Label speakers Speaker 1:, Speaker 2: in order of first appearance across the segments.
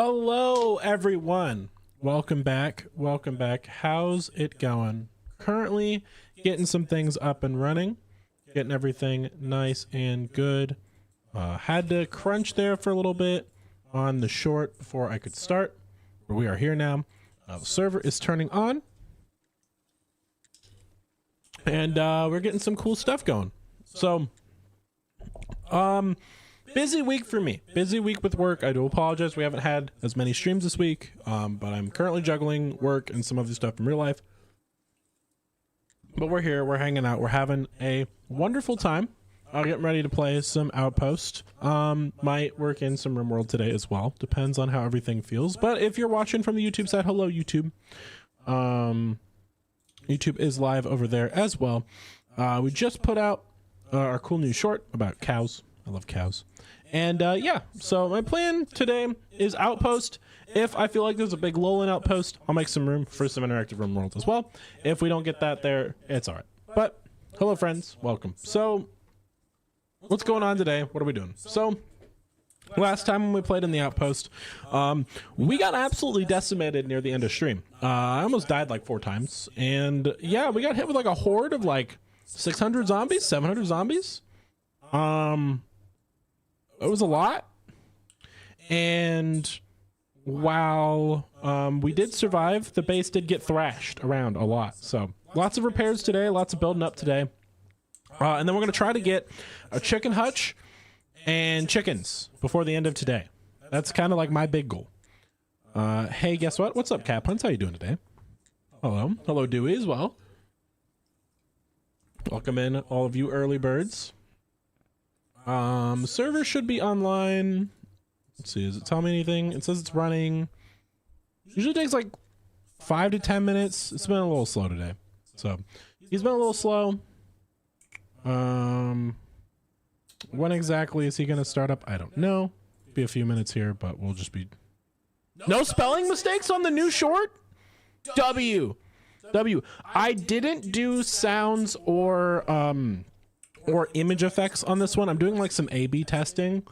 Speaker 1: Hello, everyone. Welcome back. Welcome back. How's it going? Currently getting some things up and running, getting everything nice and good. Had to crunch there for a little bit on the short before I could start. But we are here now. The server is turning on, and we're getting some cool stuff going. So, busy week for me. Busy week with work. I do apologize. We haven't had as many streams this week, but I'm currently juggling work and some other stuff in real life. But we're here. We're hanging out. We're having a wonderful time. I'll get ready to play some Outpost. Might work in some RimWorld today as well. Depends on how everything feels. But if you're watching from the YouTube side, hello, YouTube. YouTube is live over there as well. We just put out our cool new short about cows. I love cows. And yeah, so my plan today is Outpost. If I feel like there's a big lull in Outpost, I'll make some room for some interactive RimWorld as well. If we don't get that there, it's all right. But hello, friends. Welcome. So what's going on today? What are we doing? So last time when we played in the Outpost, we got absolutely decimated near the end of stream. I almost died like 4 times. And yeah, we got hit with like a horde of like 600 zombies, 700 zombies. It was a lot. And while we did survive, the base did get thrashed around a lot. So lots of repairs today, lots of building up today. And then we're going to try to get a chicken hutch and chickens before the end of today. That's kind of like my big goal. Hey, guess what? What's up, Cap Hunts? How you doing today? Hello. Hello, Dewey as well. Welcome in, all of you early birds. Server should be online. Let's see, does it tell me anything? It says it's running. Usually takes like 5 to 10 minutes. It's been a little slow today. So he's been a little slow. When exactly is he gonna start up? I don't know. Be a few minutes here, but we'll just be no spelling mistakes on the new short. W. I didn't do sounds or image effects on this one. I'm doing like some A/B testing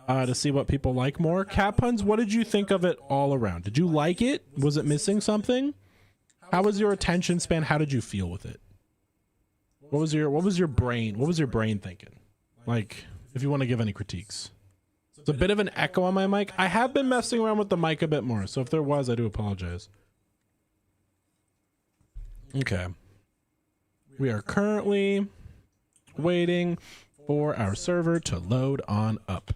Speaker 1: to see what people like more. Cat Puns, what did you think of it all around? Did you like it? Was it missing something? How was your attention span? How did you feel with it? What was your brain thinking? Like, if you want to give any critiques. It's a bit of an echo on my mic. I have been messing around with the mic a bit more, so if there was, I do apologize. Okay. We are currently waiting for our server to load on up.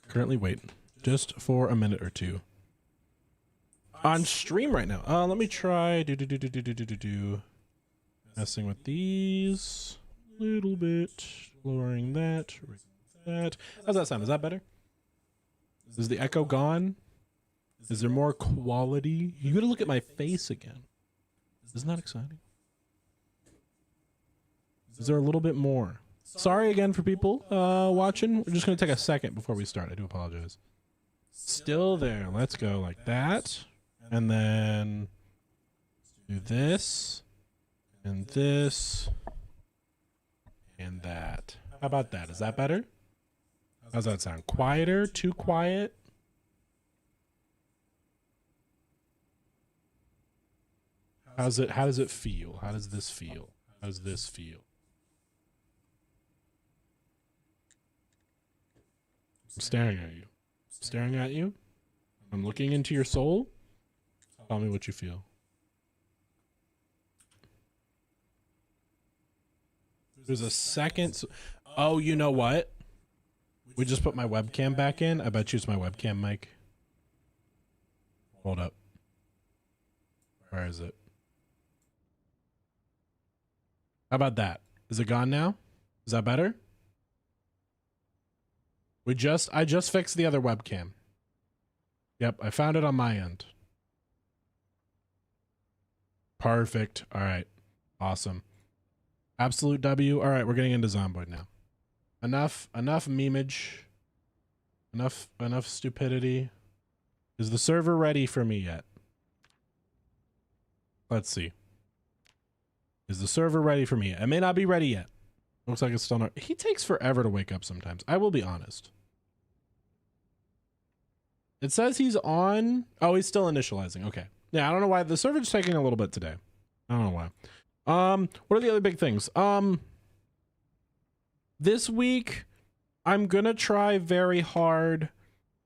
Speaker 1: Currently waiting just for a minute or two. On stream right now. Let me try messing with these a little bit, lowering that, raising that. How's that sound? Is that better? Is the echo gone? Is there more quality? You gotta look at my face again. Isn't that exciting? Is there a little bit more? Sorry again for people watching. We're just gonna take a second before we start. I do apologize. Still there. Let's go like that. And then do this. And this. And that. How about that? Is that better? How's that sound? Quieter? Too quiet? How does it feel? How does this feel? How does this feel? I'm staring at you. Staring at you. I'm looking into your soul. Tell me what you feel. There's a second. Oh, you know what? We just put my webcam back in. I bet you it's my webcam mic. Hold up. Where is it? How about that? Is it gone now? Is that better? I just fixed the other webcam. Yep, I found it on my end. Perfect. All right. Awesome. Absolute W. All right, we're getting into Zomboid now. Enough memeage. Enough stupidity. Is the server ready for me yet? Let's see. Is the server ready for me? It may not be ready yet. Looks like it's still not. He takes forever to wake up sometimes. I will be honest. It says he's on. Oh, he's still initializing. Okay. Yeah, I don't know why the server's taking a little bit today. I don't know why. What are the other big things? This week I'm gonna try very hard.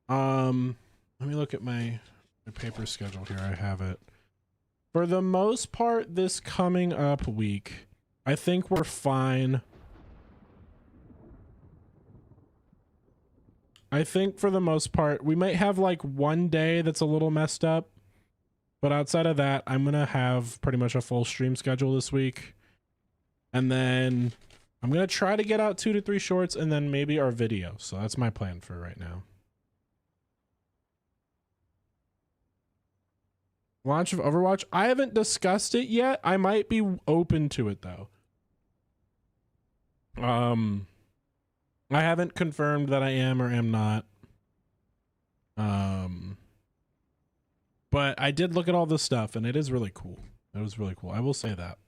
Speaker 1: Let me look at my paper schedule here. I have it. For the most part, this coming up week, I think we're fine. I think for the most part, we might have like one day that's a little messed up. But outside of that, I'm going to have pretty much a full stream schedule this week. And then I'm going to try to get out 2 to 3 shorts and then maybe our video. So that's my plan for right now. Launch of Overwatch. I haven't discussed it yet. I might be open to it though. I haven't confirmed that I am or am not. But I did look at all this stuff and it is really cool. It was really cool. I will say that.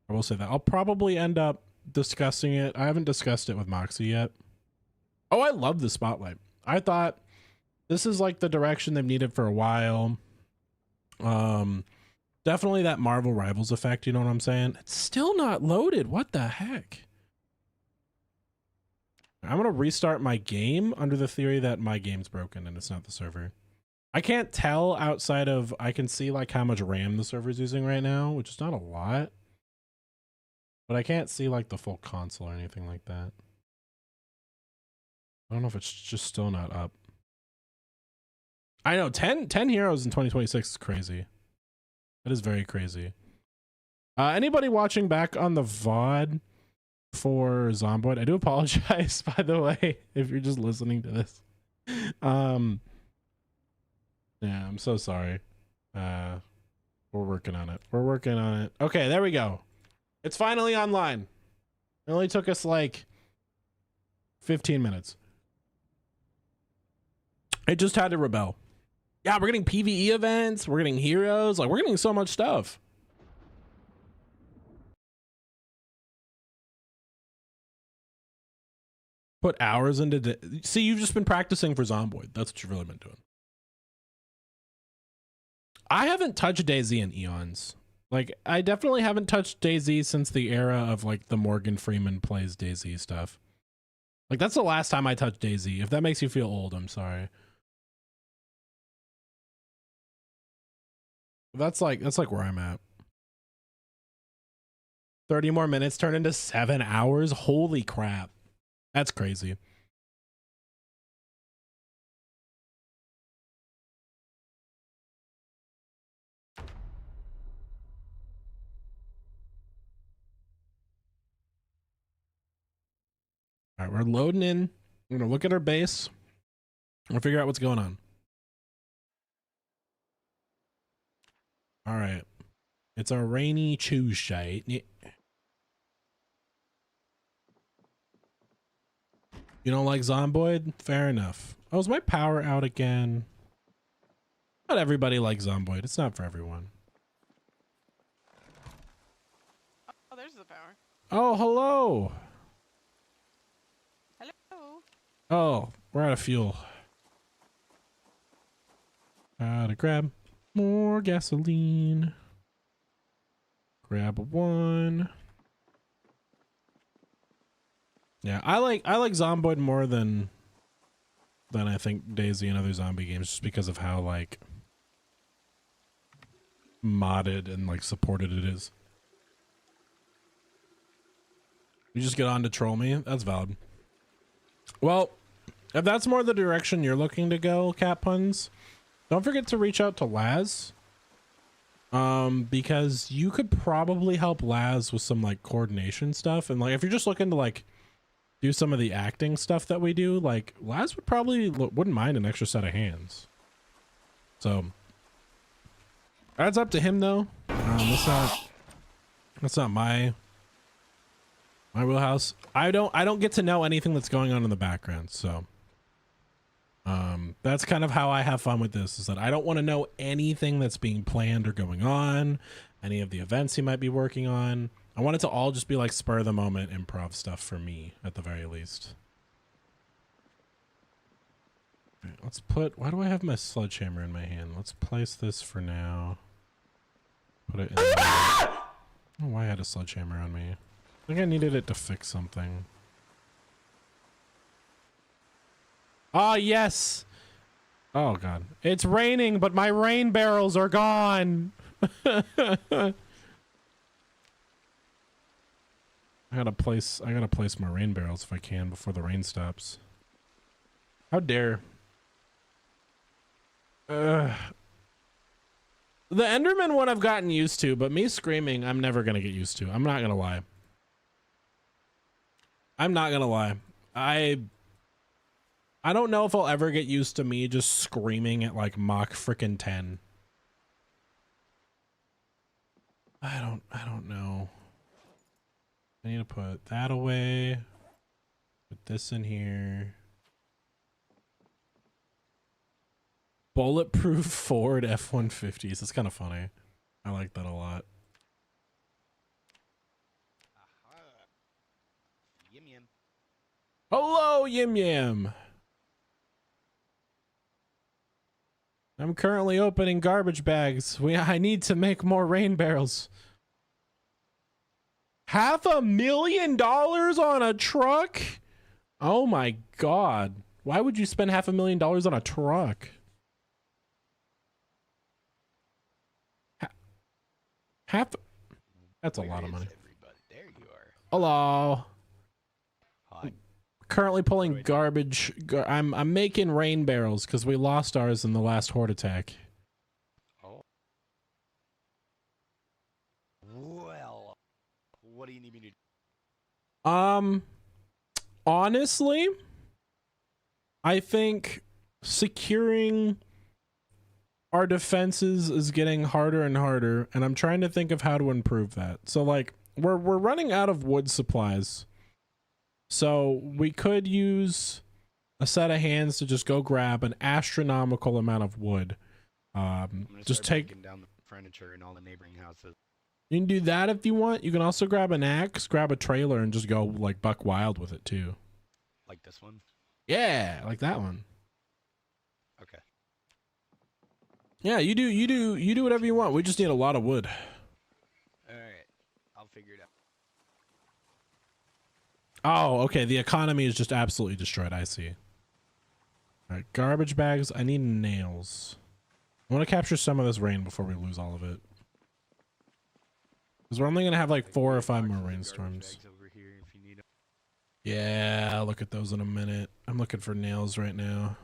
Speaker 1: I'll probably end up discussing it. I haven't discussed it with Moxie yet. Oh, I love the spotlight. I thought this is like the direction they've needed for a while. Definitely that Marvel Rivals effect, you know what I'm saying? It's still not loaded. What the heck? I'm gonna restart my game under the theory that my game's broken and it's not the server. I can't tell outside of, I can see like how much RAM the server's using right now, which is not a lot. But I can't see like the full console or anything like that. I don't know if it's just still not up. I know 10 heroes in 2026 is crazy. That is very crazy. Anybody watching back on the VOD for Zomboid? I do apologize, by the way, if you're just listening to this. Yeah, I'm so sorry. We're working on it. Okay, there we go. It's finally online. It only took us like 15 minutes. It just had to rebel. Yeah, we're getting PvE events. We're getting heroes. Like, we're getting so much stuff. Put hours into... See, you've just been practicing for Zomboid. That's what you've really been doing. I haven't touched DayZ in eons. Like, I definitely haven't touched DayZ since the era of, like, the Morgan Freeman plays DayZ stuff. Like, that's the last time I touched DayZ. If that makes you feel old, I'm sorry. That's like where I'm at. 30 more minutes turn into 7 hours. Holy crap. That's crazy. All right, we're loading in. We're going to look at our base. We'll figure out what's going on. All right. It's a rainy Tuesday. You don't like Zomboid? Fair enough. Oh, is my power out again? Not everybody likes Zomboid. It's not for everyone.
Speaker 2: Oh, there's the power.
Speaker 1: Oh, hello.
Speaker 2: Hello.
Speaker 1: Oh, we're out of fuel. Gotta grab more gasoline. Grab one. Yeah, I like Zomboid more than I think DayZ and other zombie games, just because of how like modded and like supported it is. You just get on to troll me. That's valid. Well, if that's more the direction you're looking to go, Cat Puns, don't forget to reach out to Laz. Because you could probably help Laz with some like coordination stuff, and like if you're just looking to like do some of the acting stuff that we do, like Laz would probably wouldn't mind an extra set of hands. So that's up to him though. That's not my wheelhouse. I don't get to know anything that's going on in the background, so that's kind of how I have fun with this, is that I don't want to know anything that's being planned or going on, any of the events he might be working on. I want it to all just be like spur of the moment improv stuff for me at the very least. let's put, why do I have my sledgehammer in my hand? Let's place this for now. Put it in there. I don't know why I had a sledgehammer on me. I think I needed it to fix something. Ah, yes. Oh god. It's raining, but my rain barrels are gone. I gotta place my rain barrels if I can before the rain stops. How dare. The Enderman one I've gotten used to, but me screaming I'm never gonna get used to. I'm not gonna lie. I'm not gonna lie. I don't know if I'll ever get used to me just screaming at like Mach frickin' 10. I don't know. I need to put that away. Put this in here. Bulletproof Ford F-150s. It's kind of funny. I like that a lot.
Speaker 3: Yim yim.
Speaker 1: Hello, Yim Yam. I'm currently opening garbage bags. I need to make more rain barrels. $500,000 on a truck? Oh my god. Why would you spend $500,000 on a truck? That's a lot of money.
Speaker 3: Everybody? There you are.
Speaker 1: Hello.
Speaker 3: Hi.
Speaker 1: Currently pulling garbage. I'm making rain barrels because we lost ours in the last horde attack.
Speaker 3: Oh. Well, what do you need me to do?
Speaker 1: Honestly, I think securing our defenses is getting harder and harder, and I'm trying to think of how to improve that. So like we're running out of wood supplies. So we could use a set of hands to just go grab an astronomical amount of wood. Just take
Speaker 3: down the furniture in all the neighboring houses.
Speaker 1: You can do that if you want. You can also grab an axe, grab a trailer, and just go like buck wild with it too.
Speaker 3: Like this one?
Speaker 1: Yeah, like that one.
Speaker 3: Okay.
Speaker 1: Yeah, you do whatever you want. We just need a lot of wood.
Speaker 3: Alright. I'll figure it out.
Speaker 1: Oh, okay. The economy is just absolutely destroyed. I see. All right, garbage bags. I need nails. I want to capture some of this rain before we lose all of it. Because we're only going to have like 4 or 5 more rainstorms.
Speaker 3: Over here if you need them.
Speaker 1: Yeah, I'll look at those in a minute. I'm looking for nails right now.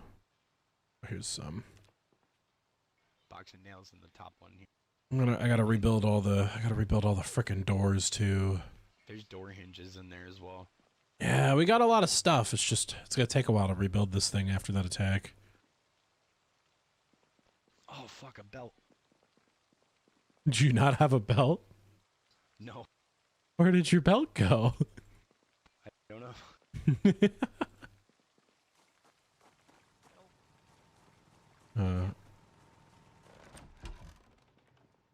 Speaker 1: Here's some.
Speaker 3: Box of nails in the top one here.
Speaker 1: I gotta rebuild all the frickin' doors too.
Speaker 3: There's door hinges in there as well.
Speaker 1: Yeah, we got a lot of stuff. It's gonna take a while to rebuild this thing after that attack.
Speaker 3: Oh fuck, a belt.
Speaker 1: Did you not have a belt?
Speaker 3: No.
Speaker 1: Where did your belt go?
Speaker 3: I don't know.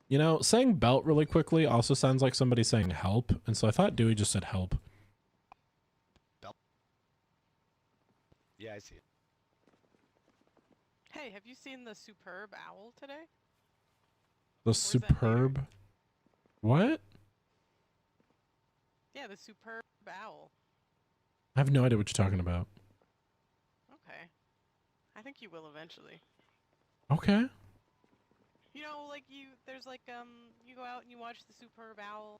Speaker 1: You know, saying belt really quickly also sounds like somebody saying help, and so I thought Dewey just said help.
Speaker 3: Belt. Yeah, I see it.
Speaker 2: Hey, have you seen the superb owl today?
Speaker 1: The
Speaker 2: Where's that
Speaker 1: superb? What?
Speaker 2: Yeah, the superb owl.
Speaker 1: I have no idea what you're talking about.
Speaker 2: Okay. I think you will eventually.
Speaker 1: Okay.
Speaker 2: You know, like there's like, you go out and you watch the superb owl,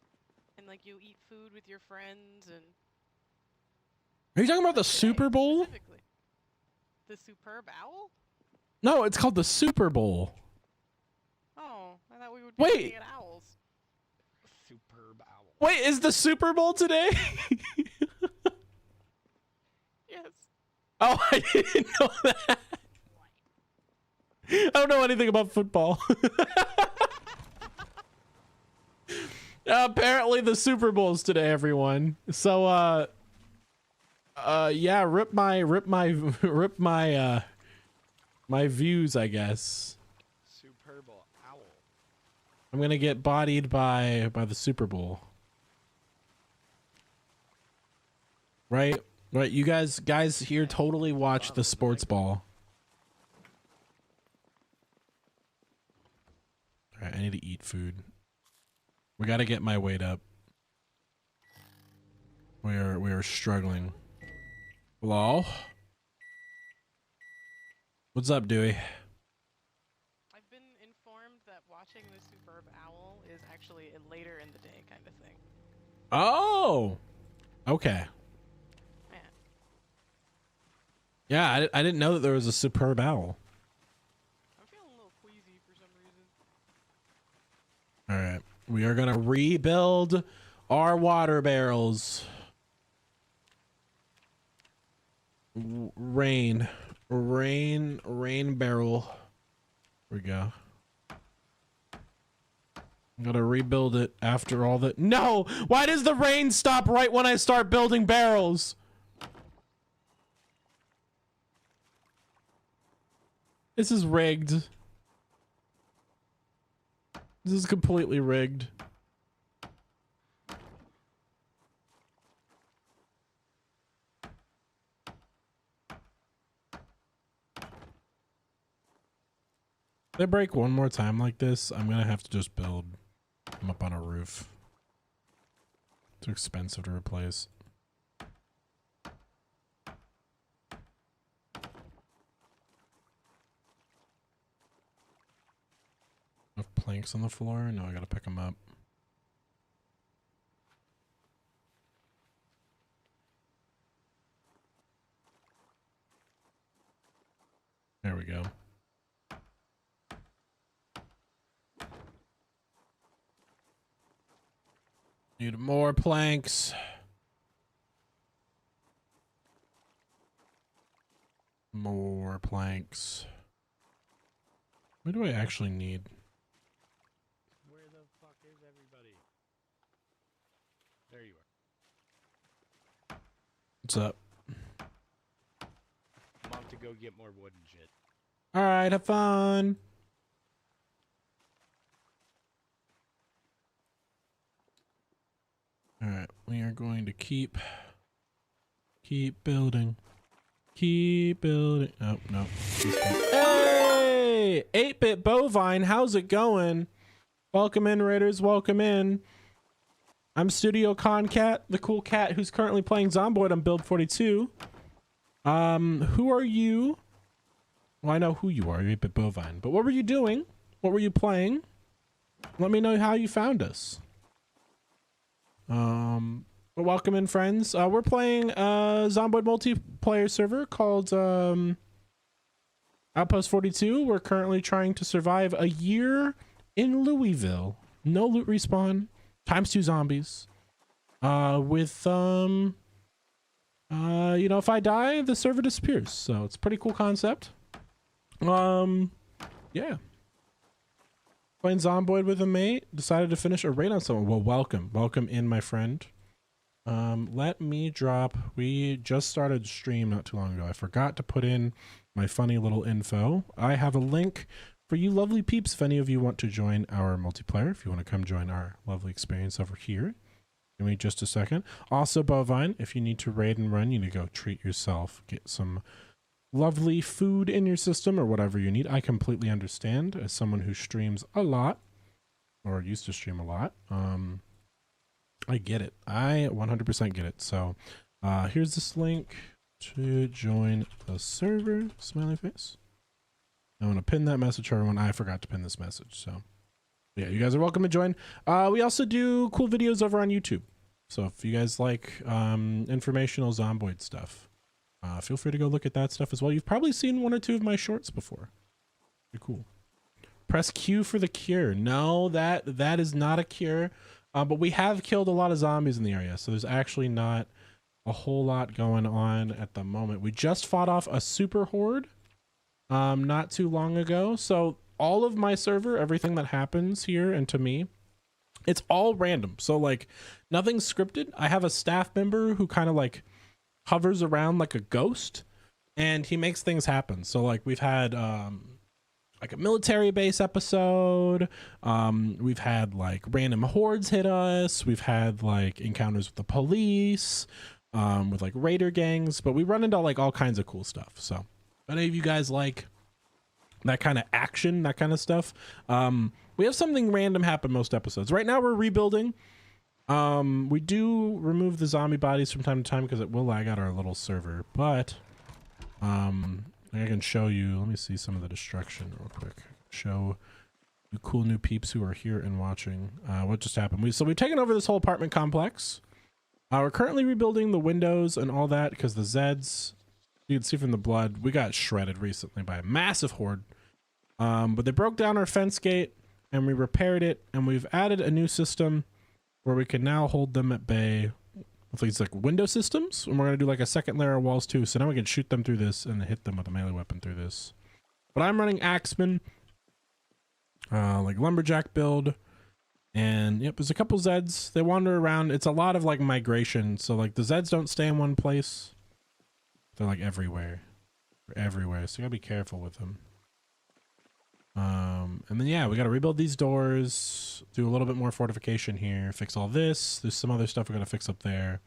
Speaker 2: and like you eat food with your friends, and...
Speaker 1: Are you talking about the
Speaker 2: Today,
Speaker 1: Super Bowl?
Speaker 2: specifically. The superb owl?
Speaker 1: No, it's called the Super Bowl.
Speaker 2: Oh, I thought we would be
Speaker 1: Wait.
Speaker 2: looking at owls.
Speaker 3: Superb owl.
Speaker 1: Wait, is the Super Bowl today?
Speaker 2: Yes.
Speaker 1: Oh, I didn't know that. I don't know anything about football. Apparently the Super Bowl's today, everyone. So yeah, rip my my views, I guess.
Speaker 3: Superb owl.
Speaker 1: I'm gonna get bodied by the Super Bowl. Right? You guys here totally watch the sports ball. I need to eat food. We got to get my weight up. We are struggling. Hello? What's up, Dewey?
Speaker 2: I've been informed that watching the superb owl is actually a later in the day kind of thing.
Speaker 1: Oh! Okay.
Speaker 2: Man.
Speaker 1: Yeah, I didn't know that there was a superb owl.
Speaker 2: I'm feeling a little queasy for some reason.
Speaker 1: All right. We are going to rebuild our water barrels. Rain barrel. Here we go. I'm gonna rebuild it after all that. No! Why does the rain stop right when I start building barrels? This is rigged. This is completely rigged. If they break one more time like this, I'm gonna have to just build them up on a roof. Too expensive to replace. Enough planks on the floor? No, I gotta pick them up. There we go. Need more planks. More planks. What do I actually need?
Speaker 3: Where the fuck is everybody? There you are.
Speaker 1: What's up?
Speaker 3: I'm off to go get more wood and shit.
Speaker 1: All right, have fun. All right, we are going to keep building. Keep building. Oh, no. Hey! 8-bit bovine, how's it going? Welcome in, Raiders, welcome in. I'm Studio Con Cat, the cool cat who's currently playing Zomboid on build 42. Who are you? Well, I know who you are, you're 8-bit bovine. But what were you doing? What were you playing? Let me know how you found us. But welcome in, friends. We're playing a Zomboid multiplayer server called Outpost 42. We're currently trying to survive a year in Louisville. No loot respawn, ×2 zombies. With you know, if I die, the server disappears. So it's a pretty cool concept. Yeah. Playing Zomboid with a mate. Decided to finish a raid on someone. Well, welcome in, my friend. Let me drop. We just started stream not too long ago. I forgot to put in my funny little info. I have a link for you lovely peeps if any of you want to join our multiplayer. If you want to come join our lovely experience over here. Give me just a second. Also, Bovine, if you need to raid and run, you need to go treat yourself. Get some lovely food in your system or whatever you need. I completely understand as someone who streams a lot or used to stream a lot. I get it. I 100% get it. So here's this link to join the server. Smiley face. I want to pin that message for everyone. I forgot to pin this message. So yeah, you guys are welcome to join. We also do cool videos over on YouTube. So if you guys like informational Zomboid stuff, feel free to go look at that stuff as well. You've probably seen 1 or 2 of my shorts before. Pretty cool. Press Q for the cure. No, that is not a cure. But we have killed a lot of zombies in the area, so there's actually not a whole lot going on at the moment. We just fought off a super horde not too long ago. So all of my server, everything that happens here and to me, it's all random. So like nothing's scripted. I have a staff member who kind of like hovers around like a ghost and he makes things happen. So like we've had like a military base episode. We've had like random hordes hit us. We've had like encounters with the police, with like raider gangs, but we run into like all kinds of cool stuff. So if any of you guys like that kind of action, that kind of stuff. We have something random happen most episodes. Right now we're rebuilding. We do remove the zombie bodies from time to time because it will lag out our little server, but I can show you. Let me see some of the destruction real quick. Show you cool new peeps who are here and watching what just happened. We've taken over this whole apartment complex. We're currently rebuilding the windows and all that because the Zeds, you can see from the blood, we got shredded recently by a massive horde. But they broke down our fence gate and we repaired it, and we've added a new system where we can now hold them at bay with these like window systems, and we're going to do like a second layer of walls too, so now we can shoot them through this and hit them with a melee weapon through this. But I'm running Axeman, like lumberjack build, and yep, there's a couple Zeds. They wander around. It's a lot of like migration, so like the Zeds don't stay in one place. They're like everywhere. They're everywhere, so you gotta be careful with them. And then yeah, we got to rebuild these doors, do a little bit more fortification here, fix all this. There's some other stuff we got to fix up there.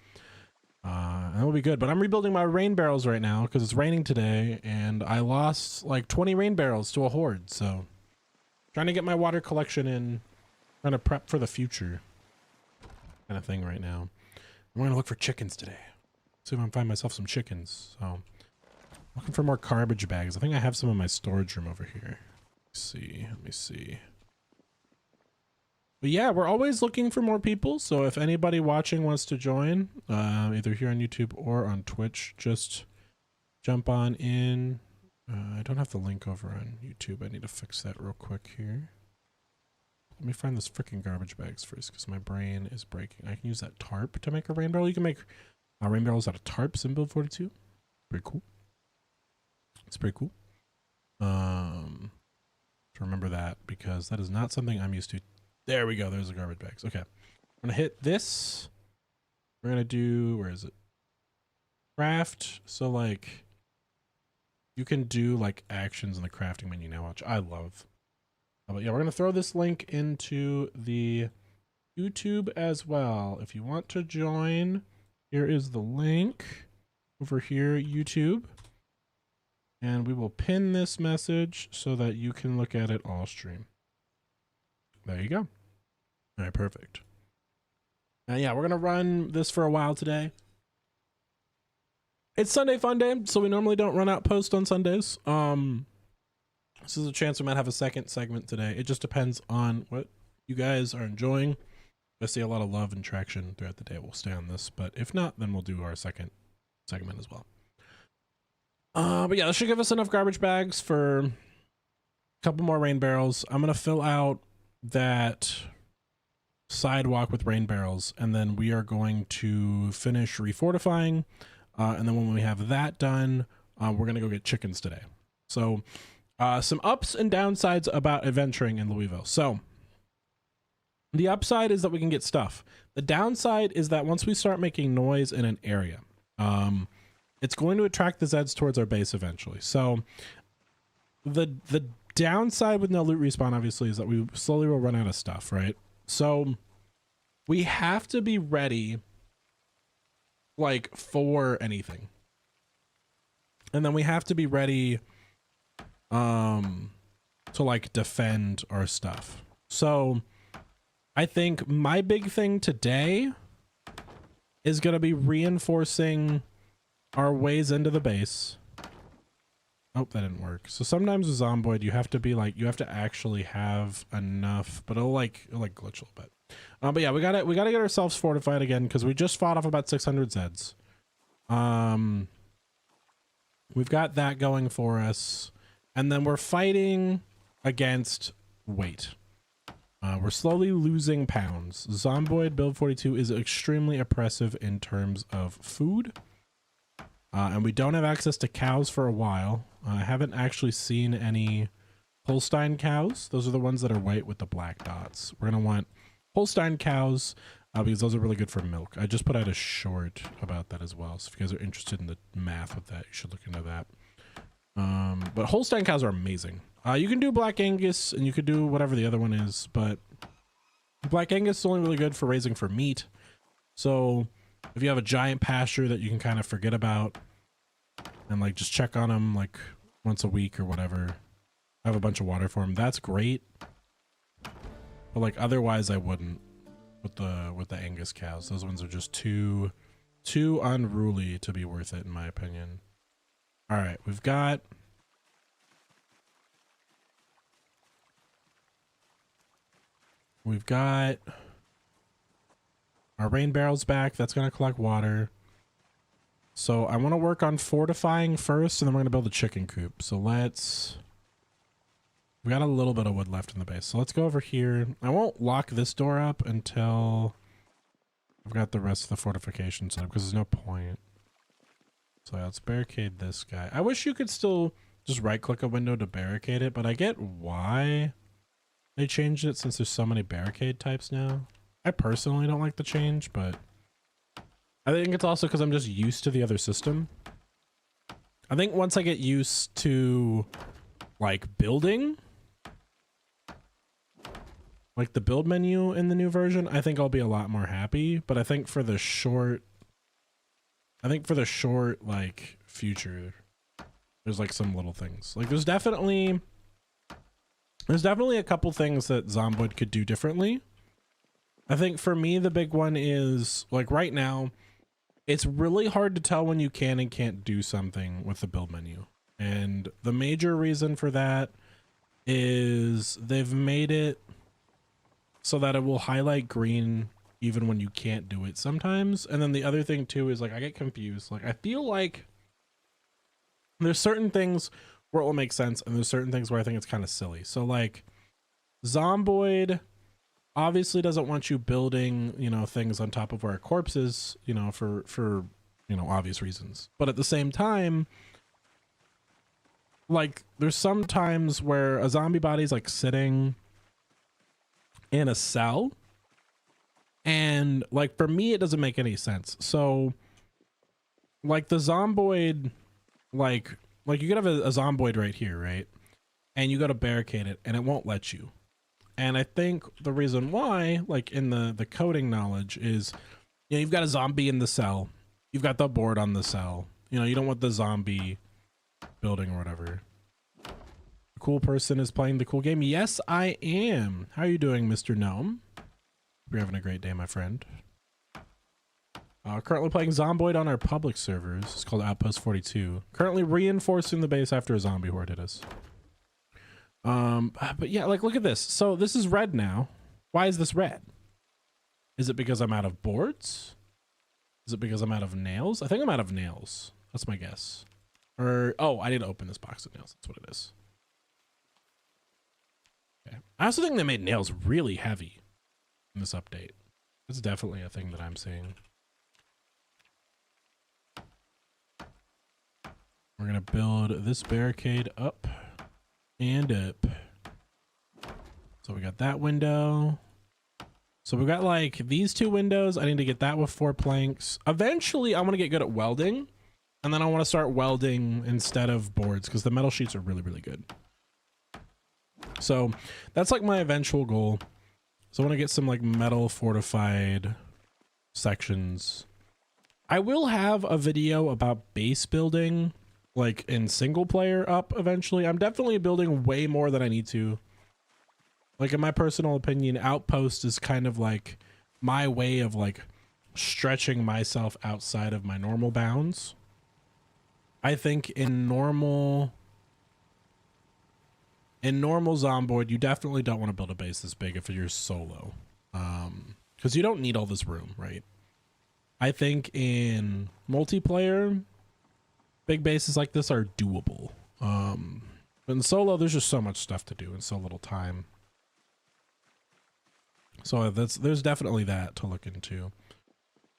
Speaker 1: And it'll be good. But I'm rebuilding my rain barrels right now because it's raining today, and I lost like 20 rain barrels to a horde. So trying to get my water collection in, trying to prep for the future kind of thing right now. I'm going to look for chickens today. See if I can find myself some chickens. So looking for more garbage bags. I think I have some in my storage room over here. Let me see. But yeah, we're always looking for more people, so if anybody watching wants to join, either here on YouTube or on Twitch, just jump on in. I don't have the link over on YouTube. I need to fix that real quick here. Let me find those freaking garbage bags first, because my brain is breaking. I can use that tarp to make a rain barrel. You can make rain barrels out of tarps in Build 42. Pretty cool. It's pretty cool. To remember that, because that is not something I'm used to. There we go. There's the garbage bags. Okay. I'm going to hit this. We're going to do, where is it? Craft. So like you can do like actions in the crafting menu now, which I love. But yeah, we're going to throw this link into the YouTube as well. If you want to join, here is the link over here, YouTube. And we will pin this message so that you can look at it all stream. There you go. All right, perfect. Yeah, we're going to run this for a while today. It's Sunday Fun Day, so we normally don't run Outpost on Sundays. This is a chance we might have a second segment today. It just depends on what you guys are enjoying. I see a lot of love and traction throughout the day. We'll stay on this, but if not, then we'll do our second segment as well. But yeah, this should give us enough garbage bags for a couple more rain barrels. I'm going to fill out that sidewalk with rain barrels, and then we are going to finish refortifying. And then when we have that done, we're going to go get chickens today. So some ups and downsides about adventuring in Louisville. So the upside is that we can get stuff. The downside is that once we start making noise in an area, it's going to attract the Zeds towards our base eventually. So the downside with no loot respawn, obviously, is that we slowly will run out of stuff, right? So we have to be ready, like, for anything. And then we have to be ready to, like, defend our stuff. So I think my big thing today is going to be reinforcing our ways into the base. Oh, that didn't work. So sometimes with Zomboid, you have to be like, you have to actually have enough, but it'll like glitch a little bit. But yeah, we gotta get ourselves fortified again, because we just fought off about 600 Zeds. We've got that going for us, and then we're fighting against weight. We're slowly losing pounds. Zomboid Build 42 is extremely oppressive in terms of food. And we don't have access to cows for a while. I haven't actually seen any Holstein cows. Those are the ones that are white with the black dots. We're going to want Holstein cows because those are really good for milk. I just put out a short about that as well. So if you guys are interested in the math with that, you should look into that. But Holstein cows are amazing. You can do Black Angus and you could do whatever the other one is, but Black Angus is only really good for raising for meat. So if you have a giant pasture that you can kind of forget about and like just check on them like once a week or whatever, I have a bunch of water for him. That's great. But like otherwise I wouldn't with the Angus cows. Those ones are just too unruly to be worth it in my opinion. All right, we've got our rain barrels back. That's going to collect water. So I want to work on fortifying first, and then we're going to build a chicken coop. So we got a little bit of wood left in the base. So let's go over here. I won't lock this door up until I've got the rest of the fortification set up, because there's no point. So yeah, let's barricade this guy. I wish you could still just right click a window to barricade it, but I get why they changed it since there's so many barricade types now. I personally don't like the change, but I think it's also because I'm just used to the other system. I think once I get used to like building, like the build menu in the new version, I think I'll be a lot more happy. But I think for the short like future, there's like some little things. Like there's definitely a couple things that Zomboid could do differently. I think for me, the big one is like right now, it's really hard to tell when you can and can't do something with the build menu. And the major reason for that is they've made it so that it will highlight green even when you can't do it sometimes. And then the other thing too is like I get confused. Like I feel like there's certain things where it will make sense and there's certain things where I think it's kind of silly. So like Zomboid obviously doesn't want you building, you know, things on top of where a corpse is, you know, for you know, obvious reasons. But at the same time, like there's some times where a zombie body is like sitting in a cell, and like for me it doesn't make any sense. So like the Zomboid, like you could have a Zomboid right here, right? And you go to barricade it and it won't let you. And I think the reason why, like in the coding knowledge, is, you know, you've got a zombie in the cell, you've got the board on the cell, you know, you don't want the zombie building or whatever. The cool person is playing the cool game. Yes, I am. How are you doing, Mr. Gnome? You're having a great day, my friend. Currently playing Zomboid on our public servers. It's called Outpost 42. Currently reinforcing the base after a zombie horde hit us. But yeah, like look at this. So this is red now. Why is this red? Is it because I'm out of boards? Is it because I'm out of nails? I think I'm out of nails. That's my guess. Or, oh, I need to open this box of nails. That's what it is. Okay. I also think they made nails really heavy in this update. That's definitely a thing that I'm seeing. We're gonna build this barricade up and up. So we got that window. So we got like these two windows. I need to get that with 4 planks. Eventually I want to get good at welding, and then I want to start welding instead of boards because the metal sheets are really, really good. So that's like my eventual goal. So I want to get some like metal fortified sections. I will have a video about base building like in single player up eventually. I'm definitely building way more than I need to. Like in my personal opinion, Outpost is kind of like my way of like stretching myself outside of my normal bounds. I think in normal Zomboid, you definitely don't want to build a base this big if you're solo. Because you don't need all this room, right? I think in multiplayer, big bases like this are doable. But in solo, there's just so much stuff to do in so little time. So there's definitely that to look into.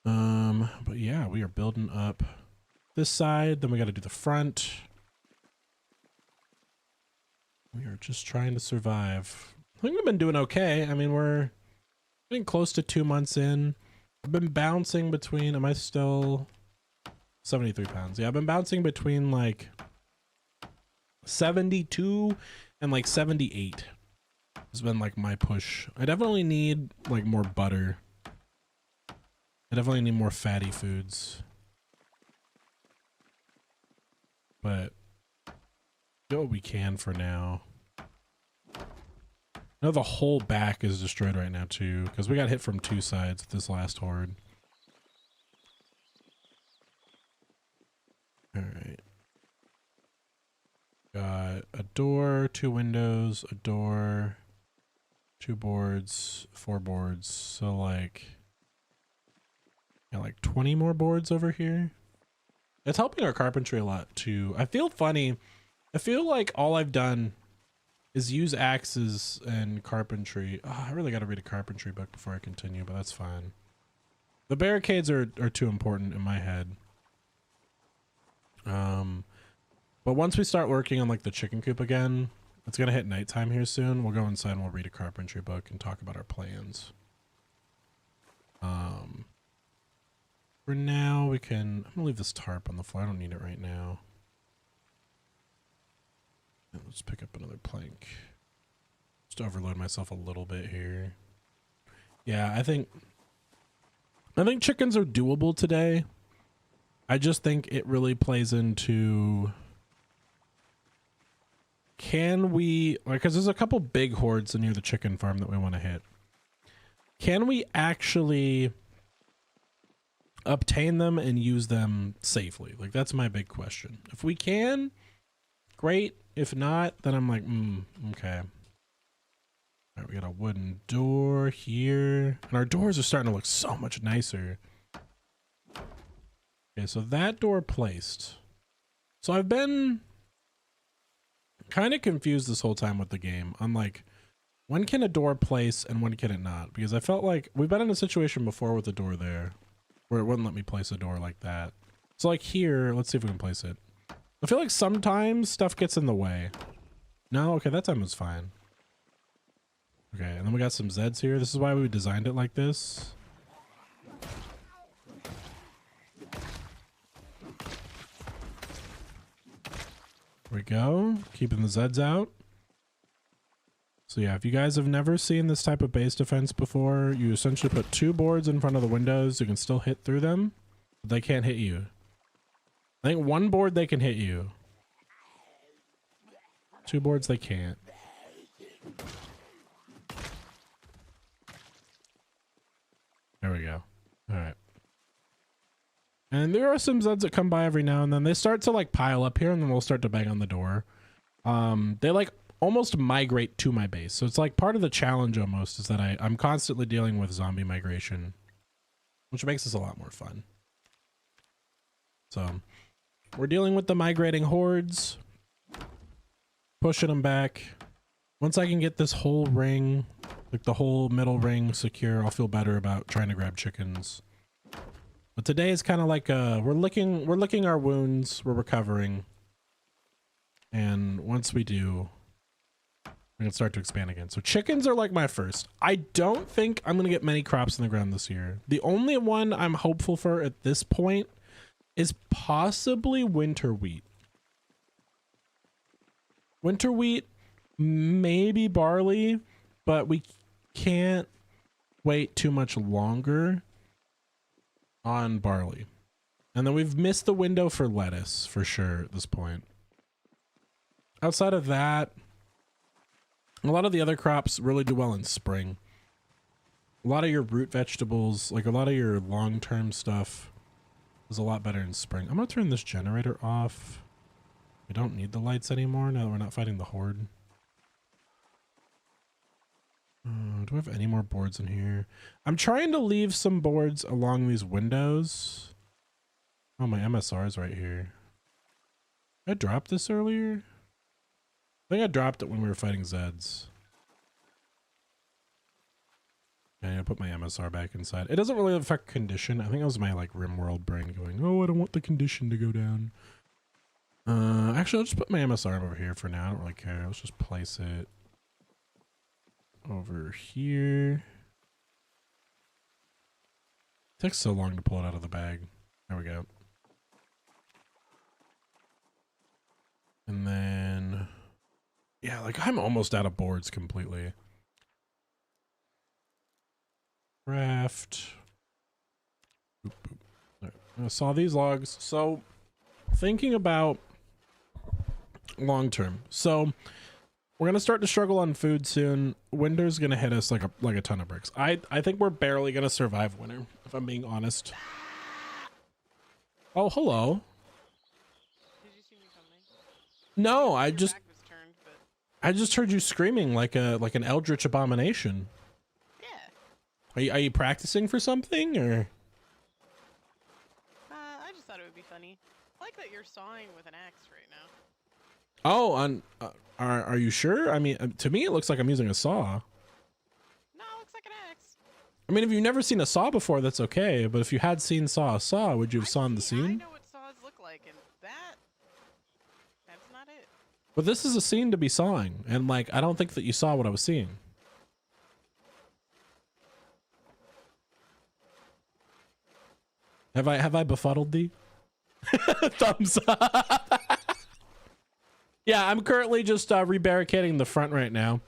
Speaker 1: But yeah, we are building up this side. Then we got to do the front. We are just trying to survive. I think we've been doing okay. I mean, we're getting close to 2 months in. I've been bouncing between, am I still 73 pounds? Yeah, I've been bouncing between like 72 and like 78 has been like my push. I definitely need like more butter. I definitely need more fatty foods. But do what we can for now. I know the whole back is destroyed right now too, because we got hit from two sides with this last horde. All right. Got a door, 2 windows, a door, 2 boards, 4 boards. So like, yeah, like 20 more boards over here. It's helping our carpentry a lot too. I feel funny. I feel like all I've done is use axes and carpentry. Oh, I really got to read a carpentry book before I continue, but that's fine. The barricades are too important in my head. But once we start working on like the chicken coop again, it's gonna hit nighttime here soon. We'll go inside and we'll read a carpentry book and talk about our plans. For now we can, I'm gonna leave this tarp on the floor. I don't need it right now. And let's pick up another plank. Just overload myself a little bit here. Yeah, I think chickens are doable today. I just think it really plays into, can we, like, because there's a couple big hordes near the chicken farm that we want to hit. Can we actually obtain them and use them safely? Like, that's my big question. If we can, great. If not, then I'm like, okay. All right, we got a wooden door here. And our doors are starting to look so much nicer. Okay, so that door placed. So I've been kind of confused this whole time with the game on like, when can a door place and when can it not? Because I felt like we've been in a situation before with a door there where it wouldn't let me place a door like that. So like here, let's see if we can place it. I feel like sometimes stuff gets in the way. No, okay, that time was fine. Okay, and then we got some Zeds here. This is why we designed it like this. There we go, keeping the Zeds out. So yeah, if you guys have never seen this type of base defense before, you essentially put 2 boards in front of the windows. You can still hit through them, but they can't hit you. I think 1 board they can hit you. 2 boards they can't. There we go. All right. And there are some Zeds that come by every now and then. They start to like pile up here and then we'll start to bang on the door. They like almost migrate to my base. So it's like part of the challenge almost is that I'm constantly dealing with zombie migration, which makes this a lot more fun. So we're dealing with the migrating hordes, pushing them back. Once I can get this whole ring, like the whole middle ring secure, I'll feel better about trying to grab chickens. But today is kind of like we're licking our wounds, we're recovering. And once we do, we can start to expand again. So chickens are like my first. I don't think I'm going to get many crops in the ground this year. The only one I'm hopeful for at this point is possibly winter wheat. Winter wheat, maybe barley, but we can't wait too much longer on barley. And then we've missed the window for lettuce for sure at this point. Outside of that, a lot of the other crops really do well in spring. A lot of your root vegetables, like a lot of your long-term stuff is a lot better in spring. I'm going to turn this generator off. We don't need the lights anymore now that we're not fighting the horde. Do we have any more boards in here? I'm trying to leave some boards along these windows. Oh, my MSR is right here. Did I drop this earlier? I think I dropped it when we were fighting Zeds. Yeah, I put my MSR back inside. It doesn't really affect condition. I think it was my like RimWorld brain going, oh, I don't want the condition to go down. Actually, I'll just put my MSR over here for now. I don't really care. Let's just place it over here. It takes so long to pull it out of the bag. There we go. And then, yeah, like I'm almost out of boards completely. Craft. Boop, boop. Right. I saw these logs. So thinking about long term. So We're gonna start to struggle on food soon. Winter's gonna hit us like a ton of bricks. I think we're barely gonna survive winter, if I'm being honest. Oh, hello.
Speaker 2: Did you see me coming?
Speaker 1: No,
Speaker 2: Your back was turned, but
Speaker 1: I just heard you screaming like an eldritch abomination.
Speaker 2: yeah.
Speaker 1: Are you practicing for something or?
Speaker 2: I just thought it would be funny. I like that you're sawing with an axe right now.
Speaker 1: Oh, are you sure? I mean, to me it looks like I'm using a saw.
Speaker 2: No, it looks like an axe.
Speaker 1: I mean, if you've never seen a saw before, that's okay. But if you had seen a saw, would you have sawn the
Speaker 2: I
Speaker 1: scene?
Speaker 2: know what saws look like, and that's not it.
Speaker 1: But this is a scene to be sawing, and like I don't think that you saw what I was seeing. Have I befuddled thee? Thumbs up. Yeah, I'm currently just rebarricading the front right now.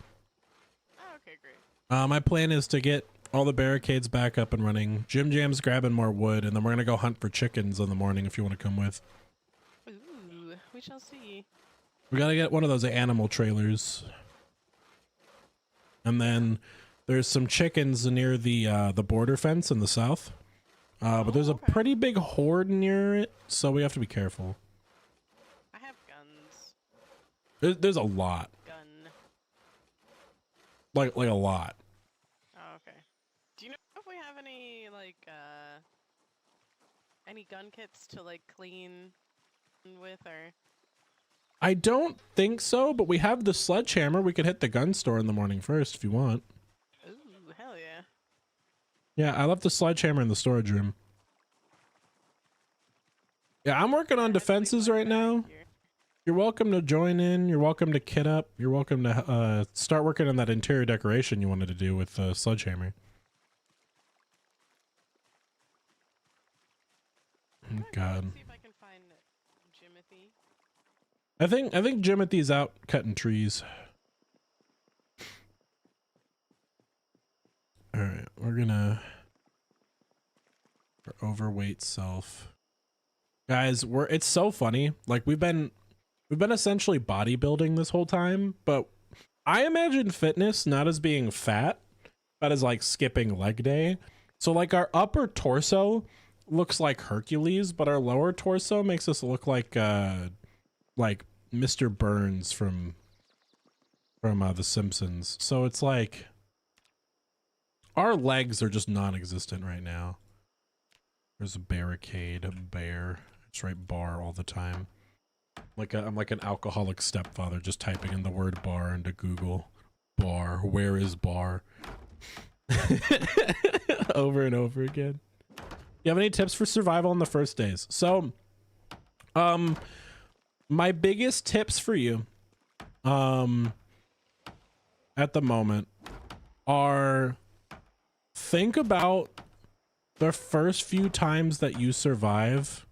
Speaker 2: Oh, okay, great.
Speaker 1: My plan is to get all the barricades back up and running. Jim Jam's grabbing more wood, and then we're gonna go hunt for chickens in the morning if you want to come with.
Speaker 2: Ooh, we shall see.
Speaker 1: We gotta get one of those animal trailers. And then there's some chickens near the border fence in the south. But there's a
Speaker 2: okay.
Speaker 1: pretty big horde near it, so we have to be careful.
Speaker 2: I have guns.
Speaker 1: There's a lot.
Speaker 2: Gun.
Speaker 1: Like a lot.
Speaker 2: Oh, okay. Do you know if we have any, like, any gun kits to, like, clean with, or?
Speaker 1: I don't think so, but we have the sledgehammer. We could hit the gun store in the morning first if you want.
Speaker 2: Ooh, hell yeah.
Speaker 1: Yeah, I left the sledgehammer in the storage room. Yeah, I'm working on defenses right now. You're welcome to join in. You're welcome to kit up. You're welcome to start working on that interior decoration you wanted to do with the sledgehammer. Oh, God.
Speaker 2: See if I can find Jimothy.
Speaker 1: I think Jimothy's out cutting trees. All right, we're gonna for overweight self. Guys, it's so funny. Like we've been essentially bodybuilding this whole time, but I imagine fitness not as being fat, but as like skipping leg day. So like our upper torso looks like Hercules, but our lower torso makes us look like Mr. Burns from The Simpsons. So it's like our legs are just non-existent right now. There's a barricade, a bear. It's right, bar all the time. I'm like an alcoholic stepfather just typing in the word bar into Google. Bar, where is bar? Over and over again. You have any tips for survival in the first days? So, my biggest tips for you, at the moment are think about the first few times that you survive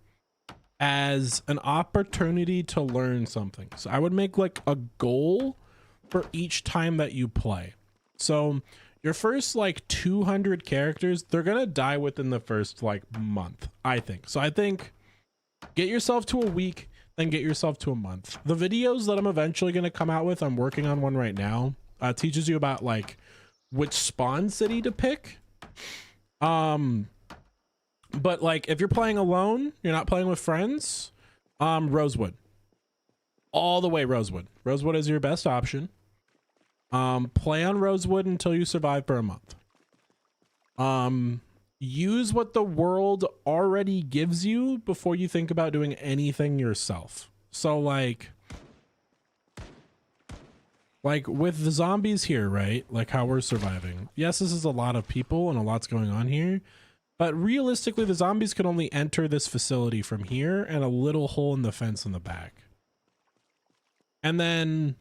Speaker 1: as an opportunity to learn something. So I would make like a goal for each time that you play. So your first like 200 characters, they're gonna die within the first like month, I think. So I think get yourself to a week, then get yourself to a month. The videos that I'm eventually gonna come out with, I'm working on one right now, teaches you about like which spawn city to pick. But like if you're playing alone, you're not playing with friends, Rosewood. All the way Rosewood. Rosewood is your best option. Play on Rosewood until you survive for a month. Use what the world already gives you before you think about doing anything yourself. So like with the zombies here, right? Like how we're surviving. Yes, this is a lot of people and a lot's going on here. But realistically, the zombies can only enter this facility from here and a little hole in the fence in the back. And then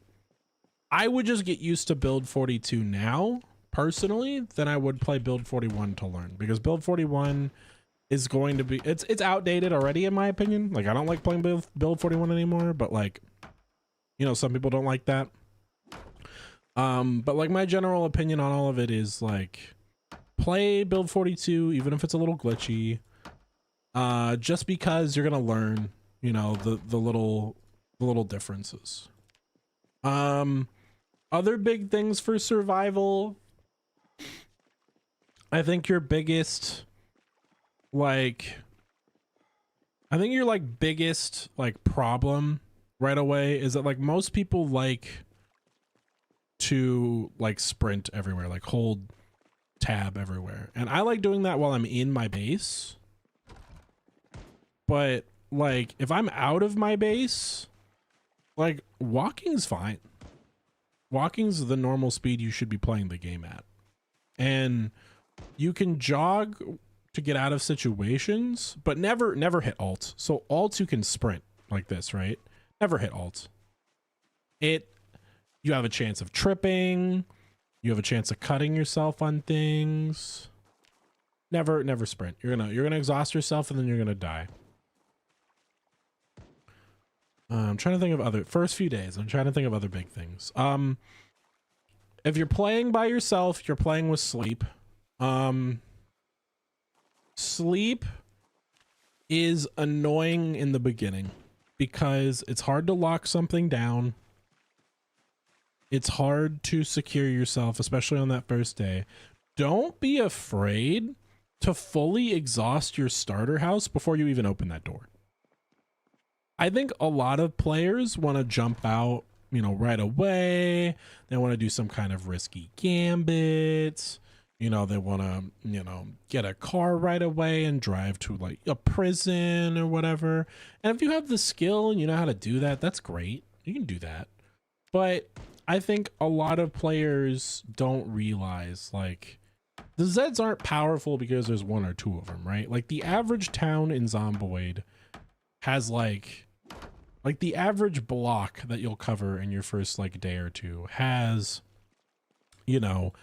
Speaker 1: I would just get used to build 42 now, personally, than I would play build 41 to learn. Because build 41 is going to be, it's outdated already in my opinion. Like I don't like playing build 41 anymore, but like, you know, some people don't like that. But like my general opinion on all of it is like, play build 42 even if it's a little glitchy, just because you're gonna learn, you know, the little differences. Other big things for survival. I think your biggest, like, I think your like biggest like problem right away is that like most people like to like sprint everywhere, like hold tab everywhere. And I like doing that while I'm in my base. But like if I'm out of my base, like walking's fine. Walking's the normal speed you should be playing the game at. And you can jog to get out of situations, but never hit alt. So alt you can sprint like this, right? Never hit alt. You have a chance of tripping, you have a chance of cutting yourself on things. Never sprint. You're gonna exhaust yourself and then you're gonna die. I'm trying to think of other first few days. I'm trying to think of other big things. If you're playing by yourself, you're playing with sleep. Sleep is annoying in the beginning because it's hard to lock something down. It's hard to secure yourself, especially on that first day. Don't be afraid to fully exhaust your starter house before you even open that door. I think a lot of players want to jump out, you know, right away. They want to do some kind of risky gambit. You know, they want to, you know, get a car right away and drive to like a prison or whatever. And if you have the skill and you know how to do that, that's great. You can do that. But I think a lot of players don't realize like the Zeds aren't powerful because there's one or two of them, right? Like the average town in Zomboid has like the average block that you'll cover in your first like day or two has, you know,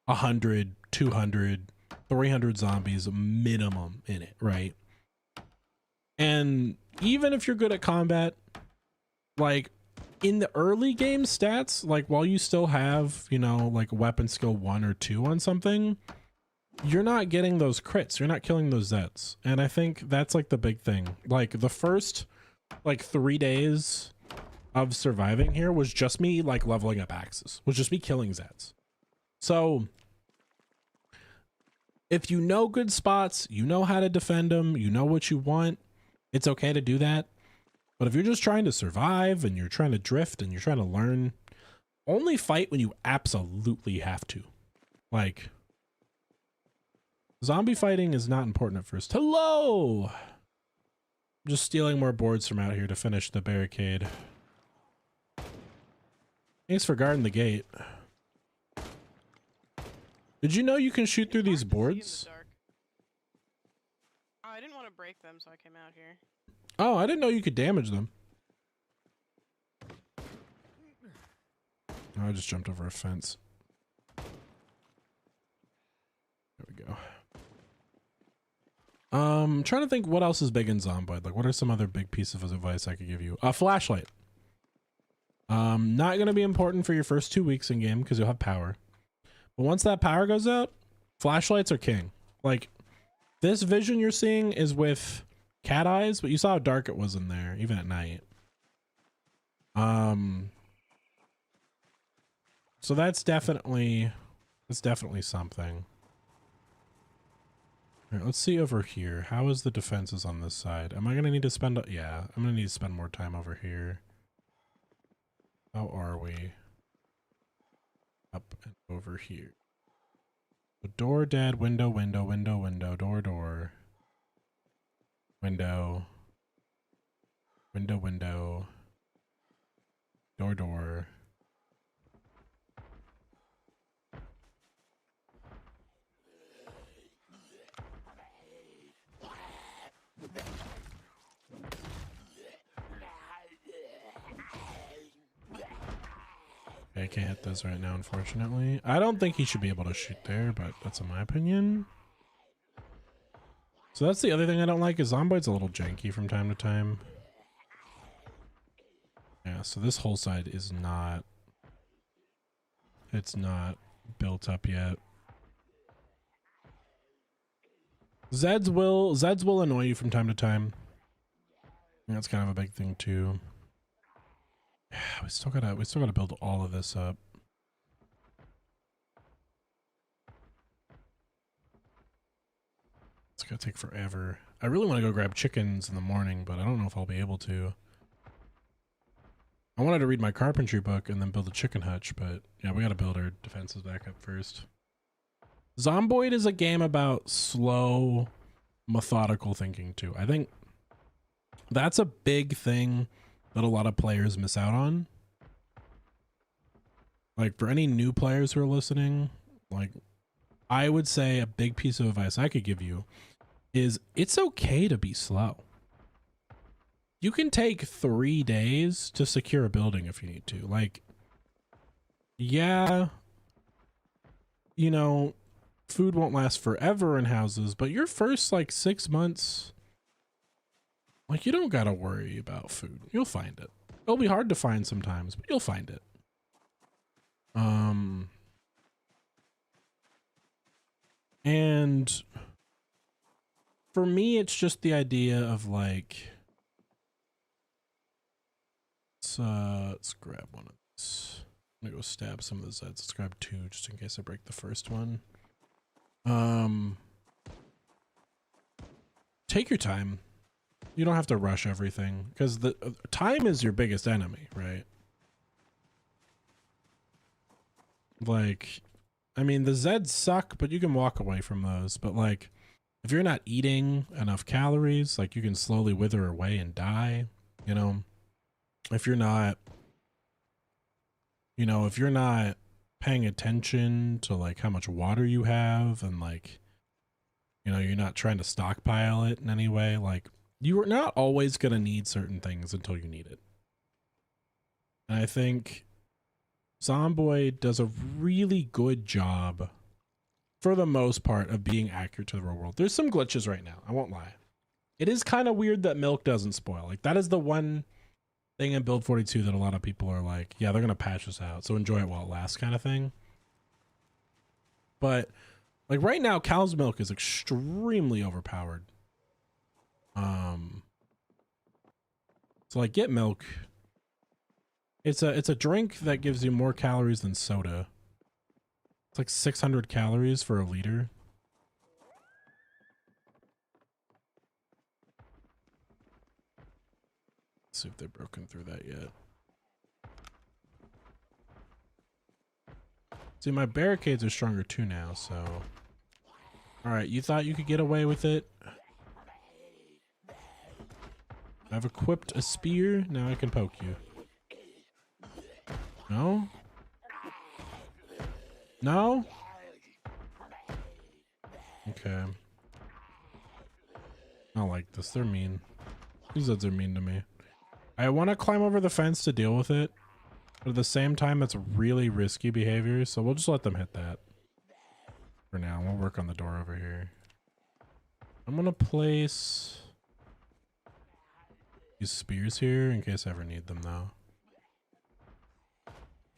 Speaker 1: 100, 200, 300 zombies minimum in it, right? And even if you're good at combat, like in the early game stats, like while you still have, you know, like weapon skill 1 or 2 on something, you're not getting those crits. You're not killing those Zeds. And I think that's like the big thing. Like the first like 3 days of surviving here was just me like leveling up axes, was just me killing Zeds. So if you know good spots, you know how to defend them, you know what you want, it's okay to do that. But if you're just trying to survive and you're trying to drift and you're trying to learn, only fight when you absolutely have to. Like, zombie fighting is not important at first. Hello! I'm just stealing more boards from out here to finish the barricade. Thanks for guarding the gate. Did you know you can shoot through these boards?
Speaker 2: Oh, I didn't want to break them, so I came out here.
Speaker 1: Oh, I didn't know you could damage them. Oh, I just jumped over a fence. There we go. I'm trying to think what else is big in Zomboid. Like, what are some other big pieces of advice I could give you? A flashlight. Not going to be important for your first 2 weeks in game because you'll have power. But once that power goes out, flashlights are king. Like, this vision you're seeing is with cat eyes, but you saw how dark it was in there, even at night. So that's definitely something. All right, let's see over here. How is the defenses on this side? Am I gonna need to spend? Yeah, I'm gonna need to spend more time over here. How are we? Up and over here. The door dead. Window, window, window, window. Door, door. Window. Window, window. Door, door. I can't hit those right now, unfortunately. I don't think he should be able to shoot there, but that's in my opinion. So that's the other thing I don't like is Zomboid's a little janky from time to time. Yeah, so this whole side is not... It's not built up yet. Zeds will annoy you from time to time. And that's kind of a big thing too. Yeah, we still gotta build all of this up. gonna take forever. I really want to go grab chickens in the morning, but I don't know if I'll be able to. I wanted to read my carpentry book and then build a chicken hutch, but yeah, we gotta build our defenses back up first. Zomboid is a game about slow, methodical thinking too. I think that's a big thing that a lot of players miss out on. Like for any new players who are listening, like I would say a big piece of advice I could give you is it's okay to be slow. You can take 3 days to secure a building if you need to. Like, yeah, you know, food won't last forever in houses, but your first like 6 months, like you don't gotta worry about food. You'll find it. It'll be hard to find sometimes, but you'll find it. And for me, it's just the idea of like, let's grab one of these. I'm gonna go stab some of the Zeds. Let's grab 2 just in case I break the first one. Take your time. You don't have to rush everything because the time is your biggest enemy, right? Like, I mean, the Zeds suck, but you can walk away from those. But like, if you're not eating enough calories, like you can slowly wither away and die, you know? If you're not, you know, if you're not paying attention to like how much water you have and like, you know, you're not trying to stockpile it in any way, like you are not always going to need certain things until you need it. And I think Zomboid does a really good job for the most part of being accurate to the real world. There's some glitches right now, I won't lie. It is kind of weird that milk doesn't spoil. Like that is the one thing in build 42 that a lot of people are like, yeah, they're gonna patch this out, so enjoy it while it lasts kind of thing. But like right now, cow's milk is extremely overpowered. So like get milk. It's a drink that gives you more calories than soda. It's like 600 calories for a liter. Let's see if they've broken through that yet. See, my barricades are stronger too now, so. All right, you thought you could get away with it? I've equipped a spear, now I can poke you. No? No? Okay. I don't like this, they're mean. These Zeds are mean to me. I want to climb over the fence to deal with it, but at the same time, it's really risky behavior, so we'll just let them hit that. For now, we'll work on the door over here. I'm gonna place these spears here in case I ever need them, though.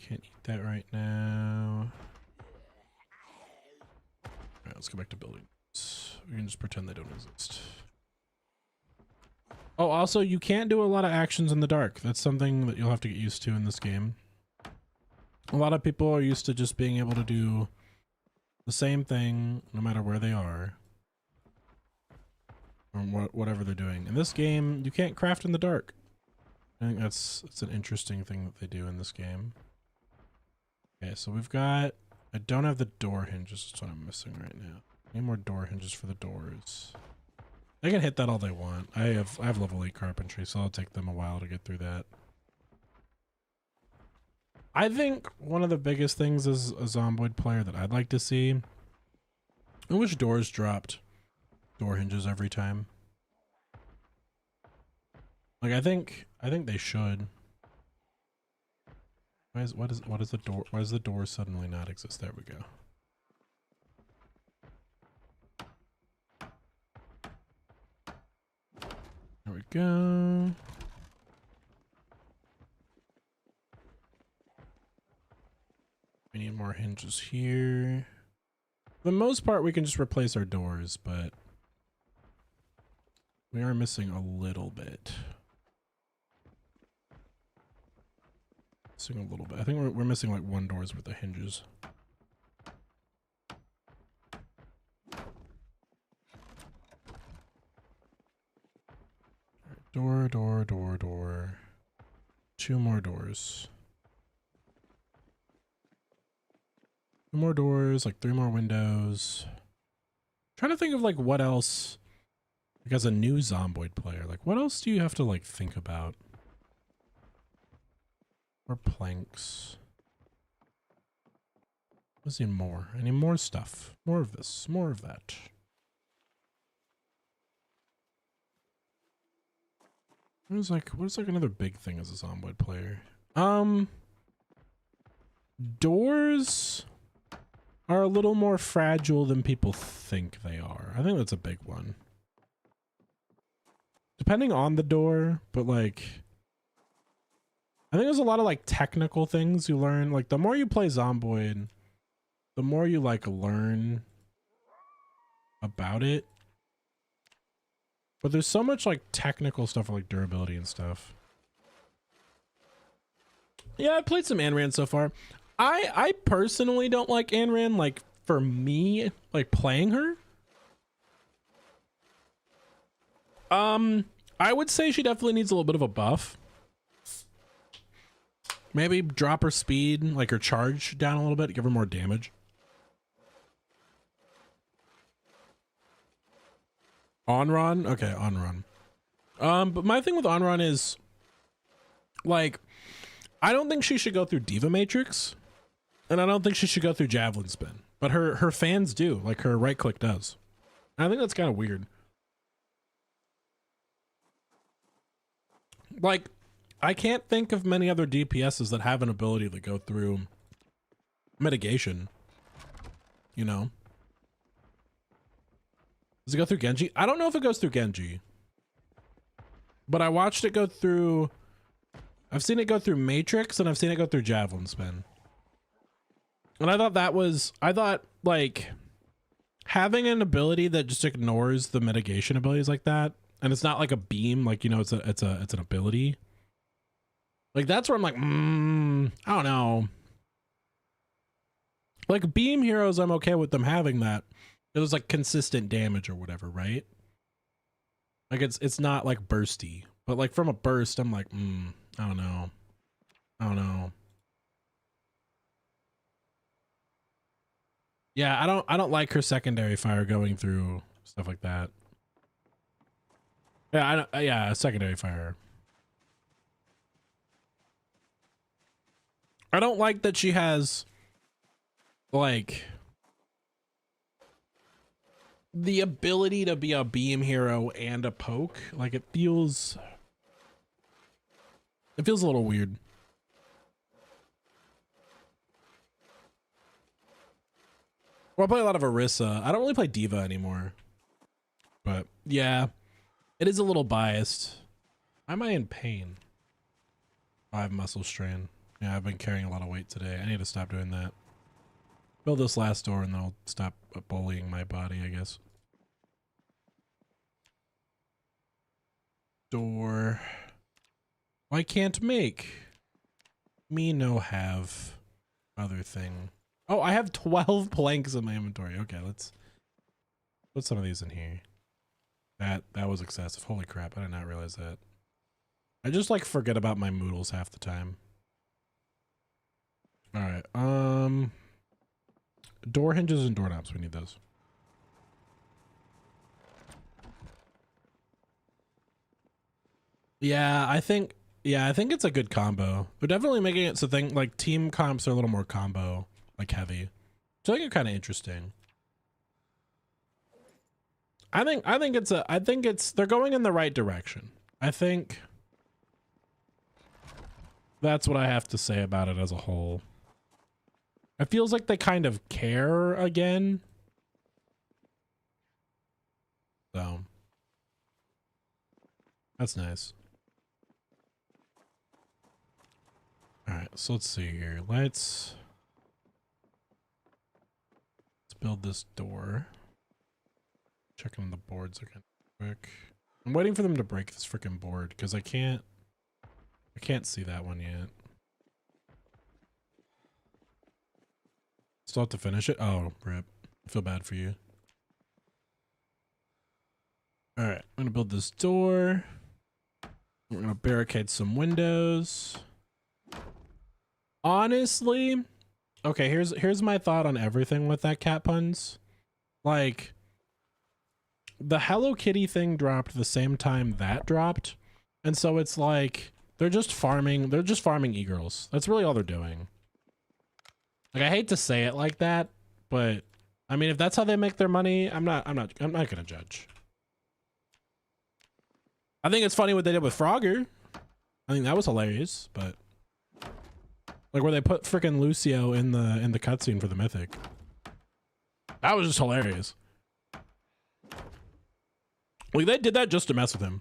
Speaker 1: Can't eat that right now. Alright, let's go back to building. We can just pretend they don't exist. Oh, also, you can't do a lot of actions in the dark. That's something that you'll have to get used to in this game. A lot of people are used to just being able to do the same thing no matter where they are. Or whatever they're doing. In this game, you can't craft in the dark. I think it's an interesting thing that they do in this game. Okay, so we've got... I don't have the door hinges. That's what I'm missing right now. I need more door hinges for the doors. They can hit that all they want. I have level 8 carpentry, so it'll take them a while to get through that. I think one of the biggest things as a Zomboid player that I'd like to see, I wish doors dropped door hinges every time. Like I think they should. Why does the door suddenly not exist? There we go. There we go. We need more hinges here. For the most part, we can just replace our doors, but we are missing a little bit. Missing a little bit. I think we're missing like one door's worth of hinges. Door, door, door, door. 2 more doors. 2 more doors, like 3 more windows. Trying to think of like what else, like as a new Zomboid player, like what else do you have to like think about? Or planks. Let's see more. I need more stuff. More of this, more of that. What's like another big thing as a Zomboid player? Doors are a little more fragile than people think they are. I think that's a big one. Depending on the door, but like I think there's a lot of like technical things you learn. Like the more you play Zomboid, the more you like learn about it. But there's so much like technical stuff like durability and stuff. Yeah, I played some Anran so far. I personally don't like Anran, like for me, like playing her. I would say she definitely needs a little bit of a buff. Maybe drop her speed, like her charge down a little bit, give her more damage. Onron? Okay, Onron. But my thing with Onron is, like, I don't think she should go through Diva Matrix, and I don't think she should go through Javelin Spin. But her fans do, like her right click does. And I think that's kind of weird. Like, I can't think of many other DPSs that have an ability to go through mitigation. You know? Does it go through Genji? I don't know if it goes through Genji. But I watched it go through... I've seen it go through Matrix, and I've seen it go through Javelin Spin. And I thought that was... I thought, like... having an ability that just ignores the mitigation abilities like that, and it's not like a beam, like, you know, it's an ability. Like, that's where I'm like, I don't know. Like, beam heroes, I'm okay with them having that. It was like consistent damage or whatever, right? Like it's not like bursty, but like from a burst, I'm like, I don't know. I don't know. Yeah, I don't like her secondary fire going through stuff like that. Yeah, yeah, secondary fire. I don't like that she has like the ability to be a beam hero and a poke. Like it feels a little weird. Well, I play a lot of Orisa. I don't really play Diva anymore. But yeah, it is a little biased. Why am I in pain? I have muscle strain. Yeah, I've been carrying a lot of weight today. I need to stop doing that. Build this last door and then I'll stop bullying my body, I guess. Door. I can't make. Me no have. Other thing. Oh, I have 12 planks in my inventory. Okay, let's put some of these in here. That was excessive. Holy crap, I did not realize that. I just like forget about my moodles half the time. Alright, door hinges and doorknobs, we need those. Yeah, I think it's a good combo. We're definitely making it so like team comps are a little more combo like heavy. So I think it's kind of interesting. I think they're going in the right direction. I think that's what I have to say about it as a whole. It feels like they kind of care again. So that's nice. All right, so let's see here. Let's build this door. Checking the boards again quick. I'm waiting for them to break this freaking board because I can't see that one yet. Still have to finish it? Oh, rip. I feel bad for you. All right, I'm gonna build this door. We're gonna barricade some windows. Honestly, okay, here's my thought on everything with that cat puns. Like, the Hello Kitty thing dropped the same time that dropped, and so it's like they're just farming e-girls. That's really all they're doing. Like, I hate to say it like that, but I mean, if that's how they make their money, I'm not gonna judge. I think it's funny what they did with Frogger. I think that was hilarious, but like where they put freaking Lucio in the cutscene for the Mythic. That was just hilarious. Like, they did that just to mess with him.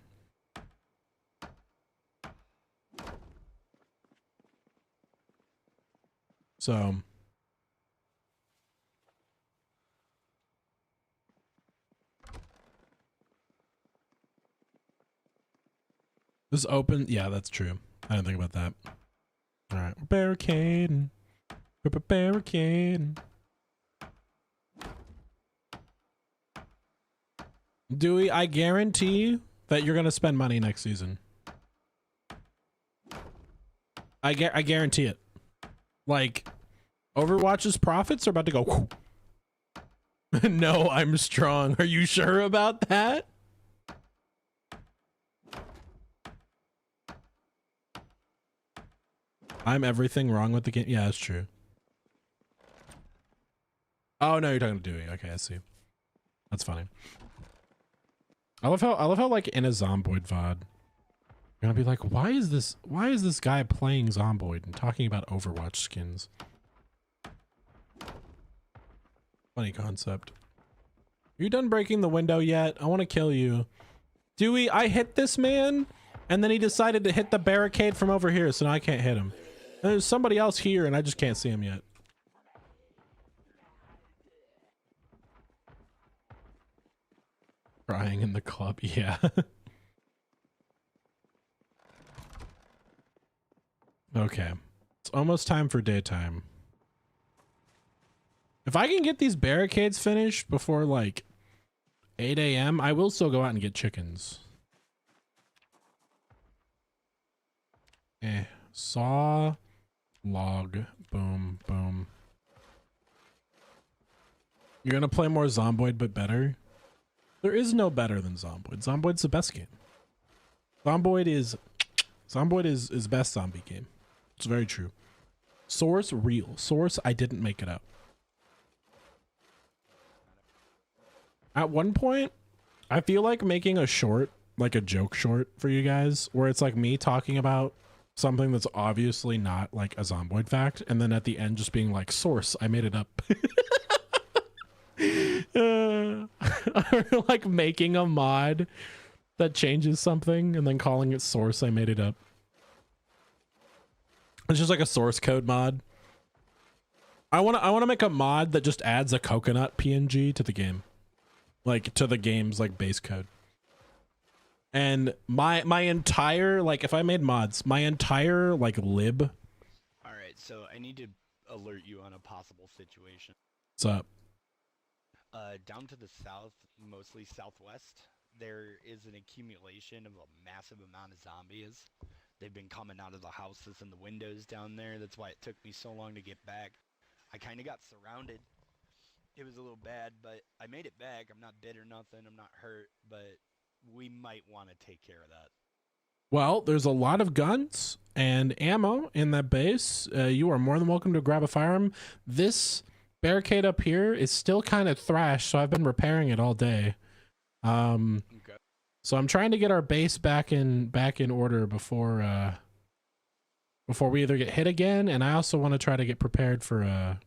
Speaker 1: So this open, yeah, that's true. I didn't think about that. All right, we're barricading. We're barricading. Dewey, I guarantee that you're gonna spend money next season. I guarantee it. Like, Overwatch's profits are about to go. No, I'm strong. Are you sure about that? I'm everything wrong with the game. Yeah, that's true. Oh no, you're talking to Dewey. Okay, I see. That's funny. I love how like in a Zomboid VOD, you're gonna be like, why is this guy playing Zomboid and talking about Overwatch skins? Funny concept. Are you done breaking the window yet? I want to kill you. Dewey, I hit this man, and then he decided to hit the barricade from over here, so now I can't hit him. And there's somebody else here, and I just can't see him yet. Crying in the club, yeah. Okay. It's almost time for daytime. If I can get these barricades finished before like 8 a.m., I will still go out and get chickens. Saw, log, boom, boom. You're gonna play more Zomboid, but better? There is no better than Zomboid. Zomboid's the best game. Zomboid is best zombie game. It's very true. Source, real. Source, I didn't make it up. At one point, I feel like making a short, like a joke short for you guys, where it's like me talking about something that's obviously not like a Zomboid fact, and then at the end just being like, source, I made it up. Or like making a mod that changes something and then calling it source, I made it up. It's just like a source code mod. I want to make a mod that just adds a coconut PNG to the game. Like to the game's like base code. And my entire, like, if I made mods, my entire like lib.
Speaker 3: All right, so I need to alert you on a possible situation.
Speaker 1: What's up?
Speaker 3: Down to the south, mostly southwest, there is an accumulation of a massive amount of zombies. They've been coming out of the houses and the windows down there. That's why it took me so long to get back. I kind of got surrounded. It was a little bad, but I made it back. I'm not dead or nothing. I'm not hurt, but we might want to take care of that.
Speaker 1: Well, there's a lot of guns and ammo in that base. You are more than welcome to grab a firearm. This barricade up here is still kind of thrashed, so I've been repairing it all day.
Speaker 3: Okay.
Speaker 1: So I'm trying to get our base back in order before we either get hit again, and I also want to try to get prepared for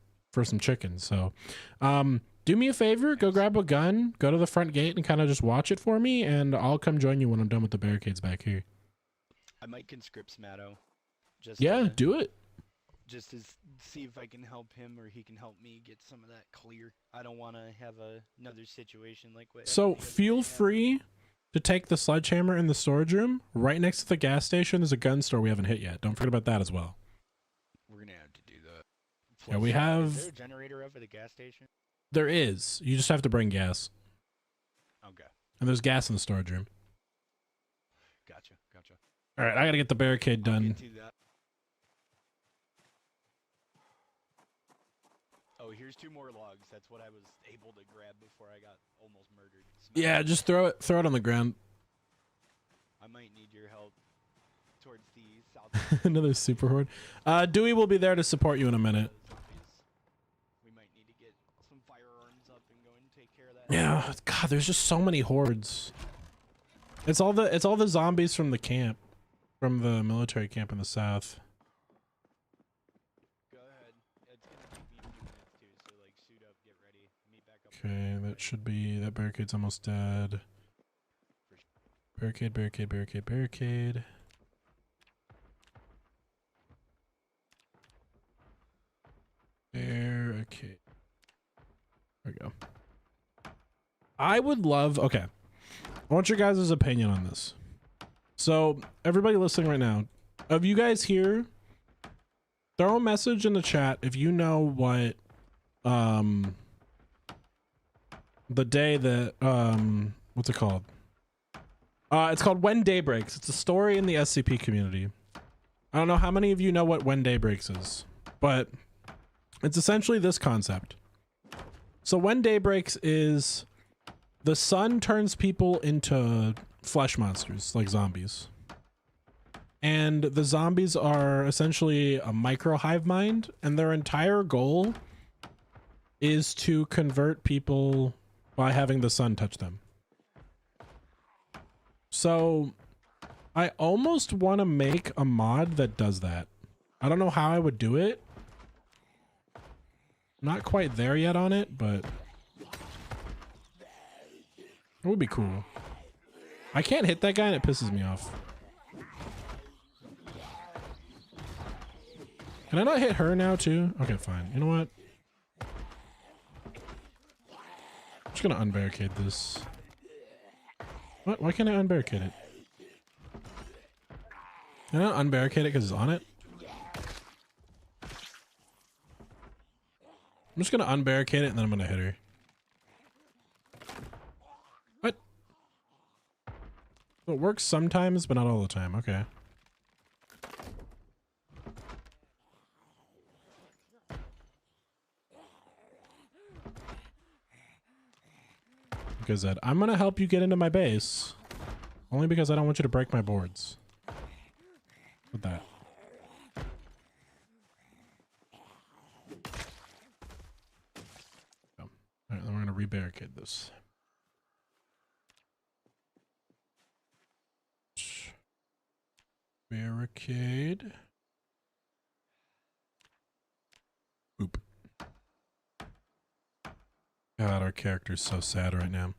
Speaker 1: some chickens. So do me a favor, go grab a gun, go to the front gate and kind of just watch it for me, and I'll come join you when I'm done with the barricades back here.
Speaker 3: I might conscript Smatto. Just
Speaker 1: Yeah, do it.
Speaker 3: Just to see if I can help him or he can help me get some of that clear. I don't want to have another situation like what.
Speaker 1: So feel free to take the sledgehammer in the storage room. Right next to the gas station is a gun store we haven't hit yet. Don't forget about that as well.
Speaker 3: We're gonna have to do that.
Speaker 1: Yeah, we have.
Speaker 3: Is there a generator up at the gas station?
Speaker 1: There is. You just have to bring gas.
Speaker 3: Okay.
Speaker 1: And there's gas in the storage room.
Speaker 3: Gotcha.
Speaker 1: All right, I gotta get the barricade
Speaker 3: I'll
Speaker 1: done.
Speaker 3: get to that. Oh, here's 2 more logs. That's what I was able to grab before I got almost murdered.
Speaker 1: Yeah, just throw it on the ground.
Speaker 3: I might need your help towards the south.
Speaker 1: Another super horde. Dewey will be there to support you in a minute.
Speaker 3: We might need to get some firearms up and go and take care of that.
Speaker 1: Yeah, God, there's just so many hordes. It's all the zombies from the camp, from the military camp in the south.
Speaker 3: Go ahead. It's gonna take me a few minutes too, so like suit up, get ready, meet back up.
Speaker 1: Okay, that should be, that barricade's almost dead. Barricade, barricade, barricade, barricade. Barricade. There we go. I would love, okay. I want your guys' opinion on this. So, everybody listening right now, of you guys here, throw a message in the chat if you know what, the day that, what's it called? It's called When Day Breaks. It's a story in the SCP community. I don't know how many of you know what When Day Breaks is, but it's essentially this concept. So When Day Breaks is the sun turns people into flesh monsters, like zombies. And the zombies are essentially a micro hive mind, and their entire goal is to convert people by having the sun touch them. So I almost want to make a mod that does that. I don't know how I would do it. Not quite there yet on it, but it would be cool. I can't hit that guy and it pisses me off. Can I not hit her now too? Okay, fine. You know what? I'm just gonna unbarricade this. What? Why can't I unbarricade it? Can I not unbarricade it because it's on it? I'm just gonna unbarricade it and then I'm gonna hit her. What? So it works sometimes, but not all the time. Okay. Because I'm gonna help you get into my base. Only because I don't want you to break my boards. With that. Oh. Alright, then we're gonna re-barricade this. Barricade. Oop. God, our character's so sad right now.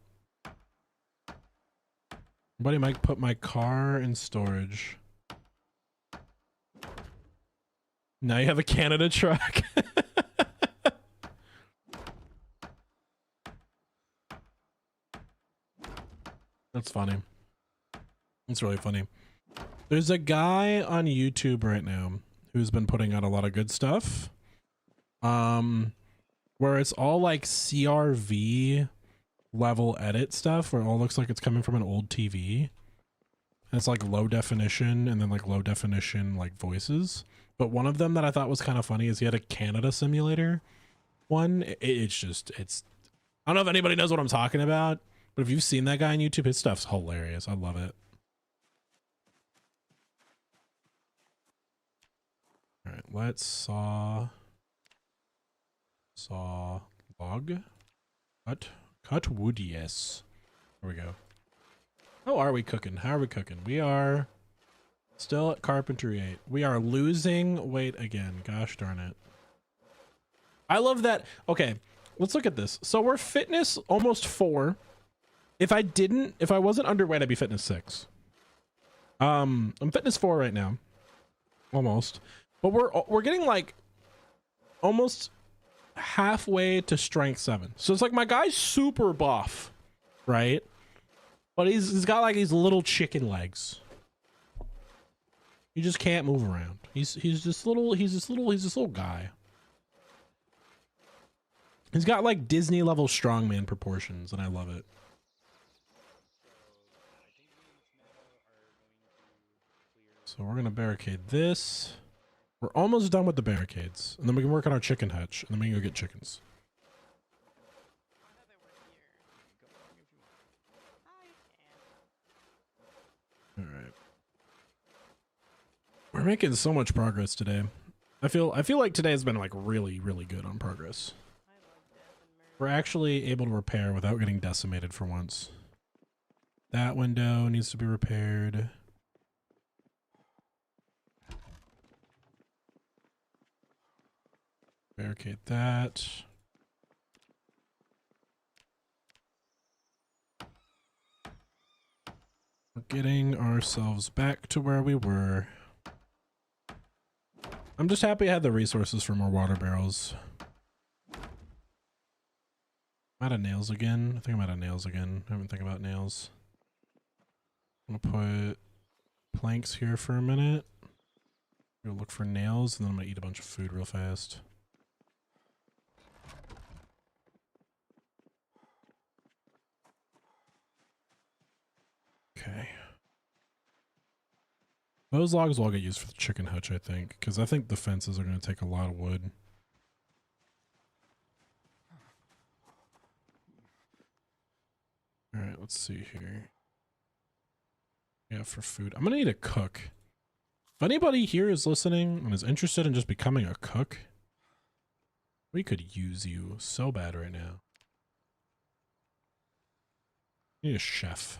Speaker 1: Somebody might put my car in storage. Now you have a Canada truck. That's funny. It's really funny. There's a guy on YouTube right now who's been putting out a lot of good stuff. Where it's all like CRV level edit stuff where it all looks like it's coming from an old TV. And it's like low definition and then like low definition like voices. But one of them that I thought was kind of funny is he had a Canada simulator one. It's I don't know if anybody knows what I'm talking about, but if you've seen that guy on YouTube, his stuff's hilarious. I love it. All right, let's saw log. Cut wood, yes. There we go. How are we cooking? How are we cooking? We are still at carpentry 8. We are losing weight again. Gosh darn it. I love that. Okay, let's look at this. So we're fitness almost 4. If I wasn't underweight, I'd be fitness 6. I'm fitness 4 right now. Almost. But we're getting like almost halfway to strength 7. So it's like my guy's super buff, right? But he's got like these little chicken legs. He just can't move around. He's this little guy. He's got like Disney level strongman proportions, and I love it. So we're gonna barricade this. We're almost done with the barricades, and then we can work on our chicken hutch, and then we can go get chickens.
Speaker 2: I thought they were here.
Speaker 3: Go along if you want.
Speaker 2: I can.
Speaker 1: All right. We're making so much progress today. I feel like today has been like really, really good on progress.
Speaker 2: I love death and murder.
Speaker 1: We're actually able to repair without getting decimated for once. That window needs to be repaired. Barricade that. We're getting ourselves back to where we were. I'm just happy I had the resources for more water barrels. I'm out of nails again. I think I'm out of nails again. I haven't think about nails. I'm gonna put planks here for a minute. Go look for nails, and then I'm gonna eat a bunch of food real fast. Okay. Those logs will all get used for the chicken hutch, I think, because I think the fences are going to take a lot of wood. All right, let's see here. Yeah, for food. I'm going to need a cook. If anybody here is listening and is interested in just becoming a cook, we could use you so bad right now. We need a chef.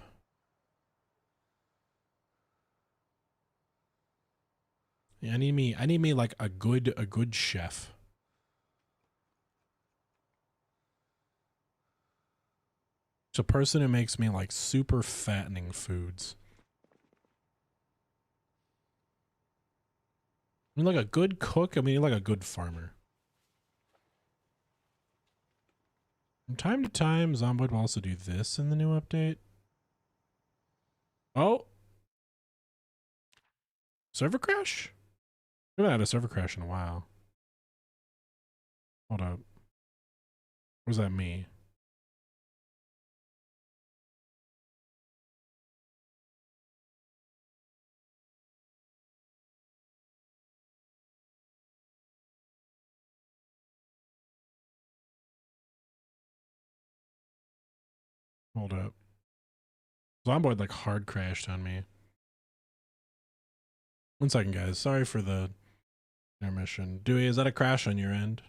Speaker 1: Yeah, I need me like a good chef. It's a person who makes me like super fattening foods. I mean, like a good cook, I mean like a good farmer. From time to time, Zomboid will also do this in the new update. Oh! Server crash? We haven't had a server crash in a while. Hold up. Was that me? Hold up. Zomboid like hard crashed on me. 1 second, guys. Sorry for the intermission. Dewey, is that a crash on your end?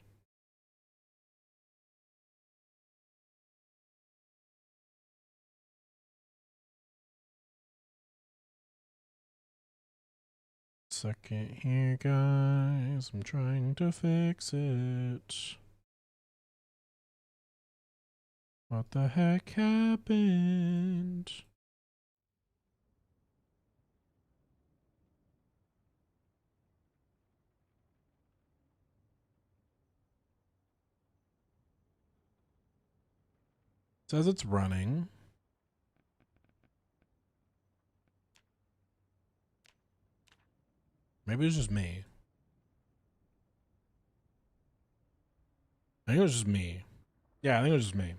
Speaker 1: Second here, guys. I'm trying to fix it. What the heck happened? Says it's running. Maybe it was just me. I think it was just me. Yeah, I think it was just me.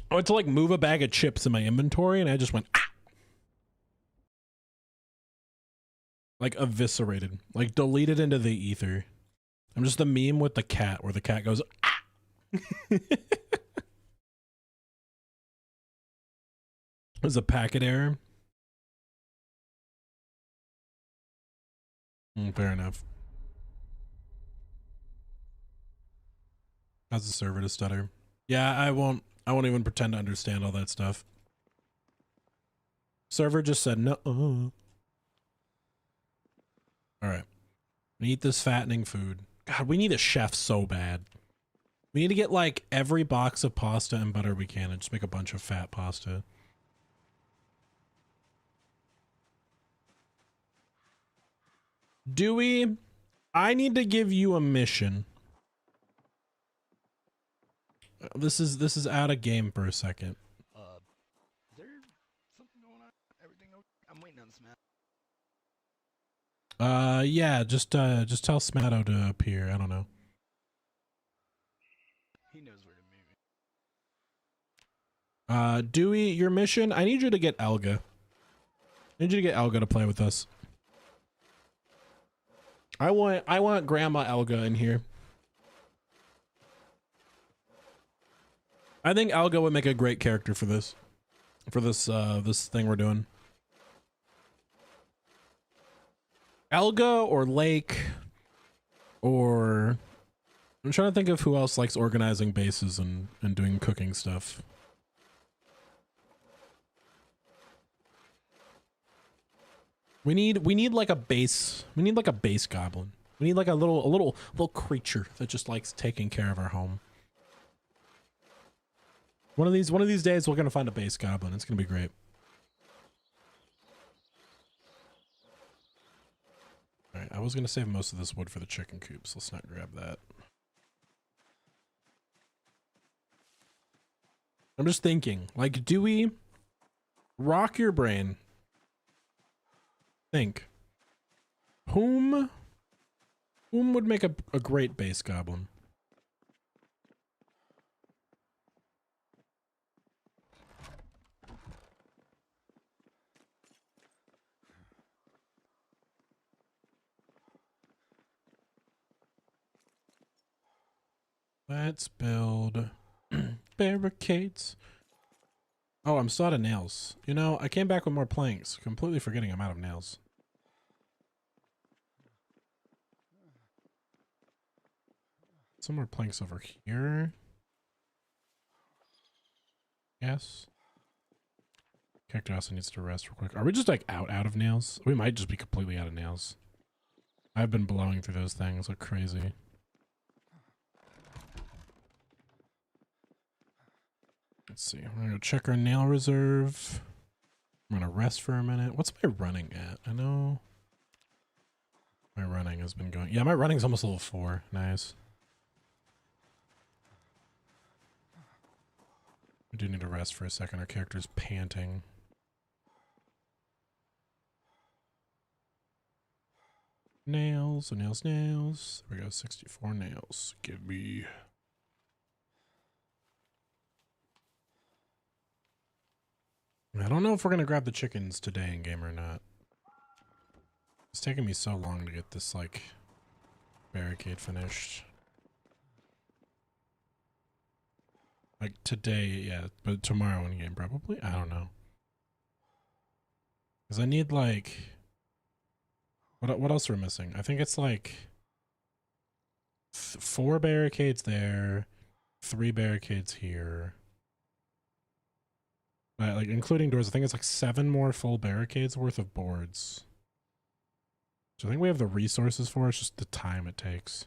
Speaker 1: I went to like move a bag of chips in my inventory and I just went, ah! Like eviscerated. Like deleted into the ether. I'm just the meme with the cat where the cat goes, ah! It was a packet error. Fair enough. How's the server to stutter? Yeah, I won't even pretend to understand all that stuff. Server just said no. All right. We eat this fattening food. God, we need a chef so bad. We need to get like every box of pasta and butter we can and just make a bunch of fat pasta. Dewey, I need to give you a mission. This is out of game for a second.
Speaker 3: Is there something going on? Everything okay? I'm waiting on Smash.
Speaker 1: Yeah, just tell Smatto to appear. I don't know.
Speaker 3: He knows where to meet me.
Speaker 1: Dewey, your mission, I need you to get Elga. Need you to get Elga to play with us. I want Grandma Elga in here. I think Elga would make a great character for this. This thing we're doing. Elga or Lake or I'm trying to think of who else likes organizing bases and doing cooking stuff. We need like a base. We need like a base goblin. We need like a little creature that just likes taking care of our home. One of these days we're gonna find a base goblin. It's gonna be great. All right, I was gonna save most of this wood for the chicken coops. Let's not grab that. I'm just thinking, like, do we rock your brain? Think. Whom would make a great base goblin? Let's build barricades. Oh, I'm still out of nails. You know, I came back with more planks, completely forgetting I'm out of nails. Some more planks over here. Yes. Character also needs to rest real quick. Are we just like out of nails? We might just be completely out of nails. I've been blowing through those things like crazy. Let's see. I'm gonna go check our nail reserve. I'm gonna rest for a minute. What's my running at? I know my running has been going. Yeah, my running's almost level 4. Nice. We do need to rest for a second. Our character's panting. Nails, nails, nails. There we go. 64 nails. Give me. I don't know if we're gonna grab the chickens today in game or not. It's taking me so long to get this like barricade finished. Like today, yeah, but tomorrow in game probably. I don't know. Cause I need like what else are we missing? I think it's like 4 barricades there, 3 barricades here. Like including doors, I think it's like 7 more full barricades worth of boards. So I think we have the resources for it, it's just the time it takes.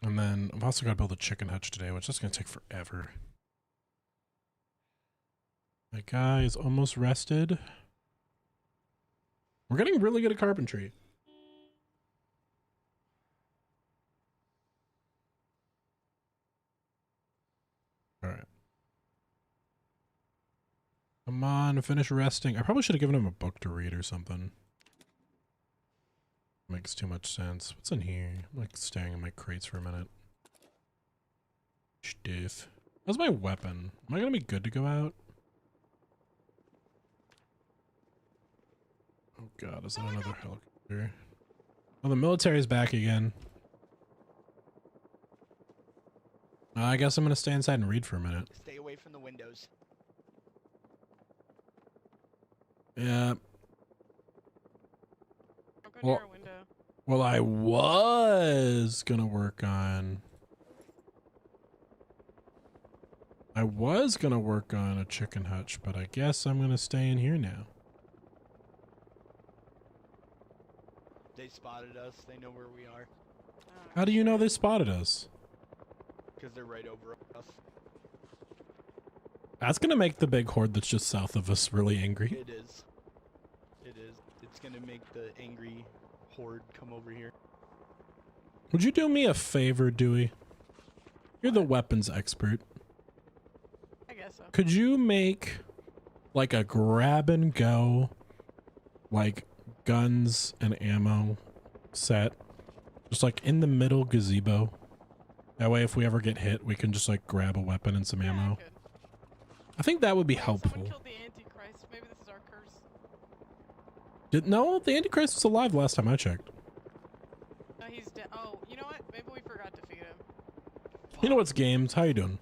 Speaker 1: And then I've also got to build a chicken hutch today, which is going to take forever. My guy is almost rested. We're getting really good at carpentry. All right. Come on, finish resting. I probably should have given him a book to read or something. Makes too much sense. What's in here? I'm like staring at my crates for a minute. Stiff. How's my weapon? Am I gonna be good to go out? Oh god, is that another helicopter? Oh, the military's back again. I guess I'm gonna stay inside and read for a minute.
Speaker 3: Stay away from the windows.
Speaker 1: Yeah.
Speaker 2: Don't go near a window.
Speaker 1: Well, I was gonna work on a chicken hutch, but I guess I'm gonna stay in here now.
Speaker 3: They spotted us. They know where we are.
Speaker 1: How do you know they spotted us?
Speaker 3: Because they're right over us.
Speaker 1: That's gonna make the big horde that's just south of us really angry.
Speaker 3: It is. It is. It's gonna make the angry horde come over here.
Speaker 1: Would you do me a favor, Dewey? You're the weapons expert.
Speaker 2: I guess so.
Speaker 1: Could you make like a grab and go, like guns and ammo set, just like in the middle gazebo? That way, if we ever get hit, we can just like grab a weapon and some
Speaker 2: Yeah,
Speaker 1: ammo.
Speaker 2: good.
Speaker 1: I think that would be
Speaker 2: Wait,
Speaker 1: helpful.
Speaker 2: someone killed the Antichrist. Maybe this is our curse.
Speaker 1: No, the Antichrist was alive last time I checked.
Speaker 2: No, he's dead. Oh, you know what? Maybe we forgot to feed him.
Speaker 1: You know what's games? How you doing?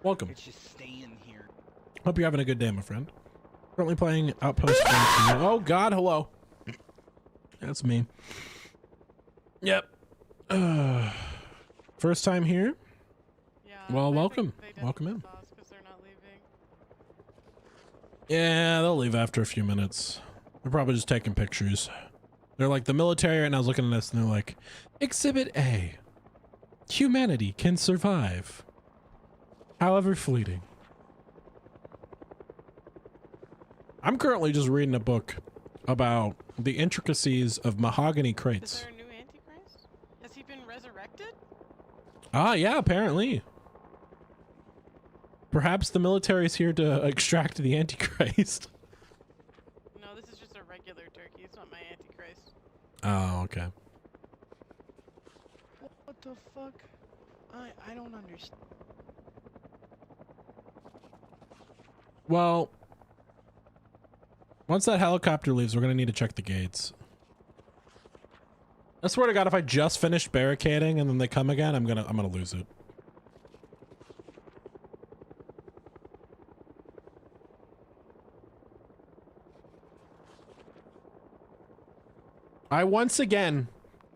Speaker 1: Welcome.
Speaker 3: It's just staying here.
Speaker 1: Hope you're having a good day, my friend. Currently playing Outpost. Oh God, hello. That's me. Yep. First time here.
Speaker 2: Yeah.
Speaker 1: Well,
Speaker 2: I
Speaker 1: welcome.
Speaker 2: think they
Speaker 1: Welcome in.
Speaker 2: didn't pause 'cause they're not leaving.
Speaker 1: Yeah, they'll leave after a few minutes. They're probably just taking pictures. They're like the military, and I was looking at this, and they're like, Exhibit A. Humanity can survive, however fleeting. I'm currently just reading a book about the intricacies of mahogany
Speaker 2: Is
Speaker 1: crates.
Speaker 2: there a new Antichrist? Has he been resurrected?
Speaker 1: Ah, yeah, apparently. Perhaps the military is here to extract the Antichrist.
Speaker 2: No, this is just a regular turkey. It's not my Antichrist.
Speaker 1: Oh, okay.
Speaker 3: What the fuck? I don't understand.
Speaker 1: Well, once that helicopter leaves, we're gonna need to check the gates. I swear to God, if I just finished barricading and then they come again, I'm gonna lose it. I once again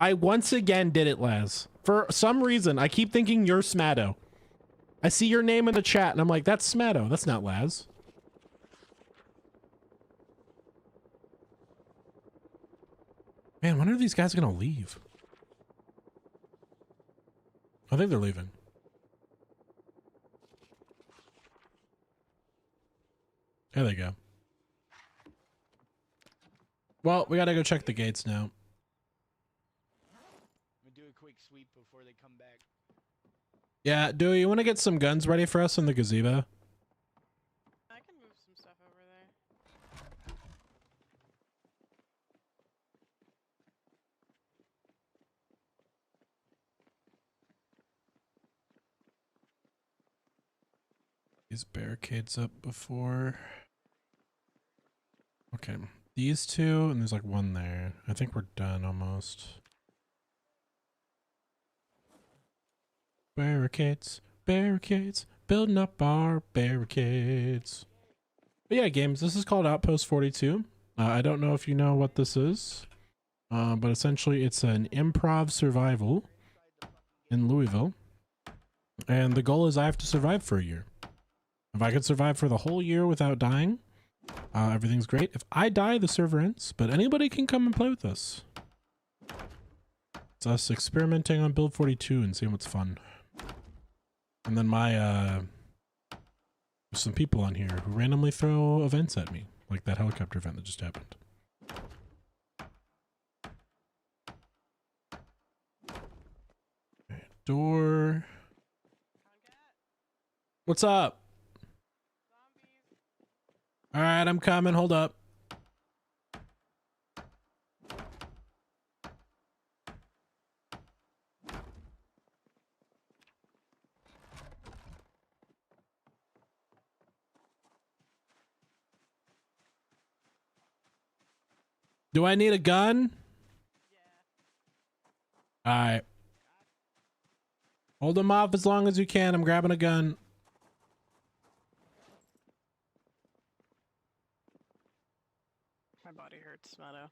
Speaker 1: did it, Laz. For some reason, I keep thinking you're Smatto. I see your name in the chat and I'm like, that's Smatto. That's not Laz. Man, when are these guys gonna leave? I think they're leaving. There they go. Well, we gotta go check the gates now.
Speaker 3: We do a quick sweep before they come back.
Speaker 1: Yeah, Dewey, you want to get some guns ready for us in the gazebo?
Speaker 2: I can move some stuff over there.
Speaker 1: These barricades up before. Okay, these two, and there's like one there. I think we're done almost. Barricades, barricades, building up our barricades. But yeah, games, this is called Outpost 42. I don't know if you know what this is, but essentially it's an improv survival in Louisville. And the goal is I have to survive for a year. If I could survive for the whole year without dying, everything's great. If I die, the server ends, but anybody can come and play with us. It's us experimenting on build 42 and seeing what's fun. And then there's some people on here who randomly throw events at me, like that helicopter event that just happened. Okay, door. What's up? All right, I'm coming. Hold up. Do I need a gun? All right. Hold them off as long as you can. I'm grabbing a gun.
Speaker 2: My body hurts, Smatto.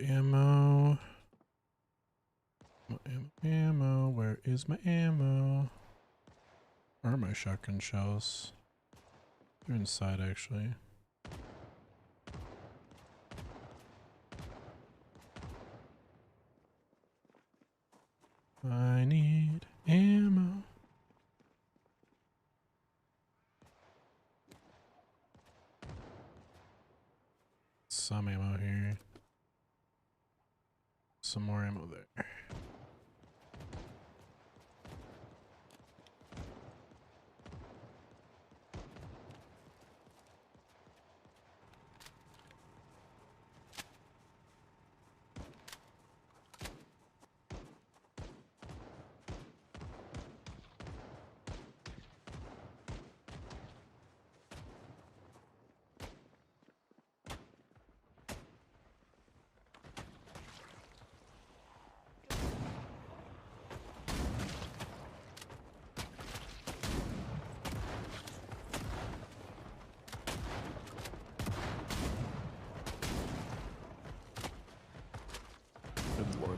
Speaker 1: Ammo. Ammo. Where is my ammo? Where are my shotgun shells? They're inside, actually. I need ammo. Some ammo here. Some more ammo there.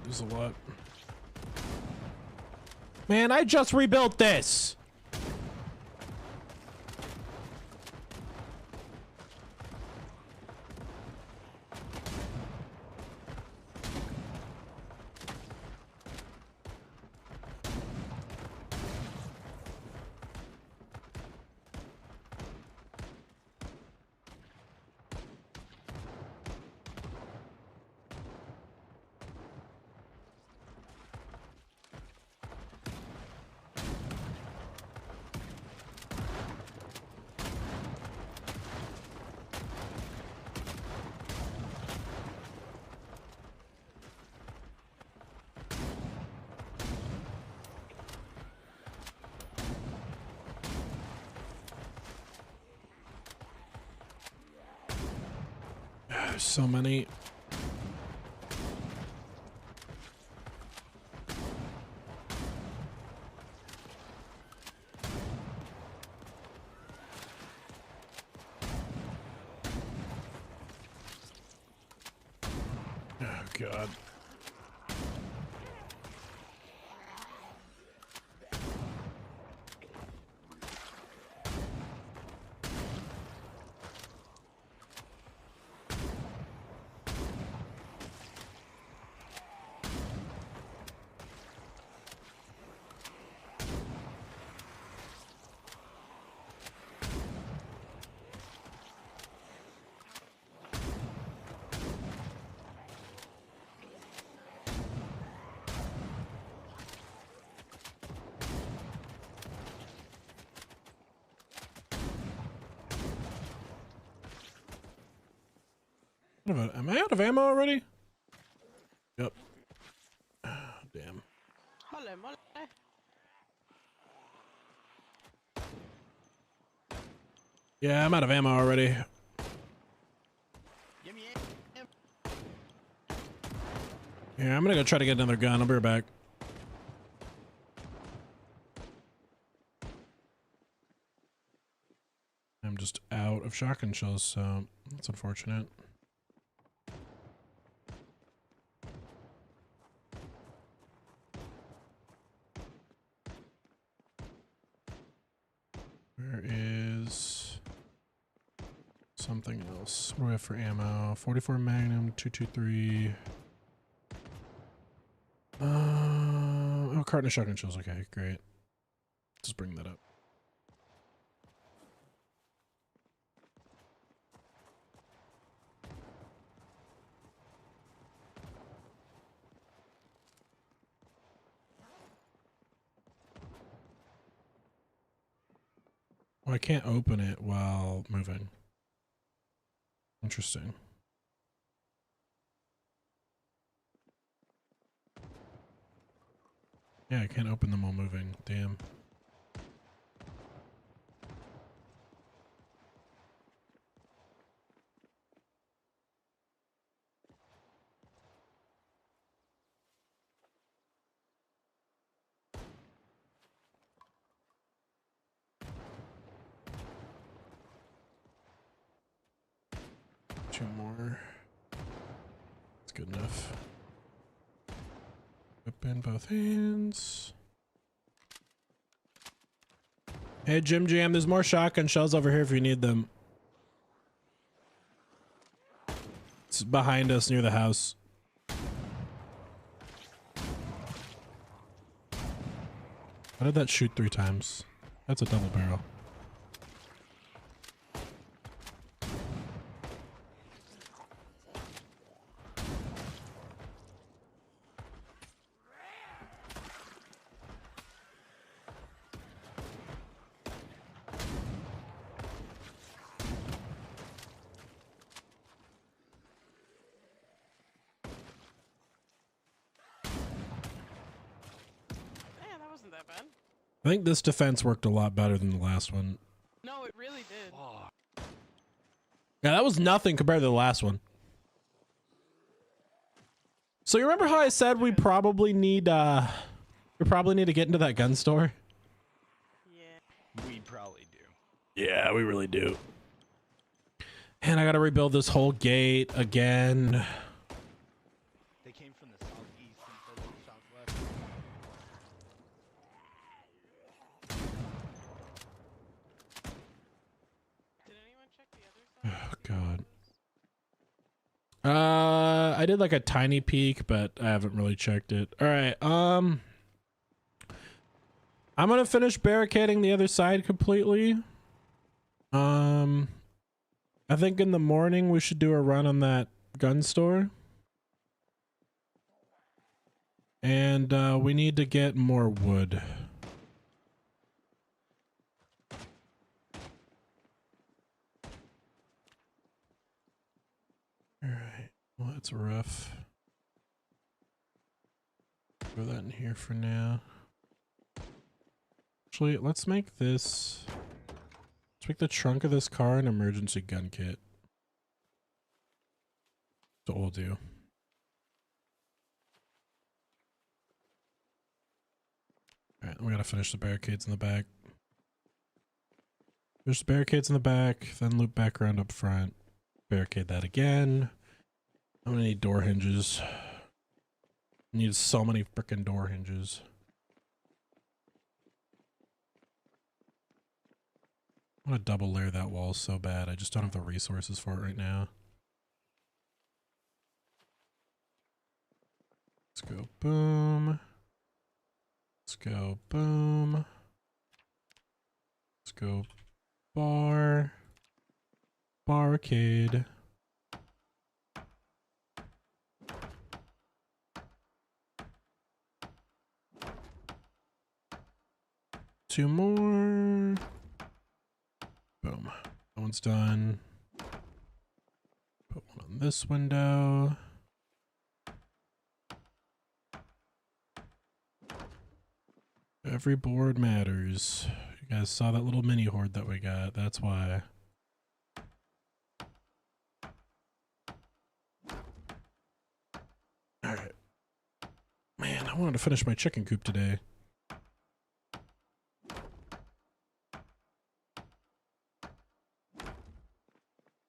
Speaker 1: there's a lot. Man, I just rebuilt this. There's so many. Oh, God. Am I out of ammo already? Yep. Oh, damn.
Speaker 2: Hola, mole.
Speaker 1: Yeah, I'm out of ammo already. Yeah, I'm gonna go try to get another gun. I'll be right back. I'm just out of shotgun shells, so that's unfortunate. Where is something else? What do we have for ammo? 44 Magnum, 223. Oh, carton of shotgun shells. Okay, great. Just bring that up. Oh, I can't open it while moving. Interesting. Yeah, I can't open them while moving. Damn. Two more. That's good enough. Whip in both hands. Hey, Jim Jam, there's more shotgun shells over here if you need them. It's behind us near the house. How did that shoot 3 times? That's a double barrel. I think this defense worked a lot better than the last one.
Speaker 2: No, it really did.
Speaker 3: Oh.
Speaker 1: Yeah, that was nothing compared to the last one. So you remember how I said we probably need to get into that gun store?
Speaker 3: Yeah. We probably do.
Speaker 1: Yeah, we really do. And I gotta rebuild this whole gate again.
Speaker 3: They came from the southeast and
Speaker 1: God. I did like a tiny peek, but I haven't really checked it. All right. I'm gonna finish barricading the other side completely. I think in the morning we should do a run on that gun store. And we need to get more wood. Alright, well that's rough. Throw that in here for now. Actually, let's make this... Let's make the trunk of this car an emergency gun kit. That's what we'll do. Alright, we gotta finish the barricades in the back. Finish the barricades in the back, then loop back around up front. Barricade that again. I'm gonna need door hinges. I need so many frickin' door hinges. I want to double layer that wall so bad. I just don't have the resources for it right now. Let's go boom. Let's go boom. Let's go bar. Barricade. Two more. Boom. That one's done. Put one on this window. Every board matters. You guys saw that little mini horde that we got. That's why. Alright. Man, I wanted to finish my chicken coop today.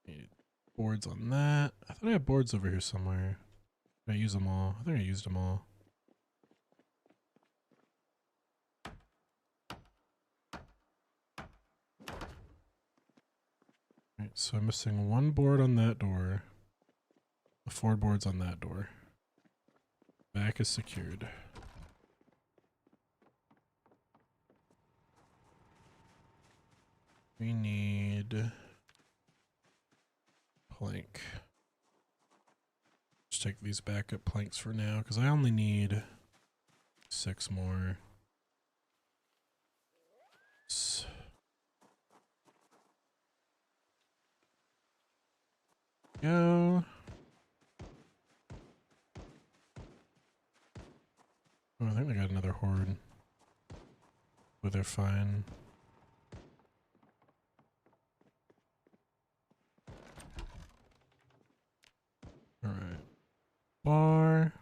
Speaker 1: Need boards on that. I thought I had boards over here somewhere. Did I use them all? I think I used them all. Right, so I'm missing one board on that door. 4 boards on that door. Back is secured. We need plank. Just take these backup planks for now because I only need 6 more. Go. Oh, I think we got another horde. But they're fine. Alright. Bar.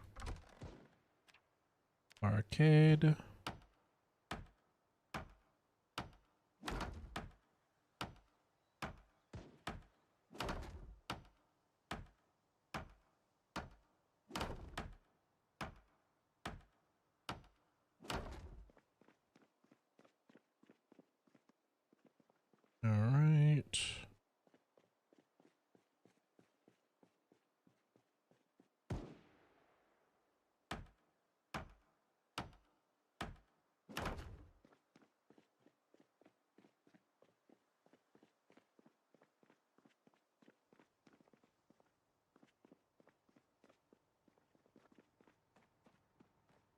Speaker 1: Arcade. Alright.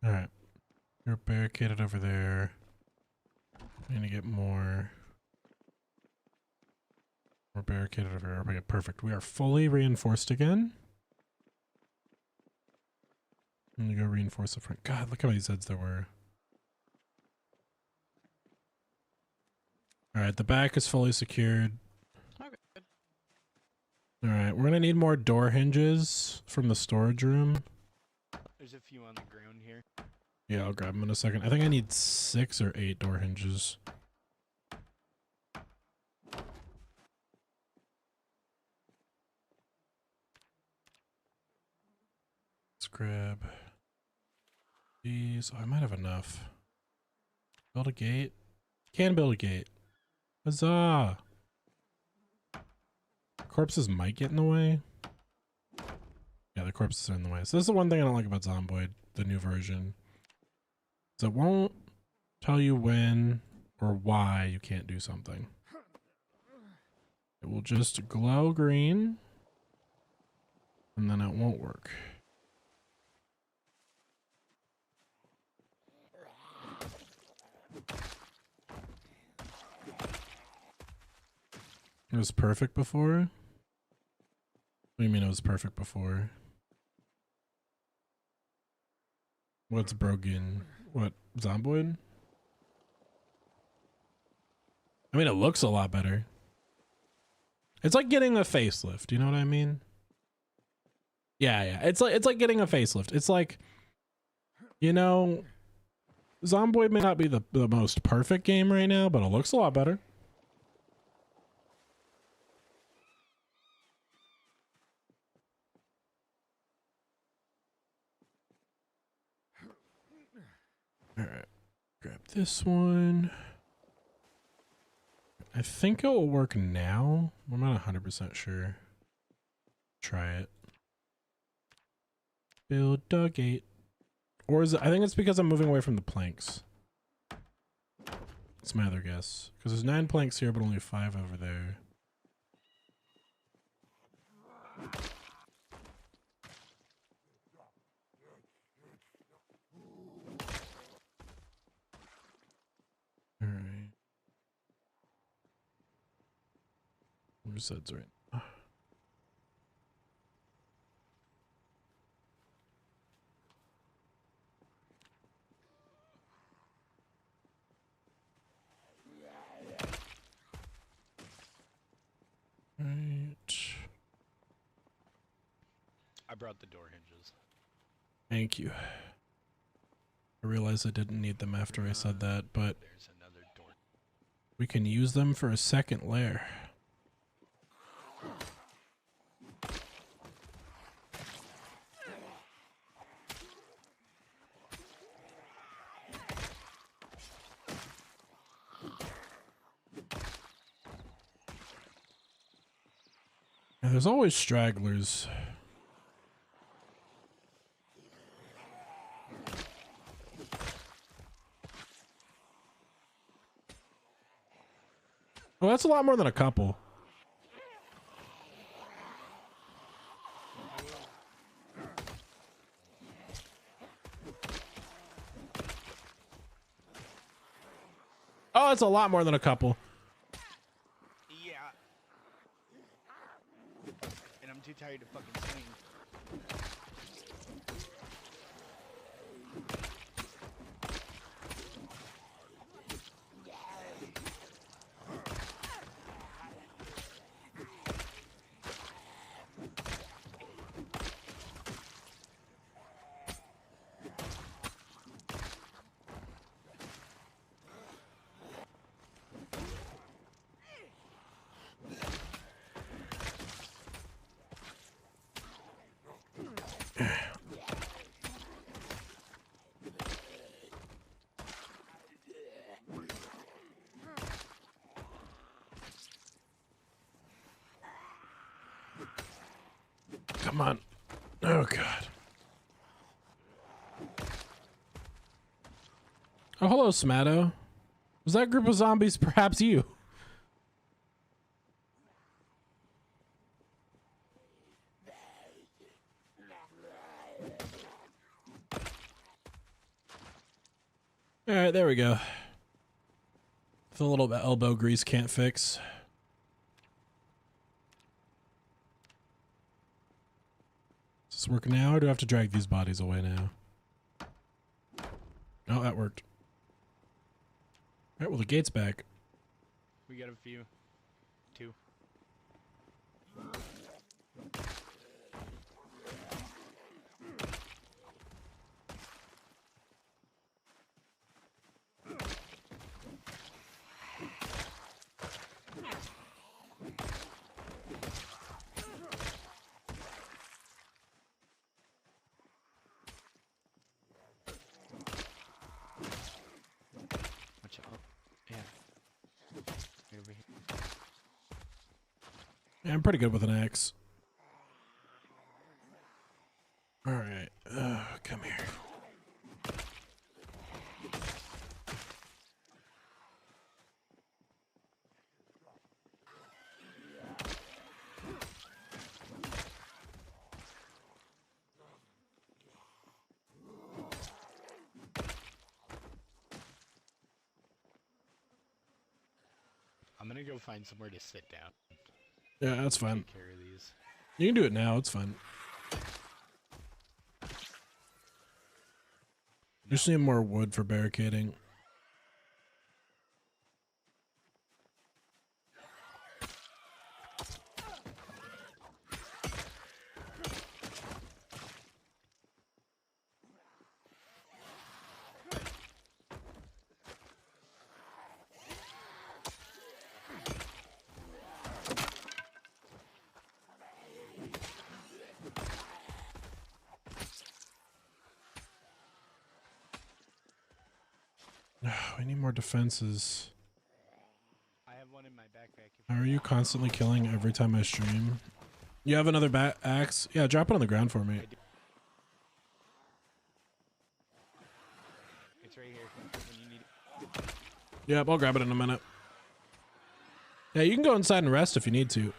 Speaker 1: Alright. You're barricaded over there. I need to get more. We're barricaded over here. Okay, perfect. We are fully reinforced again. I'm gonna go reinforce the front. God, look how many Zeds there were. Alright, the back is fully secured.
Speaker 2: Okay, good.
Speaker 1: Alright, we're gonna need more door hinges from the storage room.
Speaker 3: There's a few on the ground here.
Speaker 1: Yeah, I'll grab them in a second. I think I need 6 or 8 door hinges. Let's grab these. Oh, I might have enough. Build a gate. Can build a gate. Huzzah! corpses might get in the way. Yeah, the corpses are in the way. So this is the one thing I don't like about Zomboid, the new version. So it won't tell you when or why you can't do something. It will just glow green, and then it won't work. It was perfect before? What do you mean it was perfect before? What's broken? What, Zomboid? I mean, it looks a lot better. It's like getting a facelift, you know what I mean? Yeah. It's like getting a facelift. It's like, you know, Zomboid may not be the most perfect game right now, but it looks a lot better. All right, grab this one. I think it will work now. I'm not 100% sure. Try it. Build a gate. Or is it? I think it's because I'm moving away from the planks. That's my other guess. Because there's 9 planks here, but only 5 over there. All right. Where's that right now? Right.
Speaker 3: I brought the door hinges.
Speaker 1: Thank you. I realized I didn't need them after I said that, but
Speaker 3: There's another door.
Speaker 1: we can use them for a second lair. Yeah, there's always stragglers. Well, that's a lot more than a couple. Oh, it's a lot more than a couple.
Speaker 3: Yeah. And I'm too tired to fucking swing.
Speaker 1: Come on. Oh, God. Oh, hello, Smatto. Was that group of zombies perhaps you? All right, there we go. The little bit elbow grease can't fix. Is this working now, or do I have to drag these bodies away now? Oh, that worked. All right, well, the gate's back.
Speaker 3: We got a few. 2. Watch out. Yeah. Right over here.
Speaker 1: Yeah, I'm pretty good with an axe. All right, come here.
Speaker 3: I'm gonna go find somewhere to sit down.
Speaker 1: Yeah, that's fine.
Speaker 3: Take care of these.
Speaker 1: You can do it now. It's fine. Just need more wood for barricading. We need more defenses.
Speaker 3: I have one in my backpack.
Speaker 1: How are you constantly killing every time I stream? You have another axe? Yeah, drop it on the ground for me.
Speaker 3: It's right here when you need it.
Speaker 1: Yep, I'll grab it in a minute. Yeah, you can go inside and rest if you need to.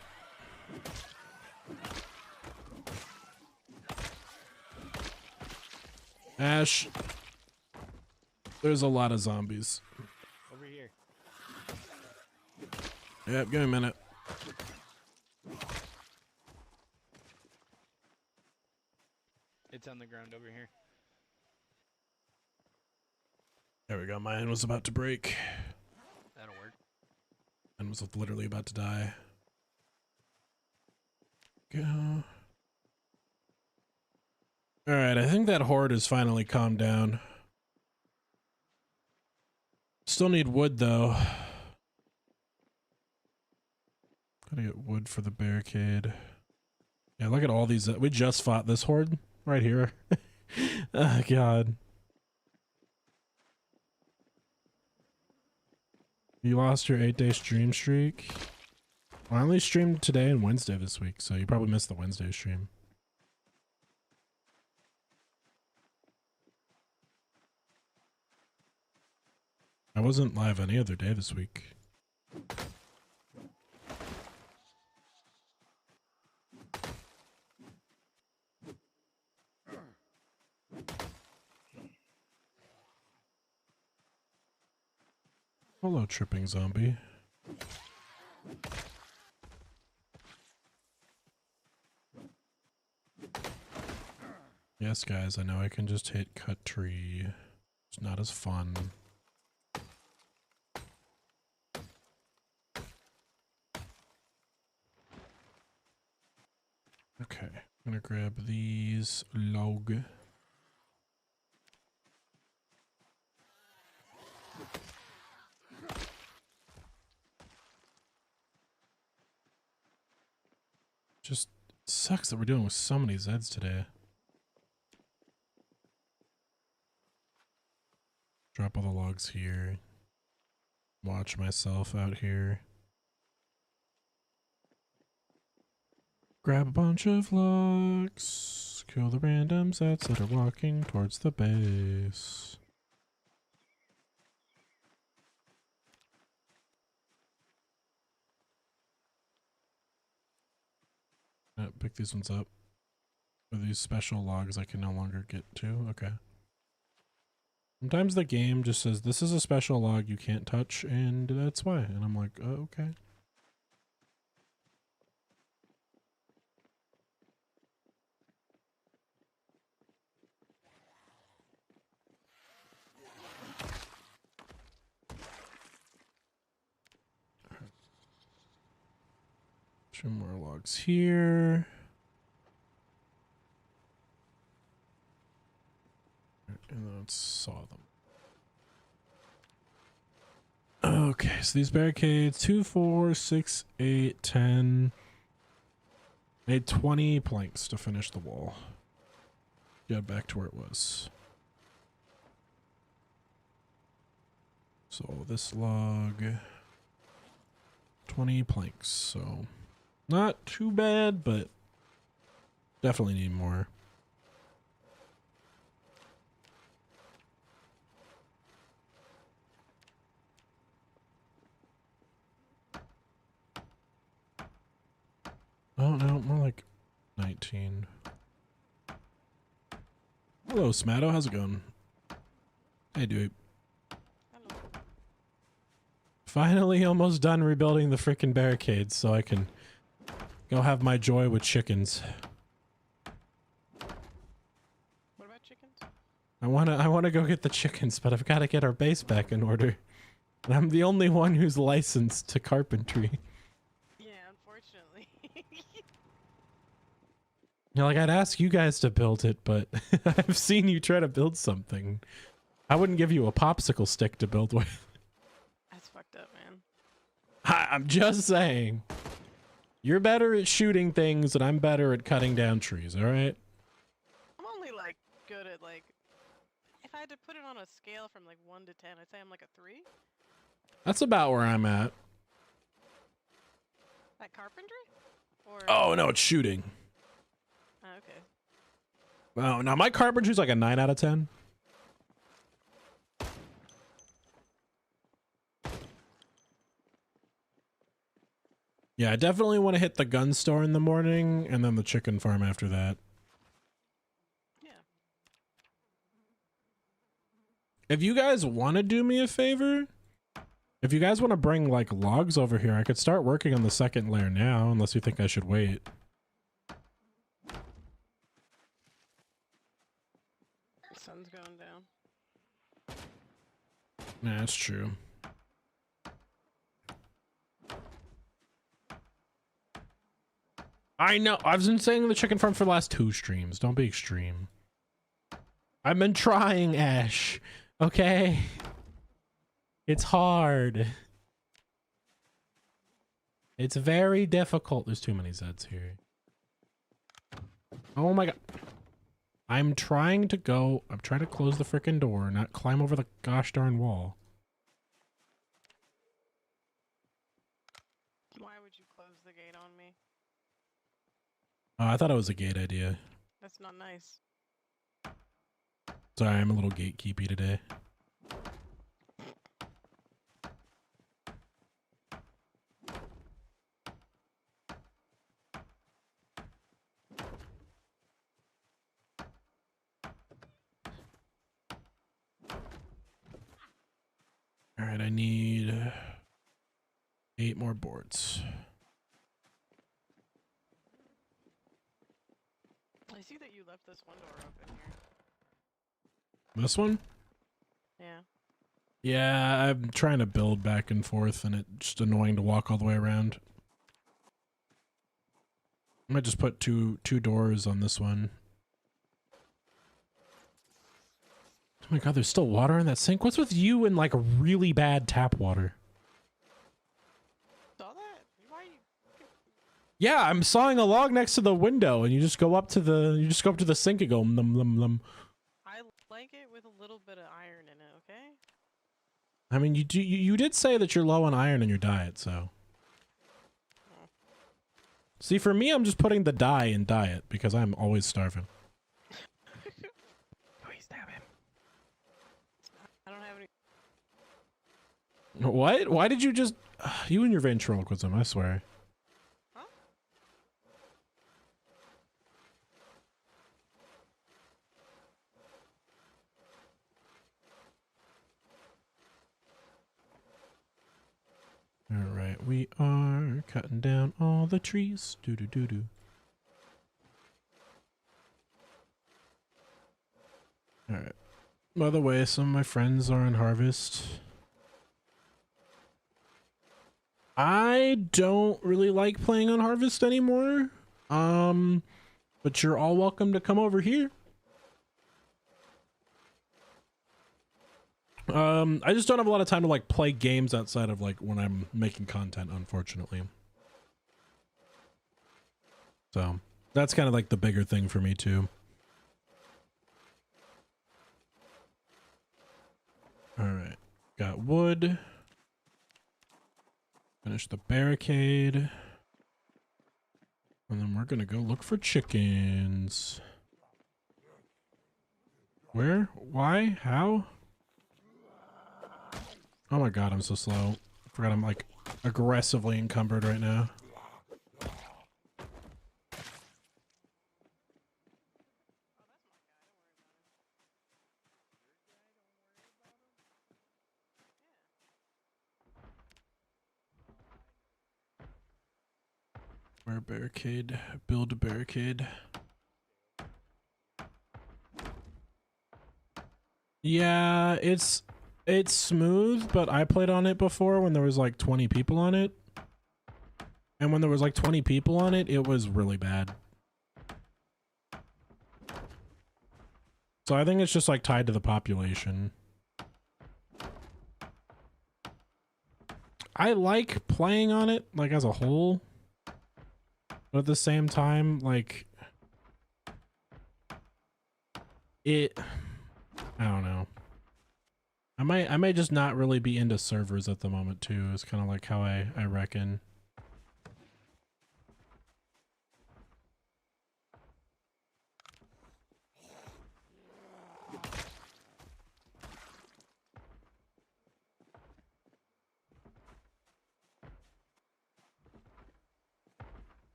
Speaker 1: Ash, there's a lot of zombies.
Speaker 3: Over here.
Speaker 1: Yep, give me a minute.
Speaker 3: It's on the ground over here.
Speaker 1: There we go. Mine was about to break.
Speaker 3: That'll work.
Speaker 1: Mine was literally about to die. Go. Alright, I think that horde has finally calmed down. Still need wood, though. Gotta get wood for the barricade. Yeah, look at all these. We just fought this horde right here. Oh, God. You lost your 8-day stream streak? Well, I only streamed today and Wednesday this week, so you probably missed the Wednesday stream. I wasn't live any other day this week. Hello, tripping zombie. Yes, guys, I know I can just hit cut tree. It's not as fun. Okay, I'm gonna grab these log. Just sucks that we're dealing with so many Zeds today. Drop all the logs here. Watch myself out here. Grab a bunch of logs. Kill the random Zeds that are walking towards the base. Pick these ones up. Are these special logs I can no longer get to? Okay. Sometimes the game just says, this is a special log you can't touch, and that's why. And I'm like, oh, okay. Two more logs here. And then let's saw them. Okay, so these barricades, 2, 4, 6, 8, 10. Made 20 planks to finish the wall. Get back to where it was. So this log, 20 planks, so Not too bad, but definitely need more. Oh, no, more like 19. Hello, Smatto. How's it going? Hey, dude.
Speaker 2: Hello.
Speaker 1: Finally almost done rebuilding the frickin' barricades so I can go have my joy with chickens.
Speaker 2: What about chickens?
Speaker 1: I wanna go get the chickens, but I've got to get our base back in order. And I'm the only one who's licensed to carpentry.
Speaker 2: Yeah, unfortunately.
Speaker 1: You know, like, I'd ask you guys to build it, but I've seen you try to build something. I wouldn't give you a popsicle stick to build with.
Speaker 2: That's fucked up, man.
Speaker 1: I'm just saying. You're better at shooting things, and I'm better at cutting down trees, alright?
Speaker 2: I'm only like good at like, if I had to put it on a scale from like 1 to 10, I'd say I'm like a 3.
Speaker 1: That's about where I'm at.
Speaker 2: At carpentry? Or
Speaker 1: Oh, no, it's shooting.
Speaker 2: oh, okay.
Speaker 1: Oh, now my carpentry's like a 9 out of 10. Yeah, I definitely want to hit the gun store in the morning and then the chicken farm after that.
Speaker 2: Yeah.
Speaker 1: If you guys want to do me a favor, if you guys want to bring like logs over here, I could start working on the second layer now, unless you think I should wait.
Speaker 2: Sun's going down.
Speaker 1: Nah, that's true. I know. I've been saying the chicken farm for the last 2 streams. Don't be extreme. I've been trying, Ash. Okay? It's hard. It's very difficult. There's too many Zeds here. Oh my god. I'm trying to close the frickin' door, not climb over the gosh darn wall.
Speaker 2: Why would you close the gate on me?
Speaker 1: I thought it was a gate idea.
Speaker 2: That's not nice.
Speaker 1: Sorry, I'm a little gatekeepy today. All right, I need 8 more boards.
Speaker 2: I see that you left this one door open here.
Speaker 1: This one?
Speaker 2: Yeah.
Speaker 1: Yeah, I'm trying to build back and forth, and it's just annoying to walk all the way around. I might just put two doors on this one. Oh my god, there's still water in that sink? What's with you and like really bad tap water?
Speaker 2: Saw that? Why you...
Speaker 1: Yeah, I'm sawing a log next to the window, and you just go up to the sink and go num num num.
Speaker 2: I like it with a little bit of iron in it, okay?
Speaker 1: I mean, you did say that you're low on iron in your diet, so. See, for me, I'm just putting the dye in diet because I'm always starving.
Speaker 2: Please stab him. I don't have any...
Speaker 1: What? Why did you just... you and your ventriloquism, I swear.
Speaker 2: Huh?
Speaker 1: Alright, we are cutting down all the trees. Doo-doo-doo-doo. Alright. By the way, some of my friends are on harvest. I don't really like playing on harvest anymore. But you're all welcome to come over here. I just don't have a lot of time to like play games outside of like when I'm making content, unfortunately. So that's kind of like the bigger thing for me too. All right, got wood. Finish the barricade. And then we're gonna go look for chickens. Where? Why? How? Oh my god, I'm so slow. I forgot I'm like aggressively encumbered right now. Where barricade? Build a barricade. Yeah, it's smooth, but I played on it before when there was like 20 people on it. And when there was like 20 people on it, it was really bad. So I think it's just like tied to the population. I like playing on it like as a whole. But at the same time, like I don't know. I might just not really be into servers at the moment too. It's kind of like how I reckon.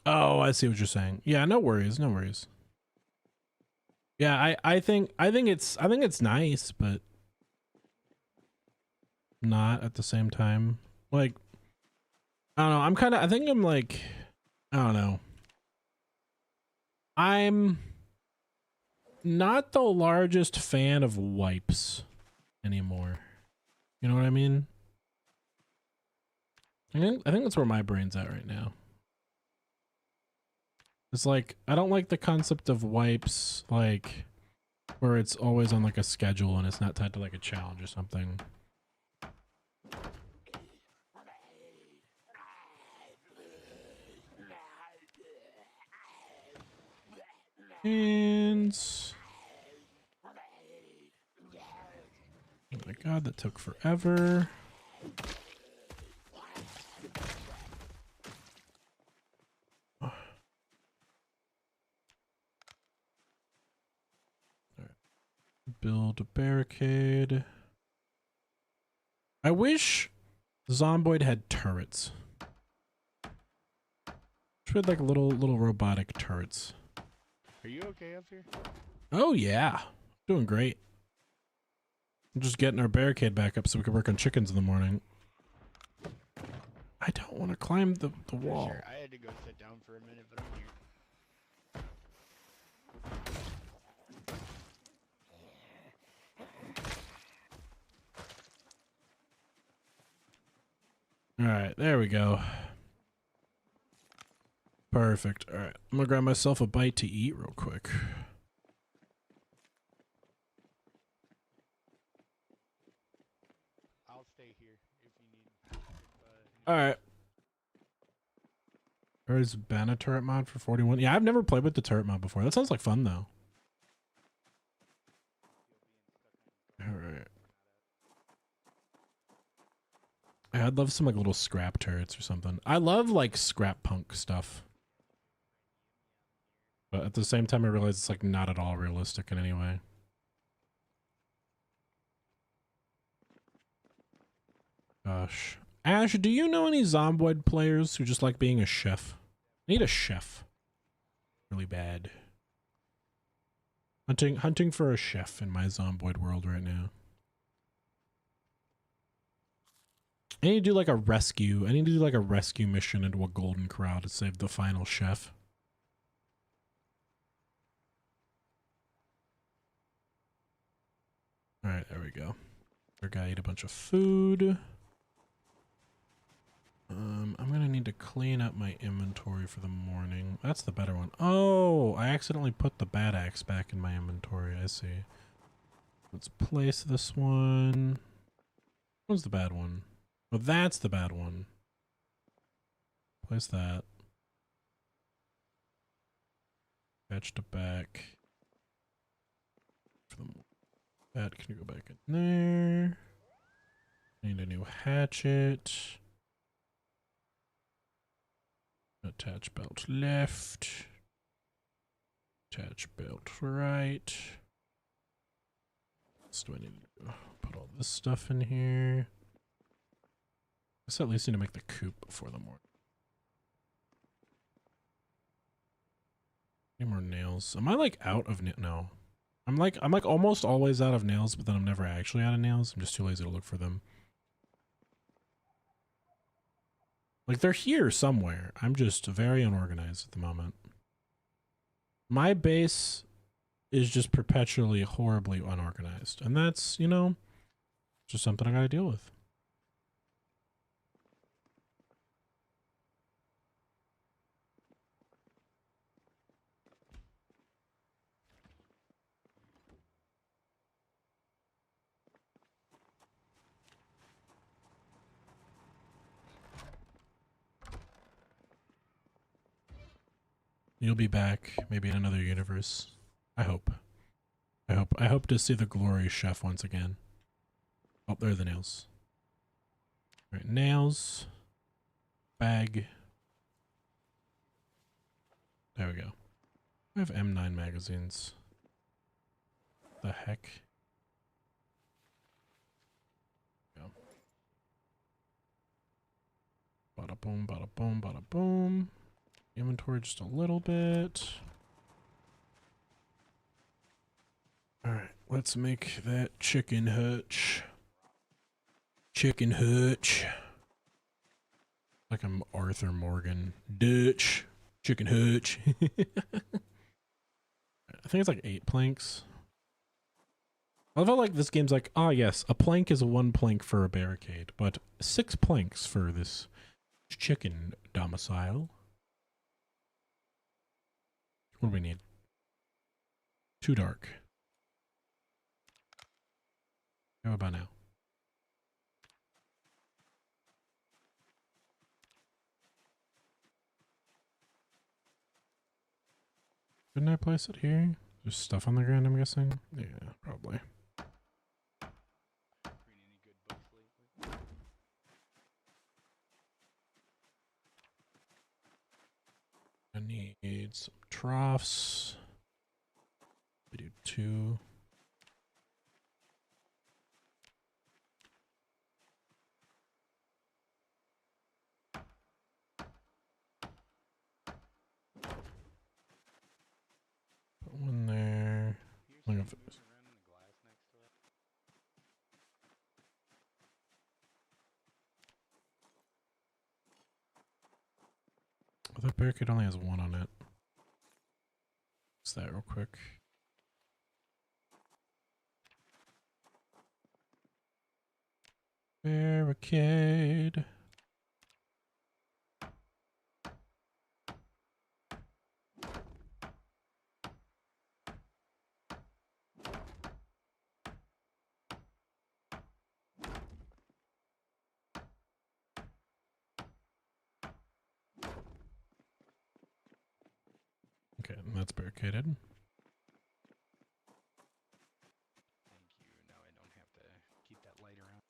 Speaker 1: Oh, I see what you're saying. Yeah, no worries, no worries. Yeah, I think it's nice, but not at the same time. Like I don't know, I think I'm like I don't know. I'm not the largest fan of wipes anymore. You know what I mean? I think that's where my brain's at right now. It's like I don't like the concept of wipes like where it's always on like a schedule and it's not tied to like a challenge or something. And oh my god, that took forever. All right. Build a barricade. I wish Zomboid had turrets. Wish we had like little robotic turrets.
Speaker 3: Are you okay up here?
Speaker 1: Oh yeah, doing great. I'm just getting our barricade back up so we can work on chickens in the morning. I don't want to climb the wall.
Speaker 3: Sure, I had to go sit down for a minute, but I'm here.
Speaker 1: All right, there we go. Perfect. All right, I'm gonna grab myself a bite to eat real quick.
Speaker 3: I'll stay here if you need.
Speaker 1: All right. There's ban a turret mod for 41. Yeah, I've never played with the turret mod before. That sounds like fun though. All right. I'd love some like little scrap turrets or something. I love like scrap punk stuff. But at the same time, I realize it's like not at all realistic in any way. Gosh. Ash, do you know any Zomboid players who just like being a chef? I need a chef. Really bad. Hunting for a chef in my Zomboid world right now. I need to do like a rescue. I need to do like a rescue mission into a golden corral to save the final chef. All right, there we go. Our guy ate a bunch of food. I'm gonna need to clean up my inventory for the morning. That's the better one. Oh, I accidentally put the bad axe back in my inventory. I see. Let's place this one. What's the bad one? Oh, that's the bad one. Place that. Fetched it back. That can go back in there. Need a new hatchet. Attach belt left. Attach belt right. So I need to put all this stuff in here. I guess at least need to make the coop before the morning. Any more nails? Am I like out of no? I'm like almost always out of nails, but then I'm never actually out of nails. I'm just too lazy to look for them. Like they're here somewhere. I'm just very unorganized at the moment. My base is just perpetually horribly unorganized. And that's, you know, just something I gotta deal with. You'll be back, maybe in another universe. I hope. I hope to see the glorious chef once again. Oh, there are the nails. All right, nails. Bag. There we go. I have M9 magazines. The heck? Go. Bada boom, bada boom, bada boom. Inventory just a little bit. Alright, let's make that chicken hutch. Chicken hutch. Like I'm Arthur Morgan. Dutch. Chicken hutch. I think it's like 8 planks. I feel like this game's like, ah yes, a plank is 1 plank for a barricade, but 6 planks for this chicken domicile. What do we need? Too dark. How about now? Didn't I place it here? There's stuff on the ground, I'm guessing? Yeah, probably. I need some troughs. We do 2. Put 1 there. Look if it's oh, that barricade only has 1 on it. What's that real quick? Barricade. Okay, that's barricaded.
Speaker 3: Thank you. Now I don't have to keep that light around.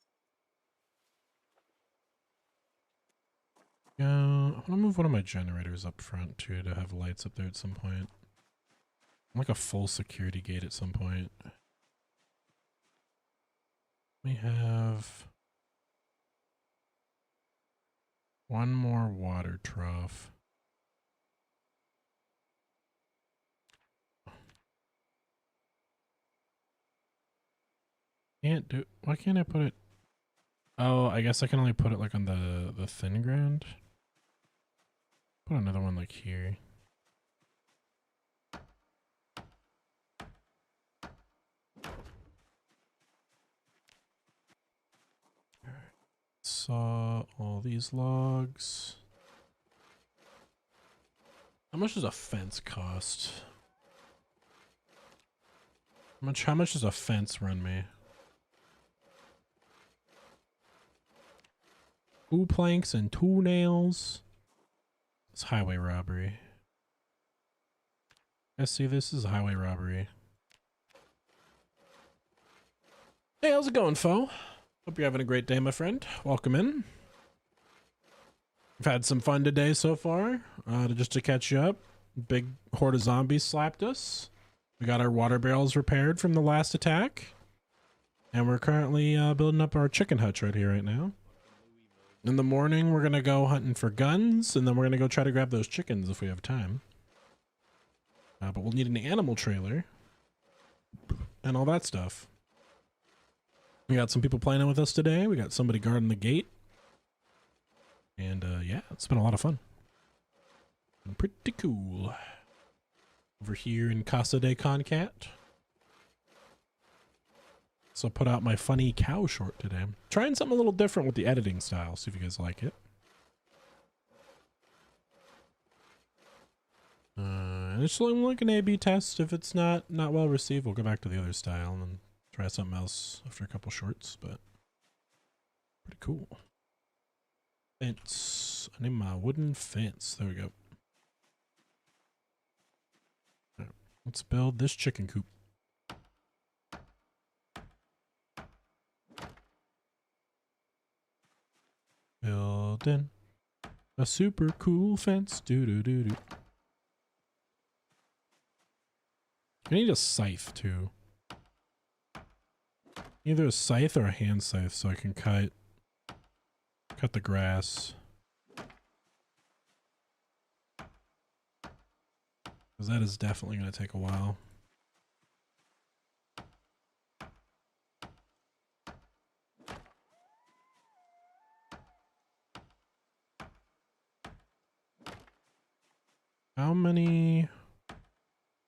Speaker 1: Yeah, I want to move one of my generators up front too to have lights up there at some point. Like a full security gate at some point. We have 1 more water trough. Can't do. Why can't I put it? Oh, I guess I can only put it like on the thin ground. Put another one like here. Alright. Saw all these logs. How much does a fence cost? How much does a fence run me? 2 planks and 2 nails. It's highway robbery. I see this is highway robbery. Hey, how's it going, foe? Hope you're having a great day, my friend. Welcome in. We've had some fun today so far. Just to catch you up, big horde of zombies slapped us. We got our water barrels repaired from the last attack. And we're currently building up our chicken hutch right here right now. In the morning, we're going to go hunting for guns, and then we're going to go try to grab those chickens if we have time. But we'll need an animal trailer and all that stuff. We got some people playing with us today. We got somebody guarding the gate. And yeah, it's been a lot of fun. Been pretty cool. Over here in Casa de Concat. So I put out my funny cow short today. Trying something a little different with the editing style. See if you guys like it. It's like an A/B test. If it's not well received, we'll go back to the other style and then try something else after a couple shorts, but pretty cool. Fence. I need my wooden fence. There we go. Right, let's build this chicken coop. Building a super cool fence. Do. I need a scythe too. Either a scythe or a hand scythe so I can cut the grass. Because that is definitely going to take a while. How many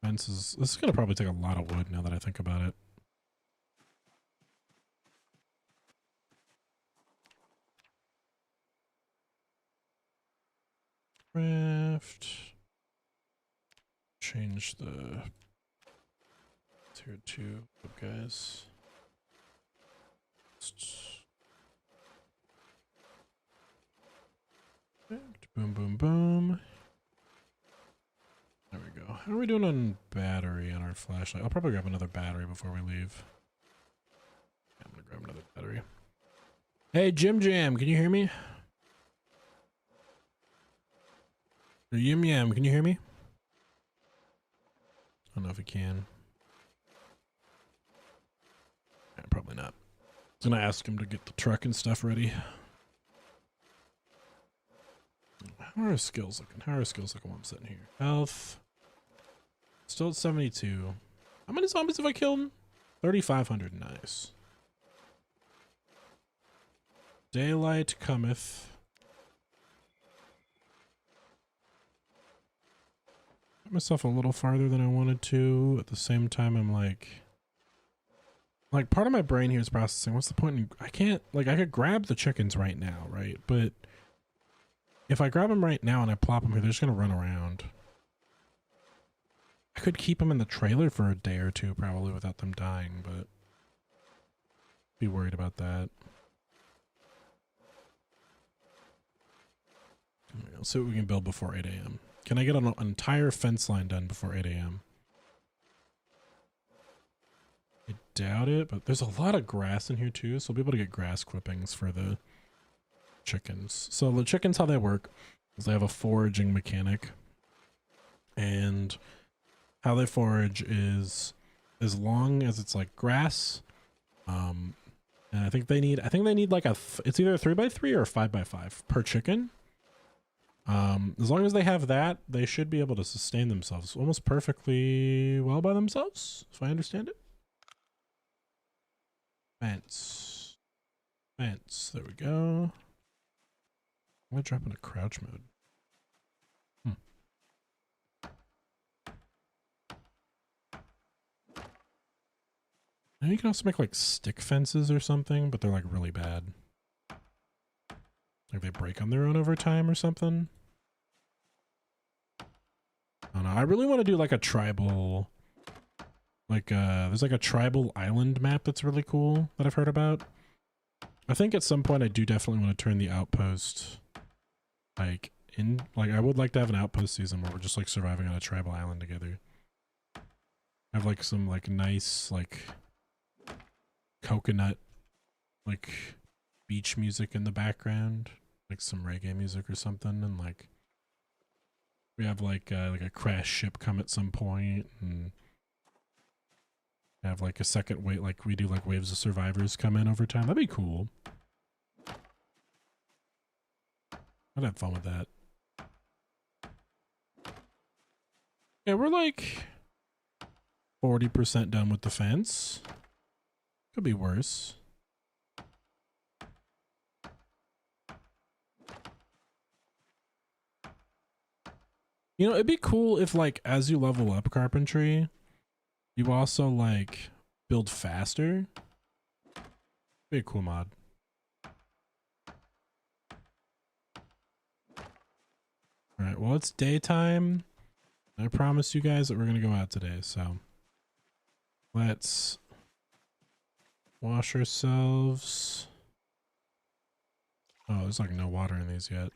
Speaker 1: fences? This is going to probably take a lot of wood now that I think about it. Craft. Change the tier 2 guys. Boom, boom, boom. There we go. How are we doing on battery on our flashlight? I'll probably grab another battery before we leave. Yeah, I'm gonna grab another battery. Hey, Jim Jam, can you hear me? Or Yim Yam, can you hear me? I don't know if you can. Yeah, probably not. I was gonna ask him to get the truck and stuff ready. How are our skills looking? How are our skills looking while I'm sitting here? Health. Still at 72. How many zombies have I killed? 3,500. Nice. Daylight cometh. Got myself a little farther than I wanted to. At the same time, I'm like part of my brain here is processing. What's the point in, I can't, I could grab the chickens right now, right? But if I grab them right now and I plop them here, they're just going to run around. I could keep them in the trailer for a day or two probably without them dying, but be worried about that. Let's see what we can build before 8 a.m. Can I get an entire fence line done before 8 a.m.? I doubt it, but there's a lot of grass in here too, so we'll be able to get grass clippings for the chickens. So the chickens, how they work is they have a foraging mechanic, and how they forage is as long as it's like grass, and I think they need like it's either a 3x3 or a 5x5 per chicken. As long as they have that, they should be able to sustain themselves almost perfectly well by themselves, if I understand it. Fence. There we go. I'm gonna drop into crouch mode. And you can also make like stick fences or something, but they're like really bad. Like they break on their own over time or something. I don't know. I really want to do like a tribal, there's like a tribal island map that's really cool that I've heard about. I think at some point I do definitely want to turn the Outpost I would like to have an Outpost season where we're just like surviving on a tribal island together. Have like some like nice coconut, like beach music in the background, like some reggae music or something, and like we have like a crash ship come at some point, and have like a second wave, like we do like waves of survivors come in over time. That'd be cool. I'd have fun with that. Yeah, we're like 40% done with the fence. Could be worse. You know, it'd be cool if like as you level up carpentry, you also like build faster. Be a cool mod. Alright, well it's daytime. I promised you guys that we're gonna go out today, so let's wash ourselves. Oh, there's like no water in these yet.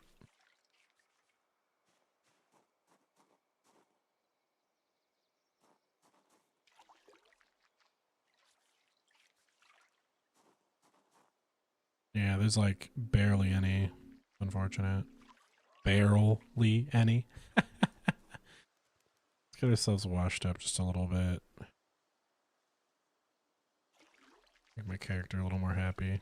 Speaker 1: Yeah, there's like barely any. Unfortunate. Barely any. Let's get ourselves washed up just a little bit. Make my character a little more happy.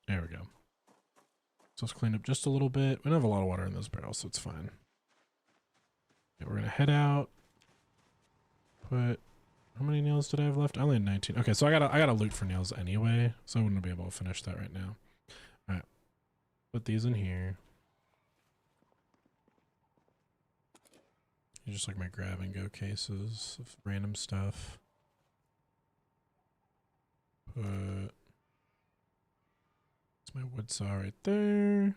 Speaker 1: There we go. So let's clean up just a little bit. We don't have a lot of water in this barrel, so it's fine. Okay, we're gonna head out. Put, how many nails did I have left? I only had 19. Okay, so I gotta loot for nails anyway, so I wouldn't be able to finish that right now. All right, put these in here. These are just like my grab and go cases of random stuff. Put, it's my wood saw right there.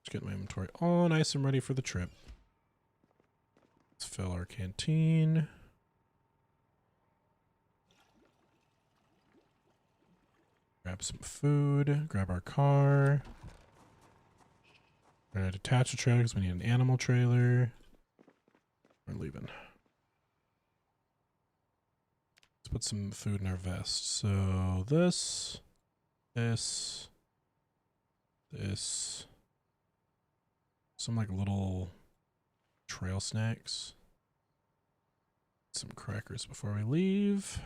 Speaker 1: Just get my inventory all nice and ready for the trip. Let's fill our canteen. Grab some food. Grab our car. We're gonna detach the trailer because we need an animal trailer. We're leaving. Let's put some food in our vest. So this, some like little trail snacks. Some crackers before we leave.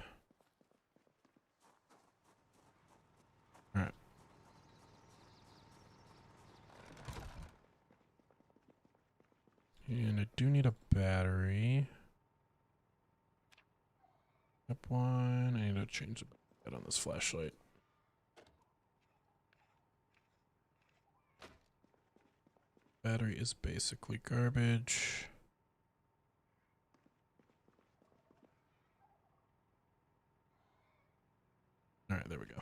Speaker 1: All right. And I do need a battery. Up one. I need to change the light on this flashlight. Battery is basically garbage. All right, there we go.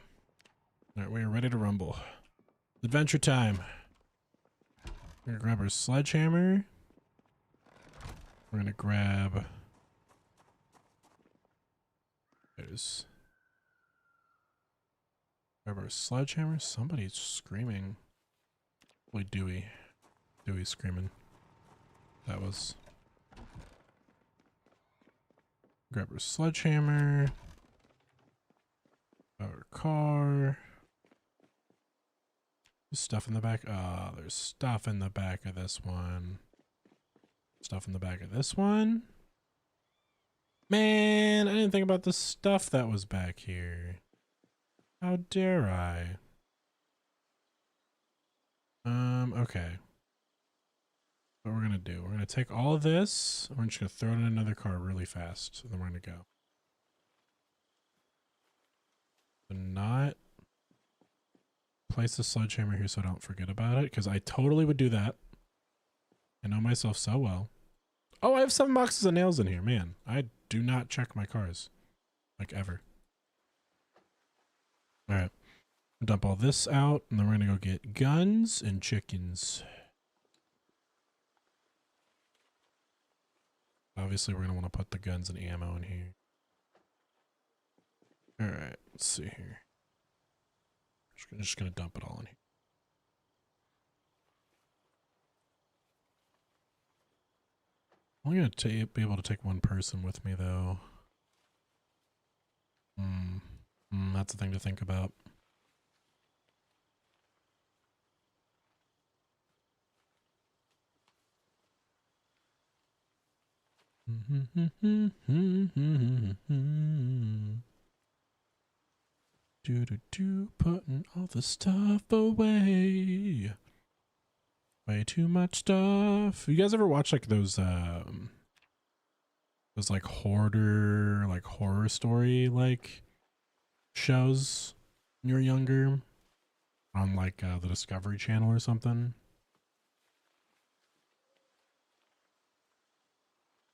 Speaker 1: All right, we are ready to rumble. Adventure time. We're gonna grab our sledgehammer. We're gonna grab. Grab our sledgehammer. Somebody's screaming. Probably Dewey. Dewey's screaming. That was. Grab our sledgehammer. Our car. There's stuff in the back. Oh, there's stuff in the back of this one. Stuff in the back of this one. Man, I didn't think about the stuff that was back here. How dare I? Okay. What we're gonna do, we're gonna take all of this, and we're just gonna throw it in another car really fast, and then we're gonna go. But not place the sledgehammer here so I don't forget about it, because I totally would do that. I know myself so well. Oh, I have 7 boxes of nails in here, man. I do not check my cars. Like, ever. Alright. Dump all this out, and then we're gonna go get guns and chickens. Obviously, we're gonna want to put the guns and ammo in here. Alright, let's see here. Just gonna dump it all in here. I'm gonna be able to take one person with me though. That's a thing to think about. Putting all the stuff away. Way too much stuff. You guys ever watch like those like hoarder, like horror story like shows when you were younger on like the Discovery Channel or something?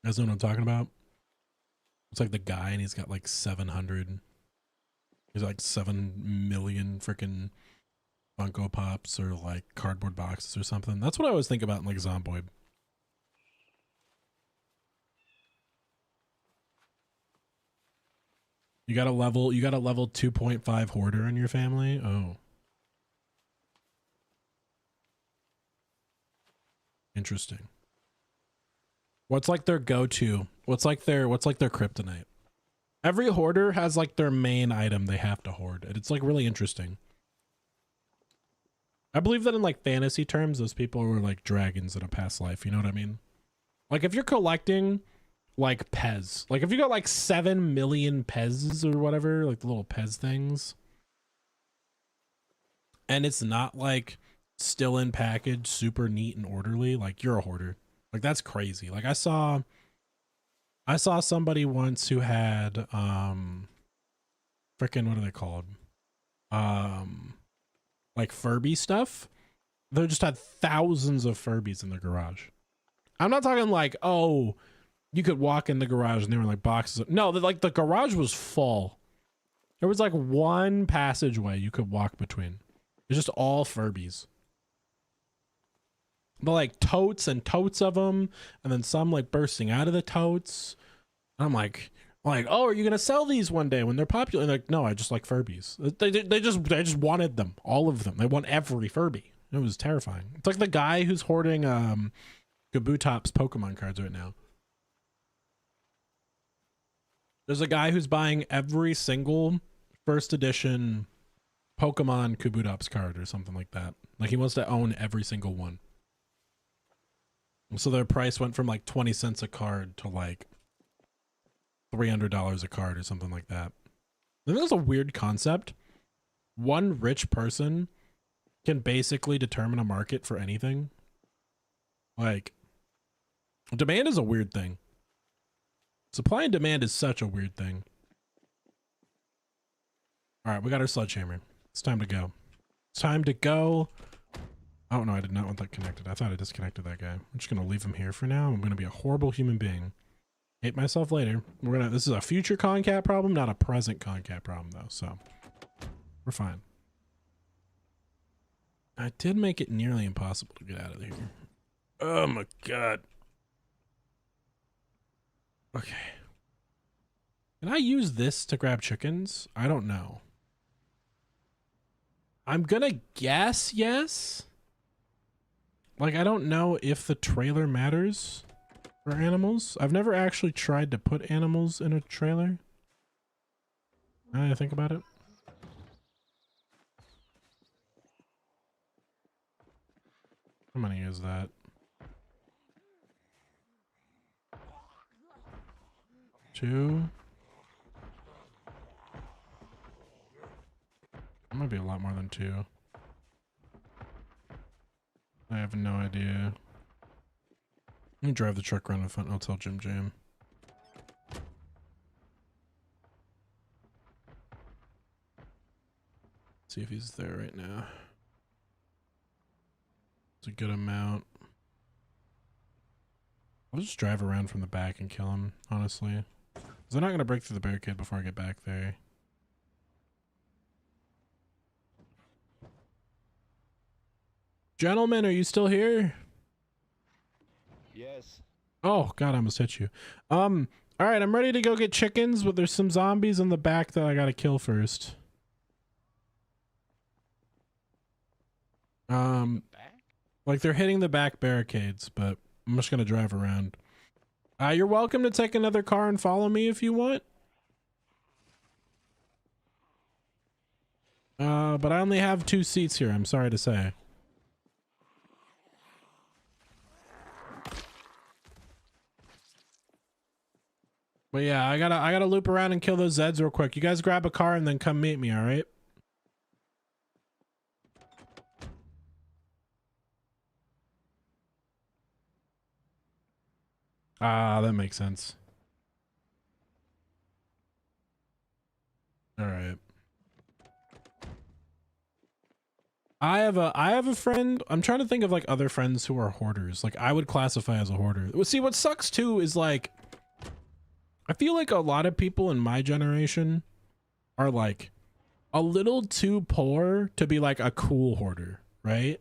Speaker 1: You guys know what I'm talking about? It's like the guy and he's got like 700. He's like 7 million freaking Funko Pops or like cardboard boxes or something. That's what I always think about in like Zomboid. You got a level 2.5 hoarder in your family? Oh. Interesting. What's like their go-to? What's like their kryptonite? Every hoarder has like their main item they have to hoard. It's like really interesting. I believe that in like fantasy terms, those people were like dragons in a past life. You know what I mean? Like if you're collecting like Pez, like if you got like 7 million Pezs or whatever, like the little Pez things, and it's not like still in package, super neat and orderly, like you're a hoarder. Like that's crazy. Like I saw somebody once who had freaking, what are they called? Like Furby stuff. They just had thousands of Furbies in their garage. I'm not talking like, oh, you could walk in the garage and there were like boxes. No, like the garage was full. There was like one passageway you could walk between. It's just all Furbies. But like totes and totes of them, and then some like bursting out of the totes. And I'm like, oh, are you gonna sell these one day when they're popular? And like, no, I just like Furbies. They just wanted them, all of them. They want every Furby. It was terrifying. It's like the guy who's hoarding Kabutop's Pokemon cards right now. There's a guy who's buying every single first edition Pokemon Kabutops card or something like that. Like he wants to own every single one. So their price went from like 20 cents a card to like $300 a card or something like that. I think that's a weird concept. One rich person can basically determine a market for anything. Like, demand is a weird thing. Supply and demand is such a weird thing. All right, we got our sledgehammer. It's time to go. It's time to go. Oh no, I did not want that connected. I thought I disconnected that guy. I'm just gonna leave him here for now. I'm gonna be a horrible human being. Hate myself later. This is a future concat problem, not a present concat problem though, so we're fine. I did make it nearly impossible to get out of here. Oh my god. Okay. Can I use this to grab chickens? I don't know. I'm gonna guess yes. Like, I don't know if the trailer matters for animals. I've never actually tried to put animals in a trailer. Now that I think about it. How many is that? Two. That might be a lot more than two. I have no idea. Let me drive the truck around in front and I'll tell Jim Jam. See if he's there right now. It's a good amount. I'll just drive around from the back and kill him, honestly. Because they're not going to break through the barricade before I get back there. Gentlemen, are you still here?
Speaker 3: Yes.
Speaker 1: Oh, God, I almost hit you. All right, I'm ready to go get chickens, but there's some zombies in the back that I got to kill first.
Speaker 3: Back?
Speaker 1: Like they're hitting the back barricades, but I'm just going to drive around. You're welcome to take another car and follow me if you want. But I only have 2 seats here, I'm sorry to say. But yeah, I gotta loop around and kill those Zeds real quick. You guys grab a car and then come meet me, alright? That makes sense. Alright. I have a friend. I'm trying to think of like other friends who are hoarders. Like I would classify as a hoarder. Well, see, what sucks too is like I feel like a lot of people in my generation are like a little too poor to be like a cool hoarder, right?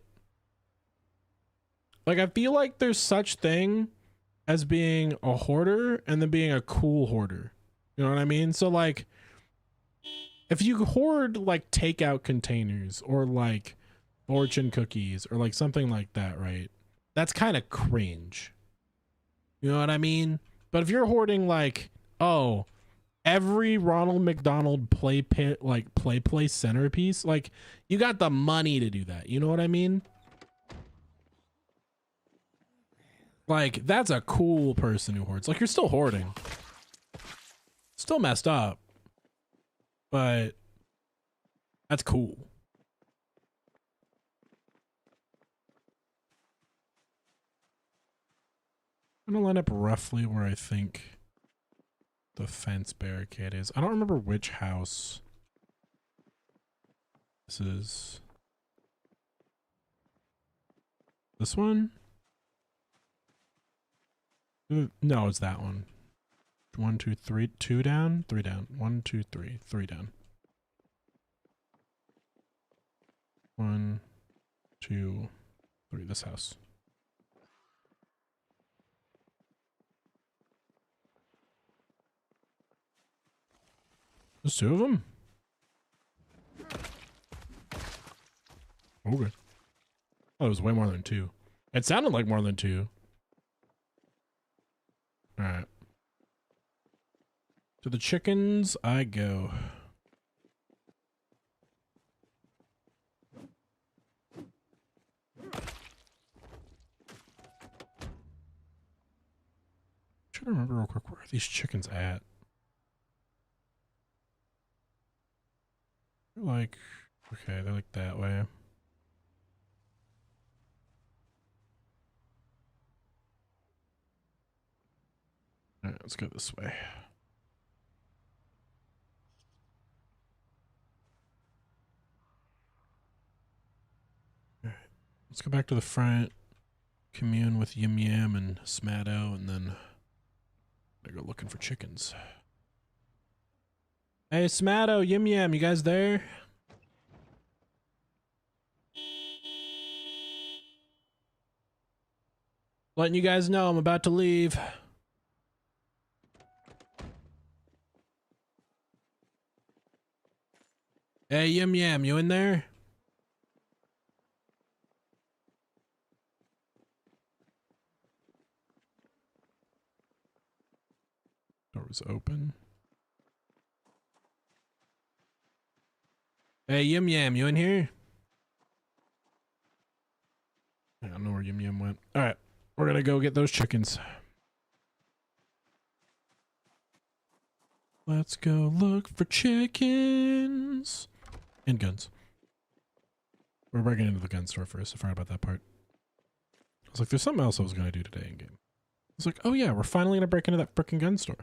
Speaker 1: Like I feel like there's such thing as being a hoarder and then being a cool hoarder. You know what I mean? So like if you hoard like takeout containers or like fortune cookies or like something like that, right? That's kind of cringe. You know what I mean? But if you're hoarding like, oh, every Ronald McDonald play place centerpiece, like you got the money to do that. You know what I mean? Like that's a cool person who hoards. Like you're still hoarding. Still messed up. But that's cool. I'm gonna line up roughly where I think the fence barricade is. I don't remember which house this is. This one? No, it's that one. 1, 2, 3, 2 down, 3 down. 1, 2, 3, 3 down. 1, 2, 3. This house. There's 2 of them. Okay. Oh, it was way more than 2. It sounded like more than 2. All right. To the chickens I go. Trying to remember real quick, where are these chickens at? They're like, okay, they're like that way. All right, let's go this way. All right, let's go back to the front, commune with Yim Yam and Smatto, and then I go looking for chickens. Hey, Smatto, Yim Yam, you guys there? Letting you guys know I'm about to leave. Hey, Yim Yam, you in there? Door was open. Hey, Yim Yam, you in here? I don't know where Yim Yam went. All right, we're gonna go get those chickens. Let's go look for chickens. And guns. We're breaking into the gun store first. I forgot about that part. I was like, there's something else I was going to do today in game. I was like, oh yeah, we're finally going to break into that freaking gun store.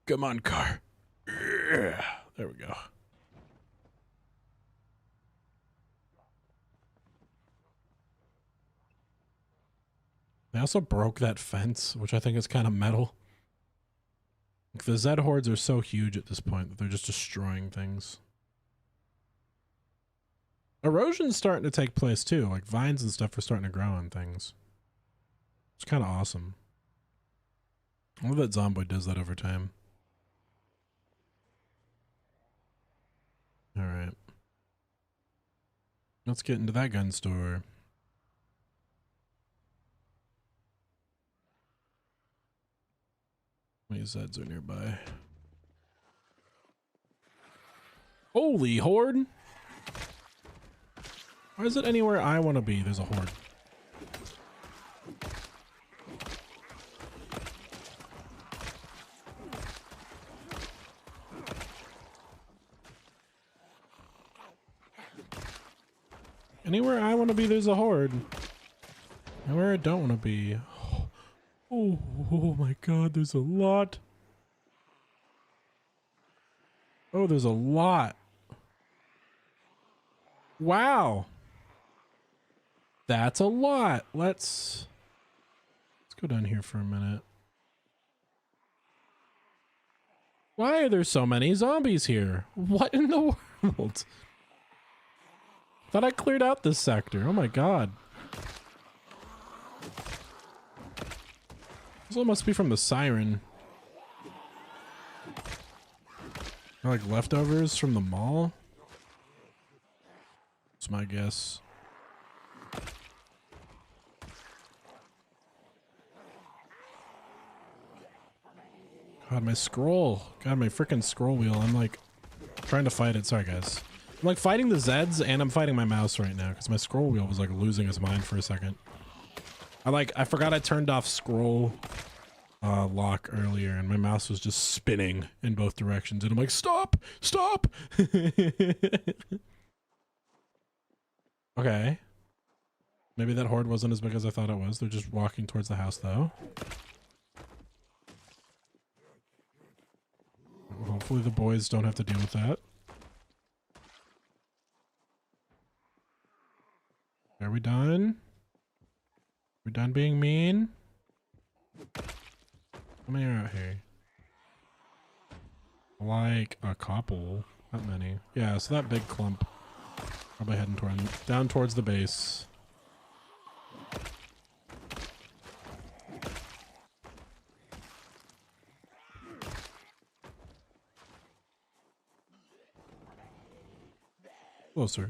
Speaker 1: Come on, car. There we go. They also broke that fence, which I think is kind of metal. Like the Zed hordes are so huge at this point that they're just destroying things. Erosion's starting to take place too. Like vines and stuff are starting to grow on things. It's kind of awesome. I love that Zomboid does that over time. Alright. Let's get into that gun store. How many Zeds are nearby? Holy horde! Why is it anywhere I want to be? There's a horde. Anywhere I want to be, there's a horde. Anywhere I don't want to be. Oh my god, there's a lot. Oh, there's a lot. Wow. That's a lot. Let's go down here for a minute. Why are there so many zombies here? What in the world? Thought I cleared out this sector. Oh my god. This one must be from the siren. Or like leftovers from the mall? That's my guess. God, my scroll. God, my freaking scroll wheel. I'm like trying to fight it. Sorry, guys. I'm like fighting the Zeds and I'm fighting my mouse right now because my scroll wheel was like losing its mind for a second. I forgot I turned off scroll lock earlier and my mouse was just spinning in both directions and I'm like, stop! Stop! Okay. Maybe that horde wasn't as big as I thought it was. They're just walking towards the house though. Hopefully the boys don't have to deal with that. Are we done? We done being mean? How many are out here? Like a couple. Not many. Yeah, so that big clump. Probably heading down towards the base. Closer.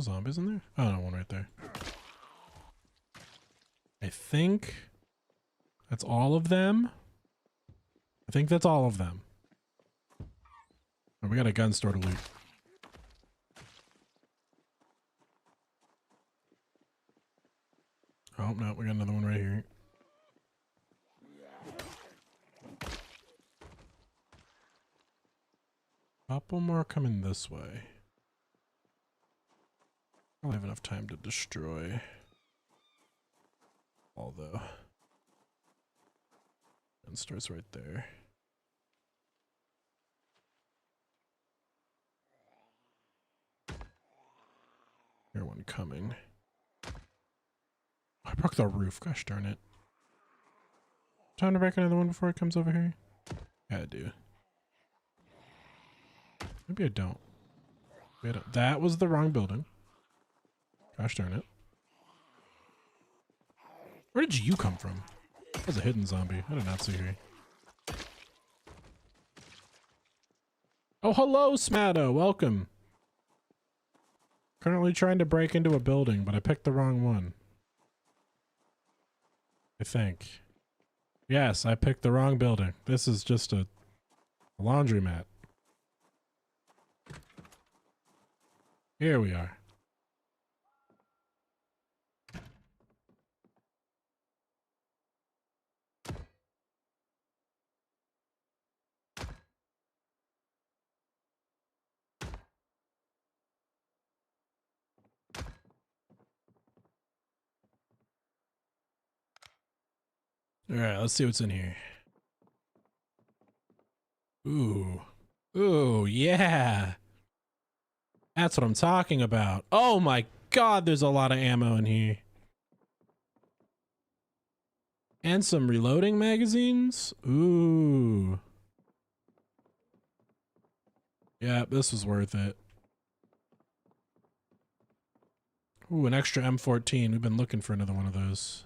Speaker 1: Zombies in there? Oh, no, one right there. I think that's all of them. I think that's all of them. Oh, we got a gun store to loot. Oh, no, we got another one right here. Couple more coming this way. I'll have enough time to destroy. Although, gun store's right there. Here one coming. I broke the roof. Gosh darn it. Time to break another one before it comes over here? Yeah, I do. Maybe I don't. Maybe I don't. That was the wrong building. Gosh darn it. Where did you come from? That was a hidden zombie. I did not see her. Oh, hello, Smatto. Welcome. Currently trying to break into a building, but I picked the wrong one. I think. Yes, I picked the wrong building. This is just a laundromat. Here we are. All right, let's see what's in here. Ooh. Ooh, yeah. That's what I'm talking about. Oh my god, there's a lot of ammo in here. And some reloading magazines. Ooh. Yeah, this was worth it. Ooh, an extra M14. We've been looking for another one of those.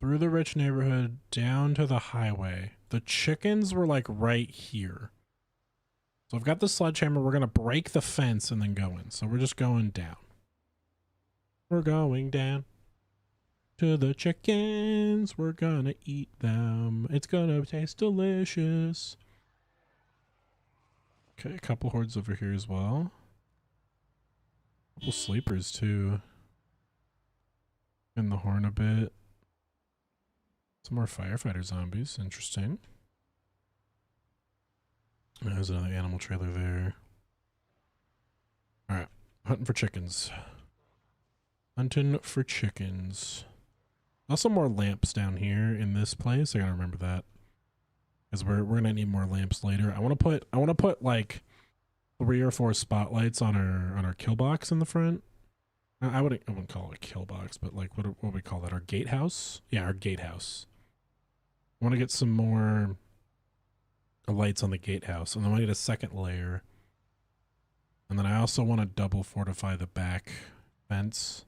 Speaker 1: through the rich neighborhood down to the highway. The chickens were like right here. So I've got the sledgehammer. We're going to break the fence and then go in. So we're just going down. We're going down to the chickens. We're going to eat them. It's going to taste delicious. Okay, a couple hordes over here as well. A couple sleepers too. In the horn a bit. Some more firefighter zombies. Interesting. There's another animal trailer there. Alright. Hunting for chickens. Hunting for chickens. Also more lamps down here in this place. I gotta remember that. Because we're gonna need more lamps later. I wanna put like 3 or 4 spotlights on our kill box in the front. I wouldn't call it a kill box, but like what would we call that? Our gatehouse? Yeah, our gatehouse. I wanna get some more lights on the gatehouse, and then I need a second layer. And then I also want to double fortify the back fence.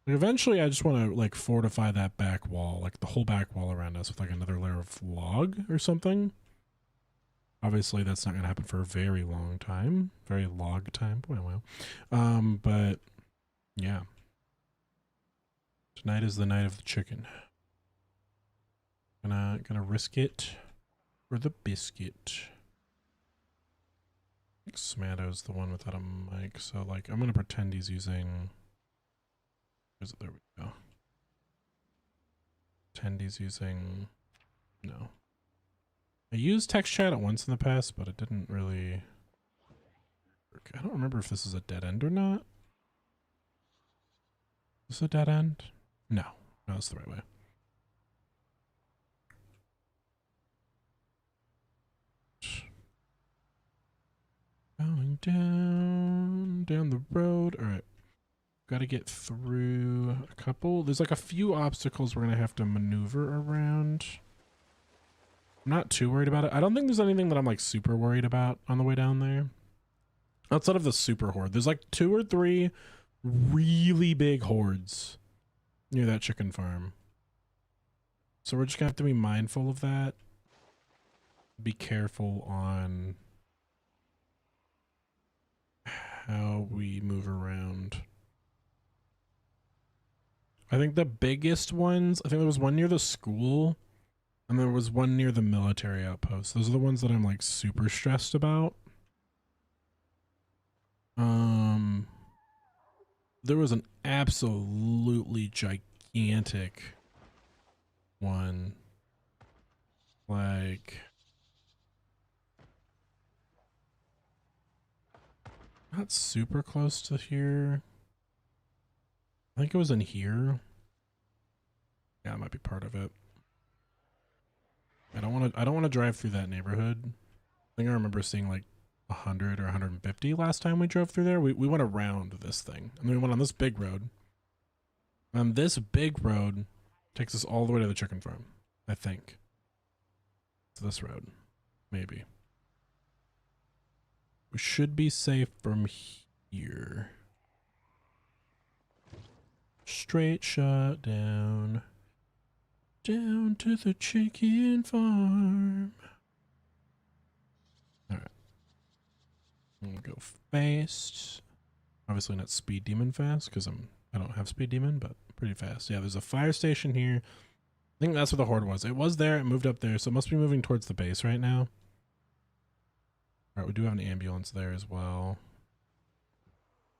Speaker 1: Like eventually I just want to like fortify that back wall, like the whole back wall around us with like another layer of log or something. Obviously that's not going to happen for a very long time. Very log time. Wow. But yeah. Tonight is the night of the chicken. Gonna risk it for the biscuit. I think Smatto's the one without a mic, so like I'm gonna pretend he's using. Where's it? There we go. Pretend he's using. No. I used text chat at once in the past, but it didn't really work. I don't remember if this is a dead end or not. Is this a dead end? No. No, that's the right way. Going down the road. All right. Got to get through a couple. There's like a few obstacles we're going to have to maneuver around. I'm not too worried about it. I don't think there's anything that I'm like super worried about on the way down there. Outside of the super horde. There's like 2 or 3 really big hordes near that chicken farm. So we're just going to have to be mindful of that. Be careful on how we move around. I think the biggest ones, I think there was one near the school and there was one near the military outpost. Those are the ones that I'm like super stressed about. There was an absolutely gigantic one. Like not super close to here. I think it was in here. Yeah, it might be part of it. I don't want to drive through that neighborhood. I think I remember seeing like 100 or 150 last time we drove through there. We went around this thing, and then we went on this big road. This big road takes us all the way to the chicken farm, I think. It's this road, maybe. We should be safe from here. Straight shot down to the chicken farm. All right. I'm gonna go fast. Obviously not speed demon fast because I don't have speed demon, but pretty fast. Yeah, there's a fire station here. I think that's where the horde was. It was there. It moved up there, so it must be moving towards the base right now. All right, we do have an ambulance there as well.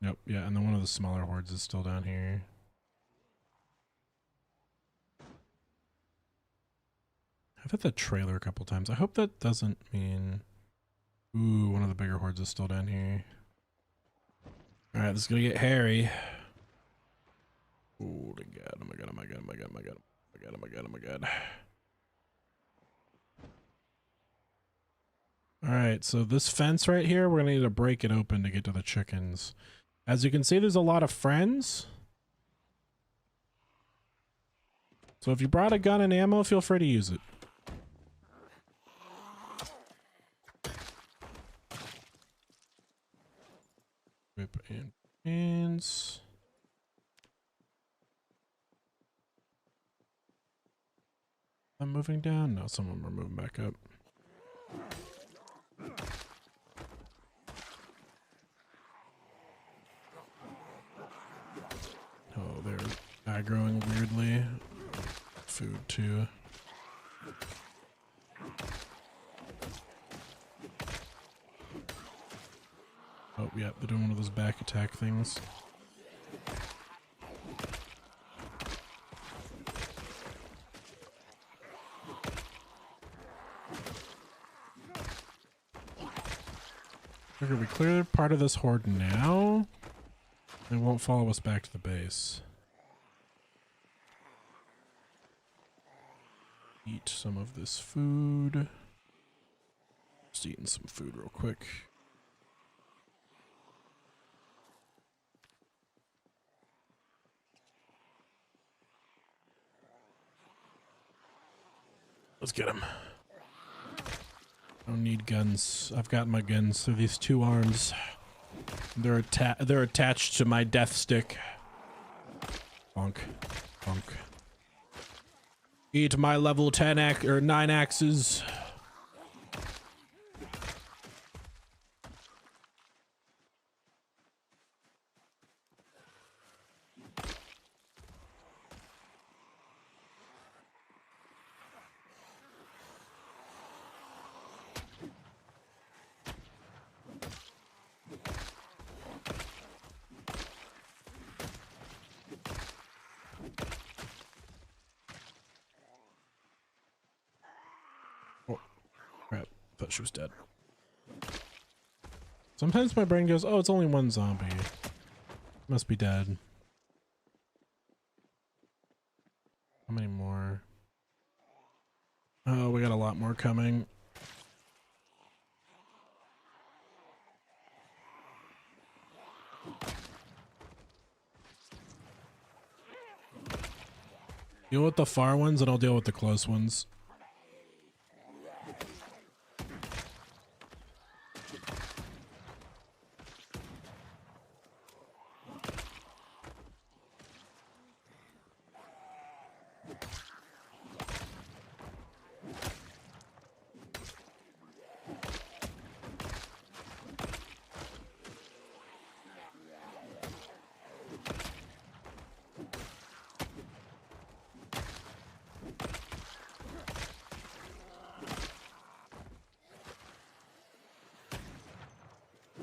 Speaker 1: Yep. Yeah, and then one of the smaller hordes is still down here. I've hit that trailer a couple times. I hope that doesn't mean... Ooh, one of the bigger hordes is still down here. Alright, this is gonna get hairy. Oh my god, oh my god, oh my god, oh my god, oh my god, oh my god, oh my god, oh my god. Alright, so this fence right here, we're gonna need to break it open to get to the chickens. As you can see, there's a lot of friends. So if you brought a gun and ammo, feel free to use it. Whip and hands. I'm moving down. No, some of them are moving back up. Oh, they're aggroing weirdly. Food too. Oh, yeah, they're doing one of those back attack things. Okay, we clear part of this horde now. They won't follow us back to the base. Eat some of this food. Just eating some food real quick. Let's get him. I don't need guns. I've got my guns through these two arms. They're attached to my death stick. Bonk. Bonk. Eat my level 10 or 9 axes. Crap, thought she was dead. Sometimes my brain goes, oh, it's only one zombie. Must be dead. How many more? Oh, we got a lot more coming. Deal with the far ones and I'll deal with the close ones.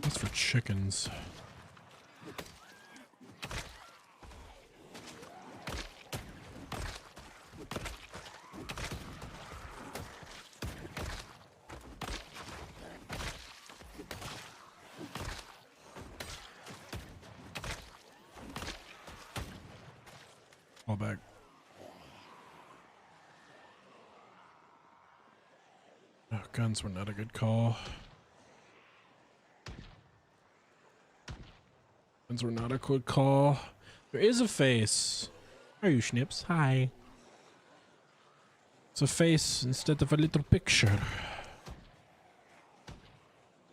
Speaker 1: That's for chickens. Fall back. Oh, guns were not a good call. Guns were not a good call. There is a face. How are you, Schnips? Hi. It's a face instead of a little picture.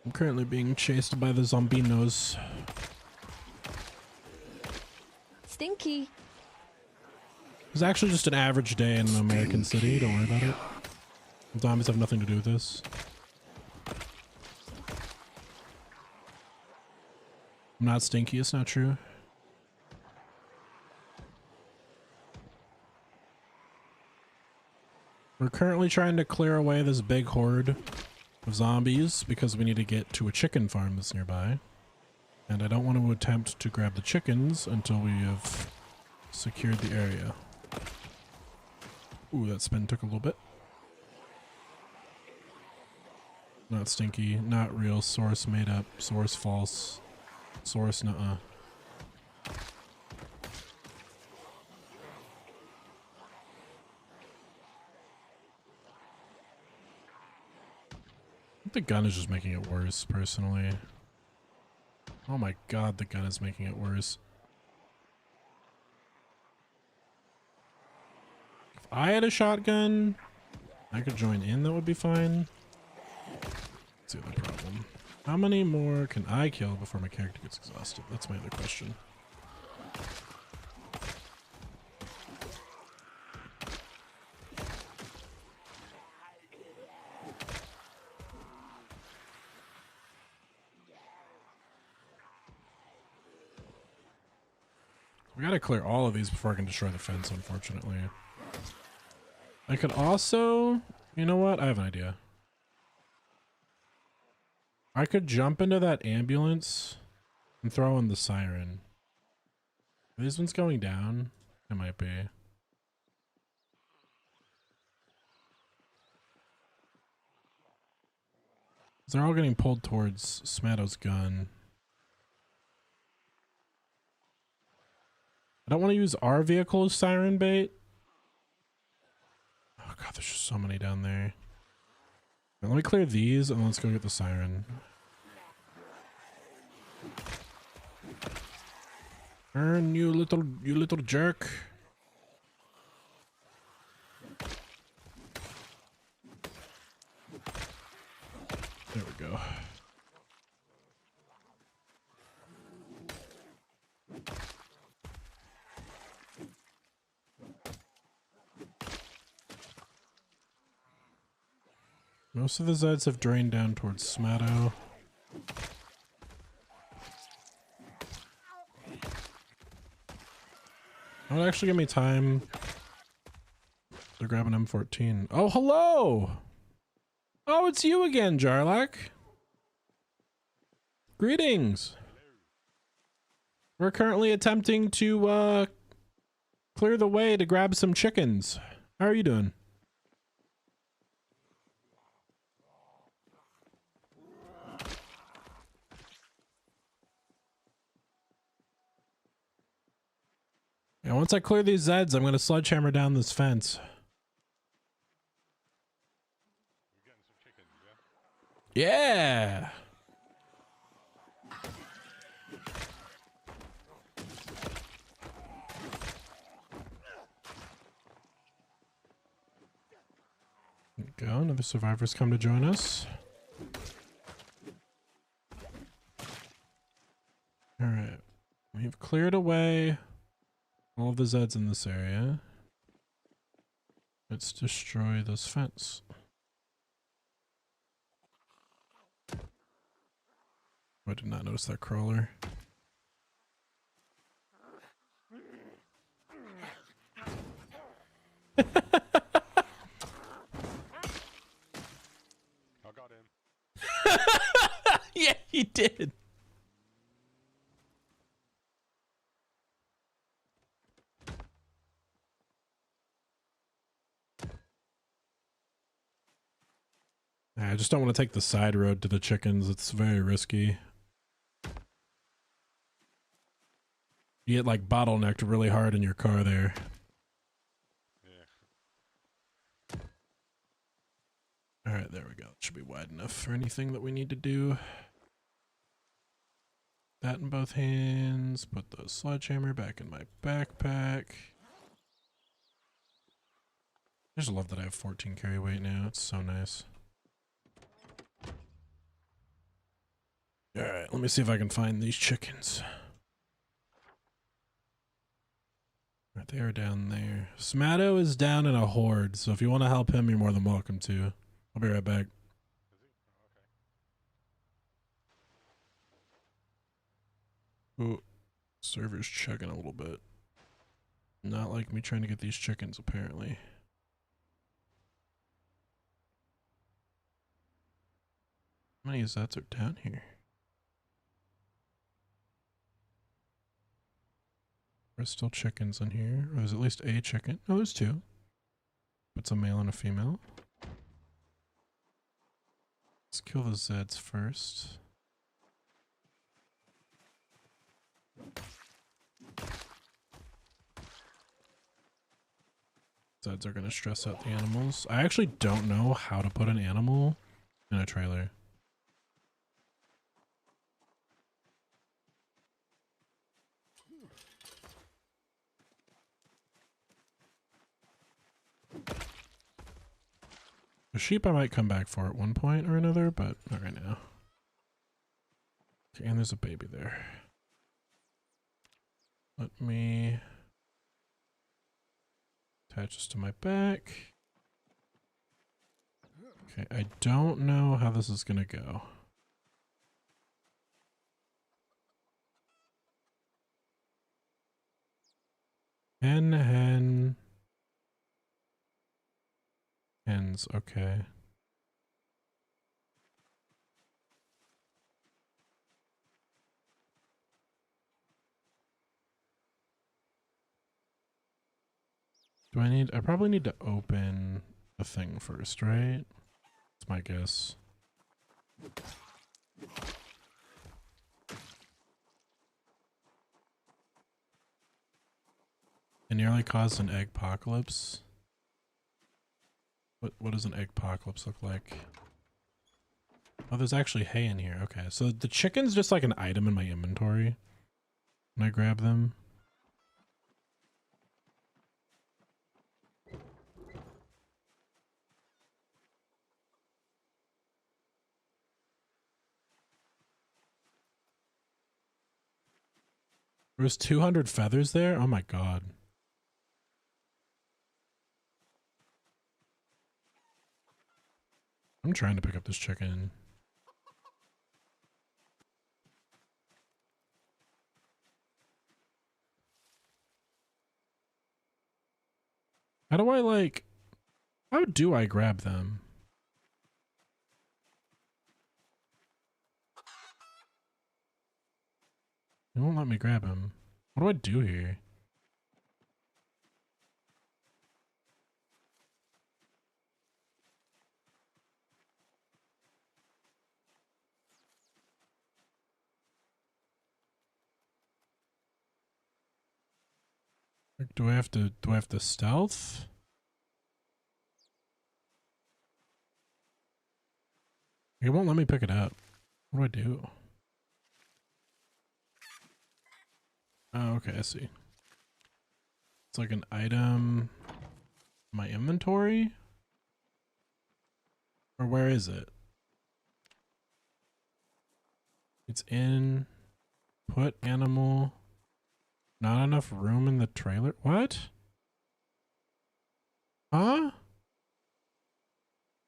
Speaker 1: I'm currently being chased by the zombinos.
Speaker 4: Stinky.
Speaker 1: It's actually just an average day in an American city. Don't worry about it. Zombies have nothing to do with this. I'm not stinky, it's not true. We're currently trying to clear away this big horde of zombies because we need to get to a chicken farm that's nearby. And I don't want to attempt to grab the chickens until we have secured the area. Ooh, that spin took a little bit. Not stinky, not real, source made up, source false, source nuh-uh. The gun is just making it worse, personally. Oh my god, the gun is making it worse. If I had a shotgun, I could join in, that would be fine. That's the other problem. How many more can I kill before my character gets exhausted? That's my other question. We gotta clear all of these before I can destroy the fence, unfortunately. I could also... You know what? I have an idea. I could jump into that ambulance and throw in the siren. Are these ones going down? It might be. They're all getting pulled towards Smatto's gun. I don't want to use our vehicle as siren bait. Oh god, there's just so many down there. Now, let me clear these and let's go get the siren. Turn, you little jerk. There we go. Most of the Zeds have drained down towards Smatto. That would actually give me time to grab an M14. Oh, hello! Oh, it's you again, Jarlac. Greetings. We're currently attempting to clear the way to grab some chickens. How are you doing? And once I clear these Zeds, I'm going to sledgehammer down this fence. Yeah. There we go. Another survivor's come to join us. All right. We've cleared away all of the Zeds in this area. Let's destroy this fence. I did not notice that crawler.
Speaker 5: I got him.
Speaker 1: Yeah, he did. I just don't want to take the side road to the chickens. It's very risky. You get like bottlenecked really hard in your car there.
Speaker 5: Yeah.
Speaker 1: All right, there we go. It should be wide enough for anything that we need to do. That in both hands. Put the sledgehammer back in my backpack. I just love that I have 14 carry weight now. It's so nice. All right, let me see if I can find these chickens. Right, they are down there. Smatto is down in a horde, so if you want to help him, you're more than welcome to. I'll be right back. Ooh, server's chugging a little bit. Not like me trying to get these chickens, apparently. How many Zeds are down here? There's still chickens in here. Or there's at least a chicken. Oh, there's two. It's a male and a female. Let's kill the Zeds first. Zeds are going to stress out the animals. I actually don't know how to put an animal in a trailer. The sheep I might come back for at one point or another, but not right now. Okay, and there's a baby there. Let me attach this to my back. Okay, I don't know how this is gonna go. Hens. Okay. I probably need to open the thing first, right? That's my guess. It nearly caused an egg apocalypse. What does an egg apocalypse look like? Oh, there's actually hay in here. Okay, so the chicken's just like an item in my inventory. When I grab them. There was 200 feathers there? Oh my god. I'm trying to pick up this chicken. How do I grab them? It won't let me grab him. What do I do here? Do I have to stealth? It won't let me pick it up. What do I do? Oh, okay, I see. It's like an item in my inventory? Or where is it? It's in put animal. Not enough room in the trailer. What? Huh?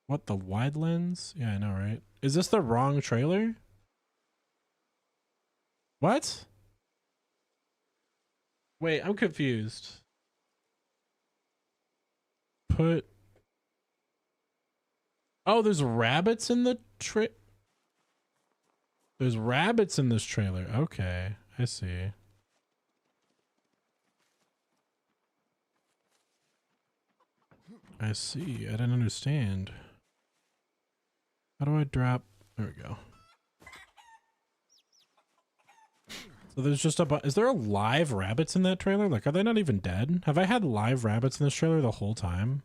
Speaker 1: What, the wide lens? Yeah, I know, right? Is this the wrong trailer? What? Wait, I'm confused. Put. Oh, there's rabbits in the There's rabbits in this trailer. Okay, I see. I see. I didn't understand. How do I drop? There we go. So there's just is there a live rabbits in that trailer? Like, are they not even dead? Have I had live rabbits in this trailer the whole time?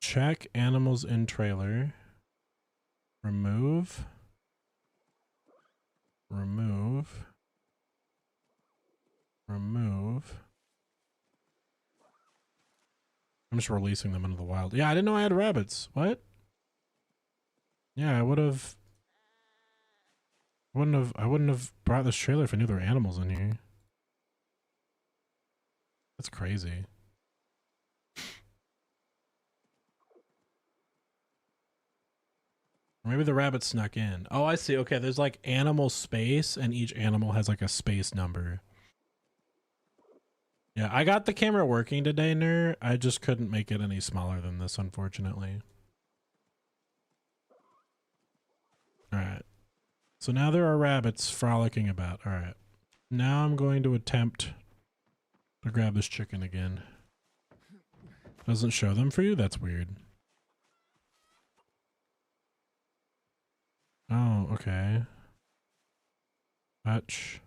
Speaker 1: Check animals in trailer. Remove. Remove. Remove. I'm just releasing them into the wild. Yeah, I didn't know I had rabbits. What? Yeah, I wouldn't have brought this trailer if I knew there were animals in here. That's crazy. Or maybe the rabbit snuck in. Oh, I see. Okay, there's like animal space, and each animal has like a space number. Yeah, I got the camera working today, Ner. I just couldn't make it any smaller than this, unfortunately. Alright. So now there are rabbits frolicking about. Alright. Now I'm going to attempt to grab this chicken again. Doesn't show them for you? That's weird. Oh, okay. Touch.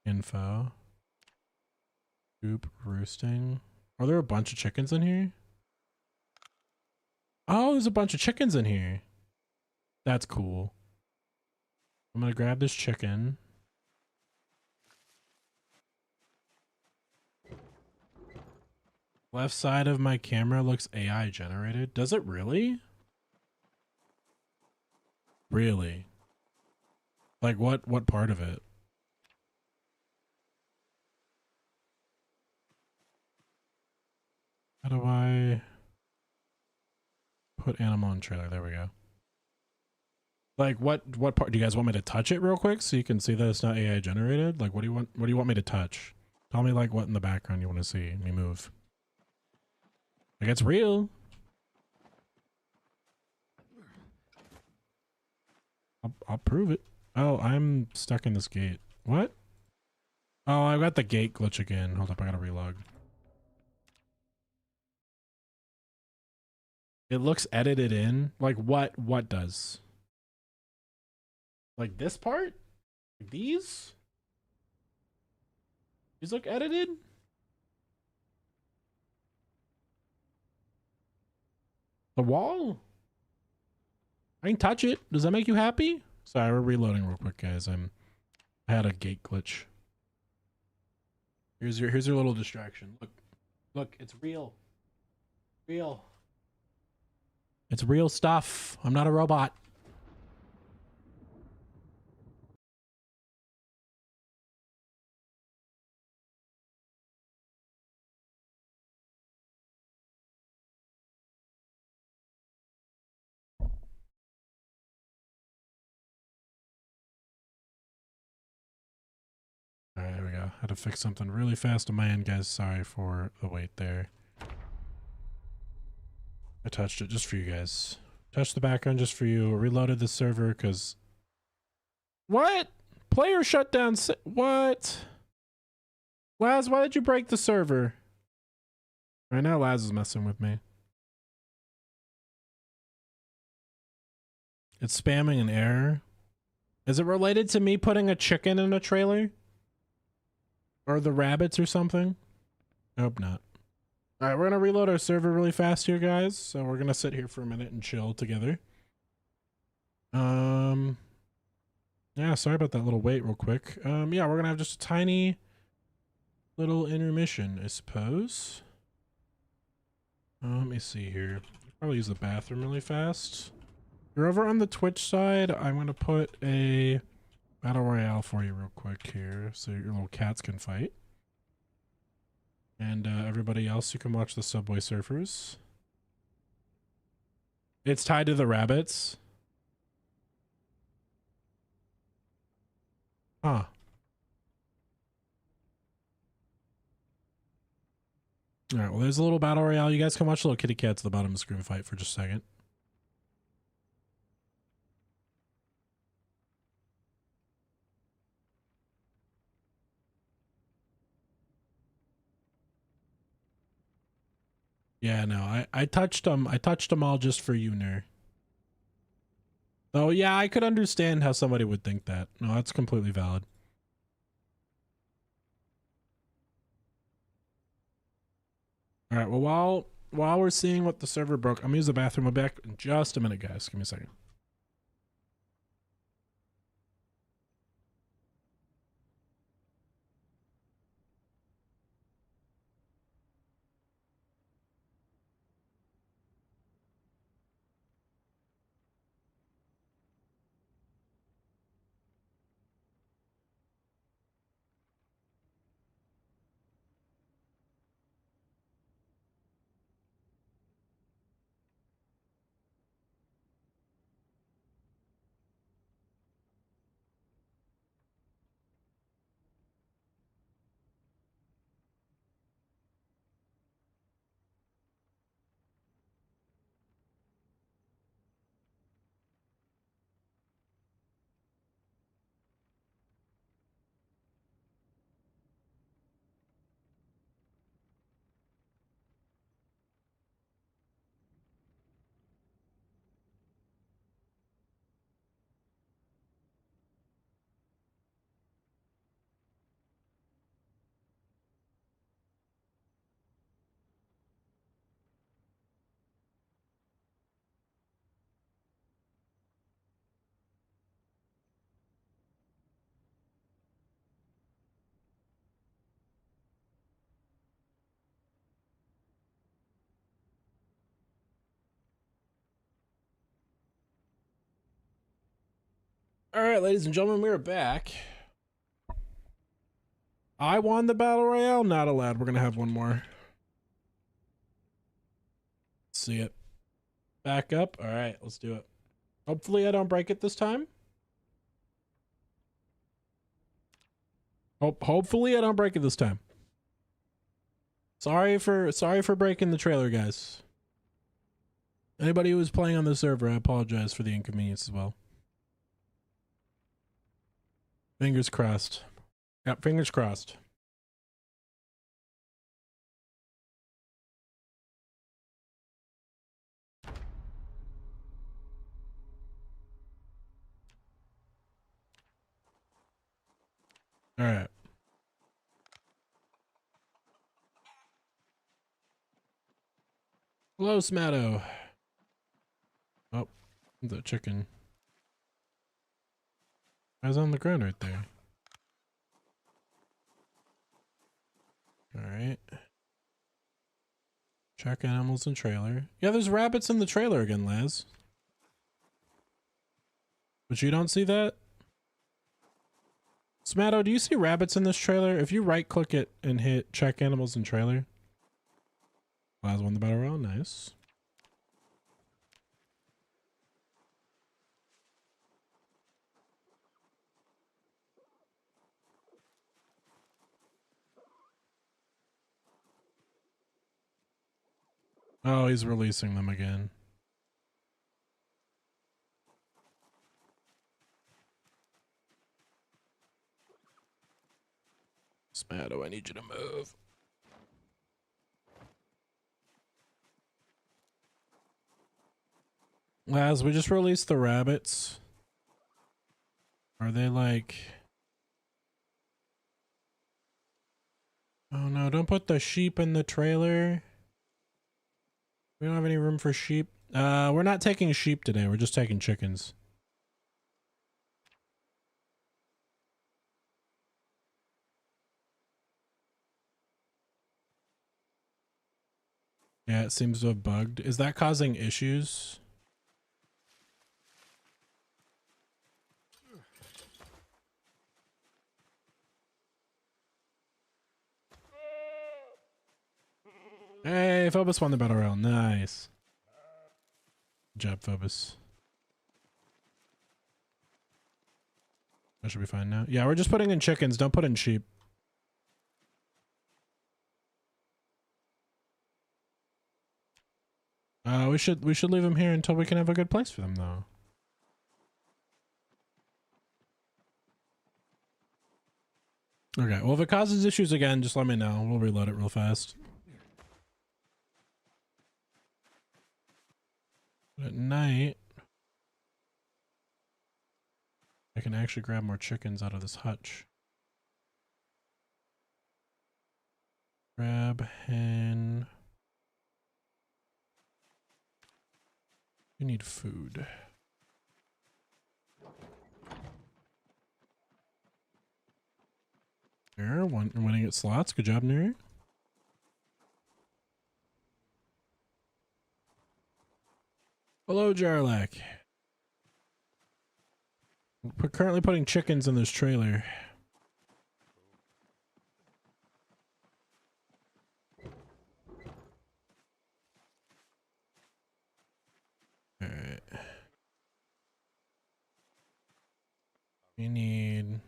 Speaker 1: Info. Coop roosting. Are there a bunch of chickens in here? Oh, there's a bunch of chickens in here. That's cool. I'm gonna grab this chicken. Left side of my camera looks AI generated. Does it really? Really? Like what part of it? How do I put animal in trailer? There we go. Like what part do you guys want me to touch it real quick so you can see that it's not AI generated? Like what do you want me to touch? Tell me like what in the background you want to see me move. Like it's real. I'll prove it. Oh, I'm stuck in this gate. What? Oh, I got the gate glitch again. Hold up, I gotta relog. It looks edited in. Like what does? Like this part? Like these? These look edited? The wall? I can touch it. Does that make you happy? Sorry, we're reloading real quick, guys. I had a gate glitch. Here's your little distraction. Look, it's real. Real. It's real stuff. I'm not a robot. All right, there we go. Had to fix something really fast on my end, guys. Sorry for the wait there. I touched it just for you guys. Touched the background just for you. Reloaded the server because... What? Player shutdown. What? Laz, why did you break the server? Right now, Laz is messing with me. It's spamming an error. Is it related to me putting a chicken in a trailer? Or the rabbits or something? I hope not. All right, we're going to reload our server really fast here, guys. So we're going to sit here for a minute and chill together. Yeah, sorry about that little wait real quick. Yeah, we're going to have just a tiny little intermission, I suppose. Let me see here. Probably use the bathroom really fast. You're over on the Twitch side. I'm going to put a battle royale for you real quick here so your little cats can fight. And everybody else, you can watch the Subway Surfers. It's tied to the rabbits. Huh. Alright, well there's a little battle royale. You guys can watch the little kitty cats at the bottom of the screen fight for just a second. Yeah, no, I touched them. I touched them all just for you, Ner. Oh, yeah, I could understand how somebody would think that. No, that's completely valid. All right, well, while we're seeing what the server broke, I'm gonna use the bathroom. I'll be back in just a minute, guys. Give me a second. All right, ladies and gentlemen, we're back. I won the battle royale. Not allowed. We're gonna have one more. See it. Back up. All right, let's do it. Hopefully I don't break it this time. Hopefully I don't break it this time. Sorry for breaking the trailer, guys. Anybody who was playing on the server, I apologize for the inconvenience as well. Fingers crossed. Yep, fingers crossed. All right. Hello, Smatto. Oh, the chicken. I was on the ground right there. All right. Check animals in trailer. Yeah, there's rabbits in the trailer again, Laz. But you don't see that? Smatto, do you see rabbits in this trailer? If you right click it and hit check animals in trailer. Laz won the battle royale, nice. Oh, he's releasing them again. Smatto, I need you to move. Laz, we just released the rabbits. Are they like... Oh no, don't put the sheep in the trailer. We don't have any room for sheep. We're not taking sheep today. We're just taking chickens. Yeah, it seems to have bugged. Is that causing issues? Hey, Phobos won the battle royale. Nice. Good job, Phobos. That should be fine now. Yeah, we're just putting in chickens. Don't put in sheep. We should leave them here until we can have a good place for them, though. Okay, well, if it causes issues again, just let me know. We'll reload it real fast. But at night, I can actually grab more chickens out of this hutch. Grab hen. We need food. There, winning at slots. Good job, Neri. Hello, Jarlac. We're currently putting chickens in this trailer. Alright. We need...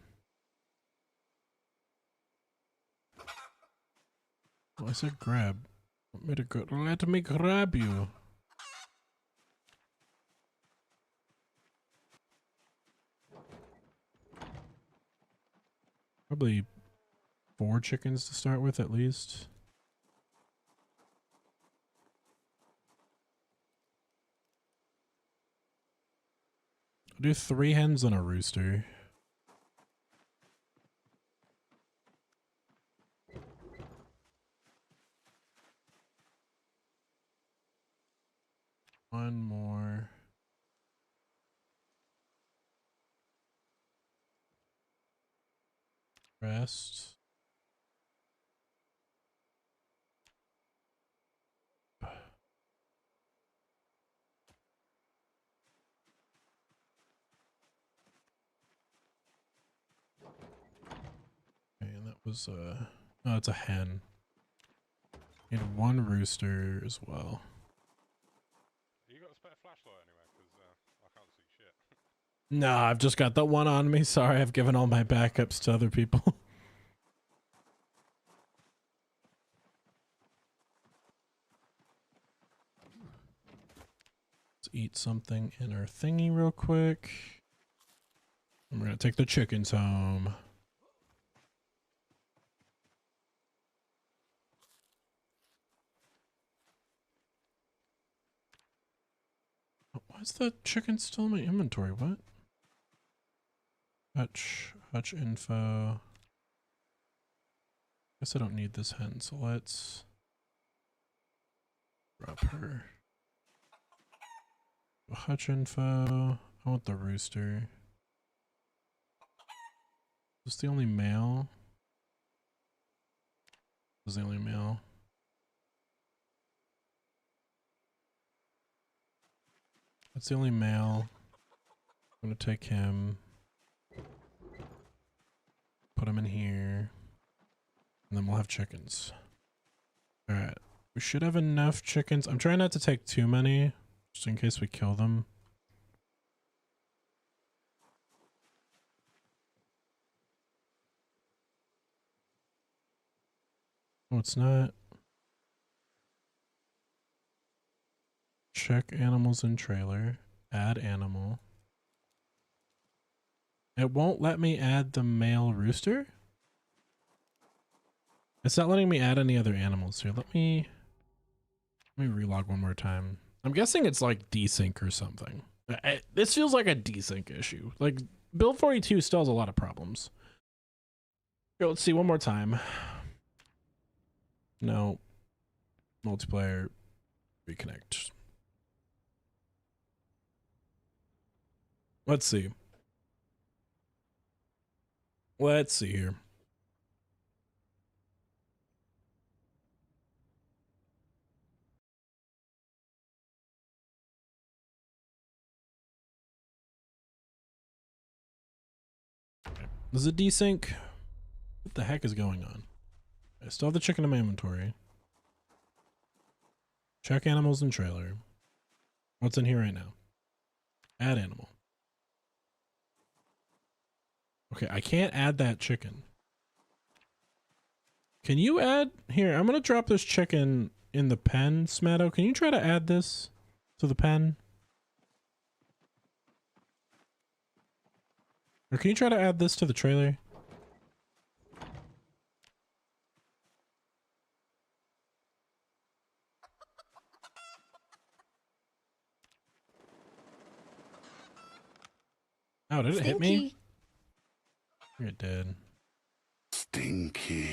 Speaker 1: Oh, I said grab. Let me grab you. Probably 4 chickens to start with at least. I'll do 3 hens and a rooster. One more. Rest. Okay, and that was oh, it's a hen. Need 1 rooster as well.
Speaker 5: You got a spare flashlight anyway? Because I can't see
Speaker 1: No, I've just got the one on me. Sorry, I've given all my backups to other people. Let's eat something in our thingy real quick. And we're gonna take the chickens home. Why is the chicken still in my inventory? What? Hutch info. Guess I don't need this hen, so let's drop her. Hutch info. I want the rooster. Is this the only male? This is the only male. That's the only male. I'm gonna take him. Put him in here. And then we'll have chickens. Alright. We should have enough chickens. I'm trying not to take too many, just in case we kill them. Oh, it's not. Check animals in trailer. Add animal. It won't let me add the male rooster? It's not letting me add any other animals here. Let me relog one more time. I'm guessing it's like desync or something. This feels like a desync issue. Like build 42 still has a lot of problems. Here, let's see one more time. No. Multiplayer. Reconnect. Let's see. Let's see here. Does it desync? What the heck is going on? I still have the chicken in my inventory. Check animals in trailer. What's in here right now? Add animal. Okay, I can't add that chicken. Can you add? Here, I'm going to drop this chicken in the pen, Smatto. Can you try to add this to the pen? Or can you try to add this to the trailer? Oh, did it hit me? It did.
Speaker 6: Stinky.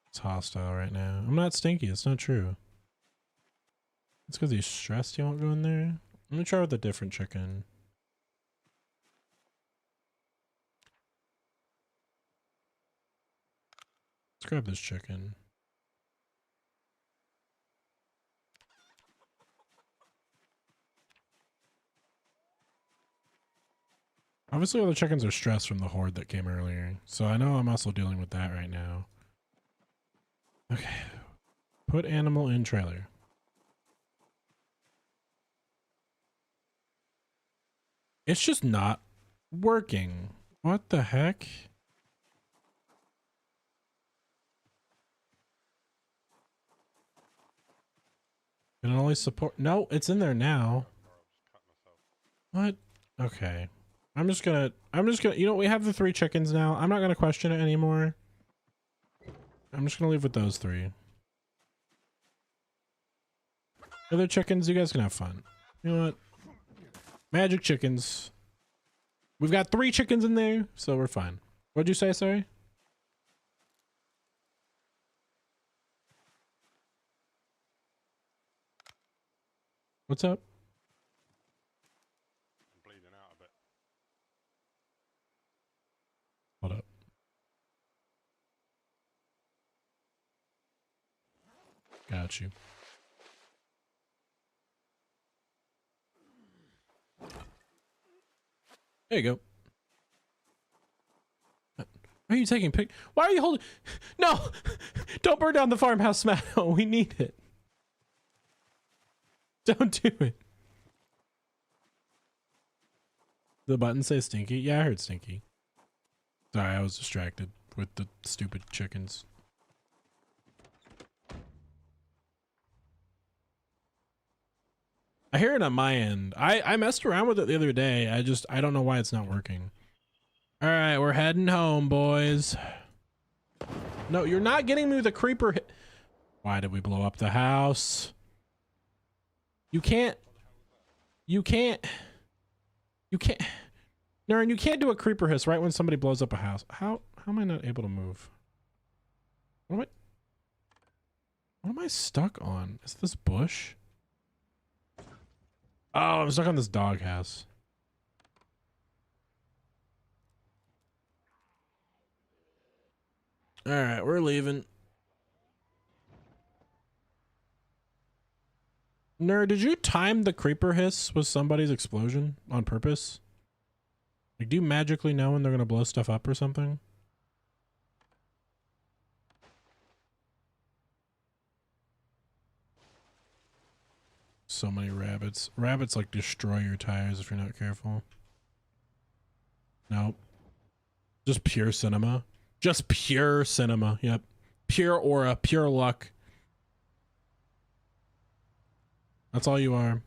Speaker 1: It's hostile right now. I'm not stinky. It's not true. It's because he's stressed he won't go in there. Let me try with a different chicken. Let's grab this chicken. Obviously all the chickens are stressed from the horde that came earlier, so I know I'm also dealing with that right now. Okay. Put animal in trailer. It's just not working. What the heck? Can it only support? No, it's in there now. What? Okay. I'm just gonna, you know, we have the 3 chickens now. I'm not gonna question it anymore. I'm just gonna leave with those 3. Other chickens, you guys can have fun. You know what? Magic chickens. We've got 3 chickens in there, so we're fine. What'd you say, sorry? What's up?
Speaker 5: I'm bleeding out a bit.
Speaker 1: Hold up. Got you. There you go. Why are you taking pic? Why are you holding? No! Don't burn down the farmhouse, Matt. We need it. Don't do it. The button say stinky? Yeah, I heard stinky. Sorry, I was distracted with the stupid chickens. I hear it on my end. I messed around with it the other day. I don't know why it's not working. All right, we're heading home, boys. No, you're not getting me with a creeper hit. Why did we blow up the house? You can't. Naren, you can't do a creeper hiss right when somebody blows up a house. How am I not able to move? What am I stuck on? Is this bush? Oh, I'm stuck on this doghouse. All right, we're leaving. Nerd, did you time the creeper hiss with somebody's explosion on purpose? Like, do you magically know when they're gonna blow stuff up or something? So many rabbits. Rabbits like destroy your tires if you're not careful. Nope. Just pure cinema. Just pure cinema. Yep. Pure aura, pure luck. That's all you are.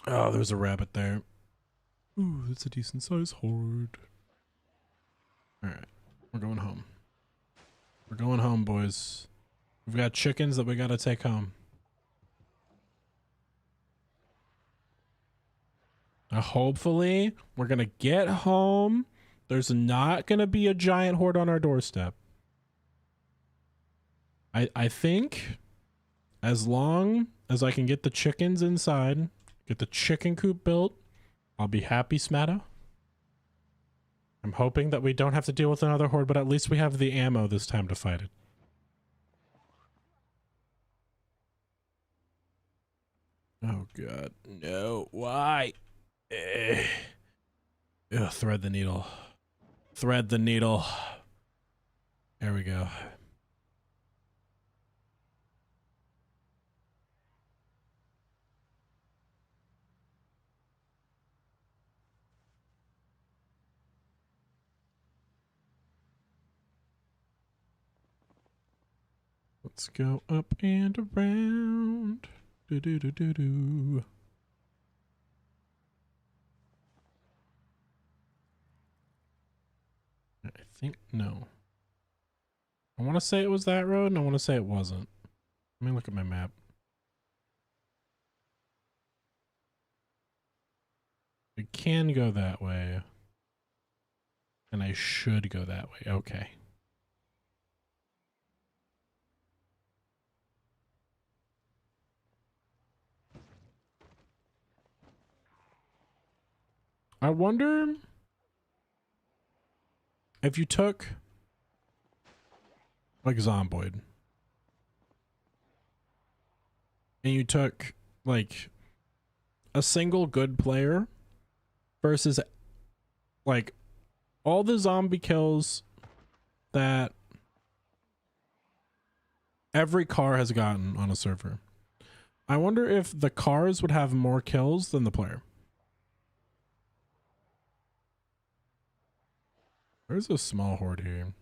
Speaker 1: Oh, there's a rabbit there. Ooh, that's a decent sized horde. Alright. We're going home. We're going home, boys. We've got chickens that we gotta take home. Now, hopefully, we're gonna get home. There's not gonna be a giant horde on our doorstep. I think as long as I can get the chickens inside, get the chicken coop built, I'll be happy, Smatta. I'm hoping that we don't have to deal with another horde, but at least we have the ammo this time to fight it. Oh god, no, why? Ugh, thread the needle. Thread the needle. There we go. Let's go up and around. Do do do do do. I think no. I want to say it was that road, and I want to say it wasn't. Let me look at my map. I can go that way, and I should go that way. Okay. I wonder if you took like Zomboid and you took like a single good player versus like all the zombie kills that every car has gotten on a server. I wonder if the cars would have more kills than the player. There's a small horde here.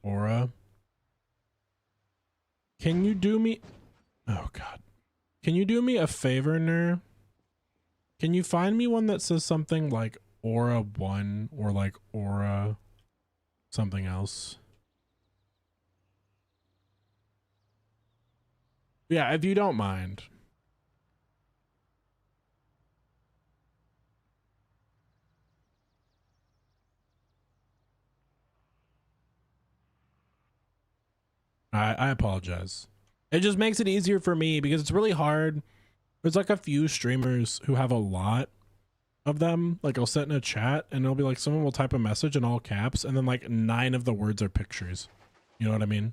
Speaker 1: Aura. Can you do me... Oh, God. Can you do me a favor, Ner? Can you find me one that says something like Aura 1 or like Aura something else? Yeah, if you don't mind. I apologize. It just makes it easier for me because it's really hard. There's like a few streamers who have a lot of them. Like I'll sit in a chat and it'll be like someone will type a message in all caps and then like 9 of the words are pictures. You know what I mean?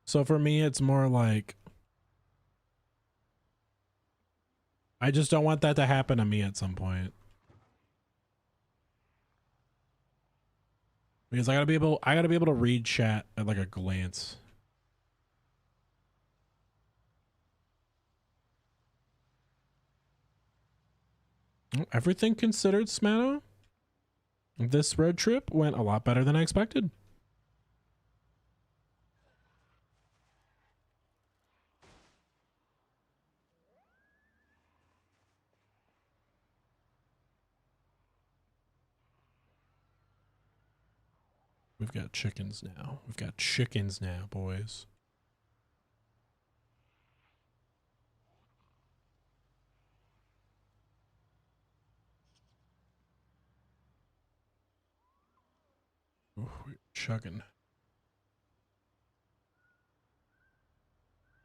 Speaker 1: So for me, it's more like I just don't want that to happen to me at some point. Because I gotta be able to read chat at like a glance. Everything considered, Smatto, this road trip went a lot better than I expected. We've got chickens now. We've got chickens now, boys. Ooh, we're chugging.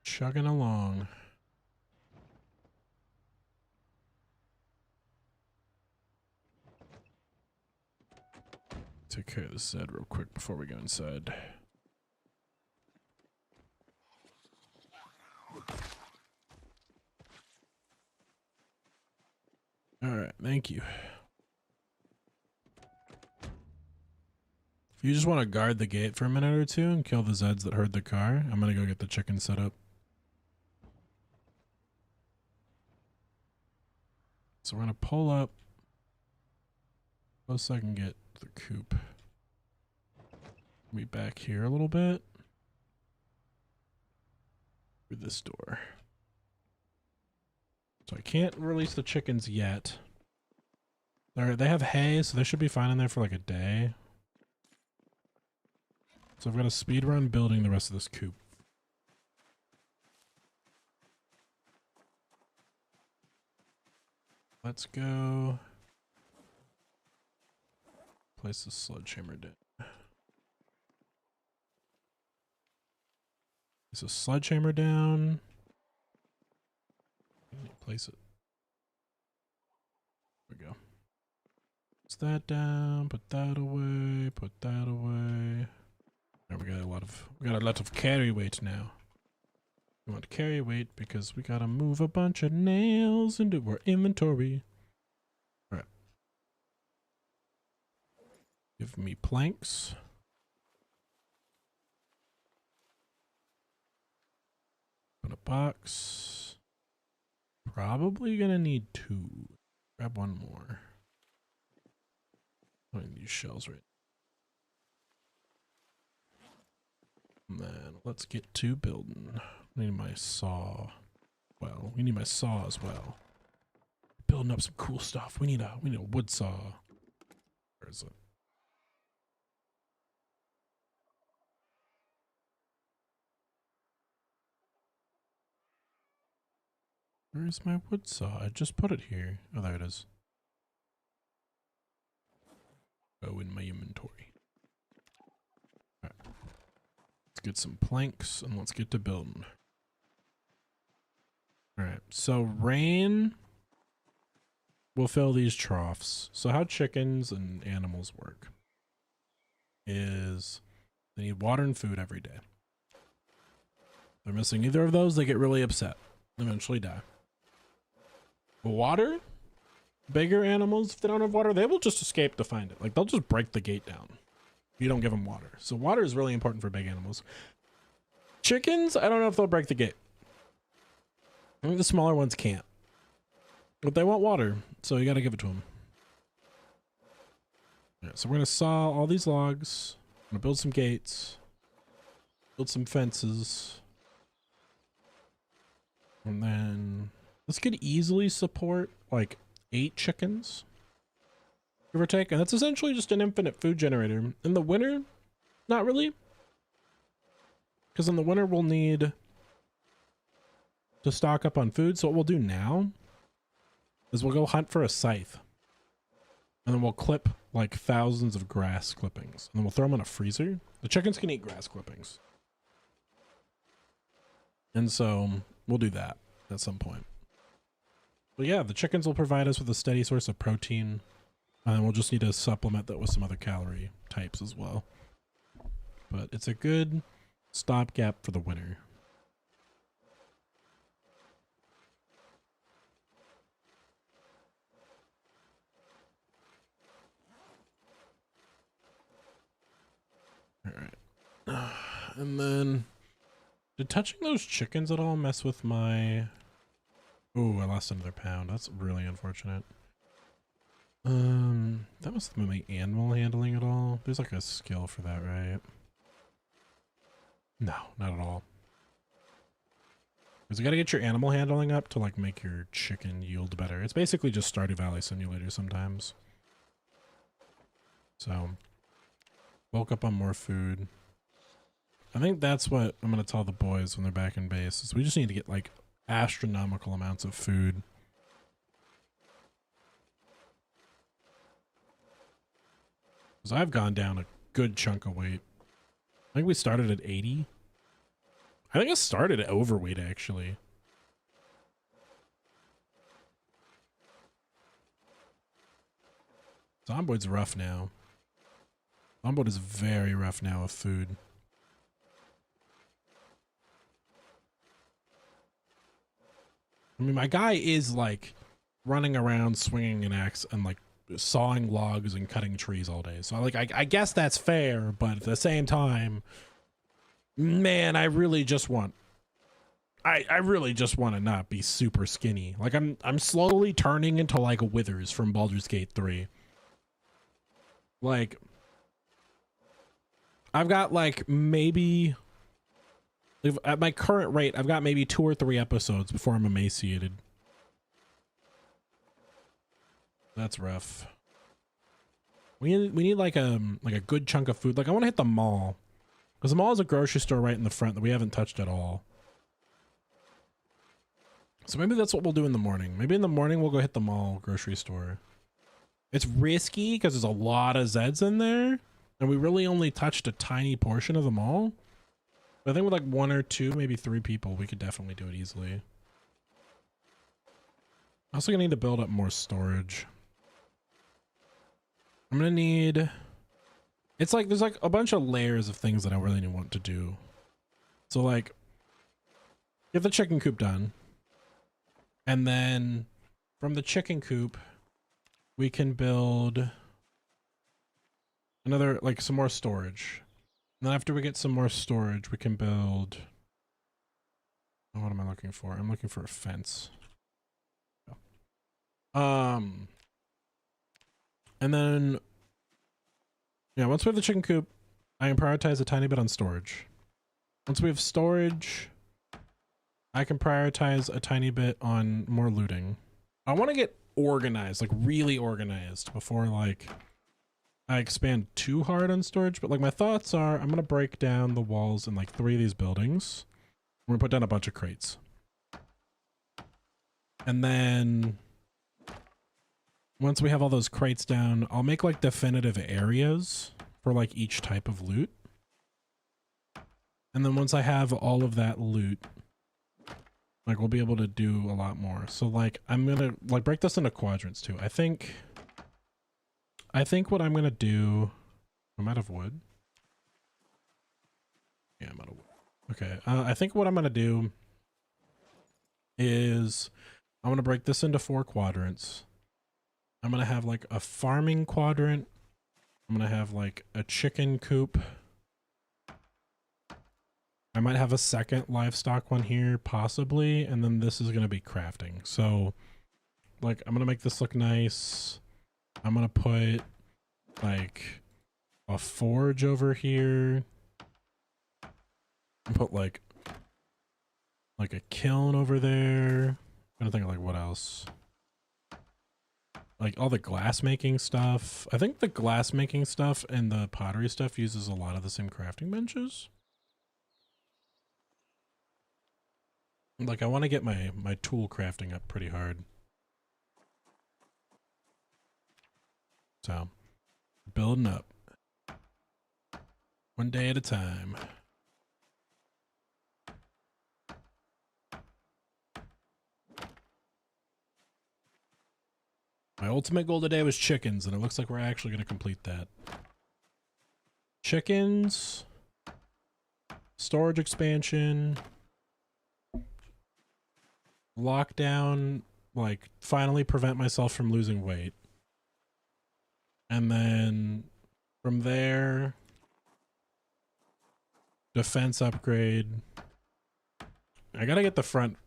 Speaker 1: Chugging along. Take care of this Zed real quick before we go inside. Alright, thank you. If you just want to guard the gate for a minute or two and kill the Zeds that heard the car, I'm gonna go get the chicken set up. So we're gonna pull up close so I can get the coop. Be back here a little bit. Through this door. So I can't release the chickens yet. They have hay, so they should be fine in there for like a day. So I've got to speed run building the rest of this coop. Let's go. Place the sledgehammer down. Place a sledgehammer down. Place it. There we go. Place that down. Put that away. Put that away. There we got a lot of carry weight now. We want to carry weight because we gotta move a bunch of nails into our inventory. Alright. Give me planks. Put a box. Probably gonna need 2. Grab one more. I need these shells right. And then let's get to building. I need my saw. Well, we need my saw as well. Building up some cool stuff. We need a wood saw. Where is it? Where is my wood saw? I just put it here. Oh, there it is. Oh, in my inventory. Alright. Let's get some planks and let's get to building. Alright, so rain will fill these troughs. So how chickens and animals work is they need water and food every day. If they're missing either of those, they get really upset. Eventually die. Water? Bigger animals, if they don't have water, they will just escape to find it. Like, they'll just break the gate down. You don't give them water. So water is really important for big animals. Chickens, I don't know if they'll break the gate. I think the smaller ones can't. But they want water, so you gotta give it to them. Yeah, so we're gonna saw all these logs. I'm gonna build some gates. Build some fences. And then this could easily support like 8 chickens, give or take, and that's essentially just an infinite food generator. In the winter, not really, because in the winter we'll need to stock up on food. So what we'll do now is we'll go hunt for a scythe, and then we'll clip like thousands of grass clippings, and then we'll throw them in a freezer. The chickens can eat grass clippings, and so we'll do that at some point. But yeah, the chickens will provide us with a steady source of protein, and then we'll just need to supplement that with some other calorie types as well. But it's a good stopgap for the winter. And then, did touching those chickens at all mess with my... Ooh, I lost another pound. That's really unfortunate. That must have been my animal handling at all. There's like a skill for that, right? No, not at all. Because you gotta get your animal handling up to like make your chicken yield better. It's basically just Stardew Valley Simulator sometimes. So, bulk up on more food. I think that's what I'm gonna tell the boys when they're back in base, is we just need to get like astronomical amounts of food. Because I've gone down a good chunk of weight. I think we started at 80. I think I started at overweight, actually. Zomboid's rough now. Zomboid is very rough now with food. I mean, my guy is like running around swinging an axe and like sawing logs and cutting trees all day. So I guess that's fair, but at the same time, man, I really just want to not be super skinny. Like I'm slowly turning into like Withers from Baldur's Gate 3. Like I've got like maybe, at my current rate, I've got maybe 2 or 3 episodes before I'm emaciated. That's rough. We need like a good chunk of food. Like I want to hit the mall, because the mall is a grocery store right in the front that we haven't touched at all. So maybe that's what we'll do in the morning. Maybe in the morning we'll go hit the mall grocery store. It's risky because there's a lot of Zeds in there, and we really only touched a tiny portion of the mall. But I think with like 1 or 2, maybe 3 people, we could definitely do it easily. Also gonna need to build up more storage. I'm gonna need, it's like there's like a bunch of layers of things that I really want to do. So like get the chicken coop done, and then from the chicken coop we can build another, like some more storage. And then after we get some more storage, we can build, oh, what am I looking for? I'm looking for a fence. And then, yeah, once we have the chicken coop, I can prioritize a tiny bit on storage. Once we have storage, I can prioritize a tiny bit on more looting. I want to get organized, like really organized, before like I expand too hard on storage. But like my thoughts are, I'm going to break down the walls in like 3 of these buildings. We're going to put down a bunch of crates. And then once we have all those crates down, I'll make like definitive areas for like each type of loot. And then once I have all of that loot, like we'll be able to do a lot more. So like I'm gonna like break this into quadrants too. I think what I'm gonna do, I'm out of wood. Yeah, I'm out of wood. Okay, I think what I'm gonna do is I'm gonna break this into 4 quadrants. I'm gonna have like a farming quadrant. I'm gonna have like a chicken coop. I might have a second livestock one here, possibly, and then this is gonna be crafting. So, like, I'm gonna make this look nice. I'm gonna put like a forge over here. Put like a kiln over there. I'm gonna think of like what else. Like all the glass making stuff. I think the glass making stuff and the pottery stuff uses a lot of the same crafting benches. Like I want to get my tool crafting up pretty hard. So, building up. One day at a time. My ultimate goal today was chickens, and it looks like we're actually going to complete that. Chickens, storage expansion, lockdown, like finally prevent myself from losing weight. And then from there, Defense upgrade. I gotta get the front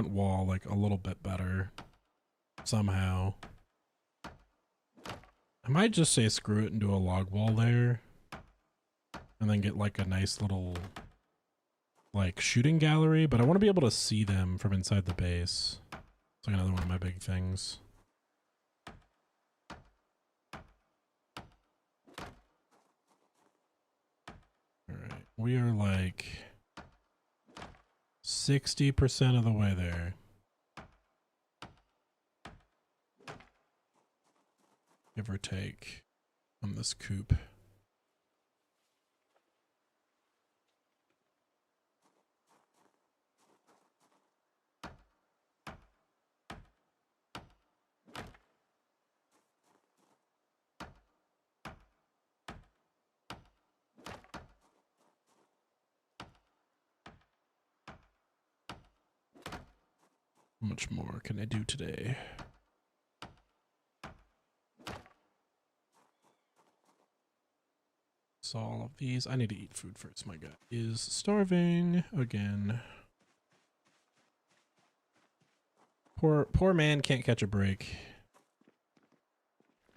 Speaker 1: wall like a little bit better somehow. I might just say screw it and do a log wall there, and then get like a nice little like shooting gallery, but I want to be able to see them from inside the base. It's like another one of my big things. All right, we are like 60% of the way there. Give or take on this coop. How much more can I do today? So all of these, I need to eat food first. My gut is starving again. Poor man can't catch a break.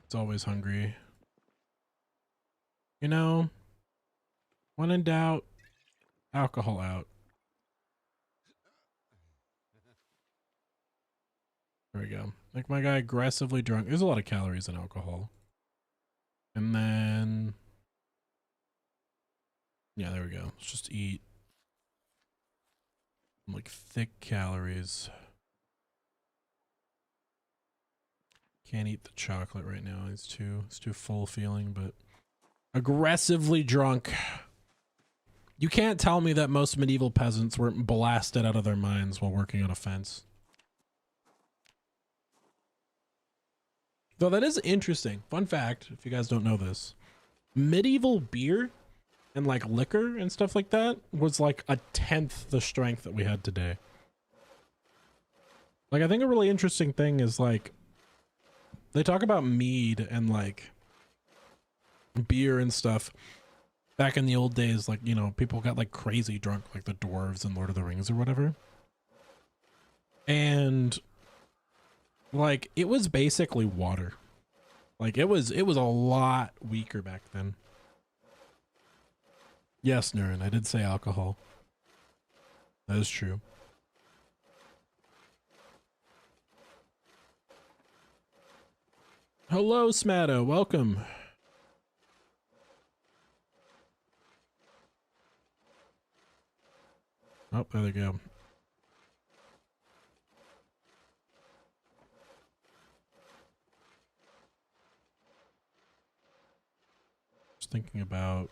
Speaker 1: It's always hungry. You know, when in doubt, alcohol out. There we go. Make my guy aggressively drunk. There's a lot of calories in alcohol. And then, yeah, there we go. Let's just eat like thick calories. Can't eat the chocolate right now. It's too full feeling, but aggressively drunk. You can't tell me that most medieval peasants weren't blasted out of their minds while working on a fence. Though that is interesting. Fun fact, if you guys don't know this, medieval beer and like liquor and stuff like that was like 1/10 the strength that we had today. Like, I think a really interesting thing is like, they talk about mead and like beer and stuff back in the old days. Like, you know, people got like crazy drunk, like the dwarves in Lord of the Rings or whatever. And like, it was basically water. Like, it was a lot weaker back then. Yes, Nurin, I did say alcohol. That is true. Hello, Smatto. Welcome. Oh, there they go. Just thinking about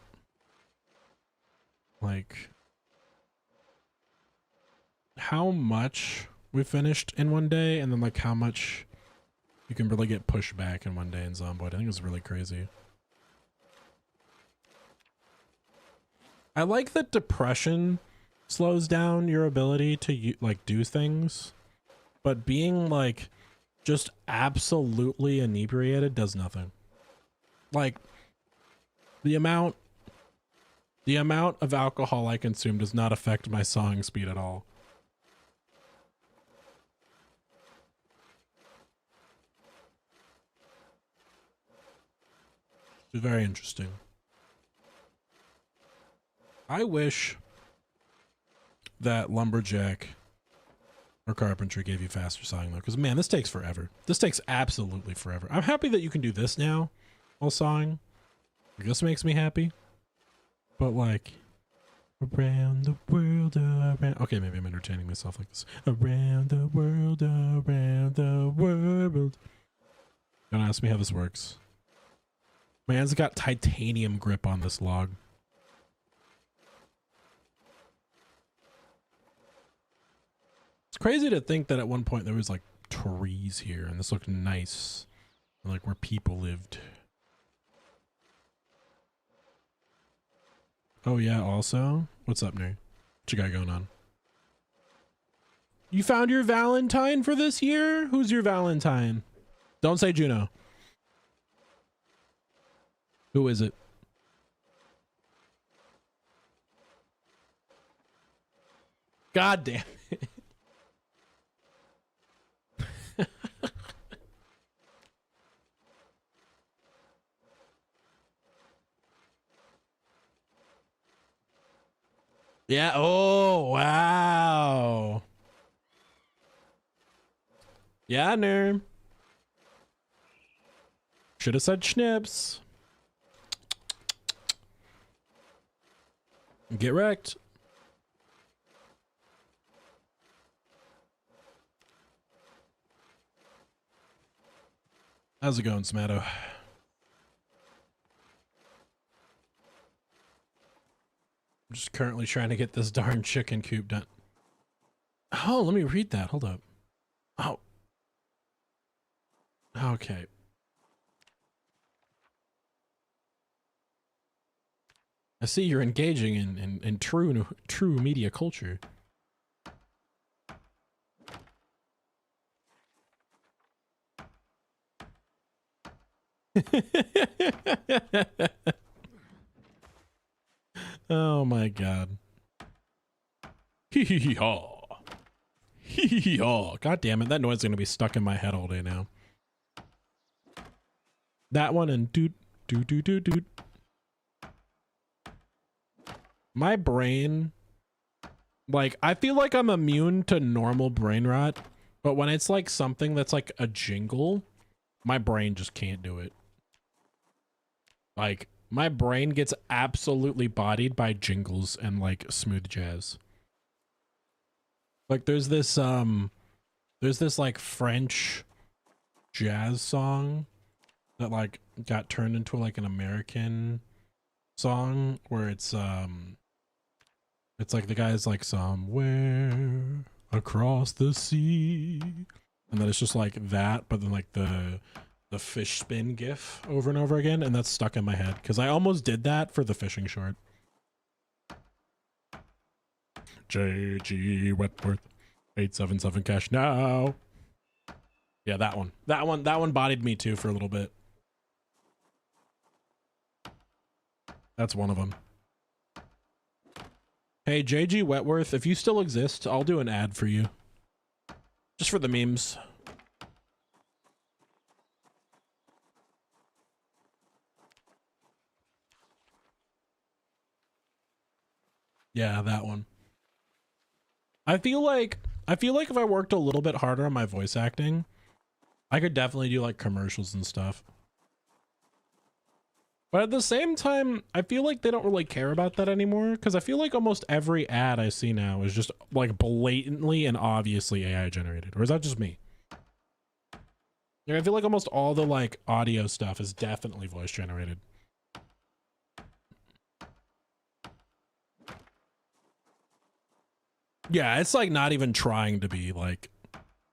Speaker 1: like how much we finished in one day, and then like how much you can really get pushed back in one day in Zomboid. I think it's really crazy. I like that depression slows down your ability to like do things, but being like just absolutely inebriated does nothing. Like the amount of alcohol I consume does not affect my sawing speed at all. It's very interesting. I wish that lumberjack or carpentry gave you faster sawing though, because man, this takes forever. This takes absolutely forever. I'm happy that you can do this now while sawing. This makes me happy. But like, around the world, around... Okay, maybe I'm entertaining myself like this. Around the world, around the world. Don't ask me how this works. My hand's got titanium grip on this log. It's crazy to think that at one point there was like trees here and this looked nice. Like where people lived. Oh yeah, also? What's up, nerd? What you got going on? You found your Valentine for this year? Who's your Valentine? Don't say Juno. Who is it? God damn it. Yeah. Oh, wow. Yeah, nerd. Should have said schnips. Get wrecked. How's it going, Smatto? I'm just currently trying to get this darn chicken coop done. Oh, let me read that. Hold up. Oh. Okay. I see you're engaging in true media culture. Oh my god. Hee hee hee haw. Hee hee hee haw. God damn it, that noise is gonna be stuck in my head all day now. That one and doot doot doot doot doot. My brain, like, I feel like I'm immune to normal brain rot, but when it's like something that's like a jingle, my brain just can't do it. Like, my brain gets absolutely bodied by jingles and like smooth jazz. Like there's this like French jazz song that like got turned into like an American song where it's like the guy's like somewhere across the sea, and then it's just like that, but then like the fish spin gif over and over again, and that's stuck in my head because I almost did that for the fishing short. JG Wetworth 877 cash now. Yeah, that one bodied me too for a little bit. That's one of them. Hey, JG Wetworth, if you still exist, I'll do an ad for you. Just for the memes. Yeah, that one. I feel like if I worked a little bit harder on my voice acting, I could definitely do like commercials and stuff. But at the same time, I feel like they don't really care about that anymore, because I feel like almost every ad I see now is just like blatantly and obviously AI generated. Or is that just me? Like, I feel like almost all the like audio stuff is definitely voice generated. Yeah, it's like not even trying to be like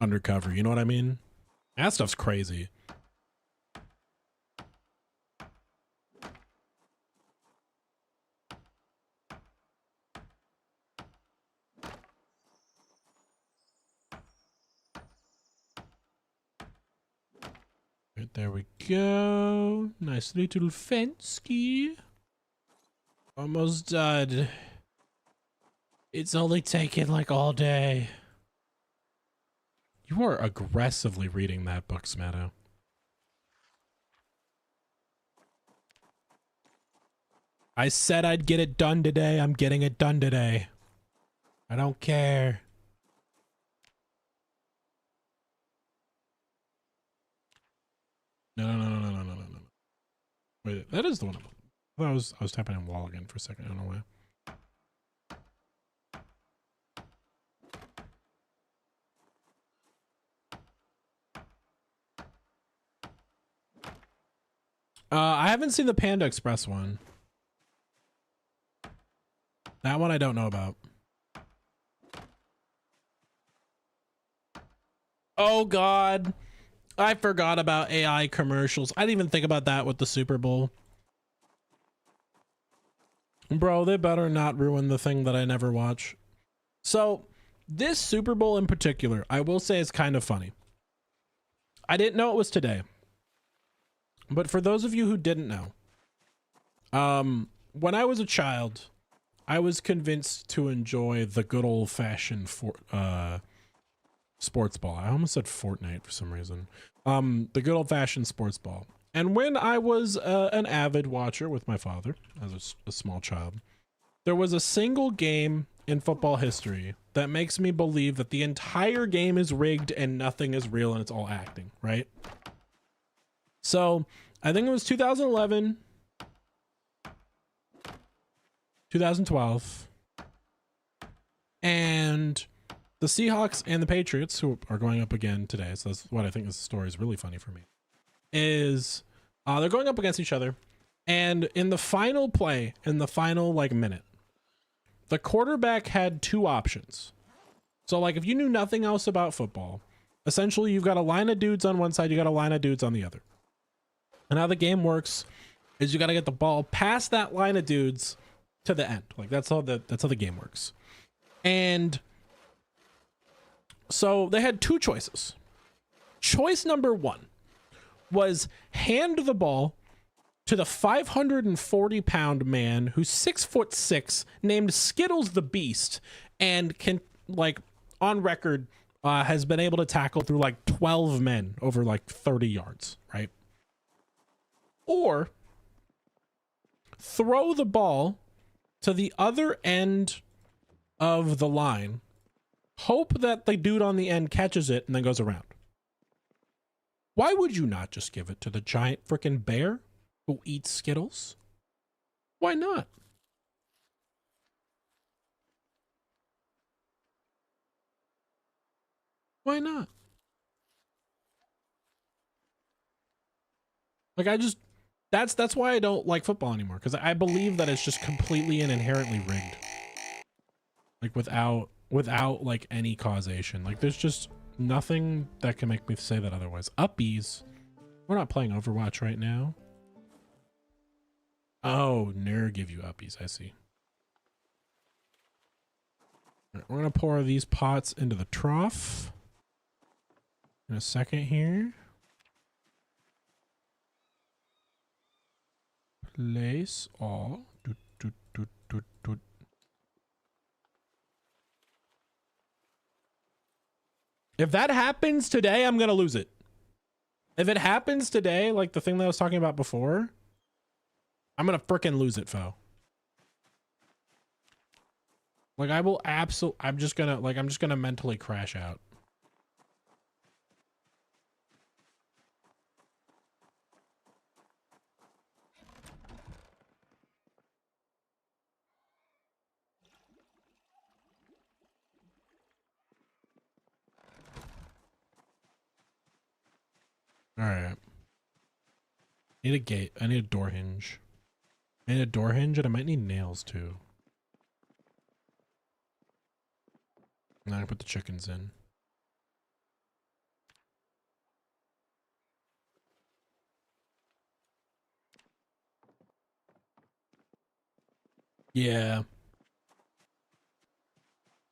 Speaker 1: undercover, you know what I mean? That stuff's crazy. Right, there we go. Nice little Fensky. Almost done. It's only taken like all day. You are aggressively reading that book, Smatto. I said I'd get it done today. I'm getting it done today. I don't care. No. Wait, that is the one. I was tapping on wall again for a second. I don't know why. I haven't seen the Panda Express one. That one I don't know about. Oh God, I forgot about AI commercials. I didn't even think about that with the Super Bowl. Bro, they better not ruin the thing that I never watch. So this Super Bowl in particular, I will say is kind of funny. I didn't know it was today. But for those of you who didn't know, when I was a child, I was convinced to enjoy the good old fashioned sports ball. I almost said Fortnite for some reason. The good old fashioned sports ball. And when I was an avid watcher with my father as a small child, there was a single game in football history that makes me believe that the entire game is rigged and nothing is real and it's all acting, right? So I think it was 2011, 2012, and the Seahawks and the Patriots, who are going up again today, so that's what I think this story is really funny for me, is they're going up against each other, and in the final play, in the final like minute, the quarterback had two options. So like if you knew nothing else about football, essentially you've got a line of dudes on one side, you got a line of dudes on the other. And how the game works is you got to get the ball past that line of dudes to the end. Like that's how the game works. And so they had two choices. Choice number one was hand the ball to the 540-pound man who's 6'6", named Skittles the Beast, and can, like, on record, has been able to tackle through like 12 men over like 30 yards, right? Or throw the ball to the other end of the line, hope that the dude on the end catches it and then goes around. Why would you not just give it to the giant freaking bear who eats Skittles? Why not? Why not? Like that's why I don't like football anymore, because I believe that it's just completely and inherently rigged. Like without like any causation. Like there's just nothing that can make me say that otherwise. Uppies. We're not playing Overwatch right now. Oh, never give you uppies. I see. All right, we're gonna pour these pots into the trough in a second here. Place all. If that happens today, I'm gonna lose it. If it happens today, like the thing that I was talking about before, I'm gonna frickin' lose it, foe. Like I will I'm just gonna mentally crash out. All right. Need a gate. I need a door hinge. I need a door hinge, and I might need nails too. And then I put the chickens in. Yeah.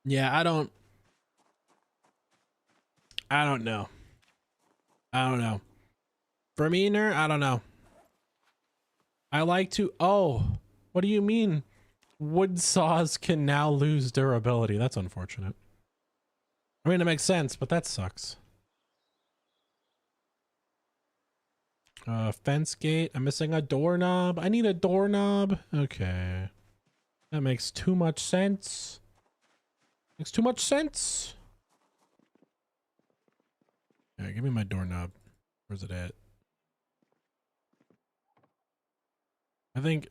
Speaker 1: Yeah, I don't know. I don't know. For me, Ner, I don't know. I like to... Oh, what do you mean? Wood saws can now lose durability. That's unfortunate. I mean, it makes sense, but that sucks. Fence gate. I'm missing a doorknob. I need a doorknob. Okay. That makes too much sense. Makes too much sense. Yeah, give me my doorknob. Where's it at? I think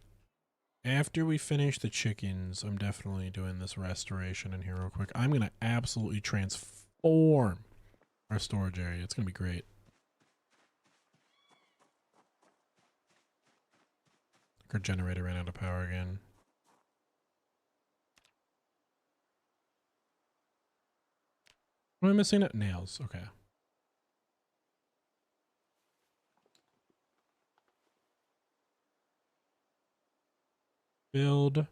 Speaker 1: after we finish the chickens, I'm definitely doing this restoration in here real quick. I'm going to absolutely transform our storage area. It's going to be great. Our generator ran out of power again. What am I missing? Nails. Okay. Build.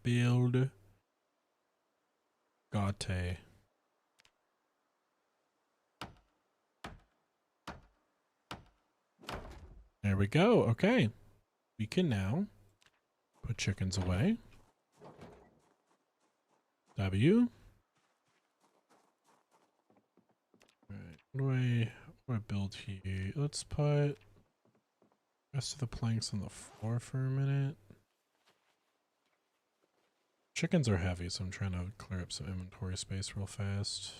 Speaker 1: Gate. There we go. Okay. We can now put chickens away. W. All right, what do I build here? Let's put rest of the planks on the floor for a minute. Chickens are heavy, so I'm trying to clear up some inventory space real fast.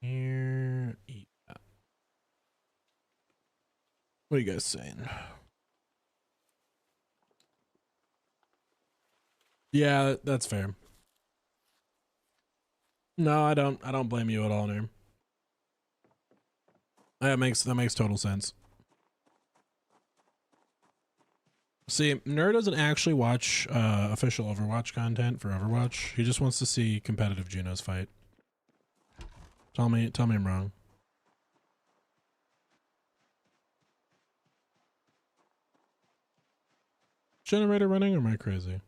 Speaker 1: Here, eat that. What are you guys saying? Yeah, that's fair. No, I don't blame you at all, Nerd. That makes total sense. See, Nerd doesn't actually watch official Overwatch content for Overwatch. He just wants to see competitive Junos fight. Tell me I'm wrong. Generator running, or am I crazy?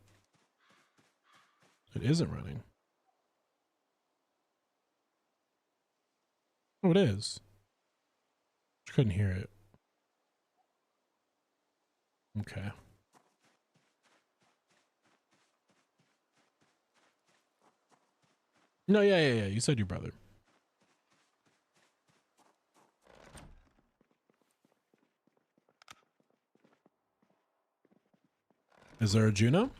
Speaker 1: It isn't running. Oh, it is. I couldn't hear it. Okay. No, yeah. You said your brother. Is there a Juno?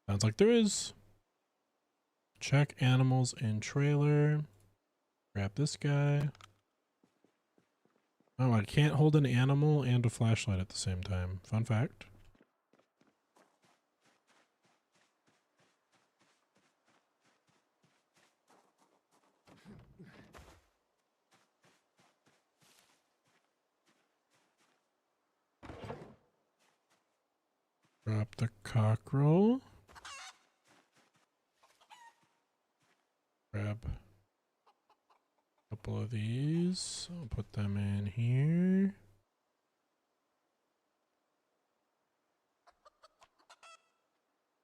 Speaker 1: Sounds like there is. Check animals in trailer. Grab this guy. Oh, I can't hold an animal and a flashlight at the same time. Fun fact. Drop the cockerel. Grab a couple of these. I'll put them in here.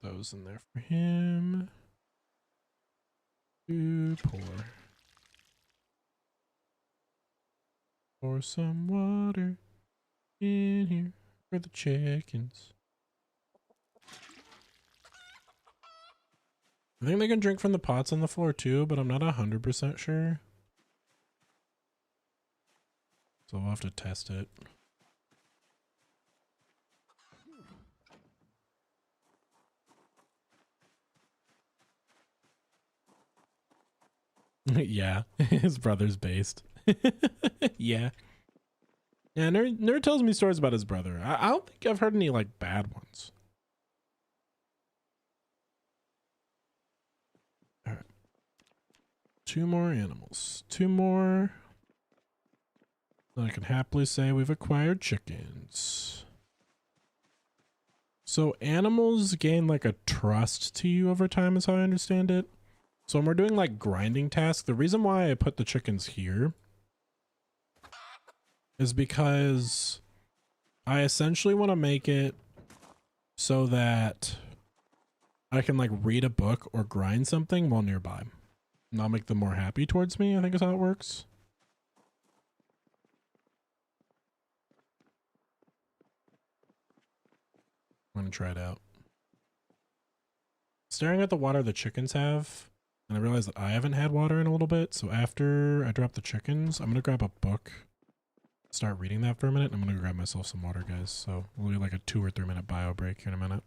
Speaker 1: Those in there for him. Pour. Pour some water in here for the chickens. I think they can drink from the pots on the floor too, but I'm not 100% sure. So we'll have to test it. Yeah, his brother's based. Yeah. Yeah, Nerd tells me stories about his brother. I don't think I've heard any like bad ones. All right. 2 more animals. 2 more. Then I can happily say we've acquired chickens. So animals gain like a trust to you over time is how I understand it. So when we're doing like grinding tasks, the reason why I put the chickens here is because I essentially want to make it so that I can like read a book or grind something while nearby. And I'll make them more happy towards me, I think is how it works. I'm gonna try it out. Staring at the water the chickens have, and I realize that I haven't had water in a little bit, so after I drop the chickens, I'm gonna grab a book, start reading that for a minute, and I'm gonna grab myself some water, guys. So we'll do like a 2 or 3 minute bio break here in a minute.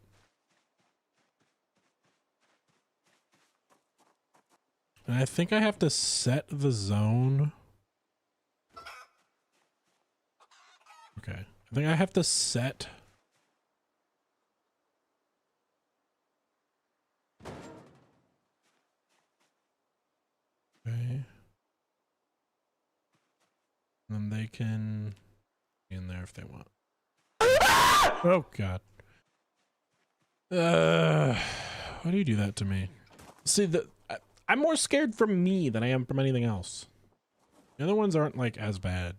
Speaker 1: And I think I have to set the zone. Okay. I think I have to set. Okay. And then they can be in there if they want. Oh, God. Why do you do that to me? See, I'm more scared from me than I am from anything else. The other ones aren't like as bad.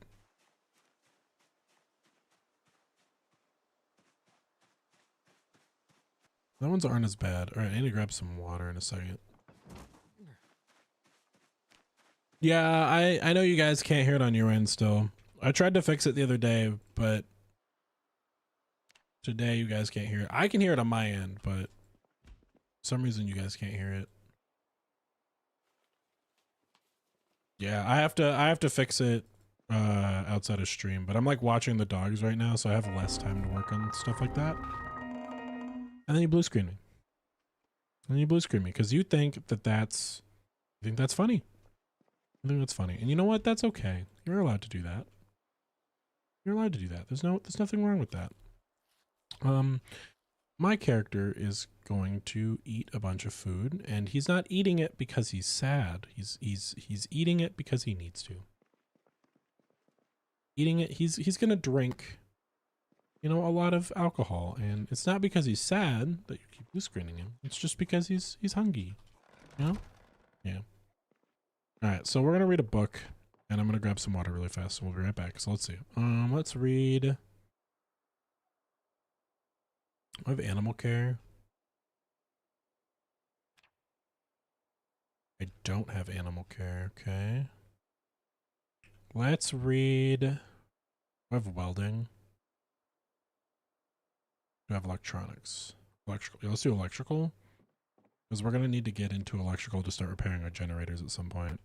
Speaker 1: The other ones aren't as bad. All right, I need to grab some water in a second. Yeah, I know you guys can't hear it on your end still. I tried to fix it the other day, but today you guys can't hear it. I can hear it on my end, but for some reason you guys can't hear it. Yeah, I have to fix it outside of stream, but I'm like watching the dogs right now, so I have less time to work on stuff like that. And then you blue screen me. And you blue screen me because you think that's funny. I think that's funny. And you know what? That's okay. You're allowed to do that. You're allowed to do that. There's nothing wrong with that. My character is going to eat a bunch of food, and he's not eating it because he's sad. He's eating it because he needs to. Eating it, he's gonna drink, you know, a lot of alcohol, and it's not because he's sad that you keep blue screening him. It's just because he's hungry. You know? Yeah. All right, so we're gonna read a book, and I'm gonna grab some water really fast, so we'll be right back. So let's see. Let's read. I have animal care. I don't have animal care. Okay. Let's read. I have welding. I have electronics. Electrical. Yeah, let's do electrical. Because we're going to need to get into electrical to start repairing our generators at some point.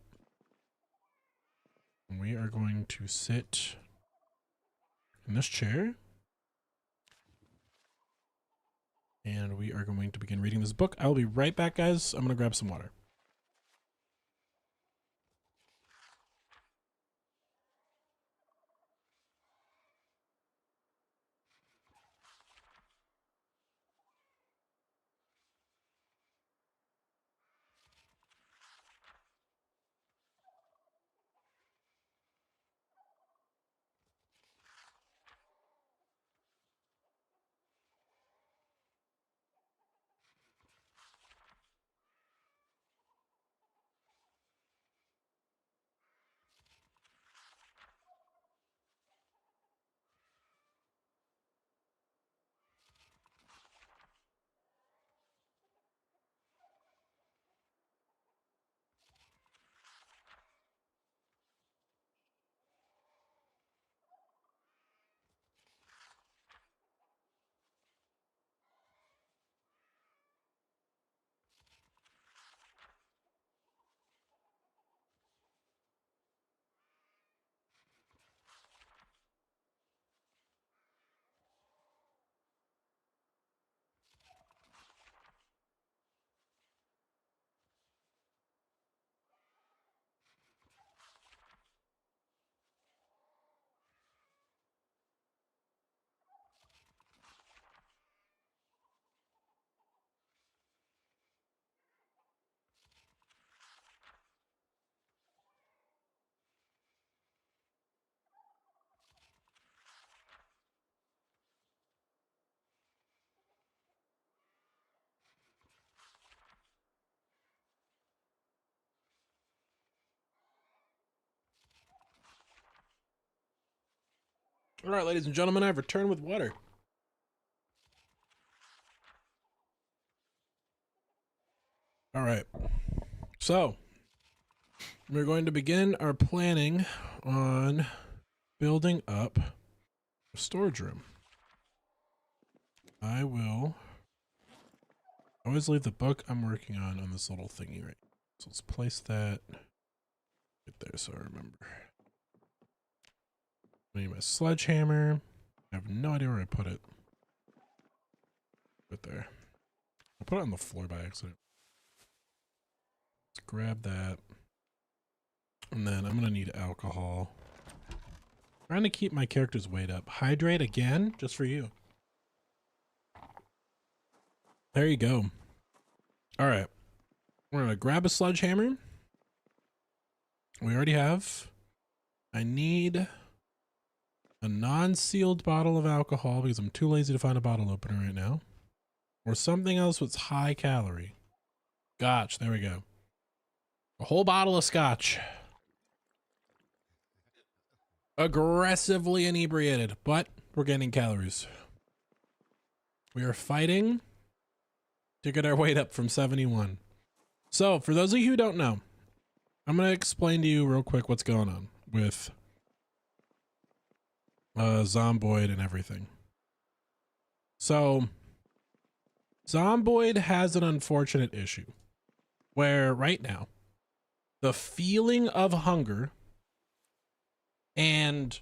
Speaker 1: And we are going to sit in this chair. And we are going to begin reading this book. I will be right back, guys. I'm going to grab some water. All right, ladies and gentlemen, I've returned with water. All right. So, we're going to begin our planning on building up a storage room. I will always leave the book I'm working on this little thingy right. So let's place that right there so I remember. I need my sledgehammer. I have no idea where I put it. Right there. I put it on the floor by accident. Let's grab that. And then I'm gonna need alcohol. Trying to keep my character's weight up. Hydrate again, just for you. There you go. All right. We're gonna grab a sledgehammer. We already have. I need a non-sealed bottle of alcohol because I'm too lazy to find a bottle opener right now. Or something else that's high calorie. Scotch, there we go. A whole bottle of scotch. Aggressively inebriated, but we're getting calories. We are fighting to get our weight up from 71. So, for those of you who don't know, I'm going to explain to you real quick what's going on with Zomboid and everything. So Zomboid has an unfortunate issue where right now the feeling of hunger and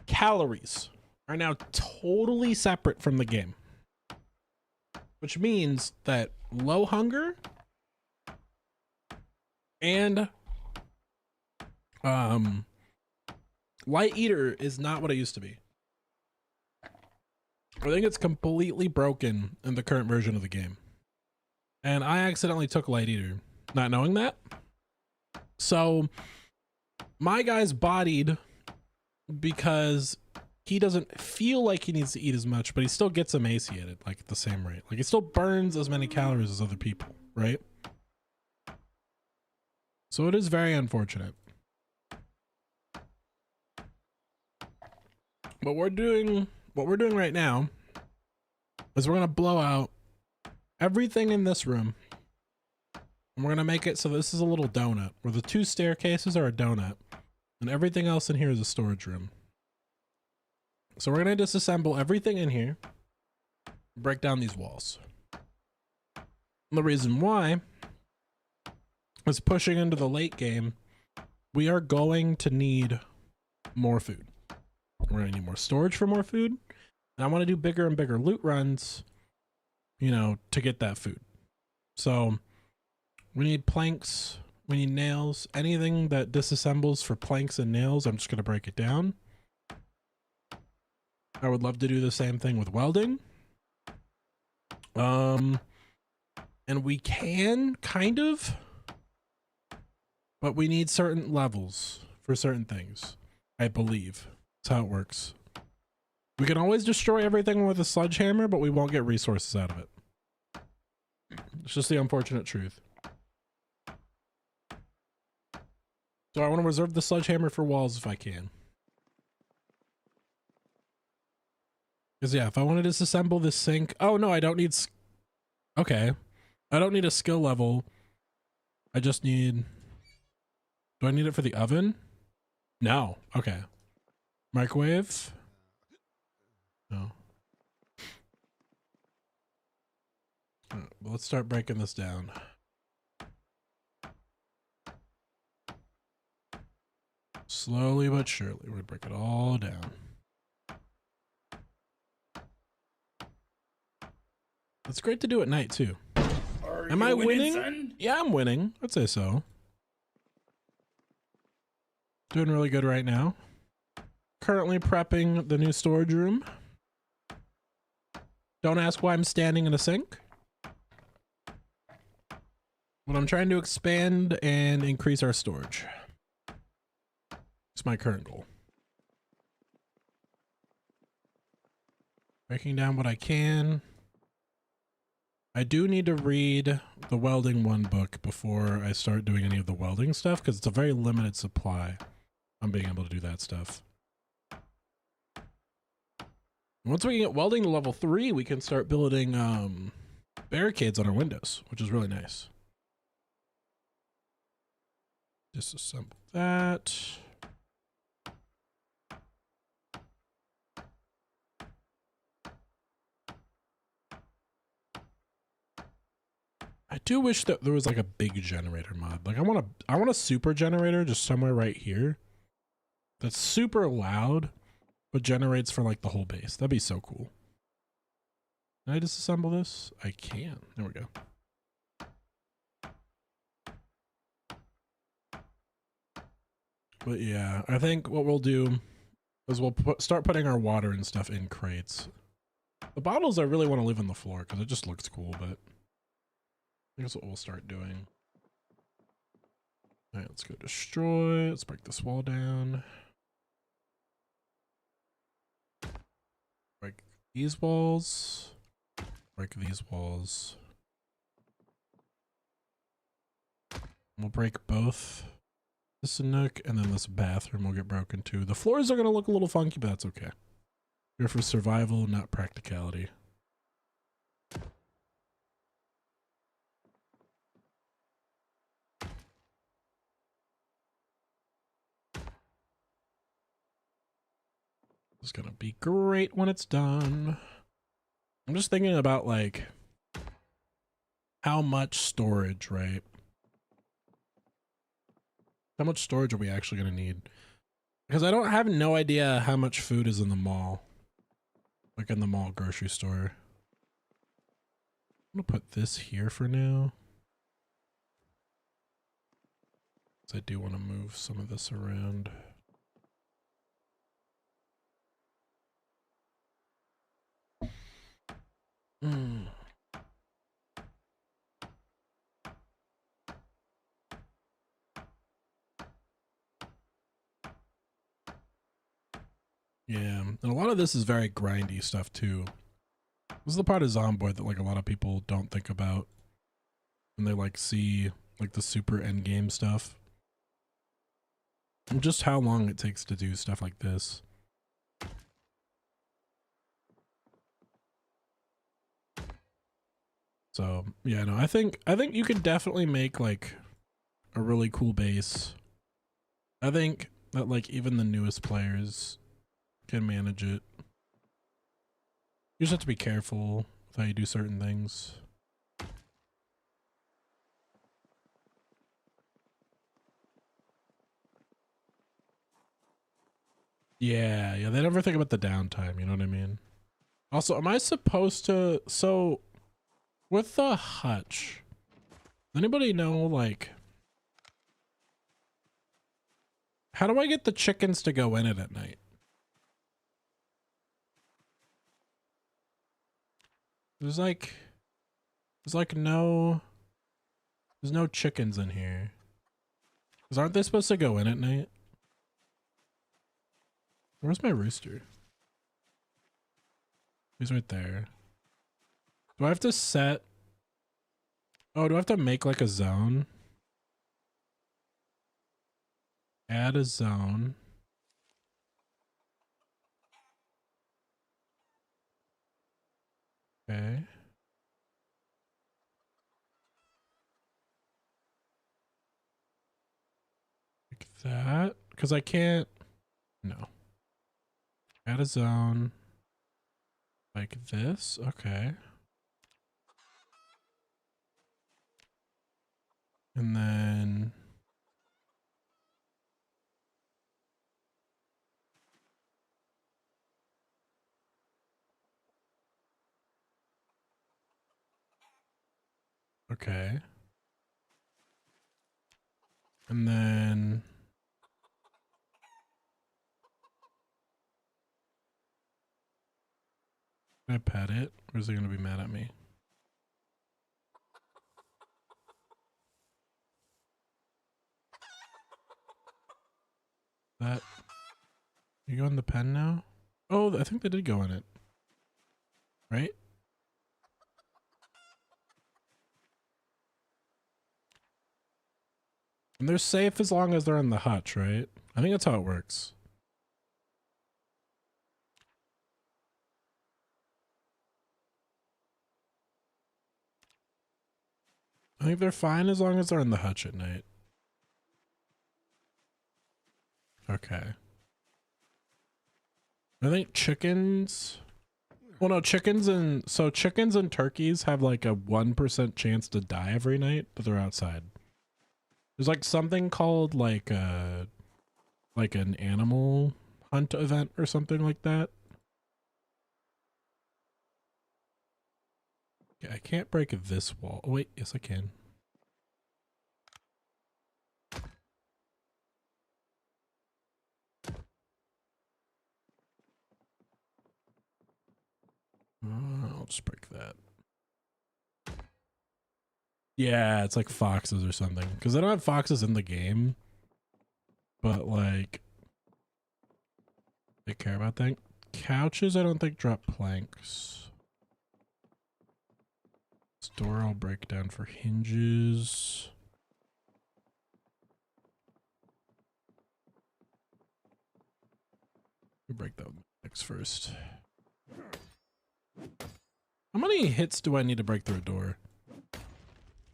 Speaker 1: calories are now totally separate from the game, which means that low hunger and light eater is not what it used to be. I think it's completely broken in the current version of the game. And I accidentally took light eater, not knowing that. So my guy's bodied because he doesn't feel like he needs to eat as much, but he still gets emaciated like at the same rate. Like he still burns as many calories as other people, right? So it is very unfortunate. But what we're doing right now is we're going to blow out everything in this room. And we're going to make it so this is a little donut where the 2 staircases are a donut and everything else in here is a storage room. So we're going to disassemble everything in here, break down these walls. And the reason why is pushing into the late game, we are going to need more food. We're going to need more storage for more food. And I want to do bigger and bigger loot runs, you know, to get that food. So we need planks, we need nails, anything that disassembles for planks and nails, I'm just going to break it down. I would love to do the same thing with welding. And we can kind of, but we need certain levels for certain things, I believe. That's how it works. We can always destroy everything with a sledgehammer, but we won't get resources out of it. It's just the unfortunate truth. So I want to reserve the sledgehammer for walls if I can. Because yeah, if I want to disassemble this sink... Oh no, I don't need... Okay. I don't need a skill level. I just need... Do I need it for the oven? No. Okay. Microwave? No. Well, let's start breaking this down. Slowly but surely, we're gonna break it all down. It's great to do at night too. Am I winning? Son? Yeah, I'm winning. I'd say so. Doing really good right now. Currently prepping the new storage room. Don't ask why I'm standing in a sink. But I'm trying to expand and increase our storage. It's my current goal. Breaking down what I can. I do need to read the welding 1 book before I start doing any of the welding stuff, because it's a very limited supply on being able to do that stuff. Once we can get welding to level 3, we can start building barricades on our windows, which is really nice. Disassemble that. I do wish that there was like a big generator mod. Like I want a super generator just somewhere right here that's super loud but generates for like the whole base. That'd be so cool. Can I disassemble this? I can. There we go. But yeah, I think what we'll do is we'll start putting our water and stuff in crates. The bottles I really want to leave on the floor because it just looks cool, but I think that's what we'll start doing. All right, let's go destroy. Let's break this wall down. Break these walls. Break these walls. We'll break both. This nook and then this bathroom will get broken too. The floors are going to look a little funky, but that's okay. Here for survival, not practicality. It's gonna be great when it's done. I'm just thinking about like how much storage, right? How much storage are we actually gonna need? Because I don't have no idea how much food is in the mall. Like in the mall grocery store. I'm gonna put this here for now. Because I do want to move some of this around. Yeah, and a lot of this is very grindy stuff too. This is the part of Zomboid that like a lot of people don't think about when they like see like the super end game stuff. And just how long it takes to do stuff like this. So yeah, no, I think you could definitely make like a really cool base. I think that like even the newest players can manage it. You just have to be careful with how you do certain things. Yeah, they never think about the downtime, you know what I mean? Also, am I supposed to, so with the hutch, does anybody know like, how do I get the chickens to go in it at night? There's no chickens in here. 'Cause aren't they supposed to go in at night? Where's my rooster? He's right there. Do I have to set? Oh, do I have to make like a zone? Add a zone. Okay. Like that. Because I can't. No. Add a zone. Like this. Okay. And then. Okay. And then. Can I pet it? Or is it going to be mad at me? That. You go in the pen now? Oh, I think they did go in it. Right? And they're safe as long as they're in the hutch, right? I think that's how it works. I think they're fine as long as they're in the hutch at night. Okay. I think chickens... Well, no, chickens and turkeys have like a 1% chance to die every night, but they're outside. There's like something called like an animal hunt event or something like that. Okay, I can't break this wall. Oh, wait, yes I can. I'll just break that. Yeah, it's like foxes or something. Because they don't have foxes in the game. But like... they care about that. Couches, I don't think drop planks. This door I'll break down for hinges. We'll break that next first. How many hits do I need to break through a door?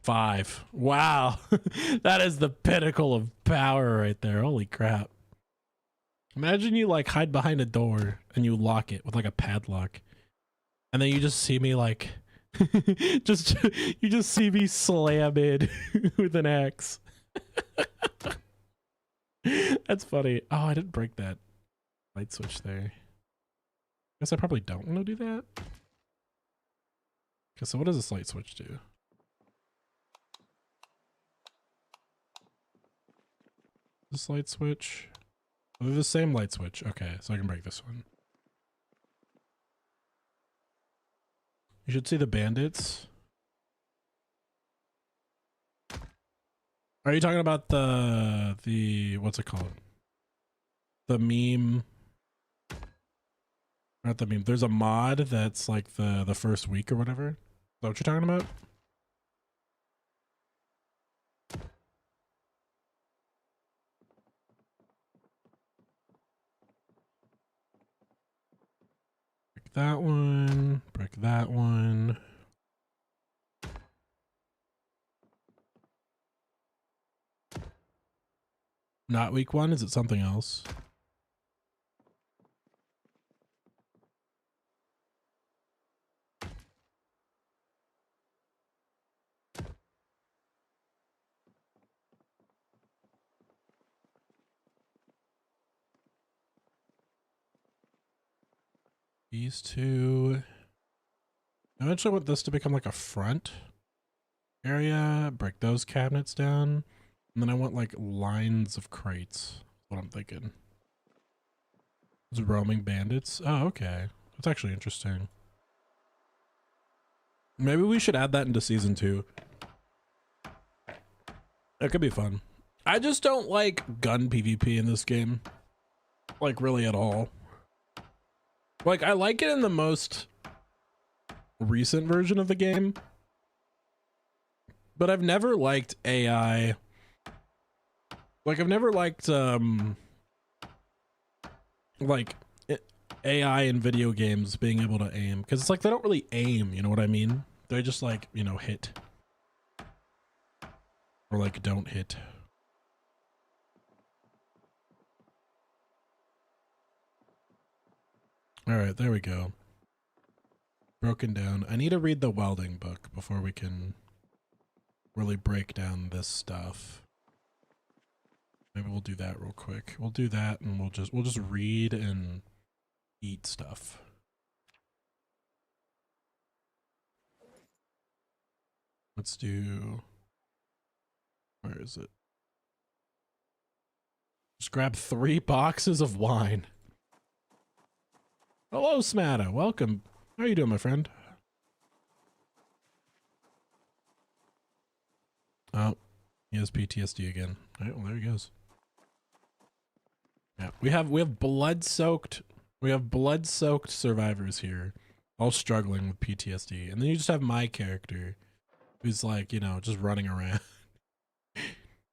Speaker 1: 5. Wow. That is the pinnacle of power right there. Holy crap. Imagine you like hide behind a door and you lock it with like a padlock. And then you just see me like you just see me slam it with an axe. That's funny. Oh, I didn't break that light switch there. Guess I probably don't want to do that. Okay, so what does this light switch do? This light switch? Oh, they're the same light switch. Okay, so I can break this one. You should see the bandits. Are you talking about the what's it called? The meme? Not the meme. There's a mod that's like the first week or whatever. Is that what you're talking about? Break that one. Break that one. Not week one? Is it something else? These two. I eventually want this to become like a front area. Break those cabinets down. And then I want like lines of crates. That's what I'm thinking. Those roaming bandits. Oh, okay. That's actually interesting. Maybe we should add that into season 2. That could be fun. I just don't like gun PvP in this game. Like really at all. Like I like it in the most recent version of the game. But I've never liked AI. Like I've never liked like AI in video games being able to aim, because it's like they don't really aim, you know what I mean? They just like, you know, hit or like don't hit. All right, there we go. Broken down. I need to read the welding book before we can really break down this stuff. Maybe we'll do that real quick. We'll do that and we'll just read and eat stuff. Let's do, where is it? Just grab 3 boxes of wine. Hello, Smatta. Welcome. How are you doing, my friend? Oh, he has PTSD again. All right, well, there he goes. Yeah, we have blood-soaked survivors here, all struggling with PTSD. And then you just have my character who's like, you know, just running around.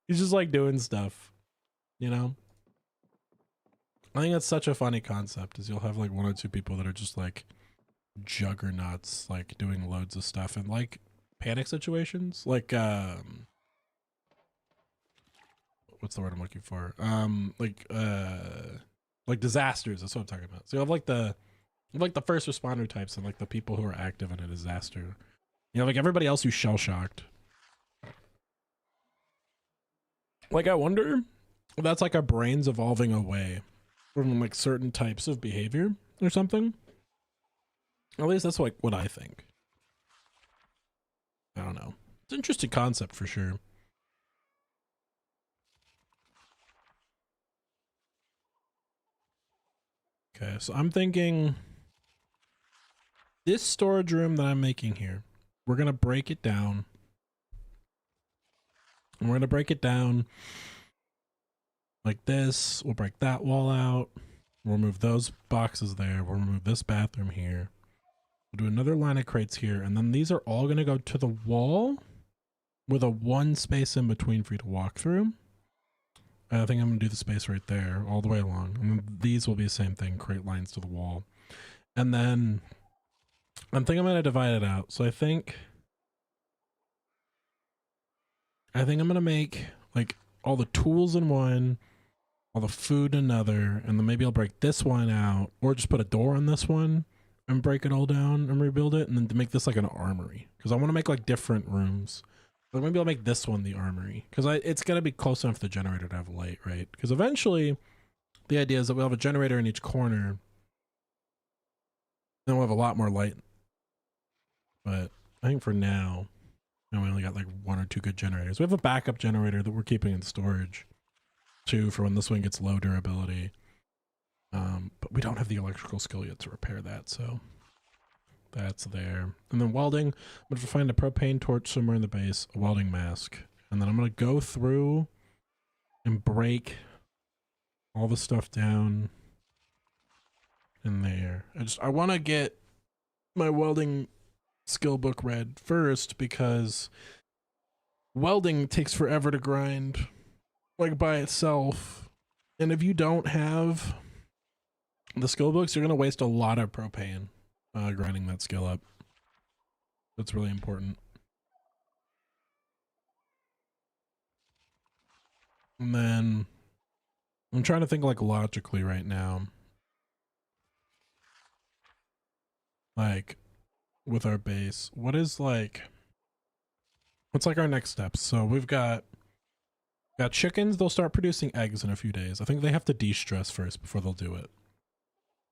Speaker 1: He's just like doing stuff, you know? I think that's such a funny concept, is you'll have like 1 or 2 people that are just like juggernauts, like doing loads of stuff and like panic situations, like what's the word I'm looking for? Like disasters. That's what I'm talking about. So you have like the first responder types and like the people who are active in a disaster. You know, like everybody else who's shell shocked. Like I wonder if that's like our brains evolving away from like certain types of behavior or something. At least that's like what I think. I don't know. It's an interesting concept for sure. Okay, so I'm thinking this storage room that I'm making here, we're going to break it down. And we're going to break it down like this. We'll break that wall out. We'll move those boxes there. We'll remove this bathroom here. We'll do another line of crates here. And then these are all going to go to the wall with a 1 space in between for you to walk through. I think I'm going to do the space right there all the way along. And then these will be the same thing, crate lines to the wall. And then I'm going to divide it out. So I think I'm going to make like all the tools in one, all the food in another, and then maybe I'll break this one out, or just put a door on this one and break it all down and rebuild it, and then to make this like an armory, because I want to make like different rooms. But maybe I'll make this one the armory, because it's gonna be close enough to the generator to have light, right? Because eventually the idea is that we'll have a generator in each corner, then we'll have a lot more light. But I think for now, we only got like 1 or 2 good generators. We have a backup generator that we're keeping in storage too, for when this one gets low durability. But we don't have the electrical skill yet to repair that, so that's there. And then welding, I'm going to find a propane torch somewhere in the base, a welding mask, and then I'm going to go through and break all the stuff down in there. I want to get my welding skill book read first, because welding takes forever to grind, like by itself. And if you don't have the skill books, you're going to waste a lot of propane grinding that skill up. That's really important. And then I'm trying to think like logically right now. Like with our base, what's like our next steps? So we've got chickens. They'll start producing eggs in a few days. I think they have to de-stress first before they'll do it.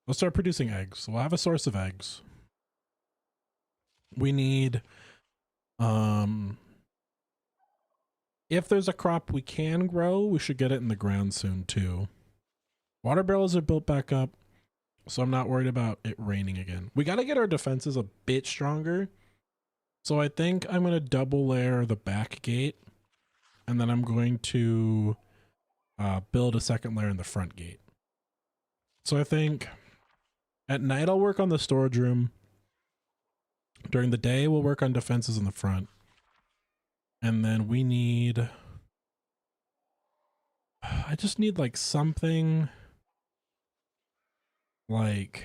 Speaker 1: They'll start producing eggs. So we'll have a source of eggs. We need, if there's a crop we can grow, we should get it in the ground soon too. Water barrels are built back up, so I'm not worried about it raining again. We got to get our defenses a bit stronger. So I think I'm going to double layer the back gate, and then I'm going to build a second layer in the front gate. So I think at night I'll work on the storage room. During the day we'll work on defenses in the front. And then we need, I just need like something like,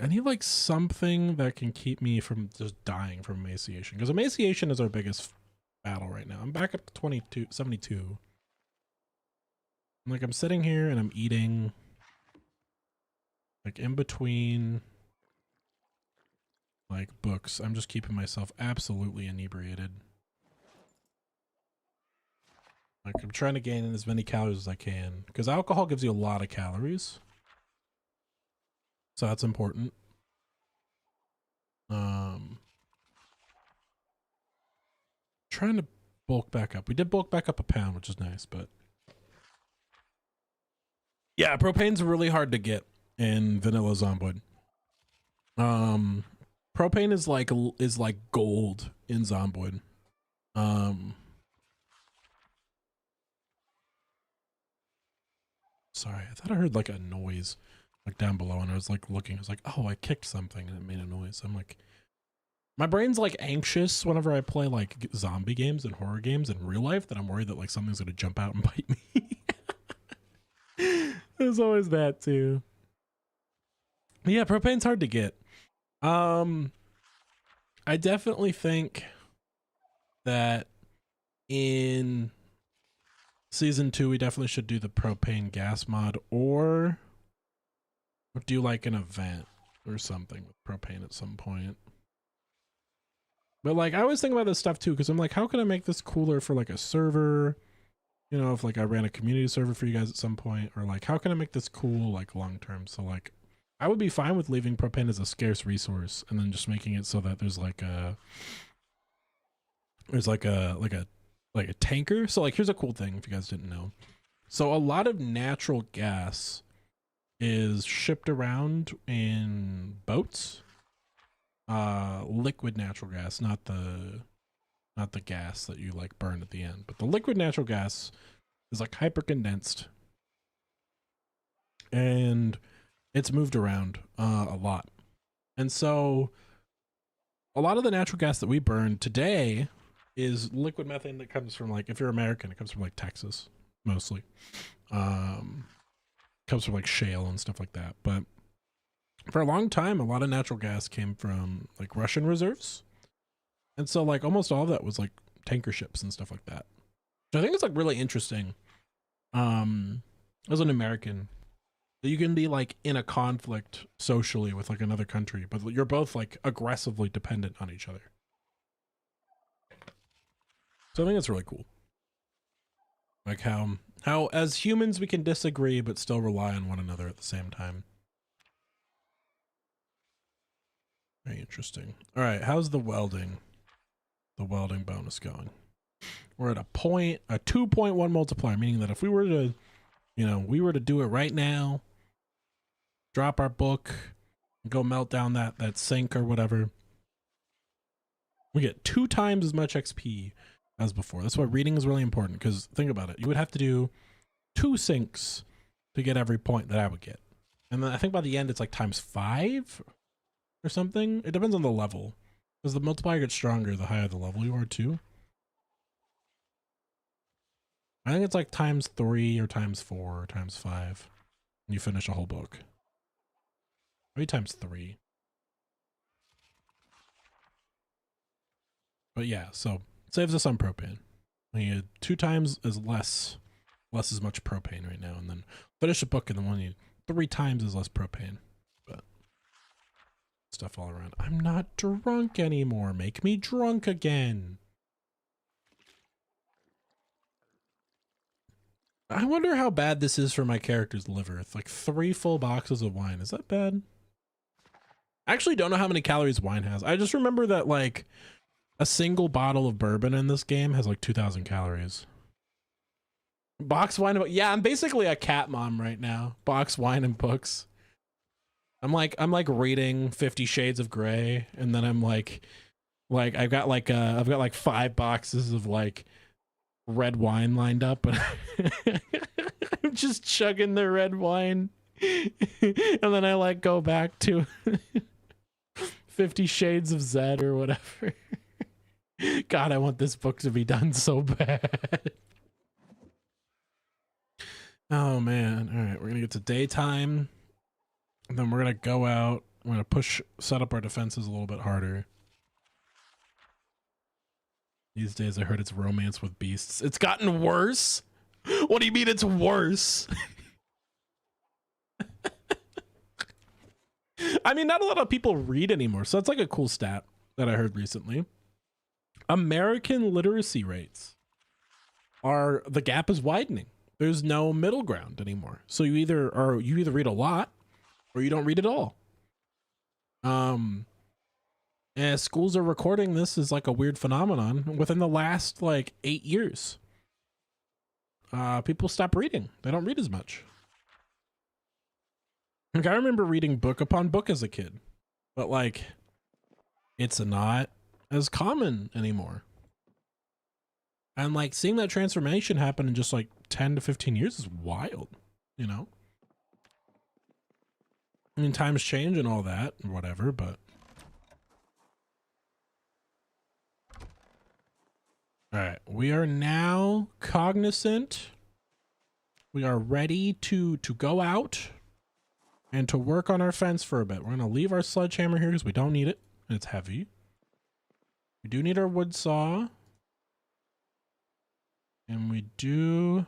Speaker 1: I need like something that can keep me from just dying from emaciation, because emaciation is our biggest battle right now. I'm back up to 72. Like I'm sitting here and I'm eating like in between like books. I'm just keeping myself absolutely inebriated. Like I'm trying to gain in as many calories as I can, because alcohol gives you a lot of calories. So that's important. Trying to bulk back up. We did bulk back up a pound, which is nice, but yeah, propane's really hard to get in vanilla Zomboid. Propane is like gold in Zomboid. Sorry, I thought I heard like a noise like down below, and I was like looking. I was like, oh, I kicked something and it made a noise. I'm like, my brain's like anxious whenever I play like zombie games and horror games in real life, that I'm worried that like something's gonna jump out and bite me. There's always that too. But yeah, propane's hard to get. I definitely think that in season 2 we definitely should do the propane gas mod, or do like an event or something with propane at some point. But like I always think about this stuff too, because I'm like, how can I make this cooler for like a server? You know, if like I ran a community server for you guys at some point, or like how can I make this cool like long term? So like I would be fine with leaving propane as a scarce resource, and then just making it so that there's like a tanker. So like here's a cool thing if you guys didn't know. So a lot of natural gas is shipped around in boats. Liquid natural gas, not the gas that you like burn at the end, but the liquid natural gas is like hyper condensed, and it's moved around a lot. And so a lot of the natural gas that we burn today is liquid methane that comes from, like, if you're American, it comes from like Texas mostly. Comes from like shale and stuff like that. But for a long time, a lot of natural gas came from like Russian reserves. And so like almost all of that was like tanker ships and stuff like that. So I think it's like really interesting. As an American, that you can be like in a conflict socially with like another country, but you're both like aggressively dependent on each other. So I think it's really cool. Like how as humans we can disagree but still rely on one another at the same time. Very interesting. All right, how's the welding bonus going? We're at a 2.1 multiplier, meaning that if we were to, we were to do it right now, drop our book, and go melt down that sink or whatever, we get 2 times as much XP as before. That's why reading is really important, because think about it. You would have to do 2 sinks to get every point that I would get. And then I think by the end it's like times 5 or something. It depends on the level, because the multiplier gets stronger the higher the level you are too. I think it's like times 3 or times 4 or times 5 when you finish a whole book. Maybe times 3. But yeah, so it saves us on propane. We need 2 times as less as much propane right now, and then finish a book and then we'll need 3 times as less propane. But stuff all around. I'm not drunk anymore. Make me drunk again. I wonder how bad this is for my character's liver. It's like 3 full boxes of wine. Is that bad? I actually don't know how many calories wine has. I just remember that like a single bottle of bourbon in this game has like 2,000 calories. Box wine. Yeah, I'm basically a cat mom right now. Box wine and books. I'm like reading 50 Shades of Grey, and then I'm like I've got like 5 boxes of like red wine lined up, and I'm just chugging the red wine, and then I like go back to 50 Shades of Zed or whatever. God, I want this book to be done so bad. Oh man. All right, we're gonna get to daytime, and then we're gonna go out. We're gonna set up our defenses a little bit harder. These days I heard it's romance with beasts. It's gotten worse? What do you mean it's worse? I mean, not a lot of people read anymore, so that's like a cool stat that I heard recently. American literacy rates the gap is widening. There's no middle ground anymore. So you either read a lot or you don't read at all. And schools are recording this as like a weird phenomenon. Within the last like 8 years, people stop reading. They don't read as much. Like I remember reading book upon book as a kid, but like it's not as common anymore. And like seeing that transformation happen in just like 10 to 15 years is wild, you know? I mean, times change and all that and whatever, but all right, we are now cognizant. We are ready to go out and to work on our fence for a bit. We're gonna leave our sledgehammer here because we don't need it. It's heavy. We do need our wood saw. And we do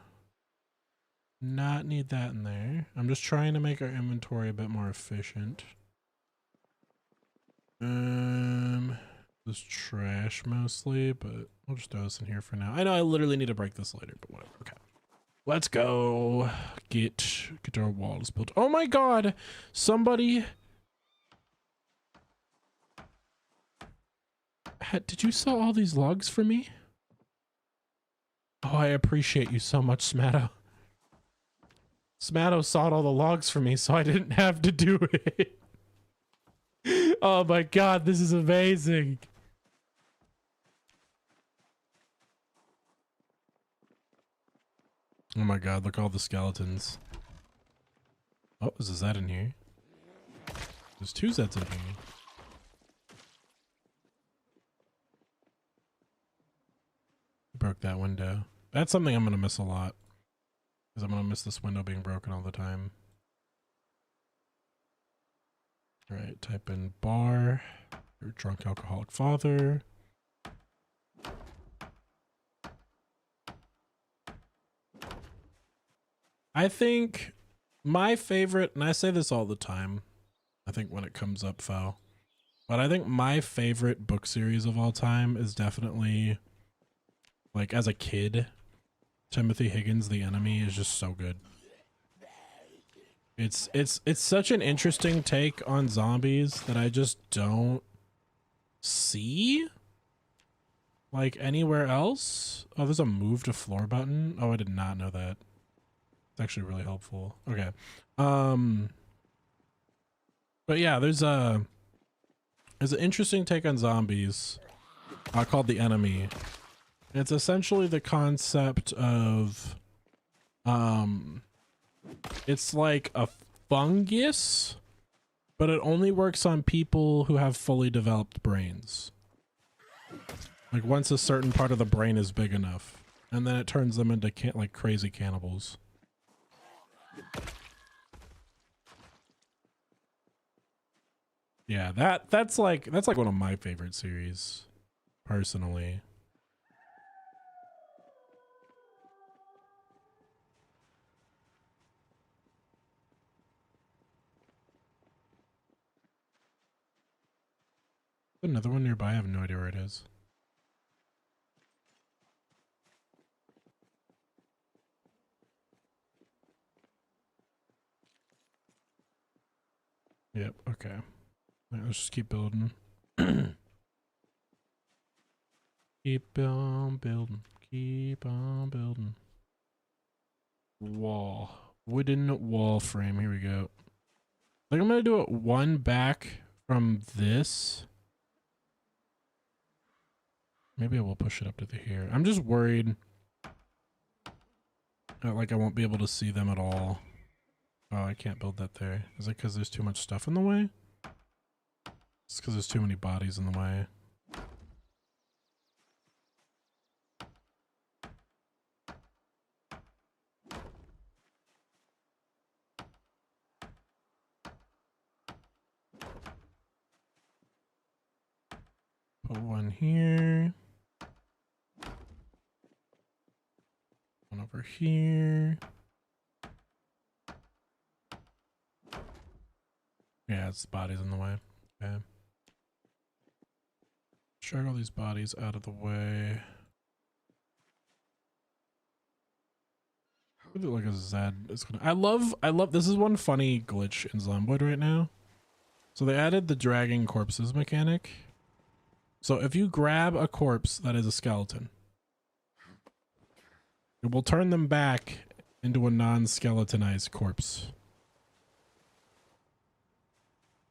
Speaker 1: not need that in there. I'm just trying to make our inventory a bit more efficient. This trash mostly, but we'll just throw this in here for now. I know I literally need to break this later, but whatever. Okay. Let's go get our walls built. Oh my god! Somebody did you sell all these logs for me? Oh, I appreciate you so much, Smatto. Smatto sawed all the logs for me, so I didn't have to do it. Oh my god, this is amazing. Oh my god, look at all the skeletons. Oh, is a Zed in here? There's 2 Zeds in here. Broke that window. That's something I'm gonna miss a lot, because I'm gonna miss this window being broken all the time. All right, type in bar, your drunk alcoholic father. I think my favorite, and I say this all the time, I think when it comes up, foul, but I think my favorite book series of all time is definitely, like, as a kid, Timothy Higgins' The Enemy is just so good. It's such an interesting take on zombies that I just don't see like anywhere else. Oh, there's a move to floor button. Oh, I did not know that. It's actually really helpful. Okay. But yeah, there's an interesting take on zombies called The Enemy. It's essentially the concept of it's like a fungus, but it only works on people who have fully developed brains. Like once a certain part of the brain is big enough, and then it turns them into like crazy cannibals. Yeah, that's like one of my favorite series, personally. Another one nearby. I have no idea where it is. Yep. Okay. Right, let's just keep building. Keep on building. Keep on building. Wall. Wooden wall frame. Here we go. Like I'm gonna do it one back from this. Maybe I will push it up to the here. I'm just worried that, like, I won't be able to see them at all. Oh, I can't build that there. Is it because there's too much stuff in the way? It's because there's too many bodies in the way. Put one here. One over here. Yeah, it's bodies in the way. Okay. Drag all these bodies out of the way. Put it like a Z. It's gonna. I love. This is one funny glitch in Zomboid right now. So they added the dragging corpses mechanic. So if you grab a corpse that is a skeleton, it will turn them back into a non-skeletonized corpse.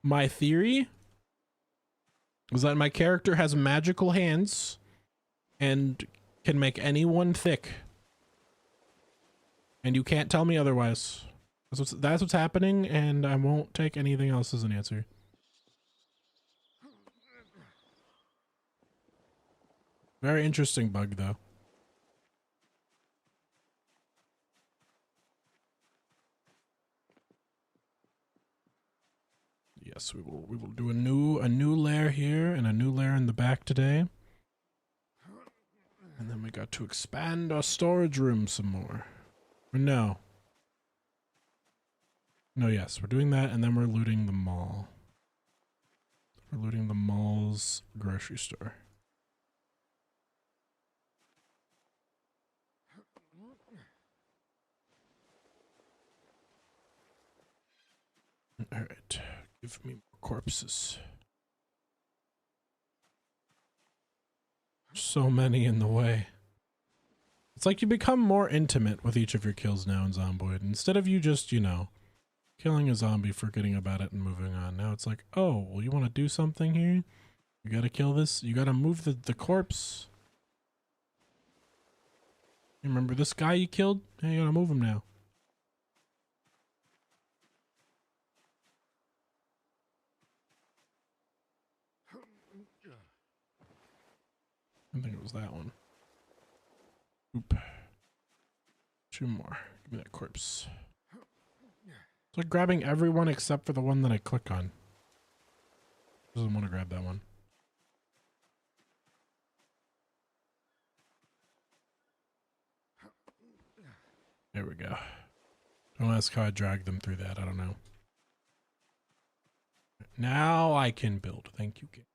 Speaker 1: My theory is that my character has magical hands and can make anyone thick. And you can't tell me otherwise. That's what's happening, and I won't take anything else as an answer. Very interesting bug, though. Yes, we will do a new layer here and a new layer in the back today. And then we got to expand our storage room some more. Or no. No, yes, we're doing that, and then we're looting the mall. We're looting the mall's grocery store. All right, give me more corpses. So many in the way. It's like you become more intimate with each of your kills now in Zomboid. Instead of you just, you know, killing a zombie, forgetting about it and moving on. Now it's like, oh, well, you want to do something here? You gotta kill this. You gotta move the corpse. You remember this guy you killed? Hey, you gotta move him now. I think it was that one. Oop. Two more. Give me that corpse. It's like grabbing everyone except for the one that I click on. Doesn't want to grab that one. There we go. Don't ask how I dragged them through that. I don't know. Now I can build. Thank you, game.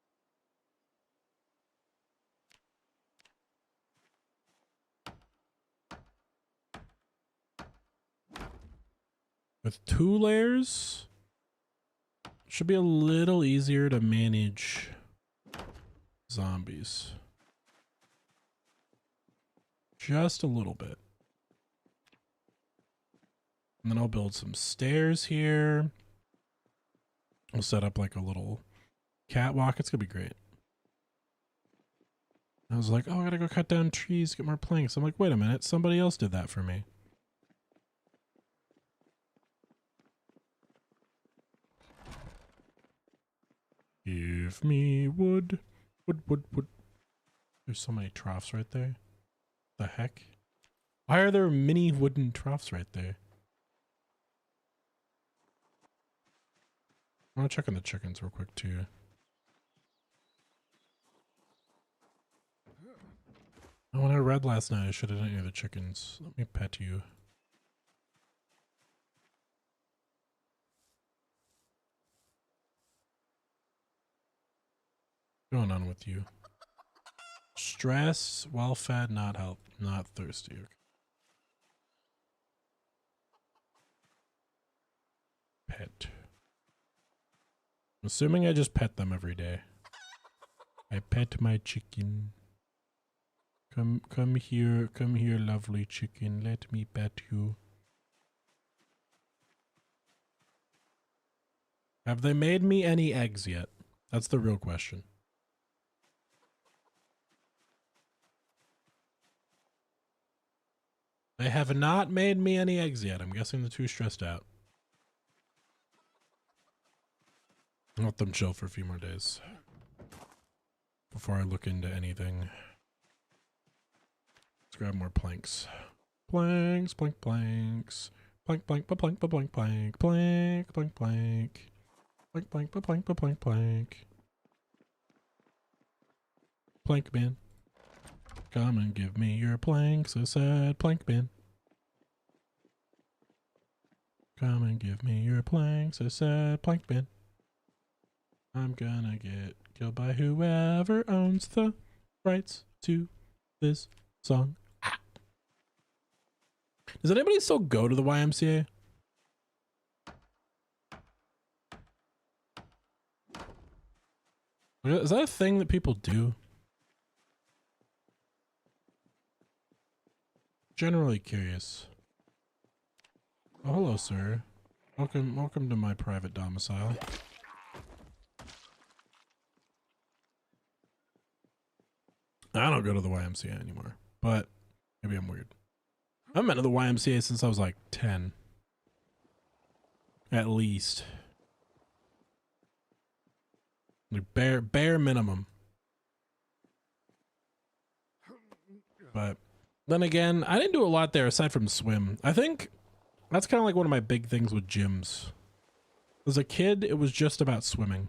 Speaker 1: With 2 layers, should be a little easier to manage zombies. Just a little bit. And then I'll build some stairs here. We'll set up like a little catwalk. It's gonna be great. I was like, oh, I gotta go cut down trees, get more planks. I'm like, wait a minute, somebody else did that for me. Give me wood. Wood. There's so many troughs right there. The heck? Why are there mini wooden troughs right there? I want to check on the chickens real quick too. Oh, when I read last night, I should have done the chickens. Let me pet you. What's going on with you? Stress, well fed, not help, not thirsty. Okay. Pet. I'm assuming I just pet them every day. I pet my chicken. Come here, lovely chicken. Let me pet you. Have they made me any eggs yet? That's the real question. They have not made me any eggs yet. I'm guessing they're too stressed out. I'll let them chill for a few more days before I look into anything. Let's grab more planks. Planks. Plank, plank, plank, plank, plank, plank, plank, plank, plank, plank, plank, plank. Plank man. Come and give me your planks, I said, plank bin. Come and give me your planks, I said, plank bin. I'm gonna get killed by whoever owns the rights to this song. Ah. Does anybody still go to the YMCA? Is that a thing that people do? Generally curious. Oh, hello, sir. Welcome to my private domicile. I don't go to the YMCA anymore, but maybe I'm weird. I've been to the YMCA since I was like 10. At least. Like bare minimum. But then again, I didn't do a lot there aside from swim. I think that's kind of like one of my big things with gyms. As a kid, it was just about swimming.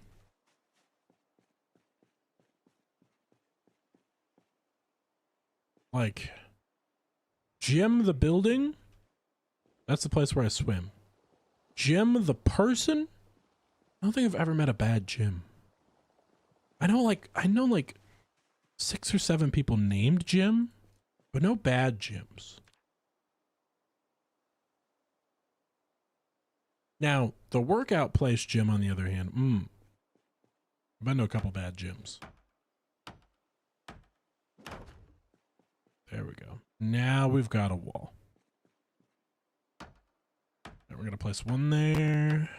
Speaker 1: Like, gym the building, that's the place where I swim. Gym the person, I don't think I've ever met a bad gym. I know like 6 or 7 people named Jim, but no bad gyms. Now, the workout place gym, on the other hand, I've been to a couple bad gyms. There we go. Now we've got a wall. And we're gonna place one there.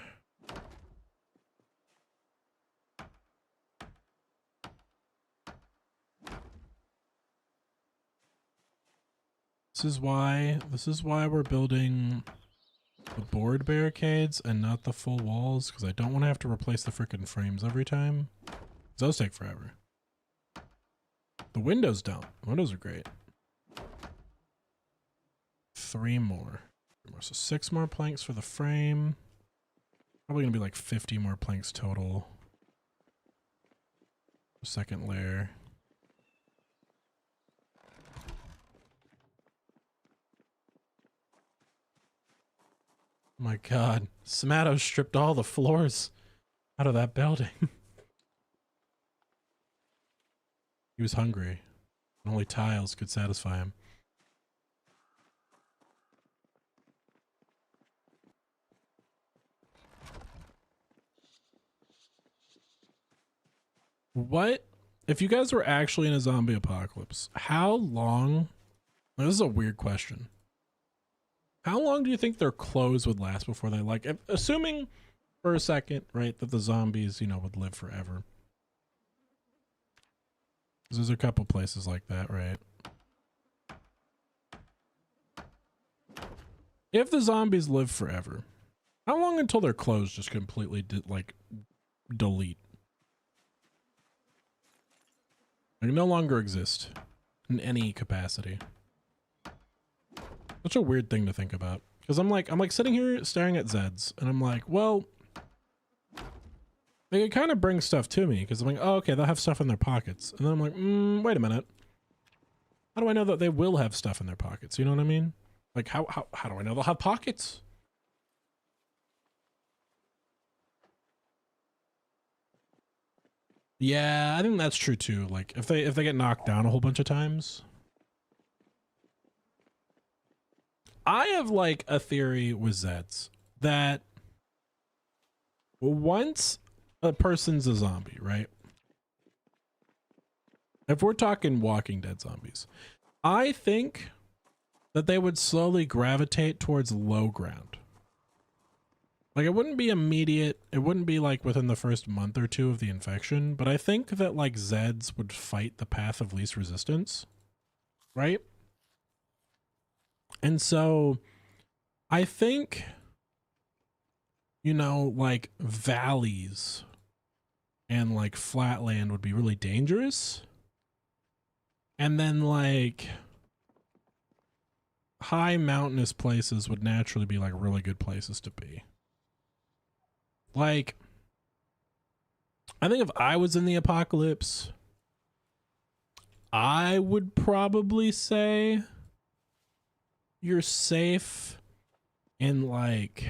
Speaker 1: This is why we're building the board barricades and not the full walls, because I don't want to have to replace the frickin' frames every time. Those take forever. The windows don't. The windows are great. 3 more. So 6 more planks for the frame. Probably gonna be like 50 more planks total. Second layer. my god. Smatto stripped all the floors out of that building. He was hungry. Only tiles could satisfy him. What if you guys were actually in a zombie apocalypse? How long? This is a weird question. How long do you think their clothes would last before they assuming for a second, right, that the zombies, you know, would live forever? 'Cause there's a couple places like that, right? If the zombies live forever, how long until their clothes just completely delete? Like no longer exist in any capacity. Such a weird thing to think about. Because I'm like sitting here staring at Zeds, and I'm like, well, they could kind of bring stuff to me, because I'm like, oh, okay, they'll have stuff in their pockets. And then I'm like, wait a minute. How do I know that they will have stuff in their pockets? You know what I mean? Like, how do I know they'll have pockets? Yeah, I think that's true too. Like, if they get knocked down a whole bunch of times. I have like a theory with Zeds that once a person's a zombie, right? If we're talking Walking Dead zombies, I think that they would slowly gravitate towards low ground. Like, it wouldn't be immediate. It wouldn't be like within the first month or two of the infection, but I think that like Zeds would fight the path of least resistance, right? And so I think, you know, like valleys and like flatland would be really dangerous. And then like high mountainous places would naturally be like really good places to be. Like, I think if I was in the apocalypse, I would probably say you're safe in like,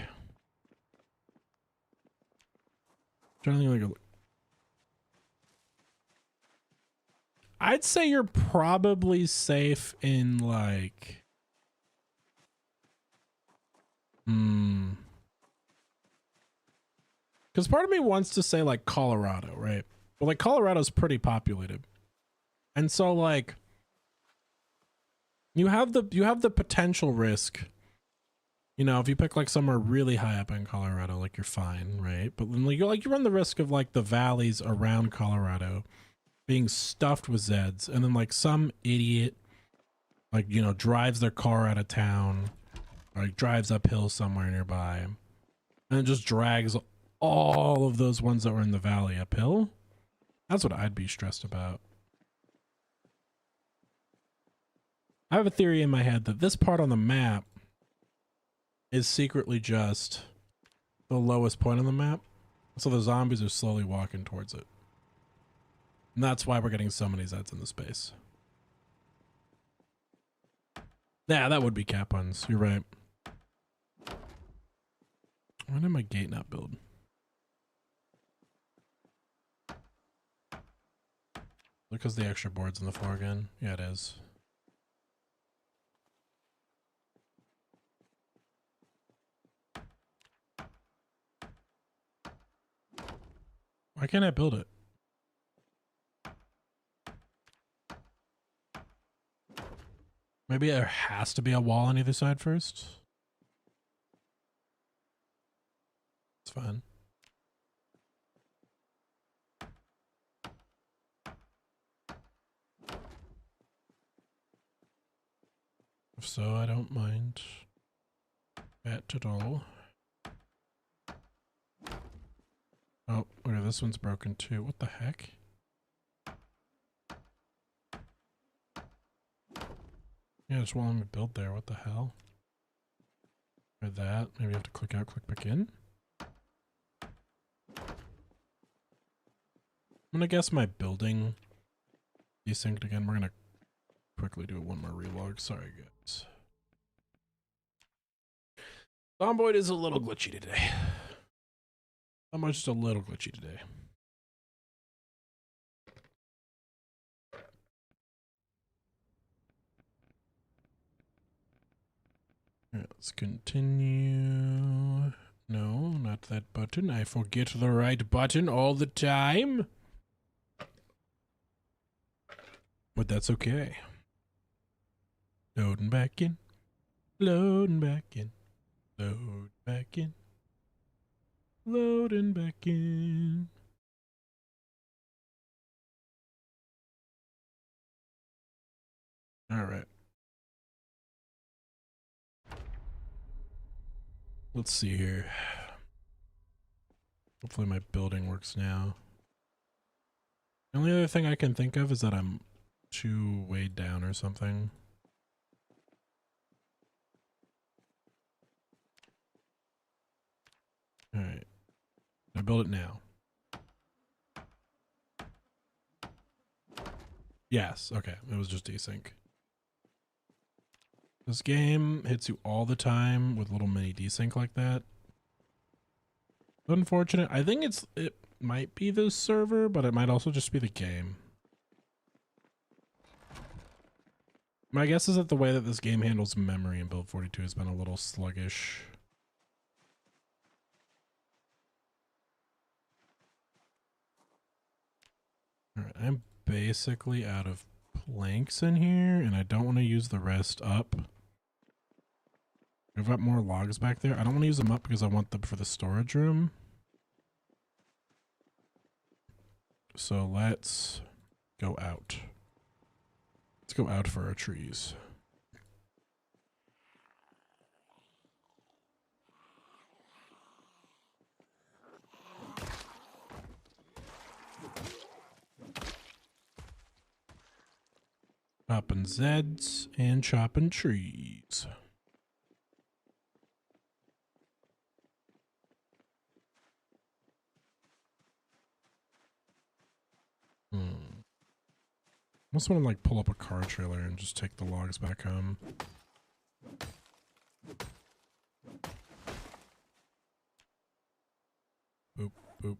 Speaker 1: trying to think like I'd say you're probably safe in like because part of me wants to say like Colorado, right? But like Colorado's pretty populated. And so like you have the potential risk, you know, if you pick like somewhere really high up in Colorado, like you're fine, right? But then like you run the risk of like the valleys around Colorado being stuffed with Zeds, and then like some idiot like, you know, drives their car out of town, or like drives uphill somewhere nearby, and it just drags all of those ones that were in the valley uphill. That's what I'd be stressed about. I have a theory in my head that this part on the map is secretly just the lowest point on the map. So the zombies are slowly walking towards it. And that's why we're getting so many Zeds in the space. Yeah, that would be cap ones. You're right. Why did my gate not build? Because the extra board's on the floor again. Yeah, it is. Why can't I build it? Maybe there has to be a wall on either side first. It's fine. If so, I don't mind that at all. Oh, okay, this one's broken too. What the heck? Yeah, just won't let me build there. What the hell? Or that. Maybe I have to click out, click back in. I'm gonna guess my building desynced again. We're gonna quickly do one more relog. Sorry, guys. Zomboid is a little glitchy today. Zomboid's just a little glitchy today. Alright, let's continue. No, not that button. I forget the right button all the time. But that's okay. Loading back in. Loading back in. Load back in. Loading back in. All right. Let's see here. Hopefully my building works now. The only other thing I can think of is that I'm too weighed down or something. All right. I build it now. Yes. Okay. It was just desync. This game hits you all the time with little mini desync like that. Unfortunate. I think it might be the server, but it might also just be the game. My guess is that the way that this game handles memory in Build 42 has been a little sluggish. Alright, I'm basically out of planks in here, and I don't want to use the rest up. We've got more logs back there. I don't want to use them up because I want them for the storage room. So let's go out. Let's go out for our trees. Chopping Zeds and chopping trees. I just want to like pull up a car trailer and just take the logs back home. Boop, boop.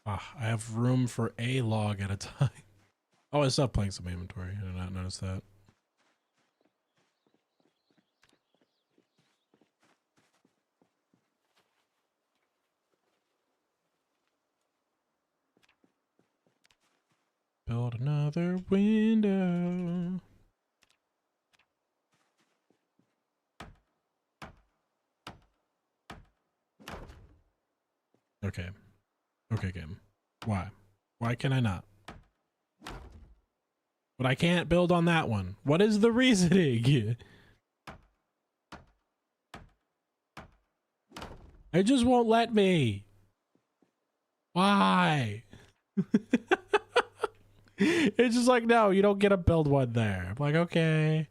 Speaker 1: Ah, I have room for a log at a time. Oh, I stopped playing some inventory. I did not notice that. Build another window. Okay. Okay, game. Why? Why can I not? But I can't build on that one. What is the reasoning? It just won't let me. Why? It's just like, no, you don't get to build one there. I'm like, okay.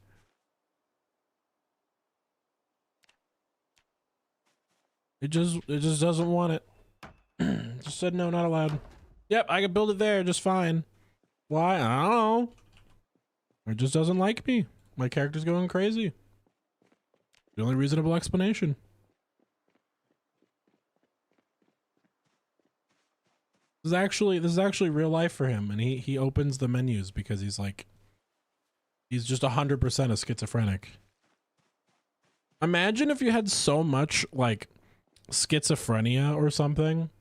Speaker 1: It just doesn't want it. Just said no, not allowed. Yep, I can build it there just fine. Why? I don't know. It just doesn't like me. My character's going crazy. The only reasonable explanation. This is actually real life for him, and he opens the menus because he's just 100% a schizophrenic. Imagine if you had so much like schizophrenia or something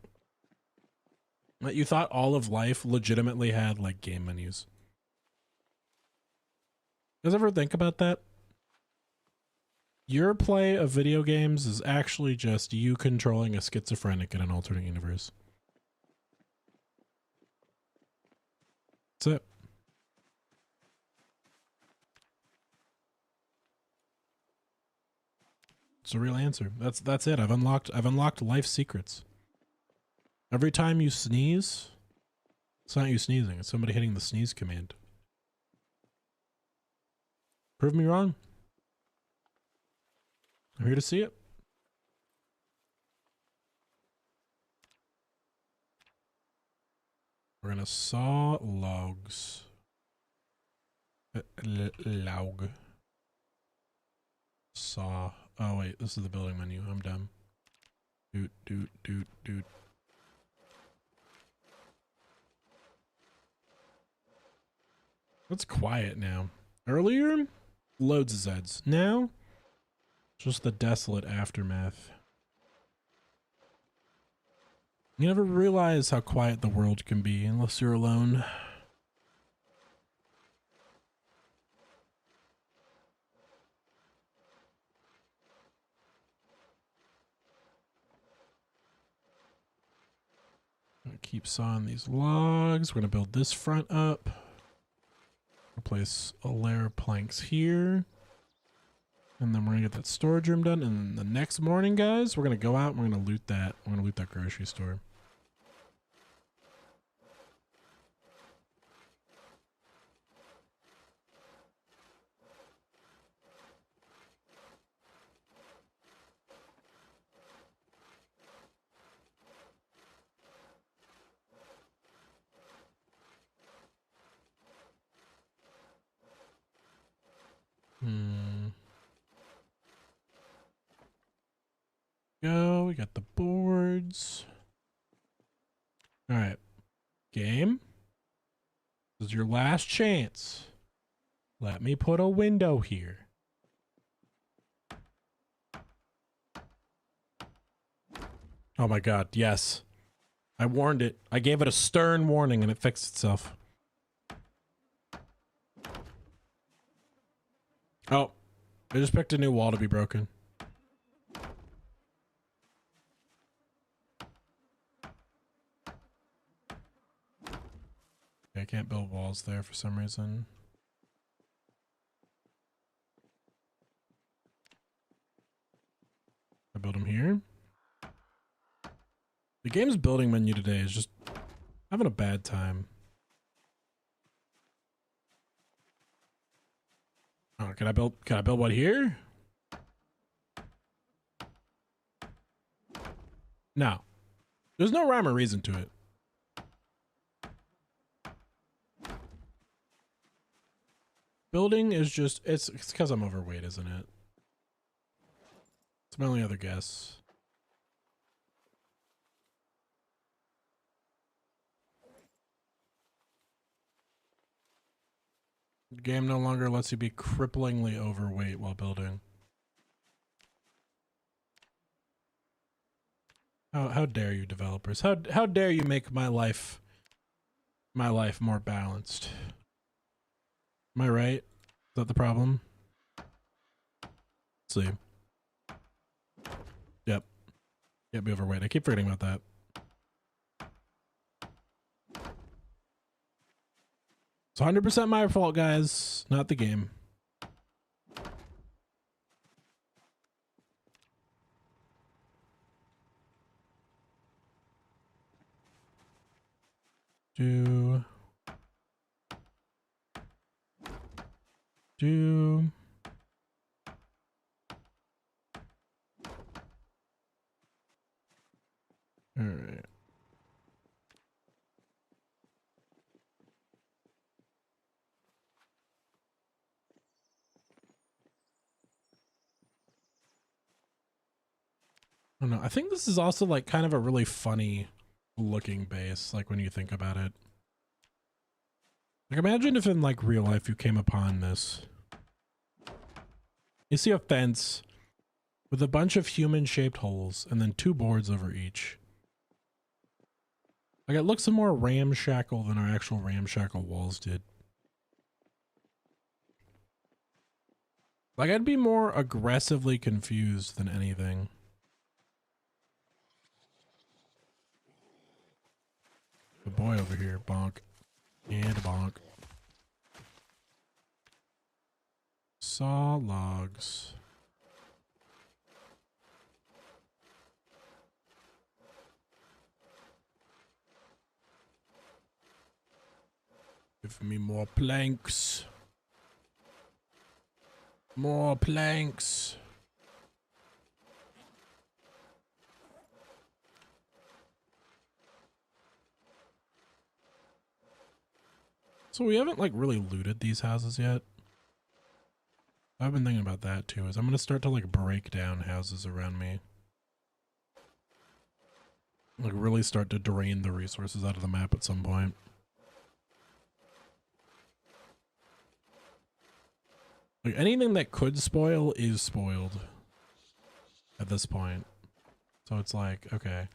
Speaker 1: that you thought all of life legitimately had like game menus. You guys ever think about that? Your play of video games is actually just you controlling a schizophrenic in an alternate universe. That's it. It's a real answer. That's it. I've unlocked life secrets. Every time you sneeze, it's not you sneezing, it's somebody hitting the sneeze command. Prove me wrong. I'm here to see it. We're gonna saw logs. Log. Saw Oh wait, this is the building menu. I'm dumb. Doot, doot, doot, doot. It's quiet now. Earlier, loads of Zeds. Now, just the desolate aftermath. You never realize how quiet the world can be unless you're alone. Gonna keep sawing these logs. We're gonna build this front up. Place a layer of planks here. And then we're gonna get that storage room done. And the next morning, guys, we're gonna go out and we're gonna loot that. We're gonna loot that grocery store. Go, we got the boards. All right, game. This is your last chance. Let me put a window here. Oh my God, yes. I warned it. I gave it a stern warning and it fixed itself. Oh, I just picked a new wall to be broken. I can't build walls there for some reason. I build them here. The game's building menu today is just having a bad time. Oh, can I build what here? No. There's no rhyme or reason to it. Building is just, it's because I'm overweight, isn't it? It's my only other guess. The game no longer lets you be cripplingly overweight while building. How dare you, developers? How dare you make my life more balanced? Am I right? Is that the problem? Let's see. Yep. Can't be overweight. I keep forgetting about that. It's 100% my fault, guys, not the game. Do. All right. I don't know. I think this is also like kind of a really funny looking base, like when you think about it. Like imagine if in like real life you came upon this. You see a fence with a bunch of human shaped holes and then 2 boards over each. Like it looks more ramshackle than our actual ramshackle walls did. Like I'd be more aggressively confused than anything. The boy over here, bonk. And bonk. Saw logs. Give me more planks. More planks. So we haven't like really looted these houses yet. I've been thinking about that too, is I'm gonna start to like break down houses around me. Like really start to drain the resources out of the map at some point. Like anything that could spoil is spoiled at this point. So it's like, okay.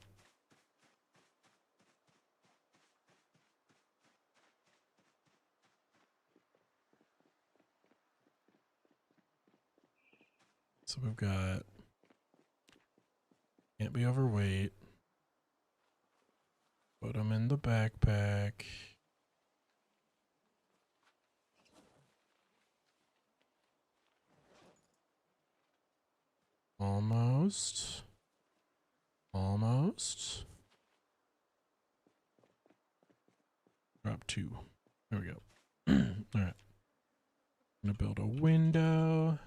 Speaker 1: So we've got, can't be overweight. Put them in the backpack. Almost. Almost. Drop 2. There we go. All right. I'm gonna build a window.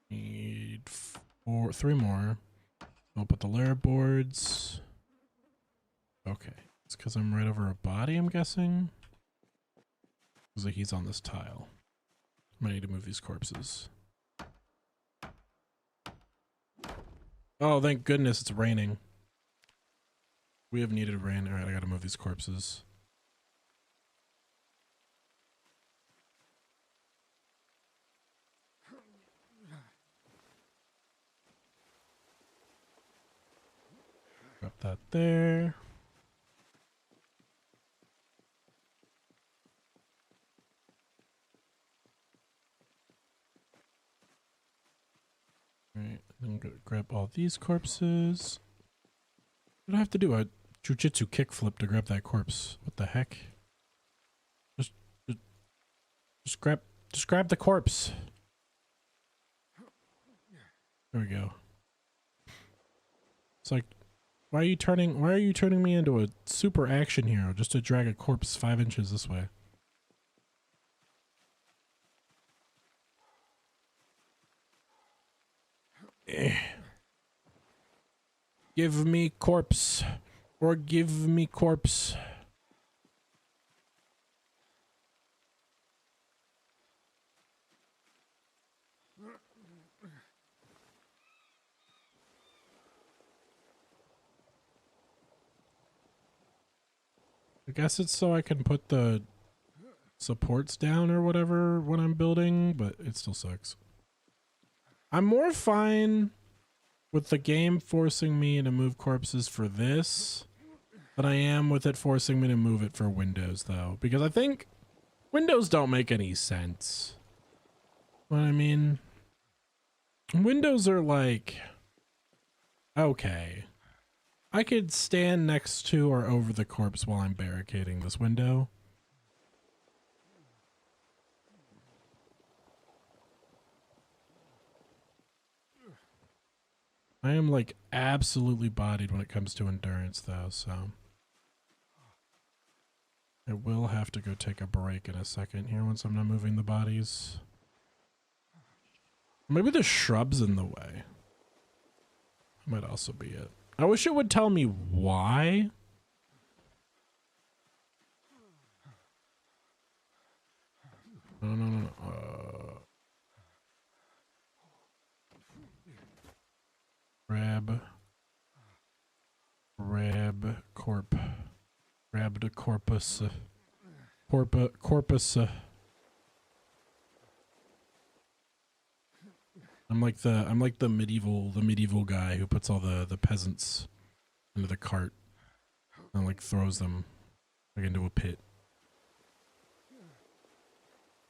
Speaker 1: Need 3 more. I'll put the layer boards. Okay. It's because I'm right over a body, I'm guessing. Looks like he's on this tile. I need to move these corpses. Oh, thank goodness it's raining. We have needed rain. Alright, I gotta move these corpses. Drop that there. Alright, then grab all these corpses. What do I have to do? A jujitsu kickflip to grab that corpse. What the heck? Just grab the corpse. There we go. It's like, why are you turning me into a super action hero just to drag a corpse 5 inches this way? Give me corpse. Or give me corpse. I guess it's so I can put the supports down or whatever when I'm building, but it still sucks. I'm more fine with the game forcing me to move corpses for this than I am with it forcing me to move it for windows, though. Because I think windows don't make any sense. What I mean? Windows are like, okay, I could stand next to or over the corpse while I'm barricading this window. I am like absolutely bodied when it comes to endurance though, so I will have to go take a break in a second here once I'm not moving the bodies. Maybe the shrub's in the way. Might also be it. I wish it would tell me why. No. Grab corp. Grab the corpus. Corpus. I'm like the medieval guy who puts all the peasants into the cart and like throws them like into a pit.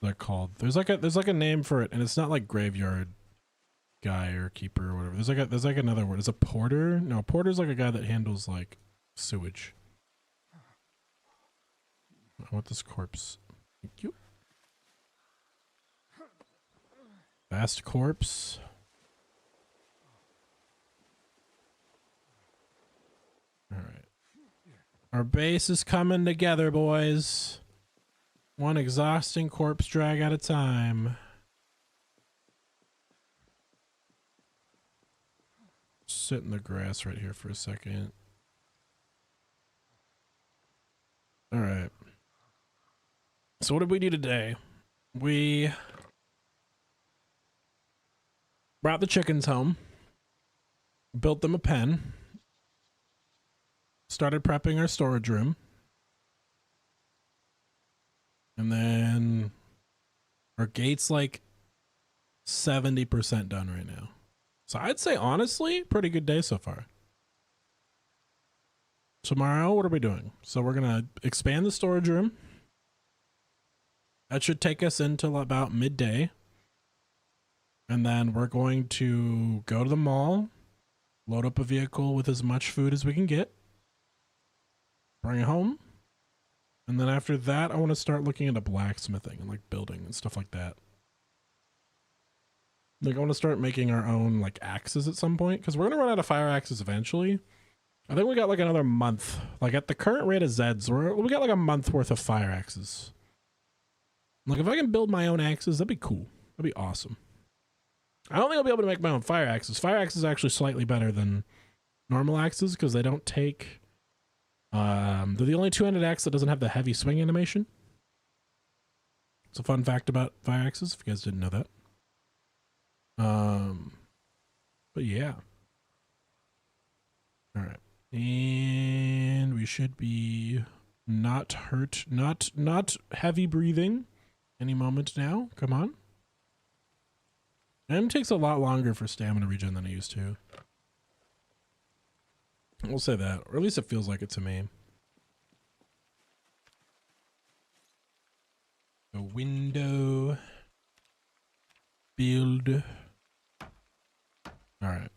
Speaker 1: They're called. There's like a name for it, and it's not like graveyard guy or keeper or whatever. There's like another word. Is a porter? No, a porter's like a guy that handles like sewage. I want this corpse. Thank you. Fast corpse. All right. Our base is coming together, boys. One exhausting corpse drag at a time. Sit in the grass right here for a second. All right. So what did we do today? We brought the chickens home, built them a pen, started prepping our storage room, and then our gate's like 70% done right now. So I'd say, honestly, pretty good day so far. Tomorrow, what are we doing? So we're going to expand the storage room. That should take us until about midday. And then we're going to go to the mall, load up a vehicle with as much food as we can get, bring it home. And then after that, I want to start looking into blacksmithing and like building and stuff like that. Like I want to start making our own like axes at some point because we're going to run out of fire axes eventually. I think we got like another month. Like at the current rate of Zeds, we got like a month worth of fire axes. Like if I can build my own axes, that'd be cool. That'd be awesome. I don't think I'll be able to make my own fire axes. Fire axes are actually slightly better than normal axes because they don't take... they're the only two-handed axe that doesn't have the heavy swing animation. It's a fun fact about fire axes, if you guys didn't know that. But yeah. All right. And we should be not hurt, not heavy breathing any moment now. Come on. M takes a lot longer for stamina regen than it used to. We'll say that, or at least it feels like it to me. The window build. All right.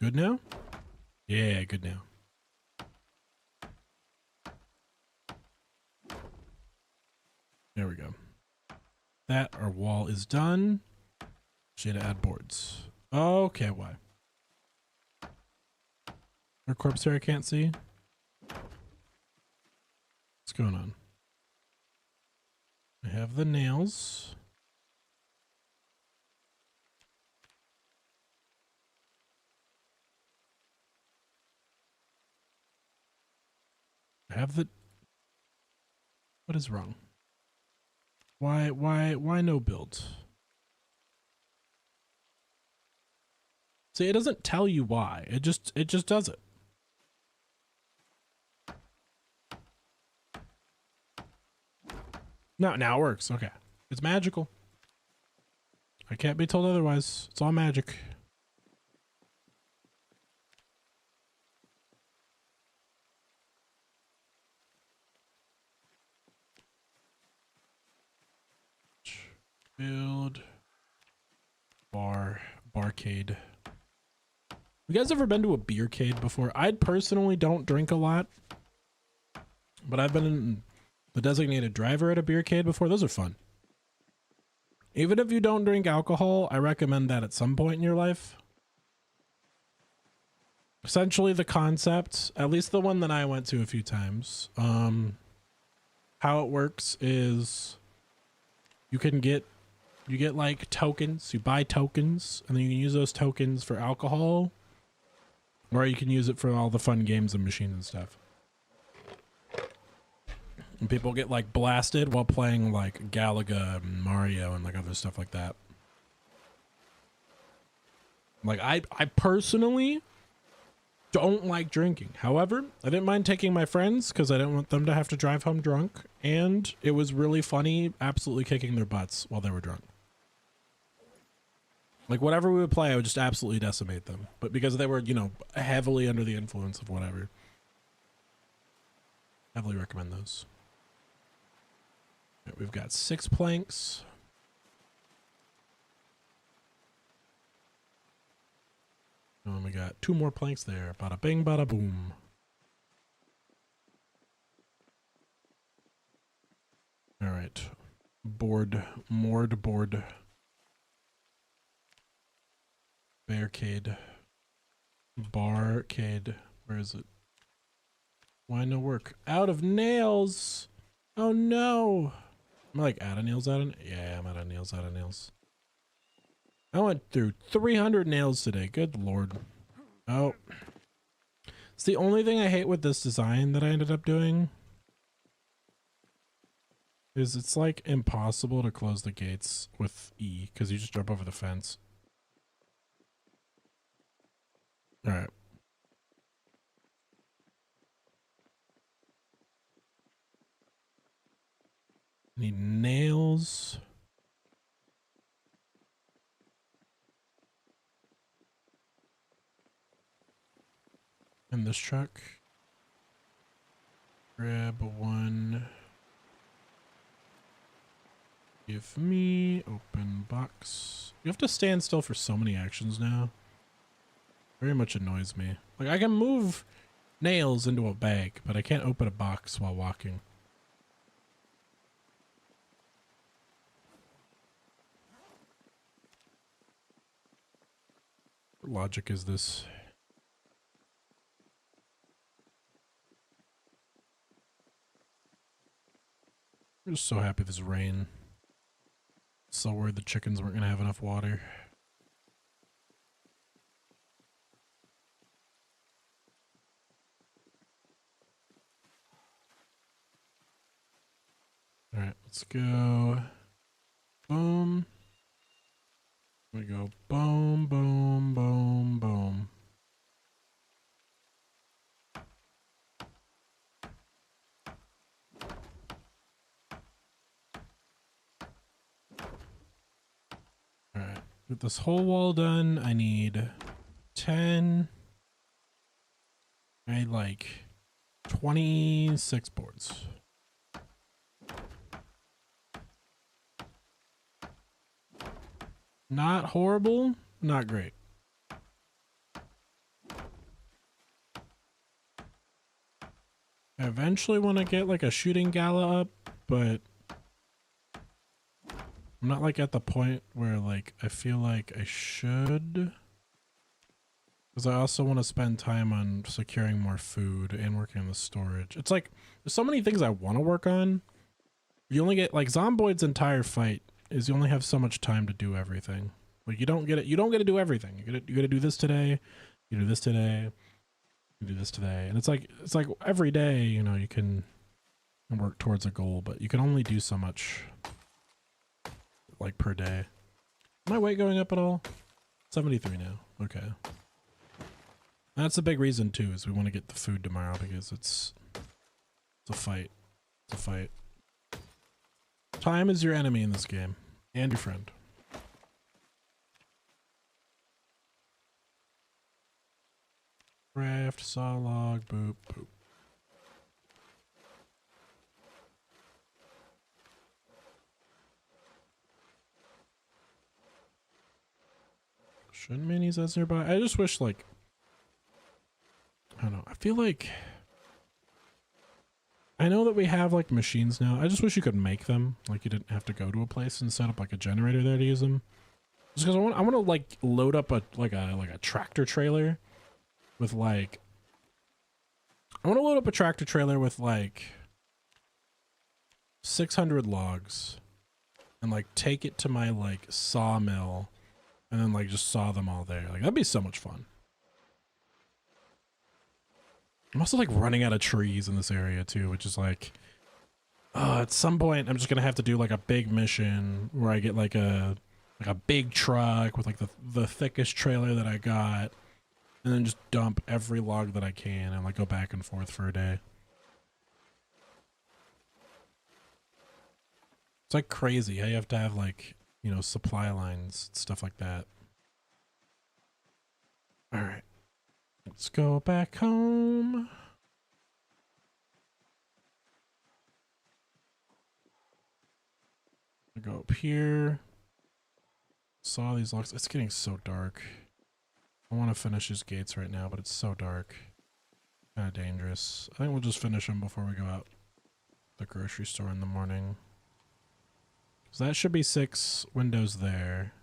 Speaker 1: Good now? Yeah, good now. There we go. That, our wall is done. She had to add boards. Okay, why? Our corpse here I can't see. What's going on? I have the nails. I have the... What is wrong? Why no build? See, it doesn't tell you why. It just does it. No, now it works. Okay. It's magical. I can't be told otherwise. It's all magic. Build barcade. You guys ever been to a beercade before? I personally don't drink a lot, but I've been in the designated driver at a beercade before. Those are fun. Even if you don't drink alcohol, I recommend that at some point in your life. Essentially the concept, at least the one that I went to a few times, how it works is you get like tokens, you buy tokens, and then you can use those tokens for alcohol, or you can use it for all the fun games and machines and stuff. And people get like blasted while playing like Galaga and Mario and like other stuff like that. Like I personally don't like drinking. However, I didn't mind taking my friends because I didn't want them to have to drive home drunk, and it was really funny absolutely kicking their butts while they were drunk. Like whatever we would play, I would just absolutely decimate them. But because they were, you know, heavily under the influence of whatever. Heavily recommend those. Right, we've got 6 planks. And we got 2 more planks there. Bada bing, bada boom. All right. Moored board. Barricade. Barcade. Where is it? Why no work? Out of nails. Oh no. Am I like out of nails out of? Yeah, I'm out of nails out of nails. I went through 300 nails today. Good Lord. Oh. It's the only thing I hate with this design that I ended up doing is it's like impossible to close the gates with E because you just jump over the fence. All right. Need nails. In this truck. Grab one. Give me open box. You have to stand still for so many actions now. Very much annoys me. Like I can move nails into a bag, but I can't open a box while walking. What logic is this? I'm just so happy this rain. So worried the chickens weren't gonna have enough water. All right, let's go. Boom. We go boom, boom, boom, boom. All right, with this whole wall done, I need 10. I need like 26 boards. Not horrible, not great. I eventually want to get like a shooting gala up, but I'm not like at the point where like I feel like I should. Because I also want to spend time on securing more food and working on the storage. It's like there's so many things I want to work on. You only get like Zomboid's entire fight is you only have so much time to do everything. Like you don't get to do everything. You gotta do this today, you do this today, you do this today. And it's like every day, you know, you can work towards a goal, but you can only do so much like per day. My weight going up at all? 73 now. Okay. That's a big reason too, is we want to get the food tomorrow because it's a fight. It's a fight. Time is your enemy in this game. And your friend. Craft, saw log, boop, boop. Shouldn't minis as nearby? I just wish like, I don't know, I feel like, I know that we have like machines now. I just wish you could make them. Like you didn't have to go to a place and set up like a generator there to use them. Just because I want to like load up a tractor trailer with like, I want to load up a tractor trailer with like 600 logs and like take it to my like sawmill and then like just saw them all there. Like that'd be so much fun. I'm also like running out of trees in this area too, which is like, at some point I'm just gonna have to do like a big mission where I get like a big truck with like the thickest trailer that I got, and then just dump every log that I can and like go back and forth for a day. It's like crazy how you have to have like, you know, supply lines, stuff like that. All right. Let's go back home. I go up here. Saw these locks. It's getting so dark. I want to finish these gates right now, but it's so dark. Kind of dangerous. I think we'll just finish them before we go out the grocery store in the morning. So that should be 6 windows there.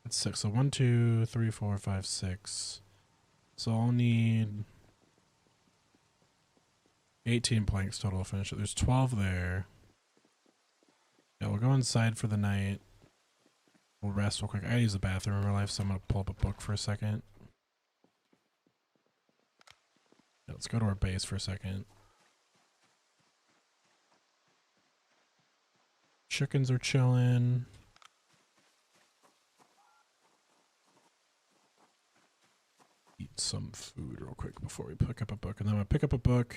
Speaker 1: It's 6. So 1, 2, 3, 4, 5, 6. So I'll need 18 planks total to finish it. There's 12 there. Yeah, we'll go inside for the night. We'll rest real quick. I gotta use the bathroom in real life, so I'm gonna pull up a book for a second. Yeah, let's go to our base for a second. Chickens are chilling. Eat some food real quick before we pick up a book. And then I'm going to pick up a book.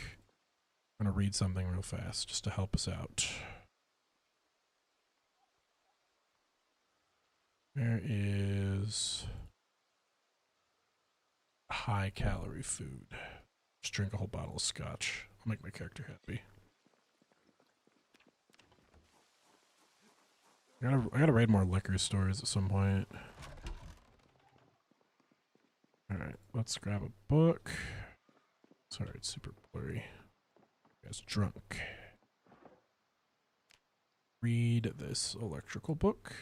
Speaker 1: I'm going to read something real fast just to help us out. There is high calorie food. Just drink a whole bottle of scotch. I'll make my character happy. I gotta raid more liquor stores at some point. Alright, let's grab a book. Sorry, it's super blurry. You guys drunk. Read this electrical book.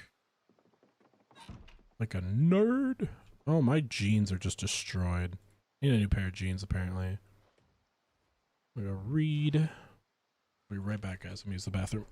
Speaker 1: Like a nerd. Oh, my jeans are just destroyed. Need a new pair of jeans, apparently. We gotta read. I'll be right back, guys. I'm gonna use the bathroom.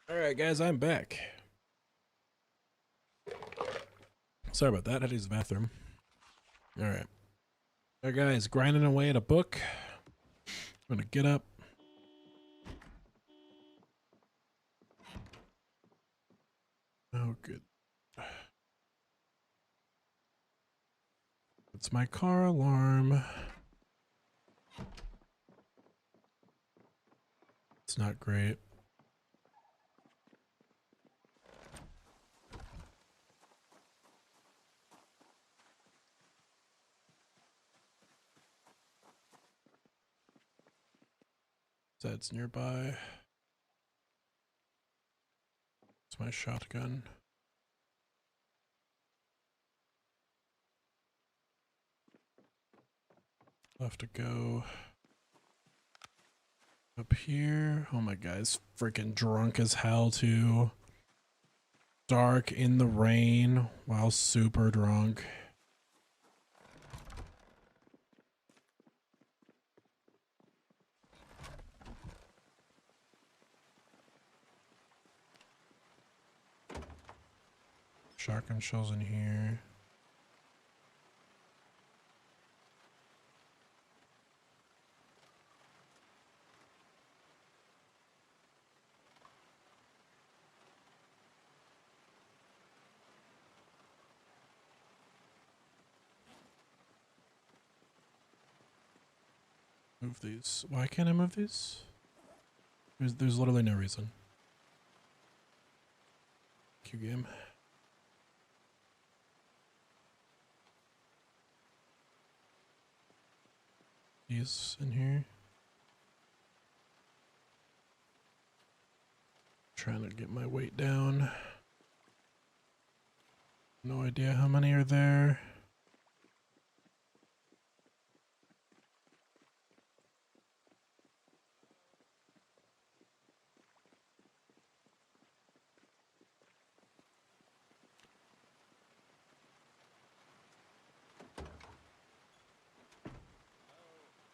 Speaker 1: Alright, guys, I'm back. Sorry about that. I had to use the bathroom. Alright. Alright, guys, grinding away at a book. I'm gonna get up. Oh, good. It's my car alarm. It's not great. That's nearby. It's my shotgun. I'll have to go up here. Oh my guy's freaking drunk as hell too. Dark in the rain while super drunk. Shotgun shells in here. Move these. Why can't I move these? There's literally no reason. Q game. These in here. Trying to get my weight down. No idea how many are there.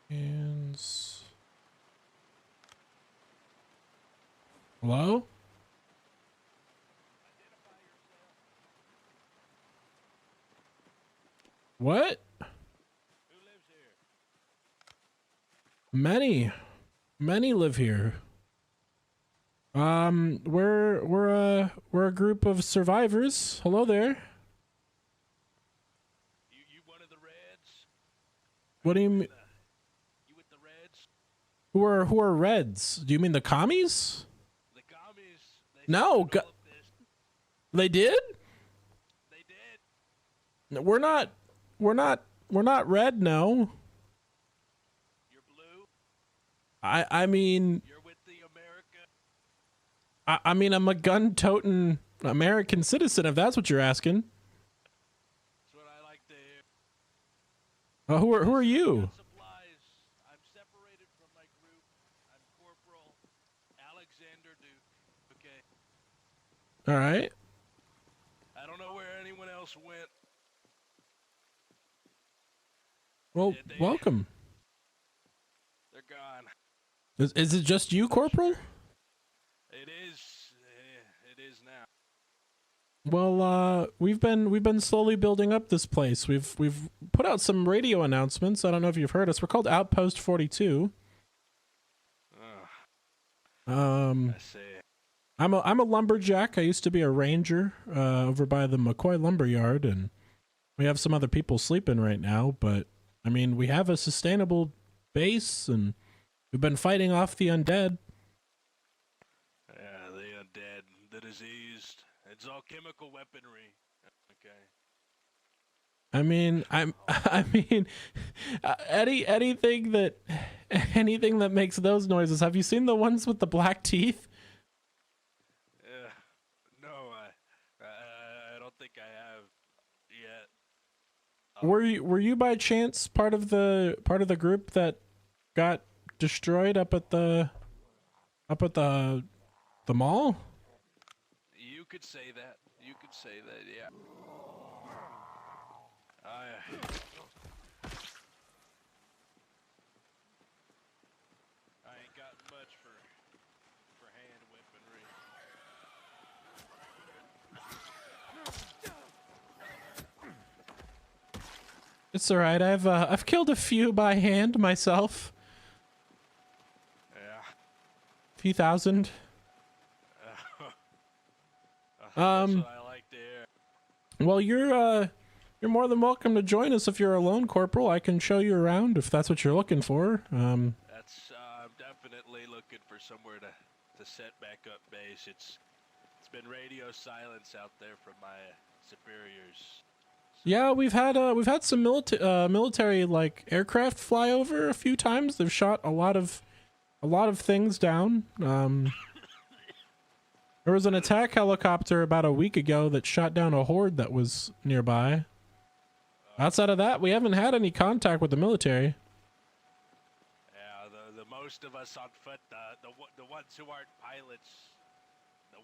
Speaker 1: Hands. Hello? What?
Speaker 5: Who lives here?
Speaker 1: Many live here. We're a group of survivors. Hello there.
Speaker 5: You one of the Reds?
Speaker 1: What do you mean?
Speaker 5: You with the Reds?
Speaker 1: Who are Reds? Do you mean the commies?
Speaker 5: The commies? They
Speaker 1: No,
Speaker 5: started all of this.
Speaker 1: they did?
Speaker 5: They did.
Speaker 1: No, we're not red, no.
Speaker 5: You're blue.
Speaker 1: I mean
Speaker 5: You're with the America.
Speaker 1: I mean I'm a gun-toting American citizen if that's what you're asking.
Speaker 5: That's what I like to hear.
Speaker 1: Who are you?
Speaker 5: Got supplies. I'm separated from my group. I'm Corporal Alexander Duke. Okay.
Speaker 1: All right.
Speaker 5: I don't know where anyone else went.
Speaker 1: Well,
Speaker 5: They-
Speaker 1: welcome.
Speaker 5: They're gone.
Speaker 1: Is it just you, Corporal?
Speaker 5: It is. It is now.
Speaker 1: Well, we've been slowly building up this place. We've put out some radio announcements. I don't know if you've heard us. We're called Outpost 42.
Speaker 5: I see.
Speaker 1: I'm a lumberjack. I used to be a ranger over by the McCoy Lumberyard, and we have some other people sleeping right now. But I mean, we have a sustainable base, and we've been fighting off the undead.
Speaker 5: Yeah, the undead, the diseased. It's all chemical weaponry. Okay.
Speaker 1: I mean, I mean, anything that makes those noises. Have you seen the ones with the black teeth?
Speaker 5: Yeah. No, I don't think I have yet.
Speaker 1: Were you by chance part of the group that got destroyed up at the mall?
Speaker 5: You could say that. You could say that. Yeah. I ain't got much for hand weaponry.
Speaker 1: It's all right. I've killed a few by hand myself.
Speaker 5: Yeah.
Speaker 1: A few thousand.
Speaker 5: That's what I like to hear.
Speaker 1: Well, you're more than welcome to join us if you're alone, Corporal. I can show you around if that's what you're looking for.
Speaker 5: That's I'm definitely looking for somewhere to set back up base. It's been radio silence out there from my superiors.
Speaker 1: Yeah, we've had some military like aircraft fly over a few times. They've shot a lot of things down. There was an attack helicopter about a week ago that shot down a horde that was nearby. Outside of that, we haven't had any contact with the military.
Speaker 5: Yeah, the most of us on foot, the ones who aren't pilots, who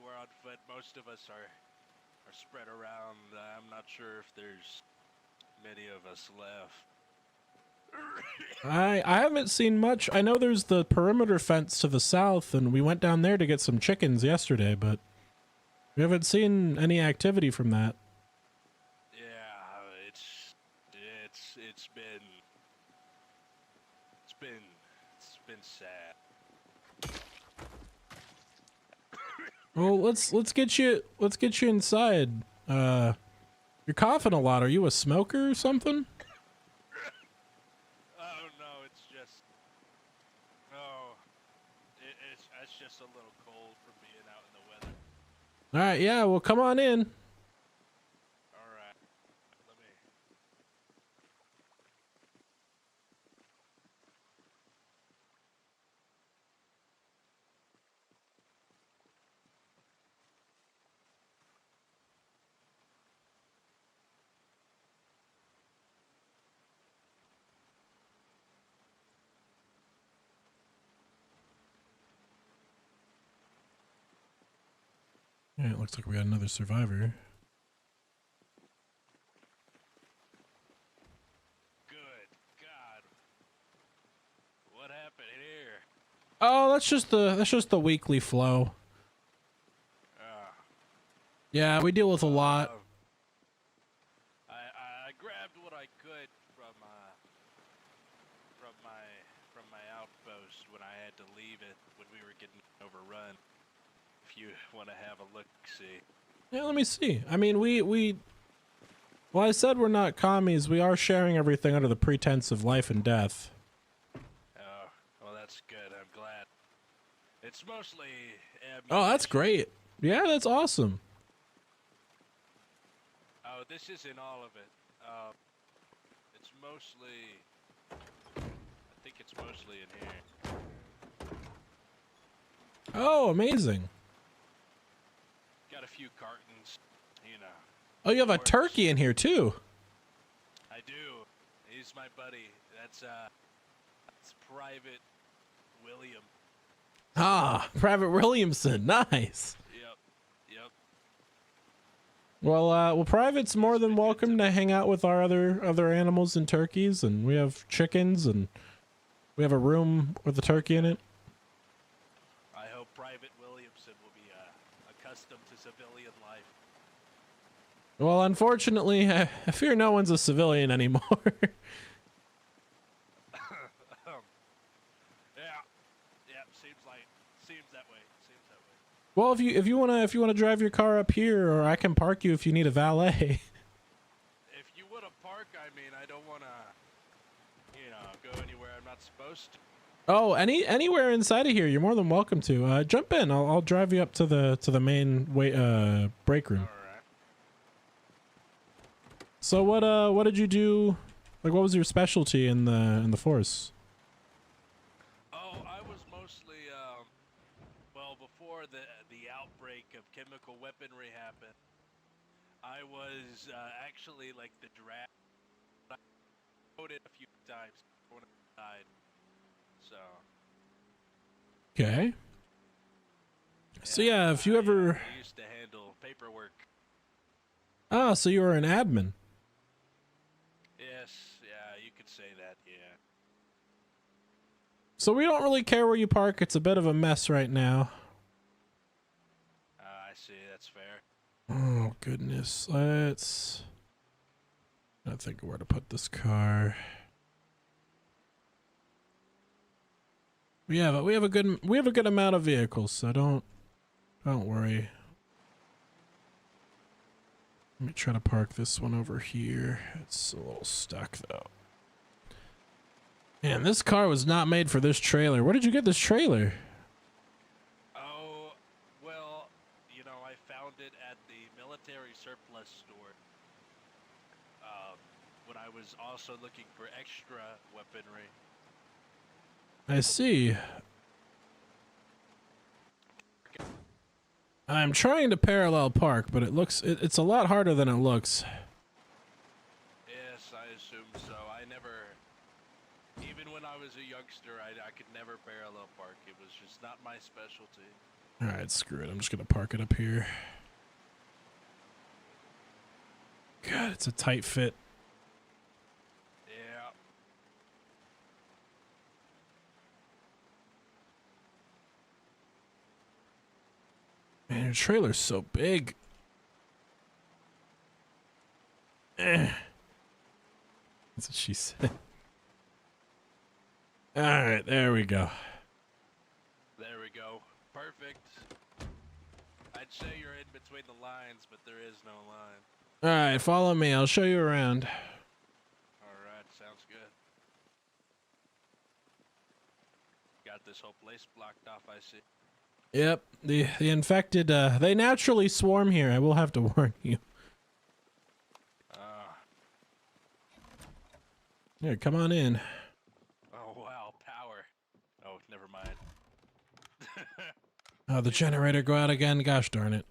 Speaker 5: are on foot, most of us are spread around. I'm not sure if there's many of us left.
Speaker 1: I haven't seen much. I know there's the perimeter fence to the south, and we went down there to get some chickens yesterday, but we haven't seen any activity from that.
Speaker 5: Yeah, it's been sad.
Speaker 1: Well, let's get you inside. You're coughing a lot. Are you a smoker or something?
Speaker 5: Oh no, it's just it's just a little cold from being out in the weather.
Speaker 1: All right, yeah. Well, come on in.
Speaker 5: All right, let me.
Speaker 1: Yeah, it looks like we got another survivor.
Speaker 5: Good God, what happened here?
Speaker 1: Oh, that's just the weekly flow. Yeah, we deal with a lot.
Speaker 5: I grabbed what I could from my you want to have a look-see.
Speaker 1: Yeah, let me see. I mean, well, I said we're not commies. We are sharing everything under the pretense of life and death.
Speaker 5: Oh, well, that's good. I'm glad. It's mostly
Speaker 1: Oh, that's
Speaker 5: ammunition.
Speaker 1: great. Yeah, that's awesome.
Speaker 5: Oh, this isn't all of it. It's mostly... I think it's mostly in here.
Speaker 1: Oh, amazing.
Speaker 5: Got a few cartons, you know.
Speaker 1: Oh, you have a
Speaker 5: Of course.
Speaker 1: turkey in here too.
Speaker 5: I do. He's my buddy. That's Private William.
Speaker 1: Ah, Private Williamson. Nice.
Speaker 5: Yep.
Speaker 1: Well, Private's more than welcome to hang out with our other animals and turkeys, and we have chickens, and we have a room with a turkey in it.
Speaker 5: I hope Private Williamson will be accustomed to civilian life.
Speaker 1: Well, unfortunately, I fear no one's a civilian anymore.
Speaker 5: Yeah, seems that way.
Speaker 1: Well, if you wanna drive your car up here, or I can park you if you need a valet.
Speaker 5: If you want to park, I mean, I don't want to, go anywhere I'm not supposed to.
Speaker 1: Oh, anywhere inside of here, you're more than welcome to. Jump in. I'll drive you up to the main break room.
Speaker 5: All right.
Speaker 1: So what did you do? Like, what was your specialty in the force?
Speaker 5: Oh, I was mostly, before the outbreak of chemical weaponry happened, I was actually like the draft. I wrote it a few times when I died. So.
Speaker 1: Okay. So yeah, if you ever
Speaker 5: I used to handle paperwork.
Speaker 1: so you were an admin.
Speaker 5: Yes, yeah, you could say that, yeah.
Speaker 1: So we don't really care where you park. It's a bit of a mess right now.
Speaker 5: I see, that's fair.
Speaker 1: Oh goodness. Let's not think of where to put this car. We have a good amount of vehicles, so don't worry. Let me try to park this one over here. It's a little stuck though. Man, this car was not made for this trailer. Where did you get this trailer?
Speaker 5: Oh, well, I found it at the military surplus store. When I was also looking for extra weaponry.
Speaker 1: I see. I'm trying to parallel park, but it's a lot harder than it looks.
Speaker 5: Yes, I assume so. I never, even when I was a youngster, I could never parallel park. It was just not my specialty.
Speaker 1: All right, screw it. I'm just gonna park it up here. God, it's a tight fit.
Speaker 5: Yeah.
Speaker 1: Man, your trailer's so big. That's what she said. All right, there we go.
Speaker 5: There we go. Perfect. I'd say you're in between the lines, but there is no line.
Speaker 1: All right, follow me. I'll show you around.
Speaker 5: Alright, sounds good. Got this whole place blocked off, I see.
Speaker 1: Yep, the infected, they naturally swarm here. I will have to warn you. Here, come on in.
Speaker 5: Oh wow, power. Oh, never mind.
Speaker 1: Oh, the generator go out again? Gosh darn it.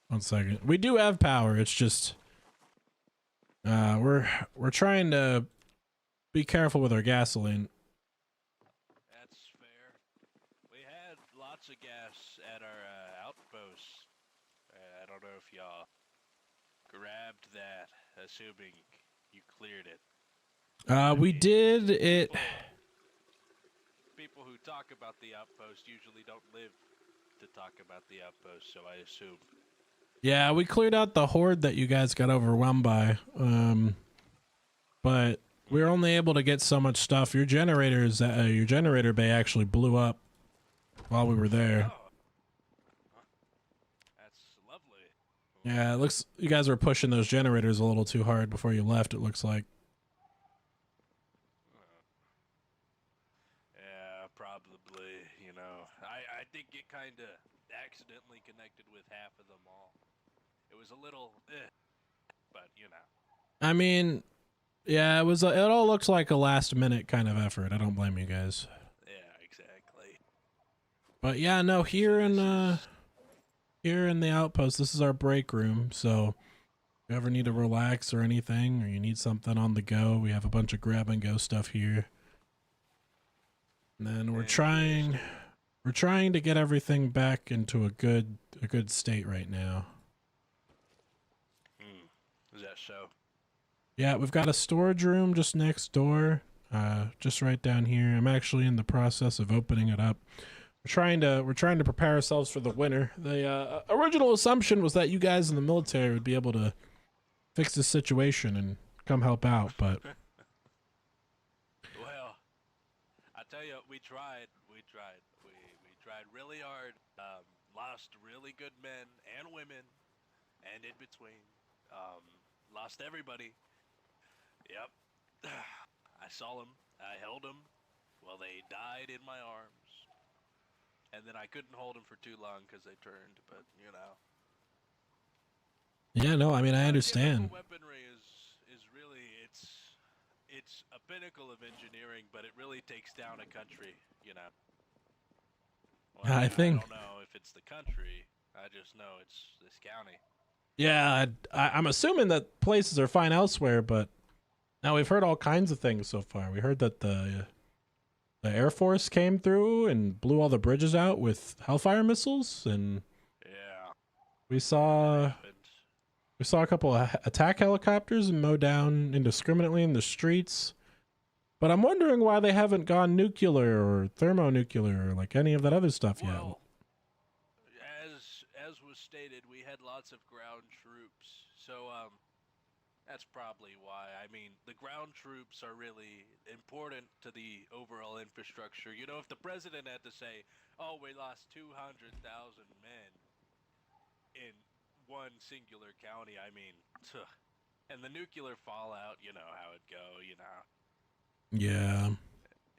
Speaker 1: 1 second. We do have power. It's just we're trying to be careful with our gasoline.
Speaker 5: That's fair. We had lots of gas at our outpost. I don't know if y'all grabbed that, assuming you cleared it.
Speaker 1: We did it.
Speaker 5: People who talk about the outpost usually don't live to talk about the outpost, so I assume.
Speaker 1: Yeah, we cleared out the horde that you guys got overwhelmed by. But we were only able to get so much stuff. Your generator bay actually blew up while we were there.
Speaker 5: Oh,
Speaker 1: Yeah, it looks you guys were pushing those generators a little too hard before you left, it looks like.
Speaker 5: Yeah, probably. You know, I did get kind of accidentally connected with half of them all. It was a little, but you know.
Speaker 1: I mean, yeah, it all looks like a last minute kind of effort. I don't blame you guys.
Speaker 5: Yeah, exactly.
Speaker 1: But yeah, no, here in the Outpost, this is our break room, so if you ever need to relax or anything, or you need something on the go, we have a bunch of grab and go stuff here. And then we're trying to get everything back into a good state right now.
Speaker 5: Is that so?
Speaker 1: Yeah, we've got a storage room just next door, just right down here. I'm actually in the process of opening it up. We're trying to prepare ourselves for the winter. The original assumption was that you guys in the military would be able to fix this situation and come help out, but
Speaker 5: Well, I tell you, we tried. We tried really hard. Lost really good men and women, and in between. Lost everybody. Yep. I saw them. I held them. Well, they died in my arms. And then I couldn't hold them for too long because they turned, but you know.
Speaker 1: yeah, no, I mean, I understand.
Speaker 5: Chemical weaponry is really it's a pinnacle of engineering, but it really takes down a country, you know. Well,
Speaker 1: I think.
Speaker 5: I don't know if it's the country. I just know it's this county.
Speaker 1: Yeah, I'm assuming that places are fine elsewhere, but now we've heard all kinds of things so far. We heard that the Air Force came through and blew all the bridges out with Hellfire missiles, and
Speaker 5: Yeah.
Speaker 1: we saw a couple of attack helicopters mow down indiscriminately in the streets. But I'm wondering why they haven't gone nuclear or thermonuclear or like any of that other stuff yet.
Speaker 5: Well, as was stated, we had lots of ground troops, so that's probably why. I mean, the ground troops are really important to the overall infrastructure. You know, if the president had to say, "Oh, we lost 200,000 men in one singular county," I mean, and the nuclear fallout, you know how it go. You know.
Speaker 1: Yeah.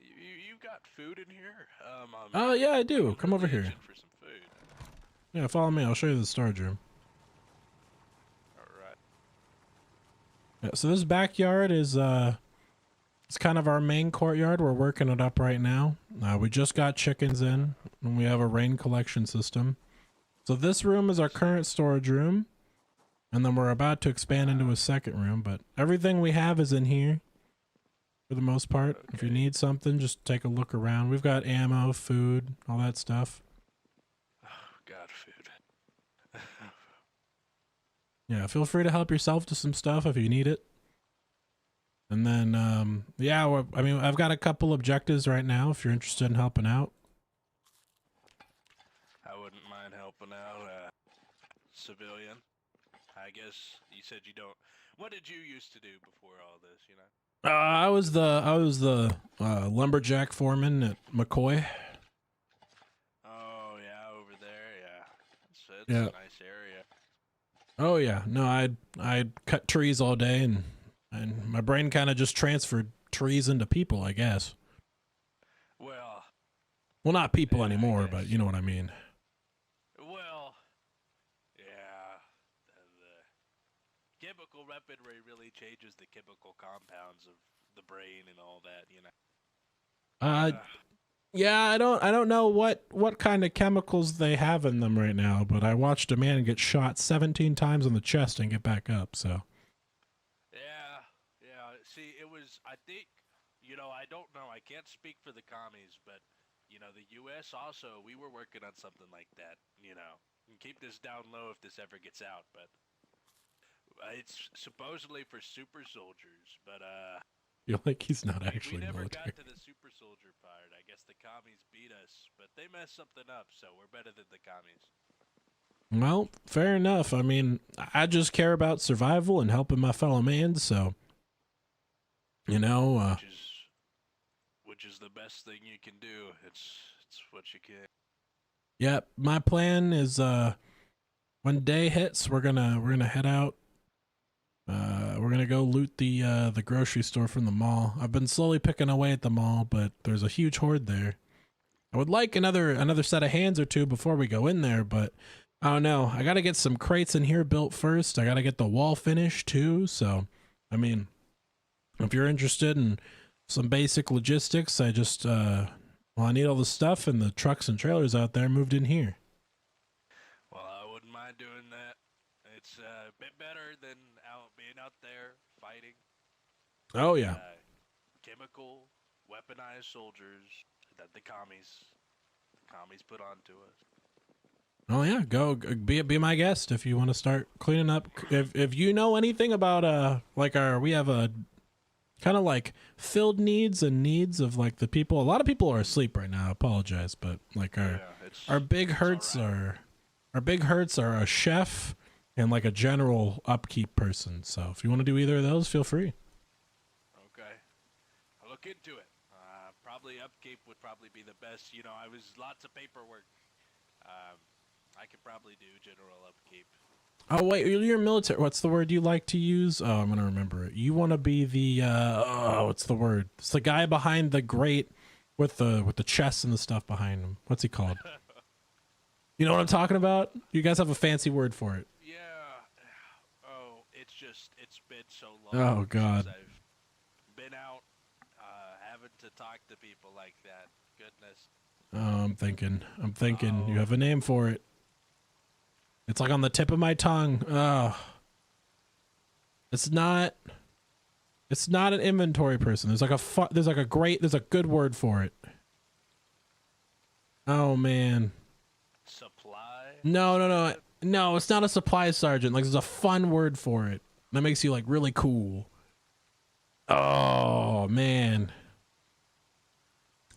Speaker 5: You got food in here?
Speaker 1: Oh, yeah, I do.
Speaker 5: was
Speaker 1: Come over
Speaker 5: really
Speaker 1: here.
Speaker 5: itching for some food.
Speaker 1: Yeah, follow me. I'll show you the storage room.
Speaker 5: All right.
Speaker 1: Yeah, so this backyard is it's kind of our main courtyard. We're working it up right now. We just got chickens in, and we have a rain collection system. So this room is our current storage room, and then we're about to expand into a second room, but everything we have is in here for the most part.
Speaker 5: Okay.
Speaker 1: If you need something, just take a look around. We've got ammo, food, all that stuff.
Speaker 5: Oh, God, food.
Speaker 1: Yeah, feel free to help yourself to some stuff if you need it. And then, yeah, I mean, I've got a couple objectives right now if you're interested in helping out.
Speaker 5: I wouldn't mind helping out, civilian. I guess you said you don't. What did you used to do before all this, you know?
Speaker 1: I was the lumberjack foreman at McCoy.
Speaker 5: Oh, yeah, over there, yeah. It's
Speaker 1: Yeah.
Speaker 5: a nice area.
Speaker 1: Oh yeah, no, I'd cut trees all day, and my brain kind of just transferred trees into people, I guess. Well, not people
Speaker 5: Yeah, I
Speaker 1: anymore,
Speaker 5: guess.
Speaker 1: but you know what I mean.
Speaker 5: Well, yeah. The chemical weaponry really changes the chemical compounds of the brain and all that, you know.
Speaker 1: Yeah, I don't know what kind of chemicals they have in them right now, but I watched a man get shot 17 times in the chest and get back up, so.
Speaker 5: Yeah. See, it was, I think, you know, I don't know. I can't speak for the commies, but, you know, the U.S. also, we were working on something like that, you know. And keep this down low if this ever gets out, but it's supposedly for super soldiers, but,
Speaker 1: You're like, he's not
Speaker 5: we
Speaker 1: actually
Speaker 5: never
Speaker 1: military.
Speaker 5: got to the super soldier part. I guess the commies beat us, but they messed something up, so we're better than the commies.
Speaker 1: Well, fair enough. I mean, I just care about survival and helping my fellow man, so, you know,
Speaker 5: Which is the best thing you can do. It's what you can.
Speaker 1: yeah, my plan is, when day hits, we're gonna head out. We're gonna go loot the grocery store from the mall. I've been slowly picking away at the mall, but there's a huge horde there. I would like another set of hands or two before we go in there, but I don't know. I gotta get some crates in here built first. I gotta get the wall finished too. So, I mean, if you're interested in some basic logistics, I just well, I need all the stuff and the trucks and trailers out there moved in here.
Speaker 5: Well, I wouldn't mind doing that. It's a bit better than being out there fighting.
Speaker 1: Oh yeah.
Speaker 5: Chemical, weaponized soldiers that the commies put onto us.
Speaker 1: Oh yeah, go be my guest if you want to start cleaning up. If you know anything about we have a kind of like filled needs and needs of like the people. A lot of people are asleep right now. I apologize, but like our big hurts are a chef and like a general upkeep person. So if you want to do either of those, feel free.
Speaker 5: Okay, I'll look into it. Probably upkeep would probably be the best. You know, I was lots of paperwork. I could probably do general upkeep.
Speaker 1: Oh wait, you're military. What's the word you like to use? Oh, I'm gonna remember it. You want to be the what's the word? It's the guy behind the grate with the chest and the stuff behind him. What's he called? You know what I'm talking about? You guys have a fancy word for it.
Speaker 5: Yeah. Oh, it's been so long.
Speaker 1: Oh God.
Speaker 5: Since I've been out, having to talk to people like that. Goodness.
Speaker 1: Oh, I'm thinking. You have a name for it. It's like on the tip of my tongue. Oh. It's not an inventory person. There's a good word for it. Oh man.
Speaker 5: Supply?
Speaker 1: No, it's not a supply sergeant. Like there's a fun word for it. That makes you like really cool. Oh man.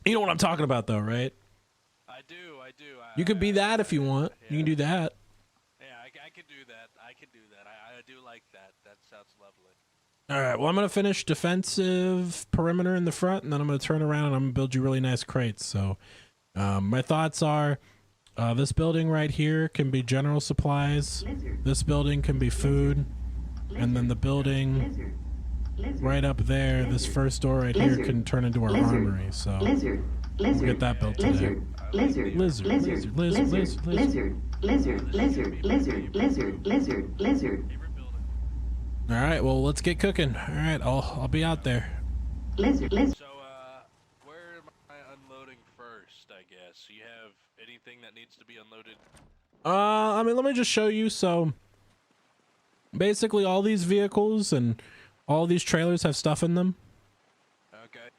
Speaker 1: You know what I'm talking about though, right?
Speaker 5: I do.
Speaker 1: You could be that if you want.
Speaker 5: Yeah.
Speaker 1: You can do that.
Speaker 5: Yeah, I could do that. I do like that. That sounds lovely.
Speaker 1: All right. Well, I'm going to finish defensive perimeter in the front, and then I'm going to turn around and I'm going to build you really nice crates. So my thoughts are this building right here can be general supplies. This building can be food. And then the building right up there, this first door right here can turn into our armory. So we'll get that built today. Lizard. All right, well, let's get cooking. All right, I'll be out there.
Speaker 5: So, where am I unloading first, I guess? You have anything that needs to be unloaded?
Speaker 1: I mean, let me just show you. So, basically, all these vehicles and all these trailers have stuff in them.
Speaker 5: Okay.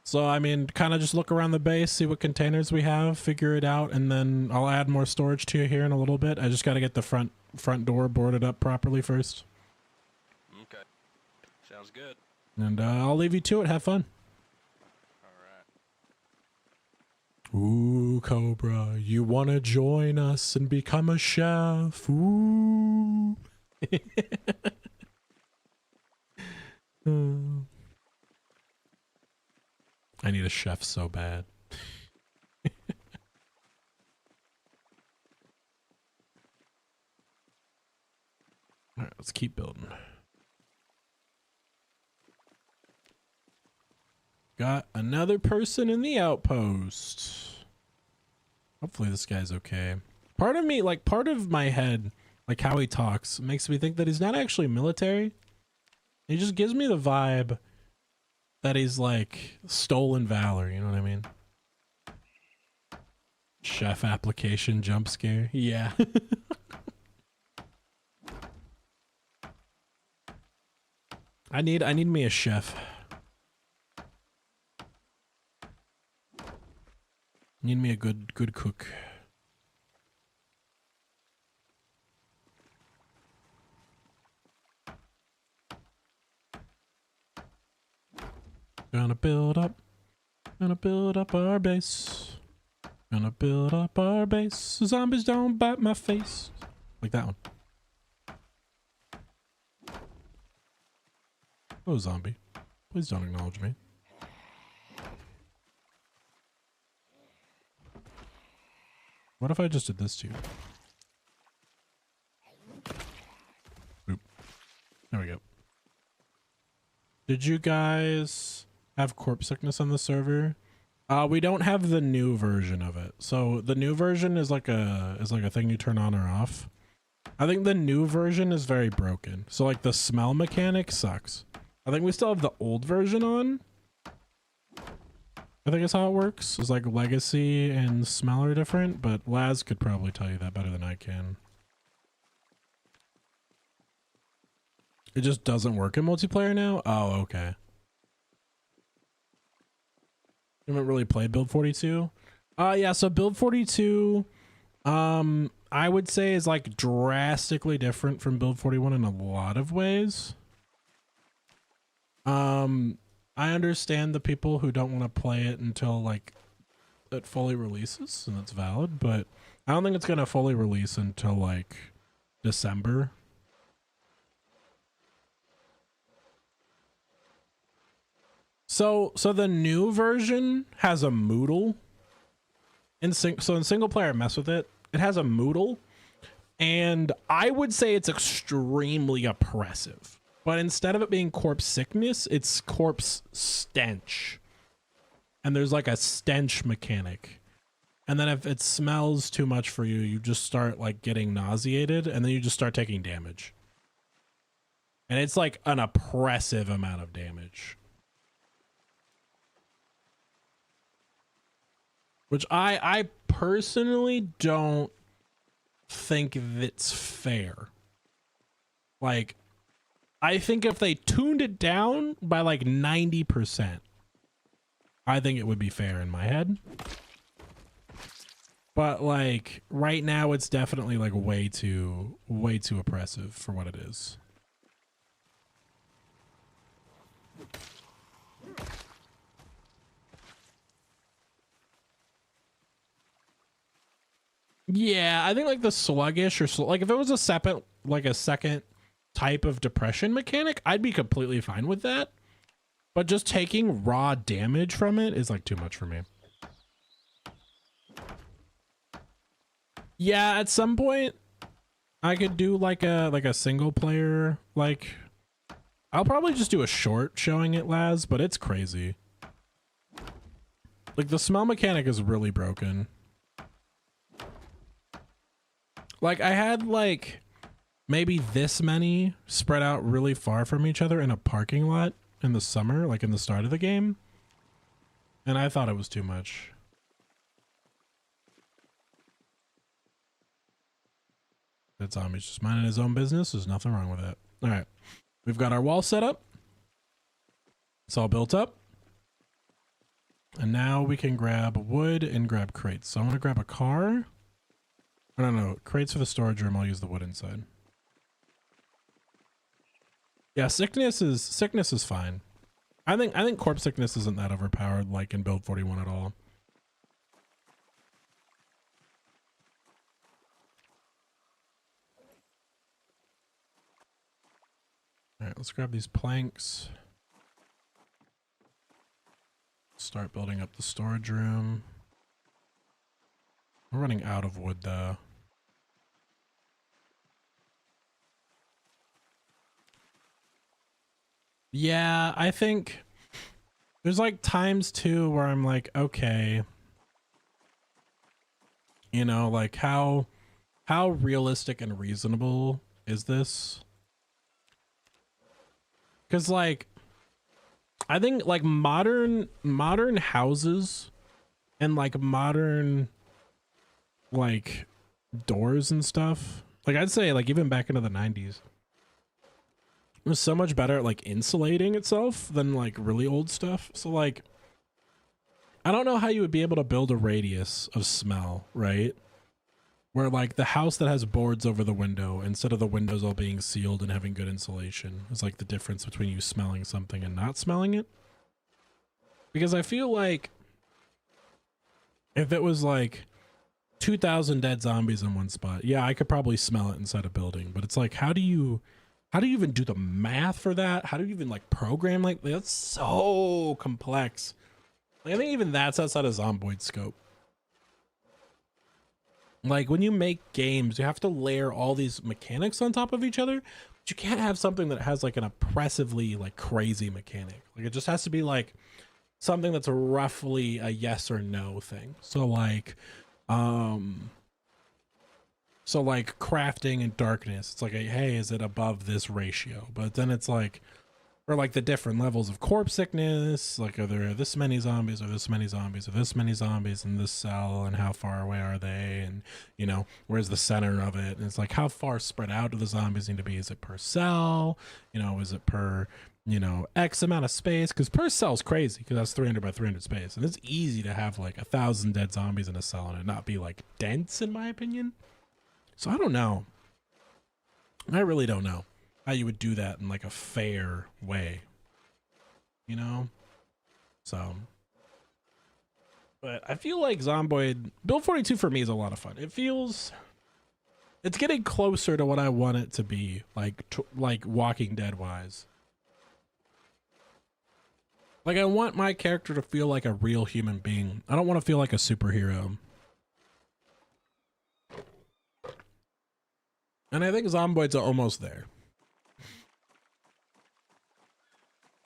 Speaker 1: So, I mean, kind of just look around the base, see what containers we have, figure it out, and then I'll add more storage to you here in a little bit. I just got to get the front door boarded up properly first.
Speaker 5: Okay. Sounds good.
Speaker 1: And I'll leave you to it. Have fun.
Speaker 5: All right.
Speaker 1: Ooh, Cobra, you want to join us and become a chef? Ooh. I need a chef so bad. All right, let's keep building. Got another person in the outpost. Hopefully this guy's okay. Part of me, like part of my head, like how he talks, makes me think that he's not actually military. He just gives me the vibe that he's like stolen valor, you know what I mean? Chef application jump scare. Yeah. I need me a chef. Need me a good cook. Gonna build up our base. Gonna build up our base. Zombies don't bite my face. Like that one. Oh, zombie. Please don't acknowledge me. What if I just did this to you? Did you guys have corpse sickness on the server? We don't have the new version of it. So the new version is like a thing you turn on or off. I think the new version is very broken. So like the smell mechanic sucks. I think we still have the old version on. I think that's how it works. It's like legacy and smell are different, but Laz could probably tell you that better than I can. It just doesn't work in multiplayer now? Oh, okay. You haven't really played Build 42? Yeah, so Build 42, I would say is like drastically different from Build 41 in a lot of ways. I understand the people who don't want to play it until like it fully releases, and that's valid, but I don't think it's going to fully release until like December. So the new version has a Moodle. So in single player, mess with it. It has a Moodle, and I would say it's extremely oppressive. But instead of it being corpse sickness, it's corpse stench. And there's like a stench mechanic. And then if it smells too much for you, you just start like getting nauseated, and then you just start taking damage. And it's like an oppressive amount of damage. Which I personally don't think that's fair. Like, I think if they tuned it down by like 90%, I think it would be fair in my head. But like right now it's definitely like way too oppressive for what it is. Yeah, I think like the sluggish or like if it was a second type of depression mechanic, I'd be completely fine with that. But just taking raw damage from it is like too much for me. Yeah, at some point I could do like a single player, like I'll probably just do a short showing it, Laz, but it's crazy. Like the smell mechanic is really broken. Like I had like maybe this many spread out really far from each other in a parking lot in the summer, like in the start of the game. And I thought it was too much. That zombie's just minding his own business. There's nothing wrong with it. All right. We've got our wall set up. It's all built up. And now we can grab wood and grab crates. So I'm going to grab a car. I don't know. Crates for the storage room. I'll use the wood inside. Yeah, sickness is fine. I think corpse sickness isn't that overpowered like in Build 41 at all. All right, let's grab these planks. Start building up the storage room. We're running out of wood though. Yeah, I think there's like times too where I'm like, okay, you know, like how realistic and reasonable is this? Because like I think like modern houses and like modern like doors and stuff, like I'd say like even back into the 90s, it was so much better at like insulating itself than like really old stuff. So like I don't know how you would be able to build a radius of smell, right? Where like the house that has boards over the window instead of the windows all being sealed and having good insulation is like the difference between you smelling something and not smelling it. Because I feel like if it was like 2,000 dead zombies in one spot, yeah, I could probably smell it inside a building, but it's like, how do you even do the math for that? How do you even like program like that's so complex. Like, I think even that's outside of Zomboid scope. Like when you make games, you have to layer all these mechanics on top of each other, But you can't have something that has like an oppressively like crazy mechanic. Like it just has to be like something that's roughly a yes or no thing. So like crafting and darkness, it's like a, hey, is it above this ratio? But then it's like, or like the different levels of corpse sickness, like are there this many zombies or this many zombies or this many zombies in this cell, and how far away are they, and you know, where's the center of it? And it's like, how far spread out do the zombies need to be? Is it per cell? You know, is it per, you know, X amount of space? Because per cell's crazy, because that's 300 by 300 space, and it's easy to have like 1,000 dead zombies in a cell and it not be like dense, in my opinion. So I don't know. I really don't know how you would do that in like a fair way, you know? So, but I feel like Zomboid Build 42 for me is a lot of fun. It feels, it's getting closer to what I want it to be, like like Walking Dead wise. Like I want my character to feel like a real human being. I don't want to feel like a superhero. And I think Zomboid's almost there.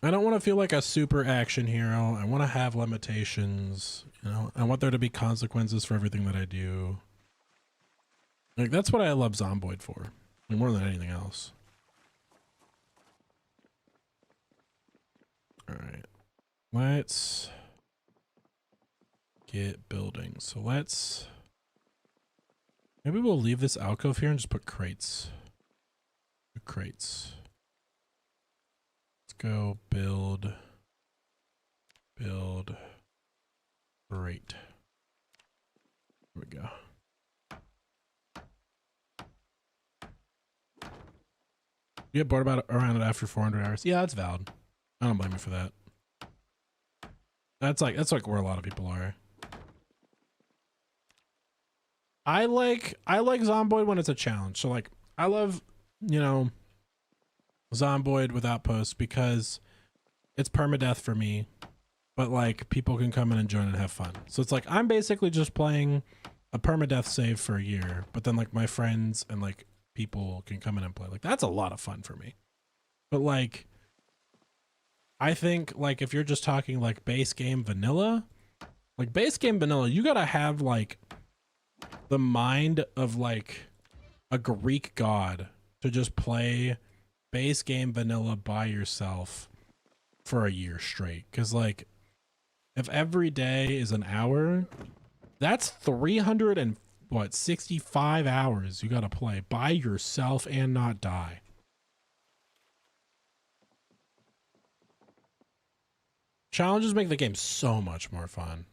Speaker 1: I don't want to feel like a super action hero. I want to have limitations, you know. I want there to be consequences for everything that I do. Like that's what I love Zomboid for, like, more than anything else. All right, let's get building. So let's, maybe we'll leave this alcove here and just put crates. Crates. Go build great. Here we go. You get bored about around it after 400 hours. Yeah, that's valid. I don't blame you for that. That's like where a lot of people are. I like Zomboid when it's a challenge. So like I love, you know, Zomboid with Outpost because it's permadeath for me, but like people can come in and join and have fun. So it's like I'm basically just playing a permadeath save for a year, but then like my friends and like people can come in and play. Like that's a lot of fun for me. But like I think like if you're just talking like base game vanilla, you gotta have like the mind of like a Greek god to just play base game vanilla by yourself for a year straight. Because like if every day is an hour, that's 365 hours you gotta play by yourself and not die. Challenges make the game so much more fun.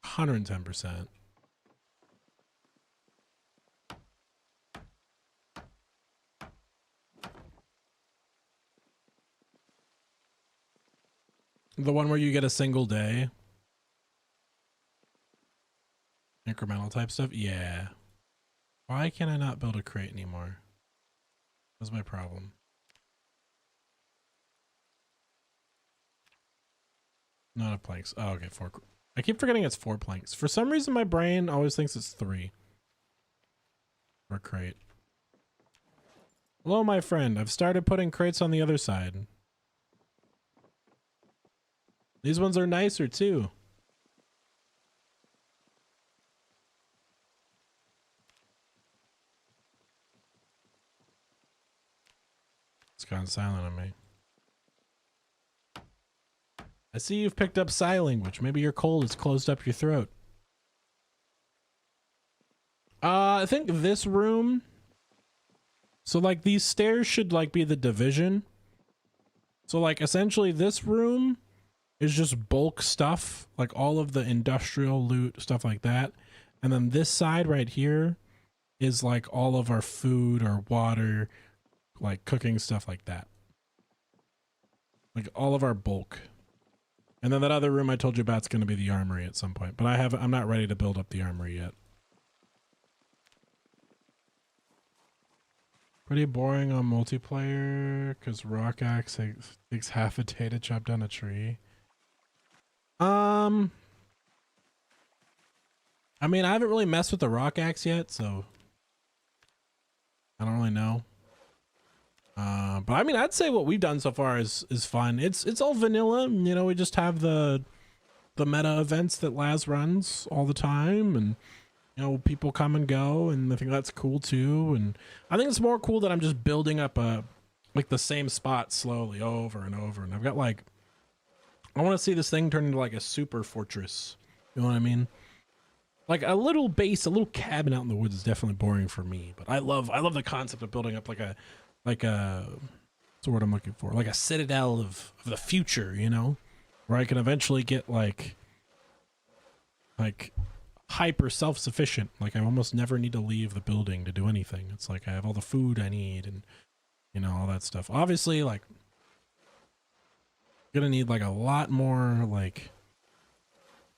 Speaker 1: 110%. The one where you get a single day. Incremental type stuff? Yeah. Why can I not build a crate anymore? That's my problem. Not enough planks. Oh, okay, 4. I keep forgetting it's 4 planks. For some reason, my brain always thinks it's 3. For a crate. Hello, my friend. I've started putting crates on the other side. These ones are nicer too. It's gone silent on me. I see you've picked up sign language. Maybe your cold has closed up your throat. I think this room. So like these stairs should like be the division. So like essentially this room is just bulk stuff, like all of the industrial loot, stuff like that. And then this side right here is like all of our food or water, like cooking stuff like that. Like all of our bulk. And then that other room I told you about is going to be the armory at some point, but I'm not ready to build up the armory yet. Pretty boring on multiplayer because rock axe takes half a day to chop down a tree. I mean, I haven't really messed with the rock axe yet, so I don't really know. But I mean, I'd say what we've done so far is fun. It's all vanilla. You know, we just have the meta events that Laz runs all the time, and you know, people come and go, and I think that's cool too. And I think it's more cool that I'm just building up like the same spot slowly over and over. And I've got like, I want to see this thing turn into like a super fortress. You know what I mean? Like a little base, a little cabin out in the woods is definitely boring for me. But I love the concept of building up like a what's the word I'm looking for? Like a citadel of the future, you know, where I can eventually get like hyper self-sufficient. Like I almost never need to leave the building to do anything. It's like I have all the food I need and, you know, all that stuff. Obviously, like gonna need like a lot more like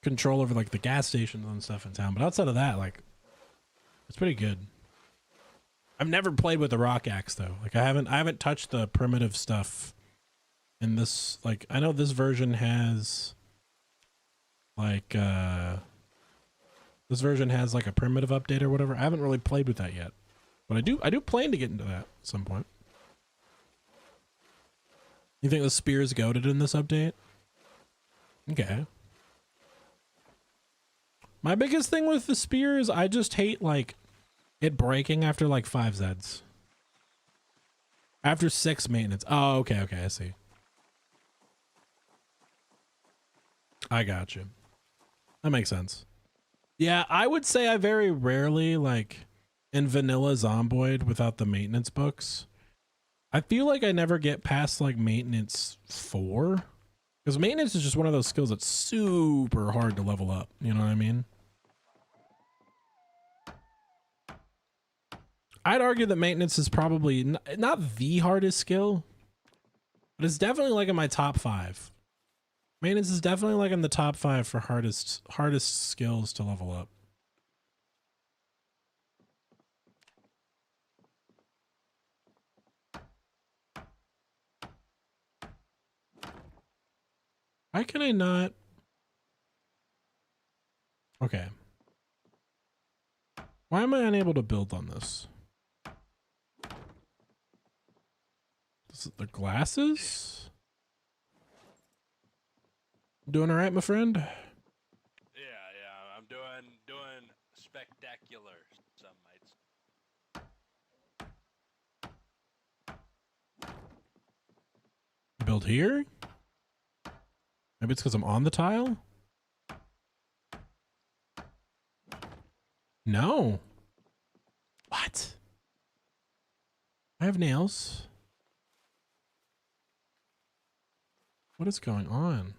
Speaker 1: control over like the gas stations and stuff in town. But outside of that, like it's pretty good. I've never played with the rock axe though. Like I haven't touched the primitive stuff in this. Like I know this version has like this version has like a primitive update or whatever. I haven't really played with that yet, but I do plan to get into that at some point. You think the spear is goated in this update? Okay. My biggest thing with the spear is I just hate like it breaking after like 5 Zeds. After 6 maintenance. Oh, okay, I see. I got you. That makes sense. Yeah, I would say I very rarely like in vanilla Zomboid without the maintenance books. I feel like I never get past like maintenance 4. Because maintenance is just one of those skills that's super hard to level up. You know what I mean? I'd argue that maintenance is probably not the hardest skill, but it's definitely like in my top 5. Maintenance is definitely like in the top 5 for hardest skills to level up. Why can I not? Okay. Why am I unable to build on this? Is it the glasses? Doing all right, my friend?
Speaker 5: Yeah, I'm doing spectacular, some might say.
Speaker 1: Build here? Maybe it's because I'm on the tile? No. What? I have nails. What is going on?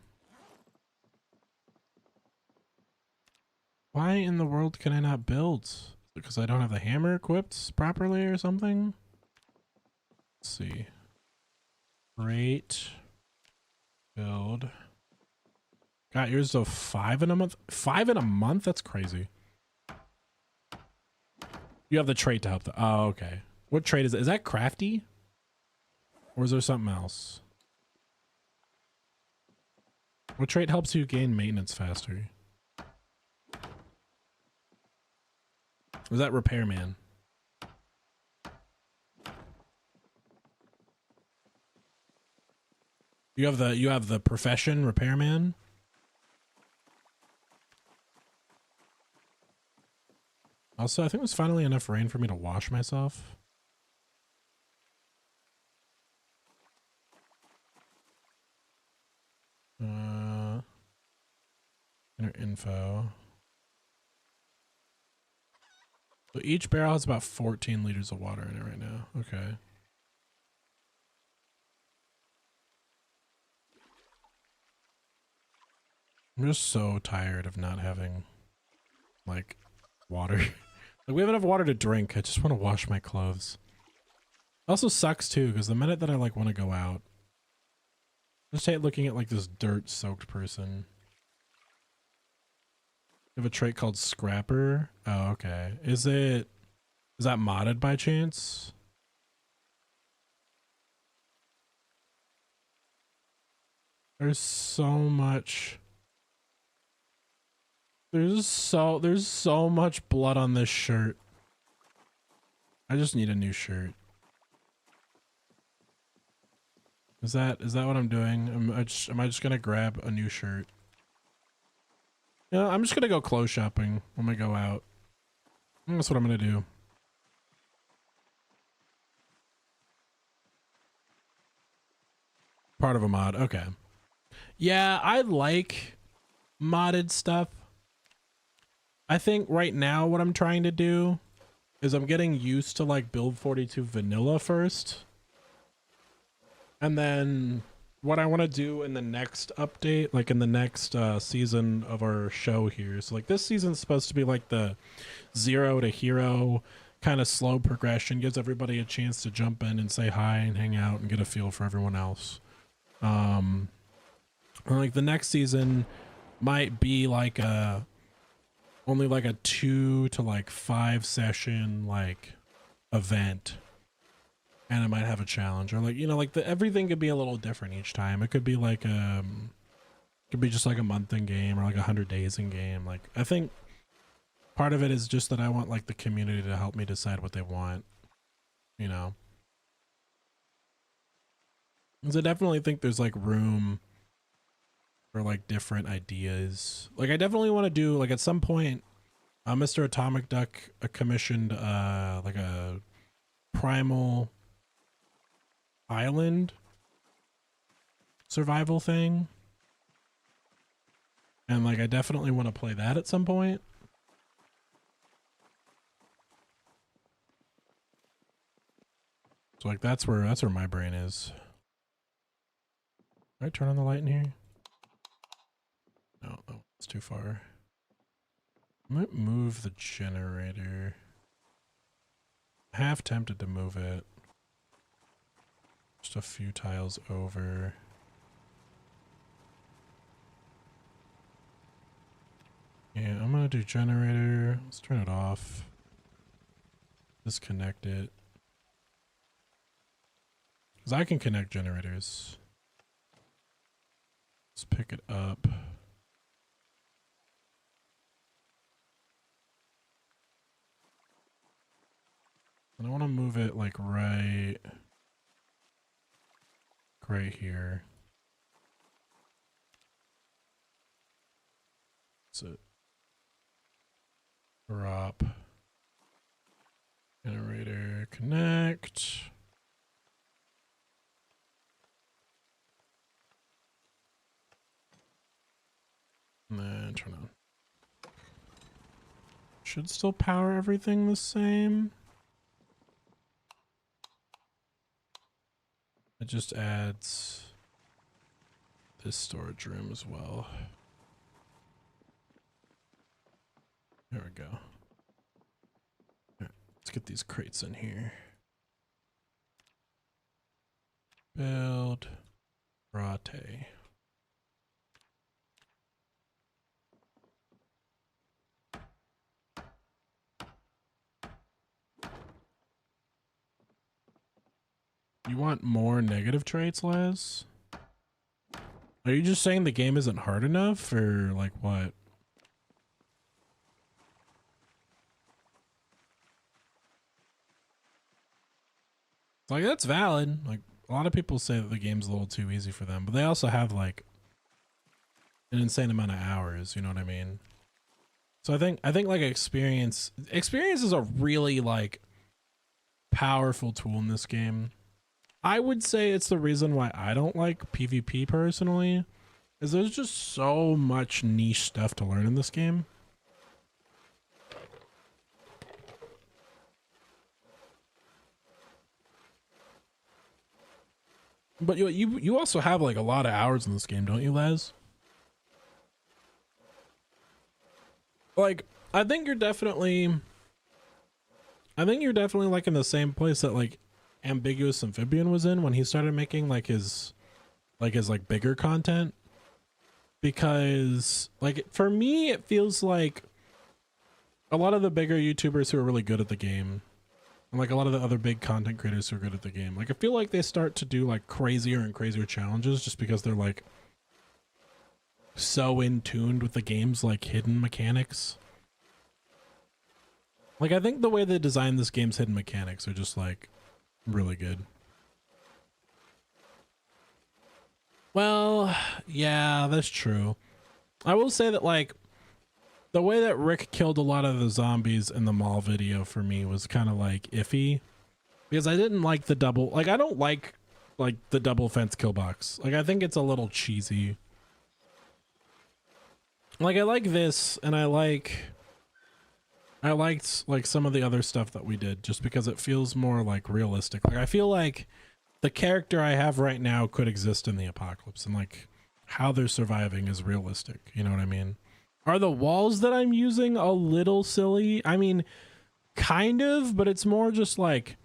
Speaker 1: Why in the world can I not build? Because I don't have the hammer equipped properly or something? Let's see. Rate. Build. Got yours so 5 in a month? 5 in a month? That's crazy. You have the trait to help the. Oh, okay. What trait is it? Is that crafty? Or is there something else? What trait helps you gain maintenance faster? Was that repairman? You have the profession repairman? Also, I think it was finally enough rain for me to wash myself. Inner info. So each barrel has about 14 liters of water in it right now. Okay. I'm just so tired of not having, like, water. Like, we have enough water to drink. I just want to wash my clothes. It also sucks, too, because the minute that I, like, want to go out, I just hate looking at, like, this dirt-soaked person. You have a trait called Scrapper? Oh, okay. Is that modded by chance? There's so much. There's so much blood on this shirt. I just need a new shirt. Is that what I'm doing? Am I just gonna grab a new shirt? Yeah, I'm just gonna go clothes shopping when we go out. That's what I'm gonna do. Part of a mod. Okay. Yeah, I like modded stuff. I think right now what I'm trying to do is I'm getting used to like build 42 vanilla first. And then what I want to do in the next update, like in the next season of our show here. So like this season's supposed to be like the 0 to hero kind of slow progression, gives everybody a chance to jump in and say hi and hang out and get a feel for everyone else. Like the next season might be like only like a 2 to like 5 session like event, and it might have a challenge, or like, you know, like everything could be a little different each time. It could be like could be just like a month in game or like 100 days in game. Like I think part of it is just that I want like the community to help me decide what they want, you know. Because I definitely think there's like room for like different ideas. Like I definitely want to do like at some point Mr. Atomic Duck commissioned like a primal island survival thing, and like I definitely want to play that at some point. So like that's where my brain is. Can I turn on the light in here? No, it's too far. I might move the generator. Half tempted to move it. Just a few tiles over. Yeah, I'm gonna do generator. Let's turn it off. Disconnect it. Because I can connect generators. Let's pick it up. And I want to move it like right here. That's it. Drop. Generator connect. And then turn on. Should still power everything the same. It just adds this storage room as well. There we go. Right, let's get these crates in here. Build. Rate. You want more negative traits, Les? Are you just saying the game isn't hard enough, or like what? Like that's valid. Like a lot of people say that the game's a little too easy for them, but they also have like an insane amount of hours, you know what I mean? So I think like experience is a really like powerful tool in this game. I would say it's the reason why I don't like PvP personally, is there's just so much niche stuff to learn in this game. But you also have like a lot of hours in this game, don't you, Les? Like, I think you're definitely like in the same place that like Ambiguous Amphibian was in when he started making like his bigger content. Because like for me it feels like a lot of the bigger YouTubers who are really good at the game, and like a lot of the other big content creators who are good at the game, like I feel like they start to do like crazier and crazier challenges just because they're like so in tuned with the game's like hidden mechanics. Like I think the way they designed this game's hidden mechanics are just like really good. Well, yeah, that's true. I will say that, like, the way that Rick killed a lot of the zombies in the mall video for me was kind of like iffy, because I didn't like the double, like, I don't like the double fence kill box. Like, I think it's a little cheesy. Like, I like this, and I liked like some of the other stuff that we did, just because it feels more like realistic. Like, I feel like the character I have right now could exist in the apocalypse, and like how they're surviving is realistic. You know what I mean? Are the walls that I'm using a little silly? I mean, kind of, but it's more just like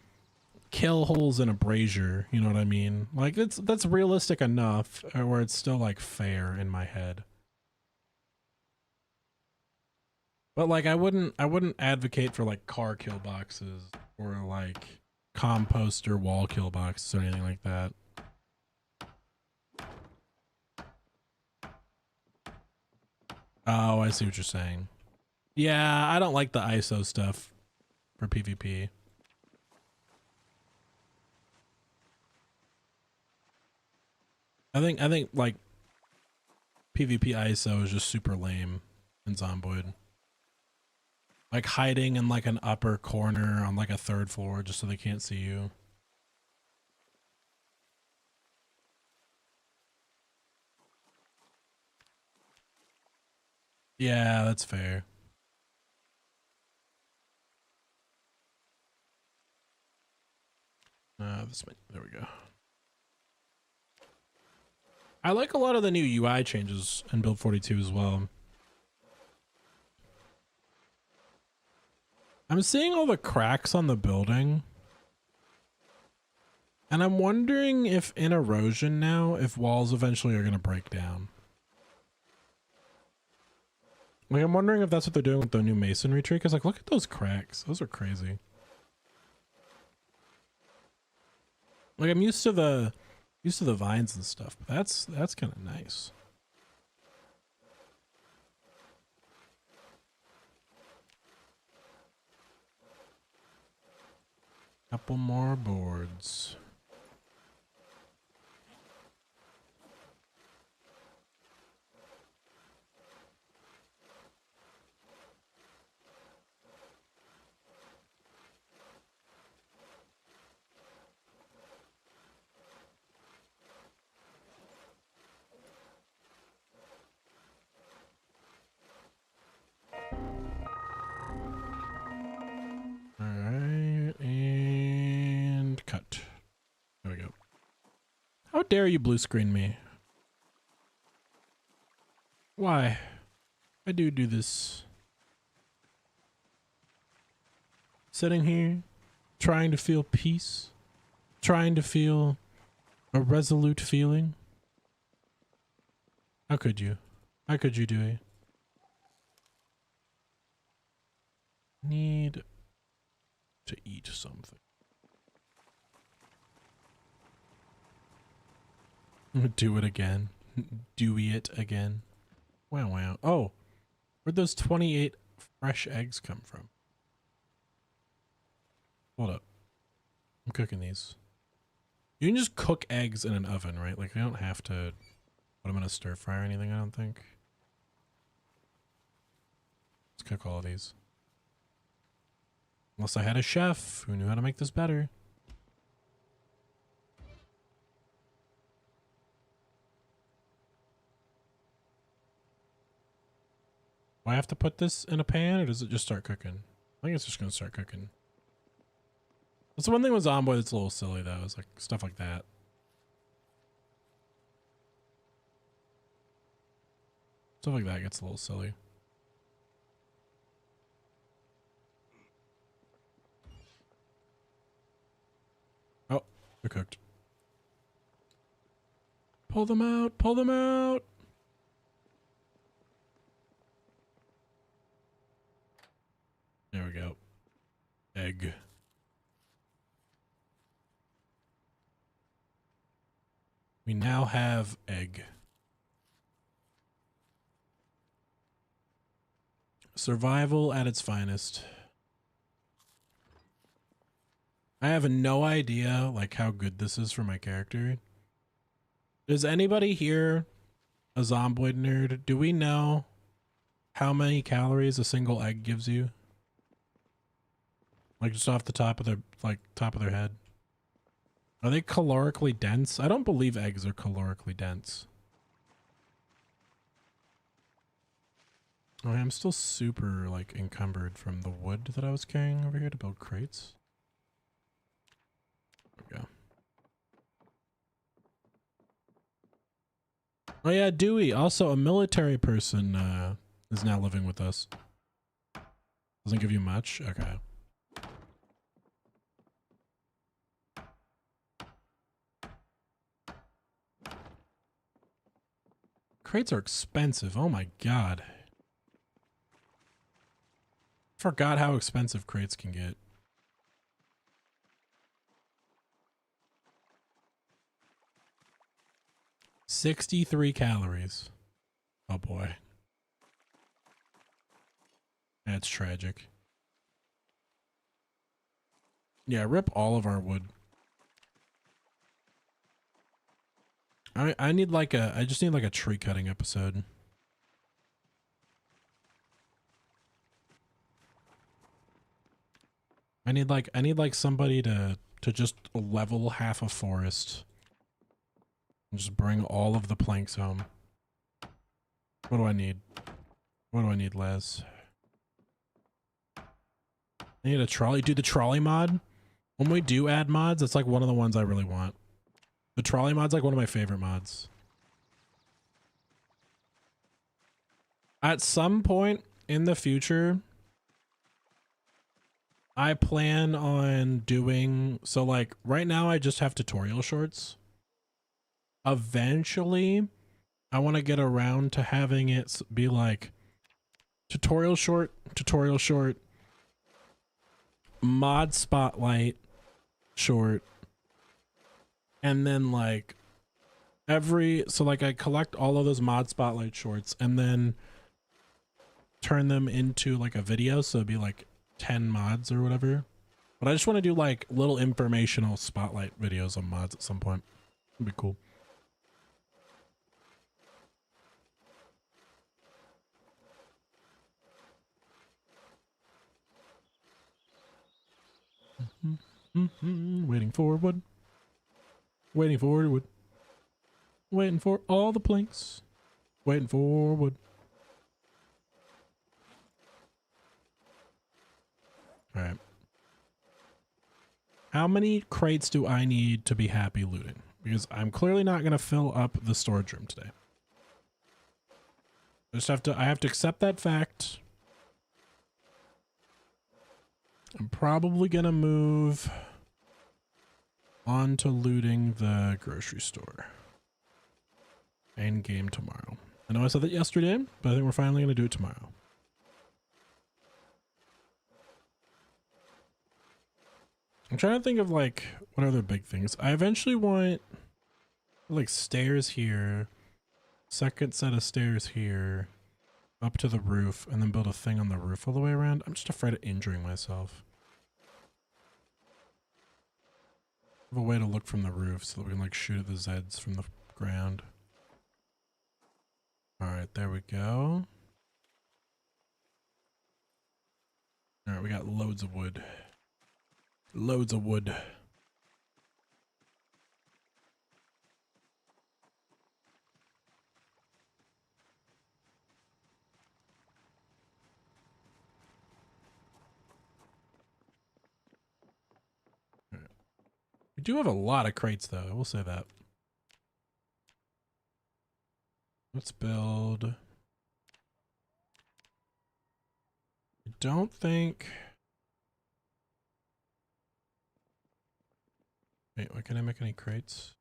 Speaker 1: kill holes in a brazier. You know what I mean? Like, that's realistic enough where it's still like fair in my head. But like, I wouldn't advocate for like car kill boxes or like compost or wall kill boxes or anything like that. Oh, I see what you're saying. Yeah, I don't like the ISO stuff for PvP. I think like PvP ISO is just super lame in Zomboid. Like hiding in like an upper corner on like a third floor just so they can't see you. Yeah, that's fair. There we go. I like a lot of the new UI changes in Build 42 as well. I'm seeing all the cracks on the building. And I'm wondering if in erosion now, if walls eventually are going to break down. Like, I'm wondering if that's what they're doing with the new masonry tree. Because, like, look at those cracks. Those are crazy. Like, I'm used to the vines and stuff. But that's kind of nice. Couple more boards. Alright, and cut. There we go. How dare you blue screen me? Why? I do this. Sitting here, trying to feel peace, trying to feel a resolute feeling. How could you? How could you do it? Need to eat something. Do it again. Do it again. Wow, wow. Oh, where'd those 28 fresh eggs come from? Hold up. I'm cooking these. You can just cook eggs in an oven, right? Like, you don't have to put them in a stir fry or anything, I don't think. Let's cook all of these. Unless I had a chef who knew how to make this better. Do I have to put this in a pan, or does it just start cooking? I think it's just going to start cooking. That's the one thing with Zomboid that's a little silly, though, is like stuff like that. Stuff like that gets a little silly. Oh, they're cooked. Pull them out, pull them out. There we go. Egg. We now have egg. Survival at its finest. I have no idea like how good this is for my character. Is anybody here a Zomboid nerd? Do we know how many calories a single egg gives you? Like just off the top of their head. Are they calorically dense? I don't believe eggs are calorically dense. Oh, I'm still super like encumbered from the wood that I was carrying over here to build crates. There we go. Oh yeah, Dewey, also a military person, is now living with us. Doesn't give you much? Okay. Crates are expensive. Oh my god. Forgot how expensive crates can get. $63 calories. Oh boy. That's tragic. Yeah, rip all of our wood. I need like I just need like a tree cutting episode. I need like somebody to just level half a forest. And just bring all of the planks home. What do I need? What do I need, Les? I need a trolley. Dude, the trolley mod. When we do add mods, it's like one of the ones I really want. The trolley mod's like one of my favorite mods. At some point in the future, I plan on doing, so like right now I just have tutorial shorts. Eventually, I want to get around to having it be like tutorial short, mod spotlight short, and then like so like I collect all of those mod spotlight shorts and then turn them into like a video, so it'd be like 10 mods or whatever. But I just want to do like little informational spotlight videos on mods at some point. It'd be cool. Waiting for wood. Waiting for wood. Waiting for all the planks. Waiting for wood. All right. How many crates do I need to be happy looting? Because I'm clearly not going to fill up the storage room today. I have to accept that fact. I'm probably going to move on to looting the grocery store. End game tomorrow. I know I said that yesterday, but I think we're finally going to do it tomorrow. I'm trying to think of like what other big things. I eventually want like stairs here, second set of stairs here, up to the roof, and then build a thing on the roof all the way around. I'm just afraid of injuring myself. I have a way to look from the roof so that we can like shoot at the Zeds from the ground. All right, there we go. All right, we got loads of wood. Loads of wood. Right. We do have a lot of crates though, I will say that. Let's build. I don't think. Wait, why can't I make any crates?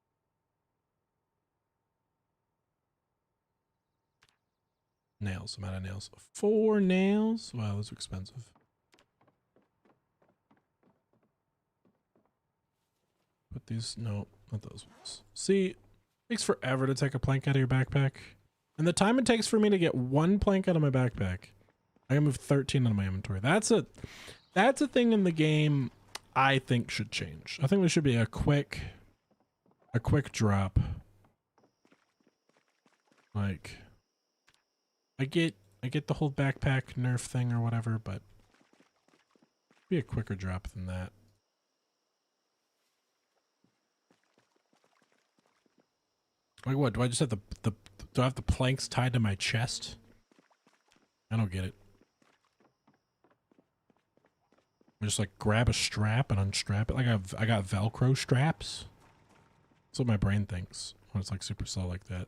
Speaker 1: Nails, I'm out of nails. 4 nails? Wow, those are expensive. Put these, no, not those ones. See, it takes forever to take a plank out of your backpack. And the time it takes for me to get 1 plank out of my backpack, I can move 13 out of my inventory. That's a thing in the game I think should change. I think there should be a quick drop Like, I get the whole backpack nerf thing or whatever, but be a quicker drop than that. Like what? Do I just have do I have the planks tied to my chest? I don't get it. I just like grab a strap and unstrap it. Like I got Velcro straps. That's what my brain thinks when it's like super slow like that.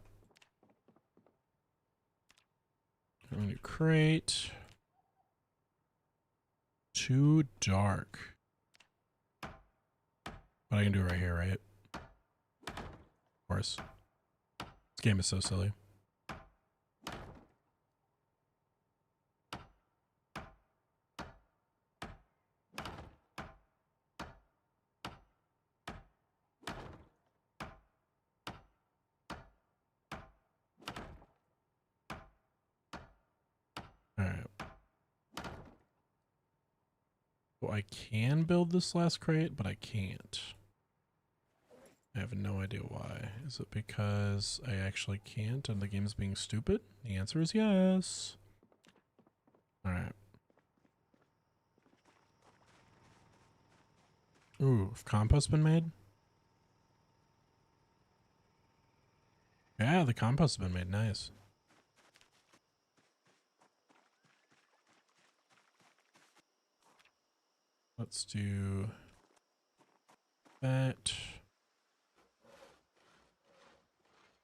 Speaker 1: I'm gonna crate. Too dark. But I can do it right here, right? Of course. This game is so silly. Alright. Well, I can build this last crate, but I can't. I have no idea why. Is it because I actually can't and the game's being stupid? The answer is yes. Alright. Ooh, have compost been made? Yeah, the compost has been made. Nice. Let's do that.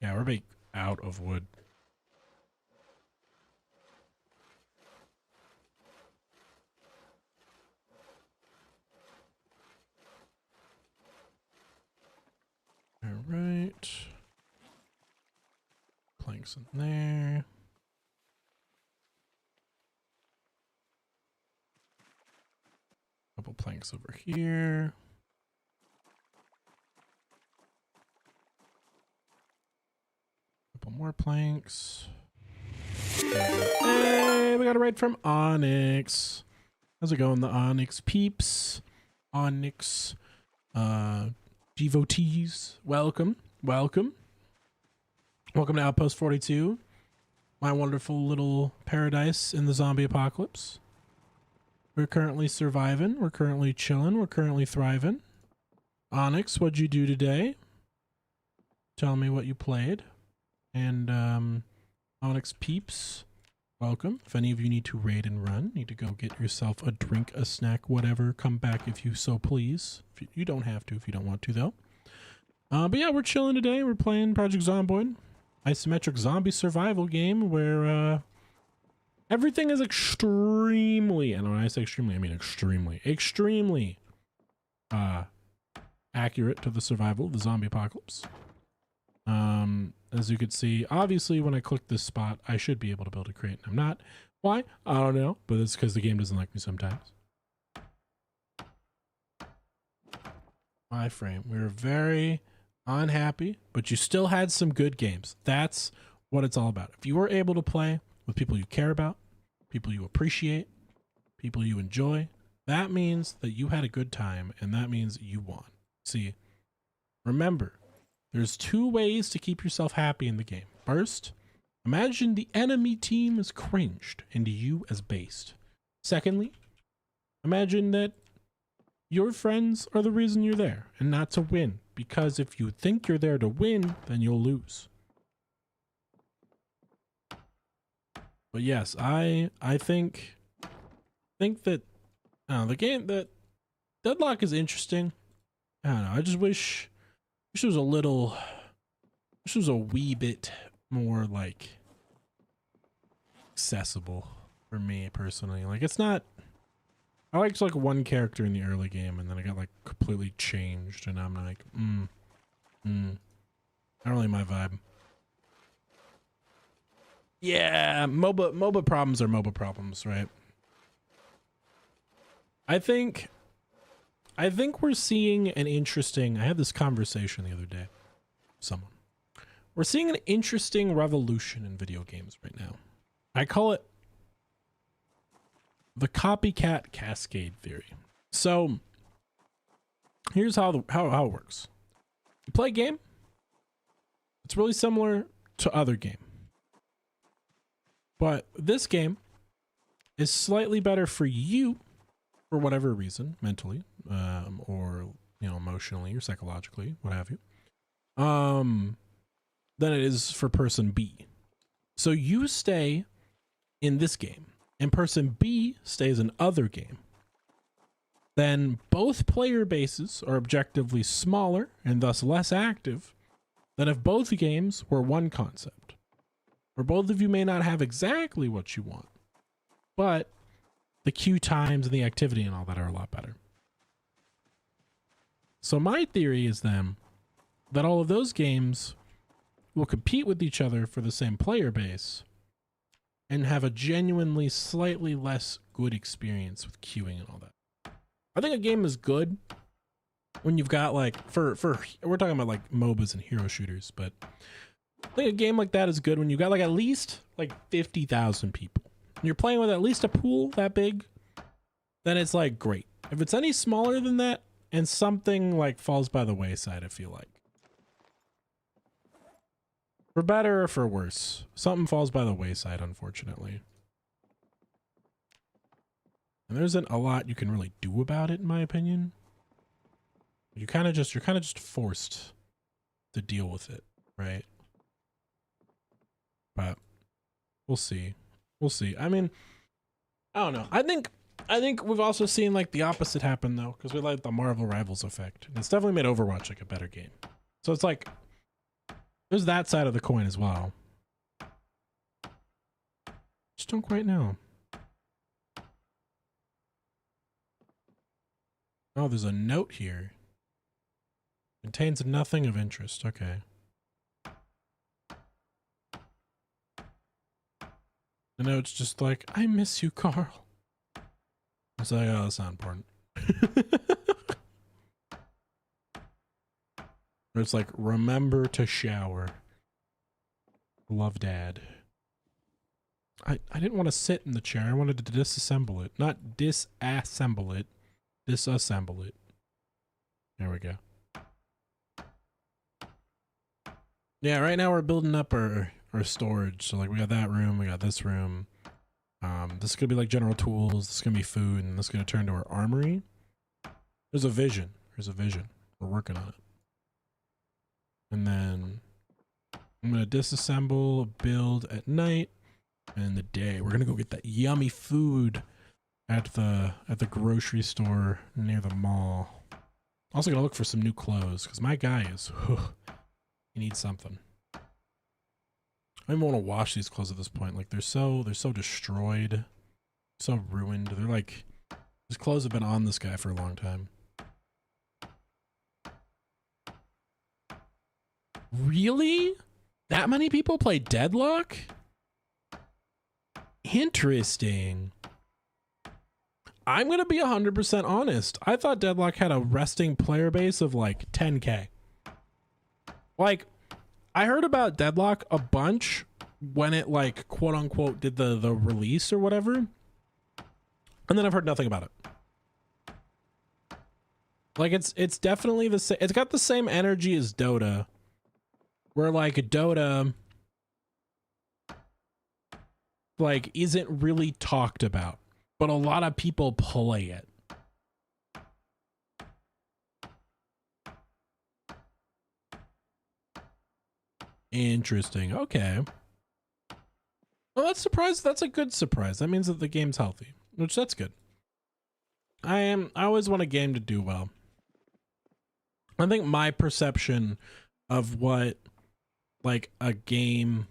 Speaker 1: Yeah, we're being out of wood. All right. Planks in there. Couple planks over here. Couple more planks. Hey, we got a raid from Onyx. How's it going, the Onyx peeps? Onyx devotees. Welcome. Welcome. Welcome to Outpost 42. My wonderful little paradise in the zombie apocalypse. We're currently surviving. We're currently chilling. We're currently thriving. Onyx, what'd you do today? Tell me what you played. And Onyx peeps, welcome. If any of you need to raid and run, need to go get yourself a drink, a snack, whatever, come back if you so please. If you don't have to if you don't want to, though. But yeah, we're chilling today. We're playing Project Zomboid, isometric zombie survival game where everything is extremely, and when I say extremely, I mean extremely accurate to the survival of the zombie apocalypse. As you can see, obviously when I click this spot, I should be able to build a crate. I'm not. Why? I don't know, but it's because the game doesn't like me sometimes. My frame. We were very unhappy, but you still had some good games. That's what it's all about. If you were able to play with people you care about, people you appreciate, people you enjoy, that means that you had a good time, and that means you won. See, remember, there's two ways to keep yourself happy in the game. First, imagine the enemy team is cringed and you as based. Secondly, imagine that your friends are the reason you're there and not to win, because if you think you're there to win, then you'll lose. But yes, I think that the game, that Deadlock is interesting. I don't know. I just wish it was a wee bit more like accessible for me personally. Like, it's not, I liked like one character in the early game and then I got like completely changed and I'm like, not really my vibe. Yeah, MOBA problems are MOBA problems, right? I think we're seeing an interesting, I had this conversation the other day with someone. We're seeing an interesting revolution in video games right now. I call it the copycat cascade theory. So here's how it works. You play a game. It's really similar to other game. But this game is slightly better for you for whatever reason, mentally, or emotionally or psychologically, what have you, than it is for person B. So you stay in this game, and person B stays in other game. Then both player bases are objectively smaller and thus less active than if both games were one concept, where both of you may not have exactly what you want, but the queue times and the activity and all that are a lot better. So my theory is then that all of those games will compete with each other for the same player base and have a genuinely slightly less good experience with queuing and all that. I think a game is good when you've got like, for we're talking about like MOBAs and hero shooters, but I think a game like that is good when you've got like at least like 50,000 people. And you're playing with at least a pool that big, then it's like great. If it's any smaller than that and something like falls by the wayside, I feel like, for better or for worse, something falls by the wayside, unfortunately. And there isn't a lot you can really do about it, in my opinion. You're kind of just forced to deal with it, right? But we'll see. We'll see. I mean, I don't know. I think we've also seen like the opposite happen though, because we like the Marvel Rivals effect. It's definitely made Overwatch like a better game. So it's like there's that side of the coin as well. Just don't quite know. Oh, there's a note here. Contains nothing of interest. Okay. The note's just like, I miss you, Carl. It's like, oh, that's not important. It's like, remember to shower. Love, Dad. I didn't want to sit in the chair. I wanted to disassemble it. Not disassemble it. Disassemble it. There we go. Yeah, right now we're building up our storage. So like we got that room, we got this room. This is gonna be like general tools, this is gonna be food, and this is gonna turn to our armory. There's a vision. There's a vision. We're working on it. And then I'm gonna disassemble, build at night, and in the day we're gonna go get that yummy food at the grocery store near the mall. Also gonna look for some new clothes because my guy is he needs something. I don't even want to wash these clothes at this point. Like they're so destroyed, so ruined. They're like, these clothes have been on this guy for a long time. Really? That many people play Deadlock? Interesting. I'm going to be 100% honest. I thought Deadlock had a resting player base of like 10K. Like, I heard about Deadlock a bunch when it like quote unquote did the release or whatever. And then I've heard nothing about it. Like it's definitely the same. It's got the same energy as Dota. Where like Dota like isn't really talked about, but a lot of people play it. Interesting. Okay. Well, that's surprise. That's a good surprise. That means that the game's healthy, which that's good. I always want a game to do well. I think my perception of what like a game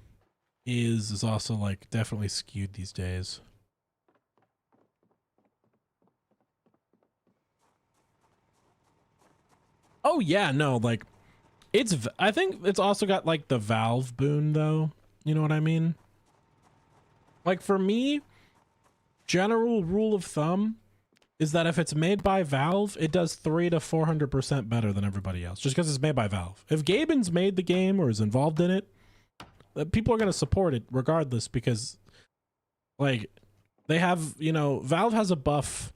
Speaker 1: is also like definitely skewed these days. Oh yeah, no, like I think it's also got like the Valve boon though. You know what I mean? Like for me, general rule of thumb is that if it's made by Valve, it does 300 to 400% better than everybody else, just because it's made by Valve. If Gaben's made the game or is involved in it, people are going to support it regardless, because like they have, you know, Valve has a buff.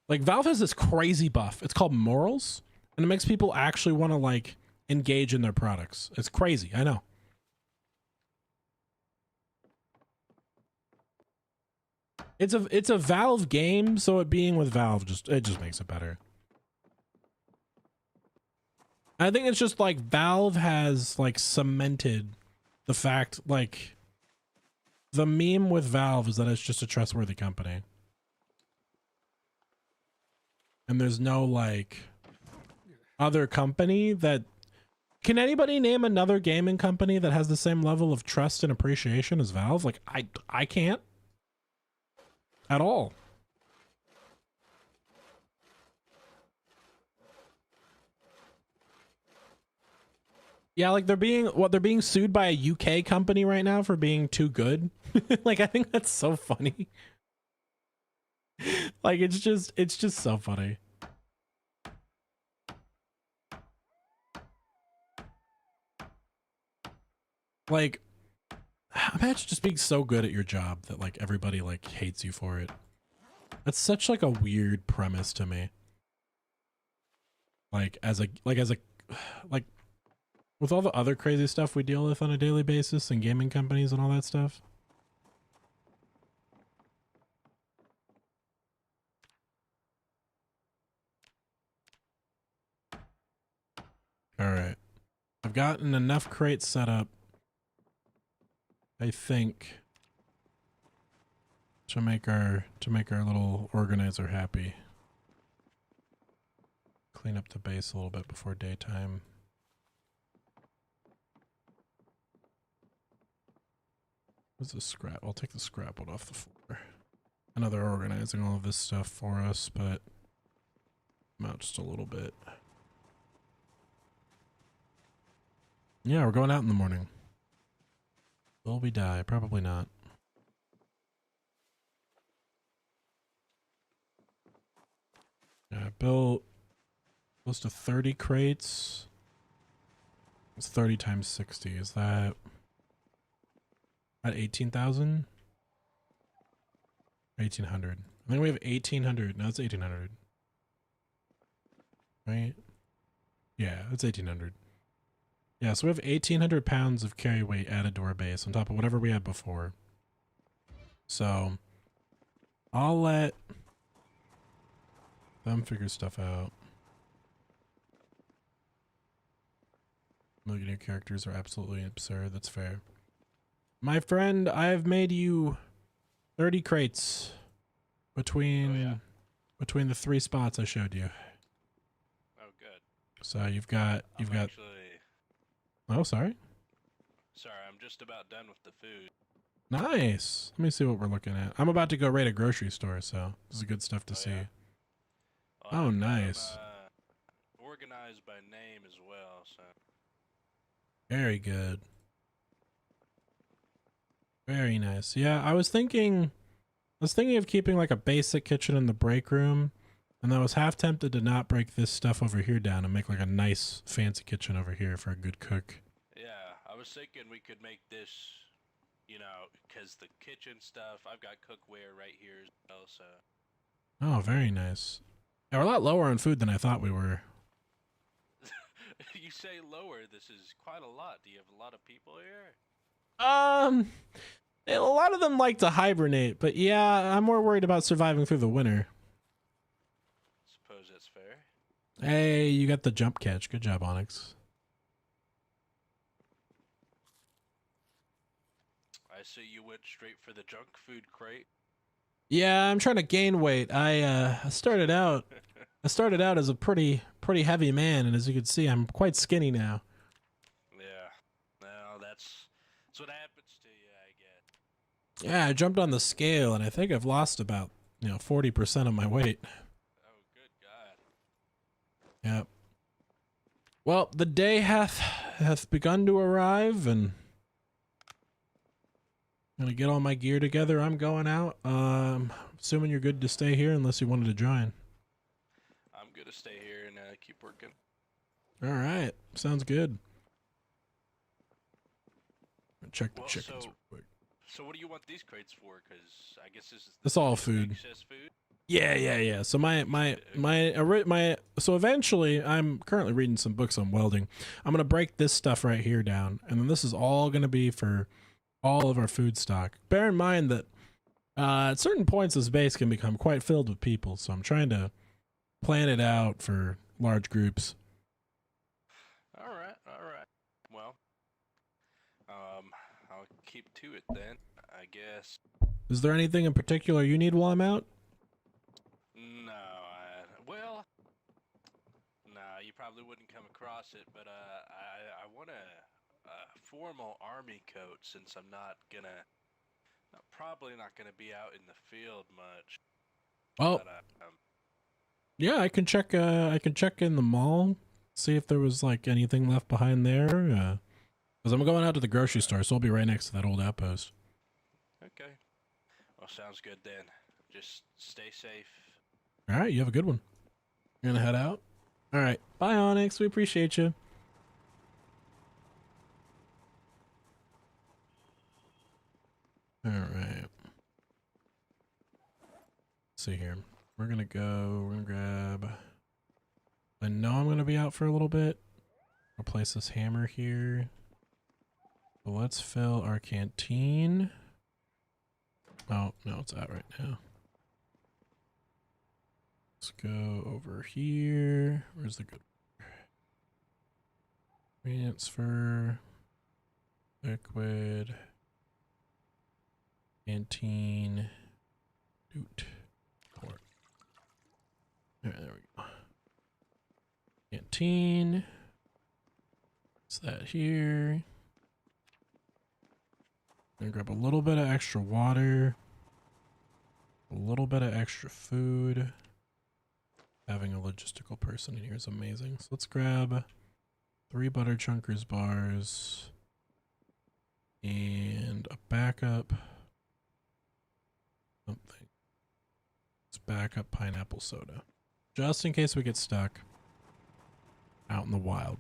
Speaker 1: Like Valve has this crazy buff. It's called morals, and it makes people actually want to like engage in their products. It's crazy. I know. It's a Valve game, so it being with Valve just makes it better. I think it's just like Valve has like cemented the fact, like the meme with Valve is that it's just a trustworthy company. And there's no like other company that, can anybody name another gaming company that has the same level of trust and appreciation as Valve? Like I can't at all. Yeah, like they're being sued by a UK company right now for being too good. Like I think that's so funny. Like it's just so funny. Like imagine just being so good at your job that like everybody like hates you for it. That's such like a weird premise to me. Like as a with all the other crazy stuff we deal with on a daily basis and gaming companies and all that stuff. All right. I've gotten enough crates set up, I think, to make our little organizer happy. Clean up the base a little bit before daytime. What's the scrap? I'll take the scrap one off the floor. I know they're organizing all of this stuff for us, but I'm out just a little bit. Yeah, we're going out in the morning. Will we die? Probably not. Yeah, I built close to 30 crates. It's 30 times 60. Is that at 18,000? 1,800. I think we have 1,800. No, it's 1,800. Right? Yeah, it's 1,800. Yeah, so we have 1,800 pounds of carry weight added to our base on top of whatever we had before. So I'll let them figure stuff out. Look at your characters are absolutely absurd. That's fair. My friend, I've made you 30 crates between the 3 spots I showed you.
Speaker 5: Oh, good.
Speaker 1: So you've got
Speaker 5: Actually,
Speaker 1: oh, sorry.
Speaker 5: sorry, I'm just about done with the food.
Speaker 1: Nice. Let me see what we're looking at. I'm about to go raid a grocery store, so this is good stuff to see.
Speaker 5: Yeah?
Speaker 1: Oh,
Speaker 5: I've got 'em,
Speaker 1: nice.
Speaker 5: Organized by name as well, so.
Speaker 1: Very good. Very nice. Yeah, I was thinking of keeping like a basic kitchen in the break room, and I was half tempted to not break this stuff over here down and make like a nice fancy kitchen over here for a good cook.
Speaker 5: Yeah, I was thinking we could make this, you know, because the kitchen stuff, I've got cookware right here as well, so.
Speaker 1: Oh, very nice. Yeah, we're a lot lower on food than I thought we were.
Speaker 5: You say lower, this is quite a lot. Do you have a lot of people here?
Speaker 1: A lot of them like to hibernate, but yeah, I'm more worried about surviving through the winter.
Speaker 5: Suppose that's fair.
Speaker 1: Hey, you got the jump catch. Good job, Onyx.
Speaker 5: I see you went straight for the junk food crate.
Speaker 1: Yeah, I'm trying to gain weight. I started out as a pretty heavy man, and as you can see, I'm quite skinny now.
Speaker 5: Yeah. Well, that's what happens to you, I guess.
Speaker 1: Yeah, I jumped on the scale, and I think I've lost about 40% of my weight.
Speaker 5: Oh, good God.
Speaker 1: Yep. Well, the day hath begun to arrive, and I'm gonna get all my gear together. I'm going out. Assuming you're good to stay here, unless you wanted to join.
Speaker 5: I'm good to stay here and keep working.
Speaker 1: All right, sounds good. Check the
Speaker 5: Well,
Speaker 1: chickens real quick.
Speaker 5: So what do you want these crates for? Because I guess this is
Speaker 1: It's all food.
Speaker 5: excess food.
Speaker 1: Yeah. So so eventually, I'm currently reading some books on welding. I'm gonna break this stuff right here down, and then this is all gonna be for all of our food stock. Bear in mind that At certain points, this base can become quite filled with people, so I'm trying to plan it out for large groups.
Speaker 5: All right, all right. Well, I'll keep to it then, I guess.
Speaker 1: Is there anything in particular you need while I'm out?
Speaker 5: No, well, no, you probably wouldn't come across it, but I want a formal army coat since I'm probably not gonna be out in the field much.
Speaker 1: Oh,
Speaker 5: But,
Speaker 1: yeah, I can check. I can check in the mall, see if there was like anything left behind there. Because I'm going out to the grocery store, so I'll be right next to that old outpost.
Speaker 5: okay. Well, sounds good then. Just stay safe.
Speaker 1: All right, you have a good one. You're gonna head out. All right, bye, Onyx. We appreciate you. All right. Let's see here. We're gonna go. We're gonna grab. I know I'm gonna be out for a little bit. I'll place this hammer here. So let's fill our canteen. Oh no, it's out right now. Let's go over here. Where's the good? Transfer. Liquid. Canteen. Doot. Port. Alright, there we go. Canteen. What's that here? Gonna grab a little bit of extra water. A little bit of extra food. Having a logistical person in here is amazing. So let's grab 3 butter chunkers bars. And a backup. Something. Let's backup pineapple soda. Just in case we get stuck out in the wild.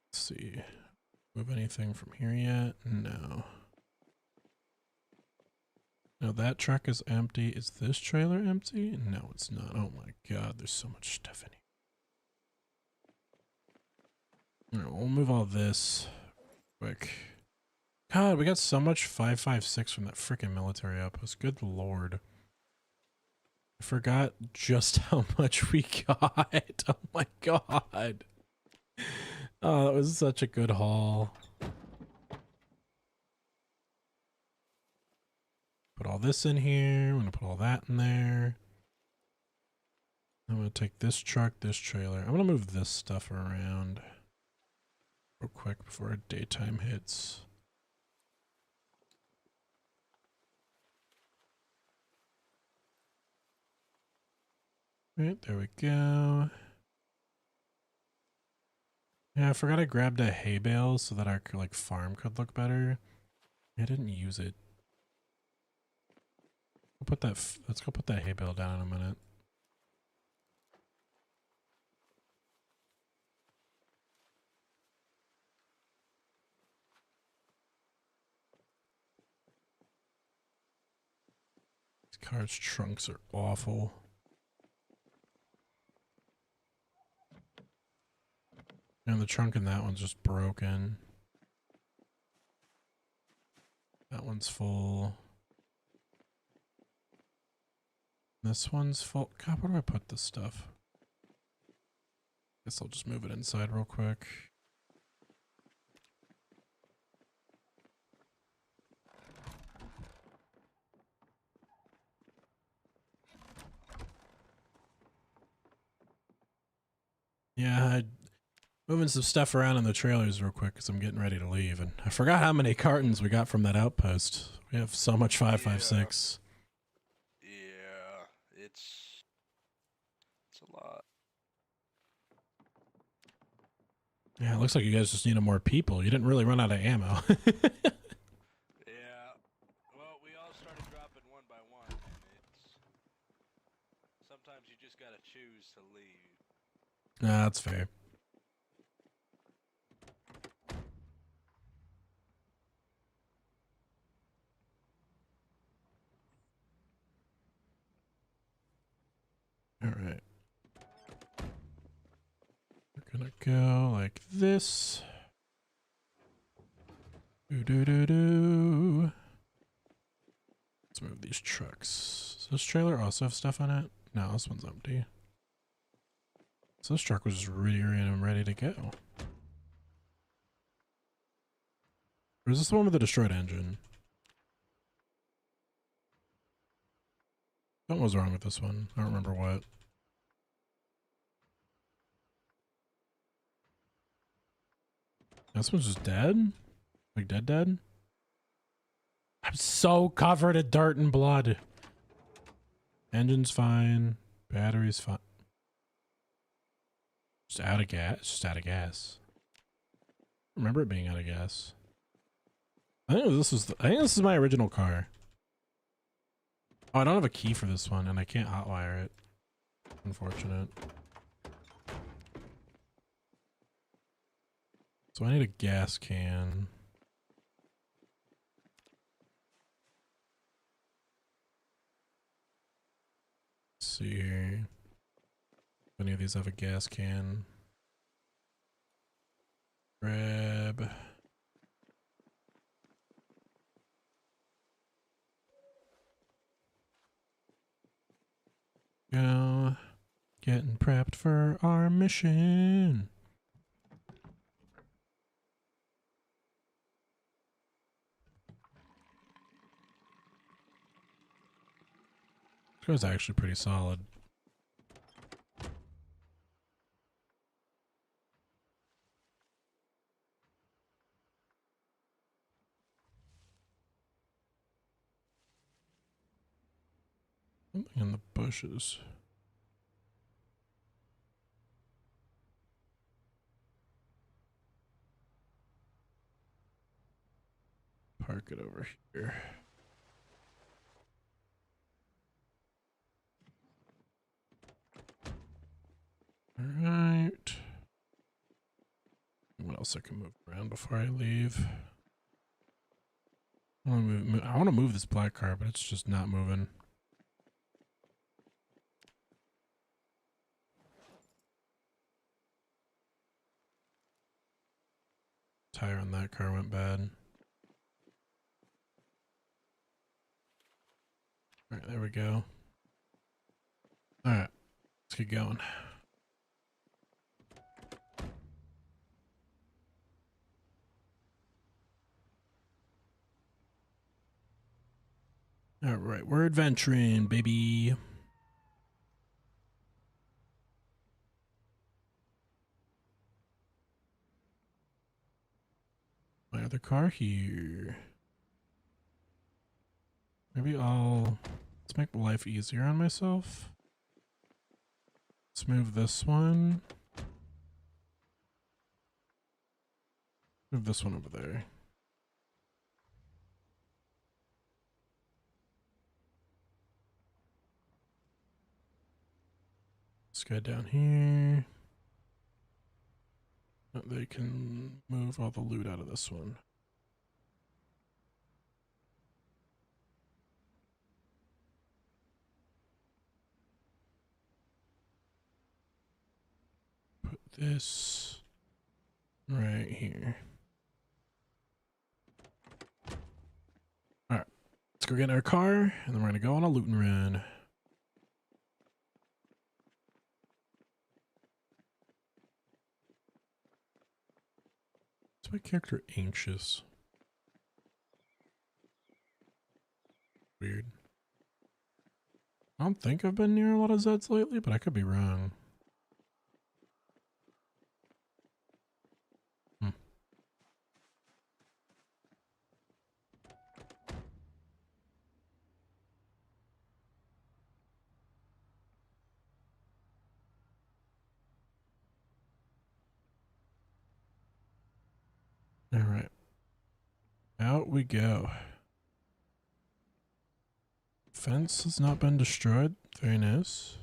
Speaker 1: Let's see. Move anything from here yet? No. No, that truck is empty. Is this trailer empty? No, it's not. Oh my god, there's so much stuff in here. Alright, we'll move all this quick. God, we got so much 5.56 from that freaking military outpost. Good lord. I forgot just how much we got. Oh my god. Oh, that was such a good haul. Put all this in here. I'm going to put all that in there. I'm going to take this truck, this trailer. I'm going to move this stuff around real quick before our daytime hits. Right, there we go. Yeah, I forgot I grabbed a hay bale so that our like farm could look better. I didn't use it. I'll put that. Let's go put that hay bale down in a minute. These car's trunks are awful. And the trunk in that one's just broken. That one's full. This one's full. God, where do I put this stuff? Guess I'll just move it inside real quick. Yeah, moving some stuff around in the trailers real quick because I'm getting ready to leave. And I forgot how many cartons we got from that outpost. We have so much 5.56.
Speaker 5: Yeah, it's a lot.
Speaker 1: Yeah, it looks like you guys just needed more people. You didn't really run out of ammo.
Speaker 5: Yeah. Well, we all started dropping one by one, and sometimes you just gotta choose to leave.
Speaker 1: Nah, that's fair. All right. We're Gonna go like this. Do. Let's move these trucks. Does this trailer also have stuff on it? No, this one's empty. So this truck was just really ready to go. Or is this the one with the destroyed engine? Something was wrong with this one. I don't remember what. This one's just dead? Like dead? I'm so covered in dirt and blood. Engine's fine. Battery's fine. Just out of gas. Just out of gas. I remember it being out of gas. I think this is my original car. Oh, I don't have a key for this one, and I can't hotwire it. Unfortunate. So I need a gas can. Let's see here. If any of these have a gas can. Grab. Go. Getting prepped for our mission. This car's actually pretty solid. Something in the bushes. Park it over here. All right. What else I can move around before I leave? I want to move this black car, but it's just not moving. Tire on that car went bad. All right, there we go. All right, let's get going. All right, we're adventuring, baby. My other car here. Maybe let's make life easier on myself. Let's move this one. Move this one over there. This guy down here. They can move all the loot out of this one. Put this right here. Alright, let's go get in our car, and then we're gonna go on a looting run. Is my character anxious? Weird. I don't think I've been near a lot of Zeds lately, but I could be wrong. All right, out we go. Fence has not been destroyed. Very nice.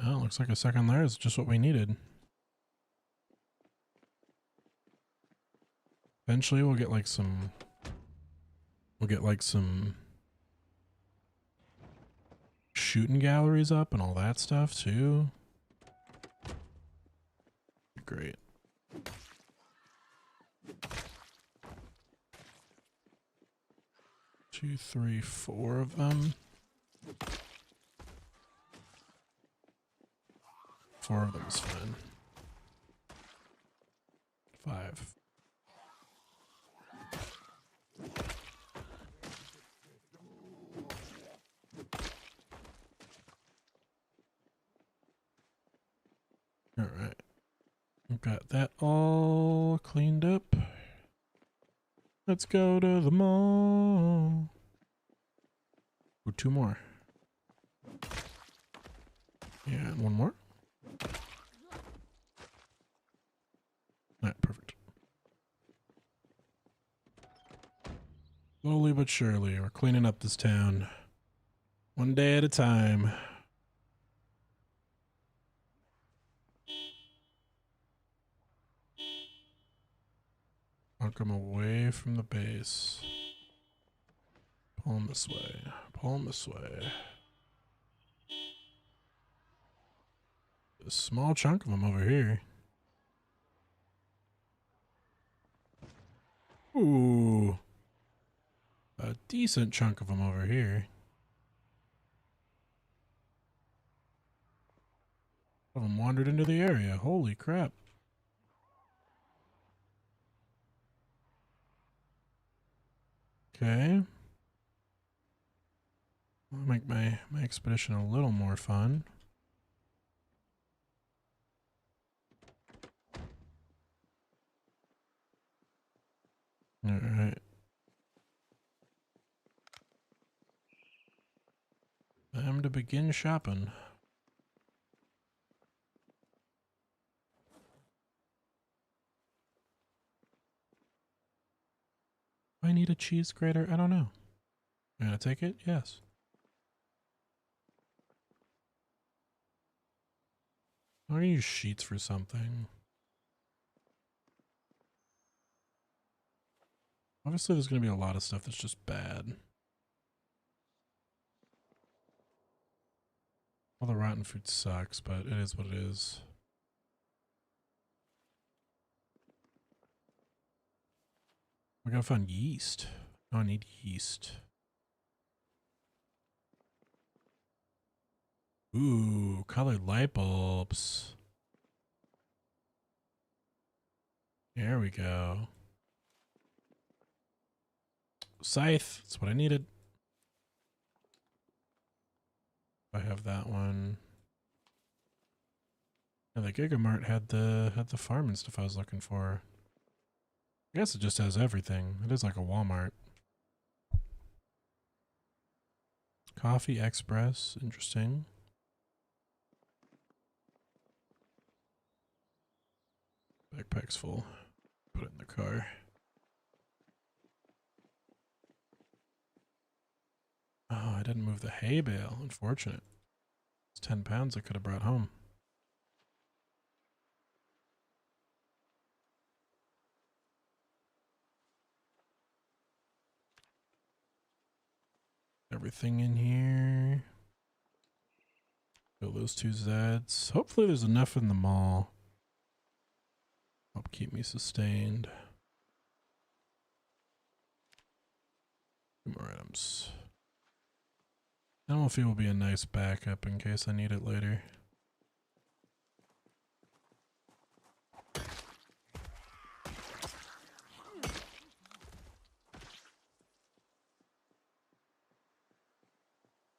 Speaker 1: Well, looks like a second layer is just what we needed. Eventually we'll get like some shooting galleries up and all that stuff too. great. Two, three, four of them. 4 of them is fine. 5. All right. We've got that all cleaned up. Let's go to the mall. Ooh, 2 more. Yeah, and 1 more. Alright, perfect. Slowly but surely, we're cleaning up this town. 1 day at a time. I'll come away from the base. Pull him this way. Pull him this way. A small chunk of them over here. Ooh. A decent chunk of them over here. Some of them wandered into the area. Holy crap. Okay. I'll make my expedition a little more fun. Alright. Time to begin shopping. Do I need a cheese grater? I don't know. Am I gonna take it? Yes. I'm gonna use sheets for something. Obviously, there's gonna be a lot of stuff that's just bad. All the rotten food sucks, but it is what it is. We gotta find yeast. Oh, I need yeast. Ooh, colored light bulbs. There we go. Scythe, that's what I needed. I have that one. Yeah, the Gigamart had the farm and stuff I was looking for. I guess it just has everything. It is like a Walmart. Coffee Express, interesting. Backpack's full. Put it in the car. Oh, I didn't move the hay bale. Unfortunate. It's 10 pounds I could have brought home. Everything in here. Fill those 2 Zeds. Hopefully there's enough in the mall. Help keep me sustained. 2 more items. Animal feed will be a nice backup in case I need it later.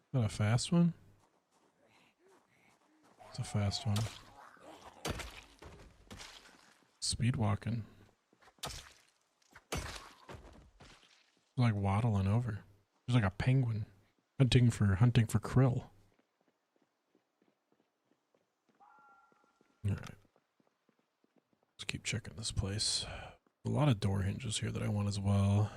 Speaker 1: Is that a fast one? It's a fast one. Speed walking. Like waddling over. There's like a penguin hunting for krill. All right. Let's keep checking this place. A lot of door hinges here that I want as well.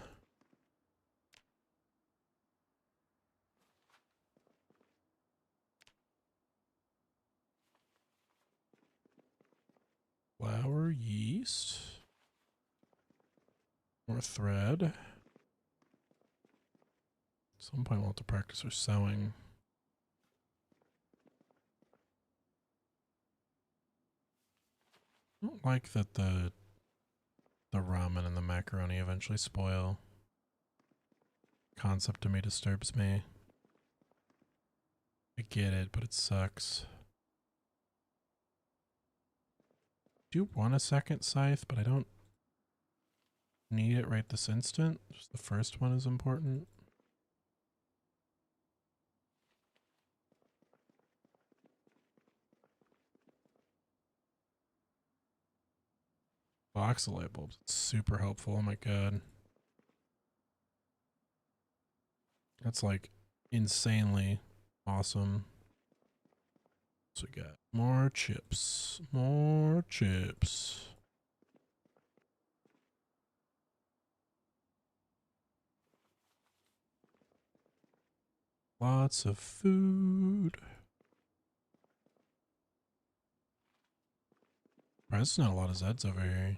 Speaker 1: Flour, yeast. More thread. At some point we'll have to practice our sewing. I don't like that the ramen and the macaroni eventually spoil. Concept to me disturbs me. I get it, but it sucks. Do want a second scythe, but I don't need it right this instant. Just the first one is important. Box of light bulbs. It's super helpful. Oh my god. That's like insanely awesome. So we got more chips. More chips. Lots of food. There's not a lot of Zeds over here.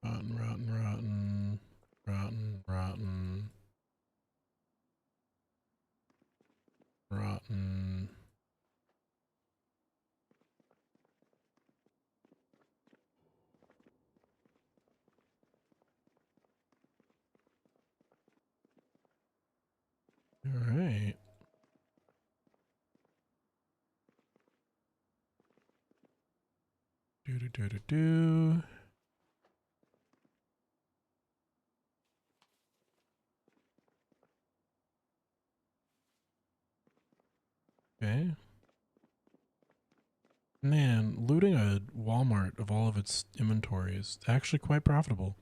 Speaker 1: Rotten, rotten, rotten. Rotten, rotten. Rotten. All right. Do do do do do. Okay. Man, looting a Walmart of all of its inventory is actually quite profitable.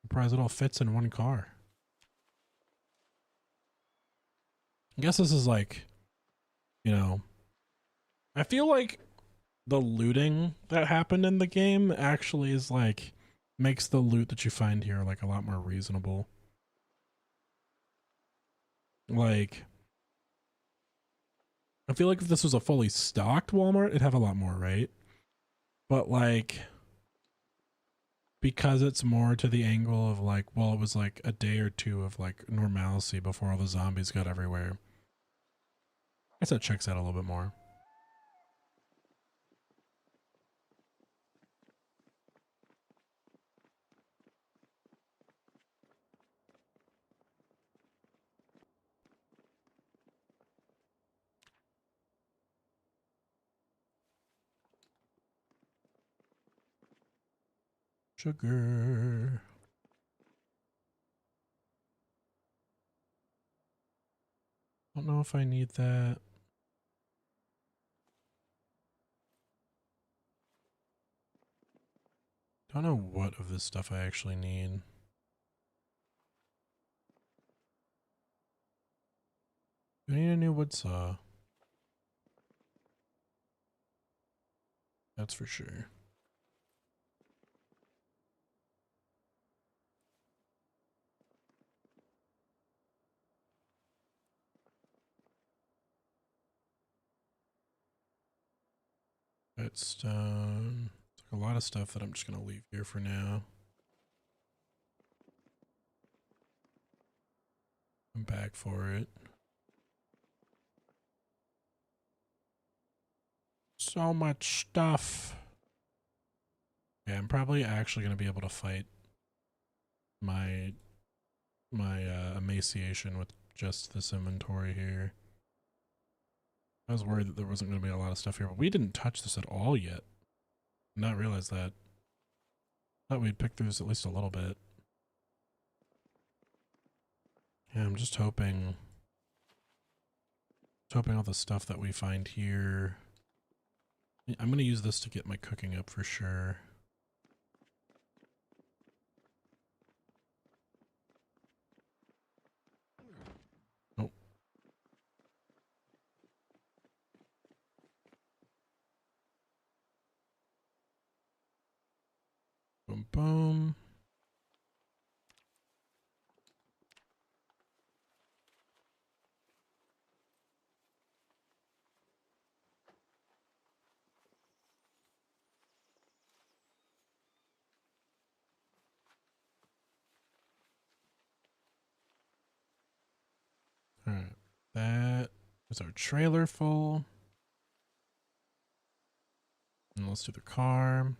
Speaker 1: Surprised it all fits in one car. I guess this is like, you know, I feel like the looting that happened in the game actually is like, makes the loot that you find here like a lot more reasonable. Like, I feel like if this was a fully stocked Walmart, it'd have a lot more, right? But like, because it's more to the angle of like, well, it was like a day or two of like normalcy before all the zombies got everywhere. I guess that checks out a little bit more. Sugar. Don't know if I need that. Don't know what of this stuff I actually need. Do I need a new wood saw? That's for sure. Redstone. It's like a lot of stuff that I'm just going to leave here for now. I'm back for it. So much stuff. Yeah, I'm probably actually going to be able to fight my emaciation with just this inventory here. I was worried that there wasn't going to be a lot of stuff here, but we didn't touch this at all yet. Not realize that. Thought we'd pick through this at least a little bit. Yeah, I'm just hoping all the stuff that we find here. I'm going to use this to get my cooking up for sure. Oh. Boom, boom. That is our trailer full. And let's do the car.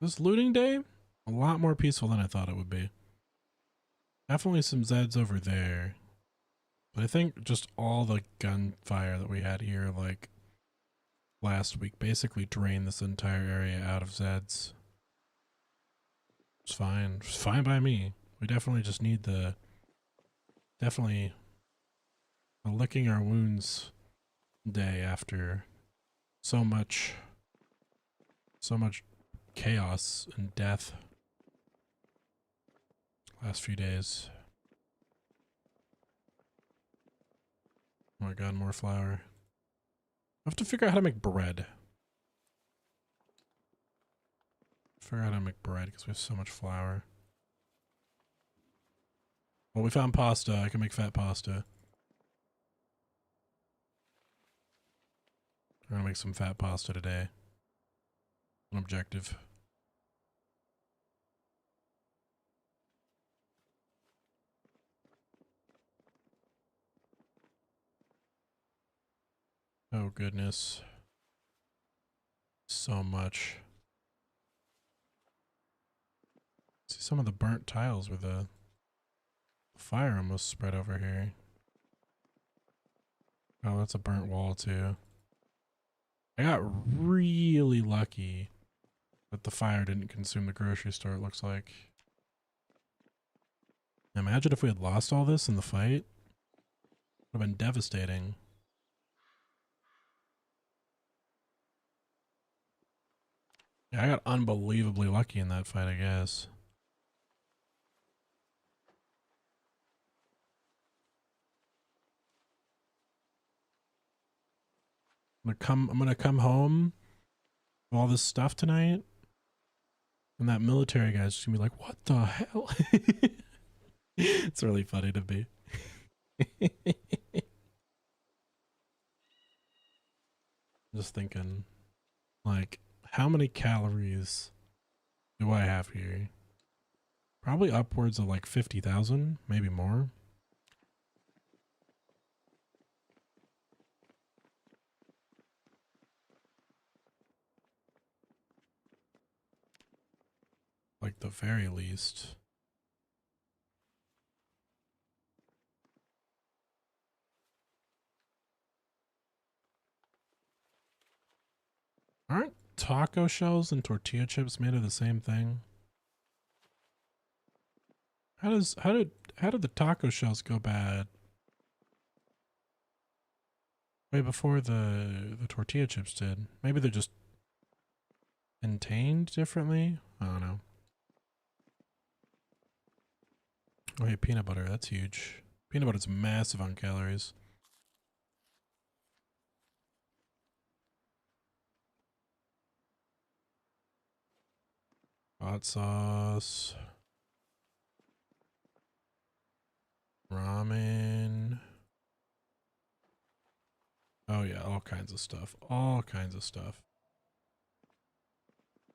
Speaker 1: This looting day, a lot more peaceful than I thought it would be. Definitely some Zeds over there. But I think just all the gunfire that we had here, like, last week, basically drained this entire area out of Zeds. It's fine. It's fine by me. We definitely just need the... Definitely a licking our wounds day after so much chaos and death last few days. Oh my god, more flour. I have to figure out how to make bread. Figure out how to make bread because we have so much flour. Well, we found pasta. I can make fat pasta. I'm gonna make some fat pasta today. An objective. Oh goodness. So much. See some of the burnt tiles where the fire almost spread over here. Oh, that's a burnt wall too. I got really lucky that the fire didn't consume the grocery store, it looks like. Imagine if we had lost all this in the fight. It would have been devastating. Yeah, I got unbelievably lucky in that fight, I guess. I'm gonna come home with all this stuff tonight. And that military guy's just gonna be like, what the hell? It's really funny to me. Just thinking, like, how many calories do I have here? Probably upwards of like 50,000, maybe more. Like the very least. Aren't taco shells and tortilla chips made of the same thing? How did the taco shells go bad way before the tortilla chips did? Maybe they're just contained differently? I don't know. Oh hey, peanut butter, that's huge. Peanut butter's massive on calories. Hot sauce. Ramen. Oh yeah, all kinds of stuff. All kinds of stuff.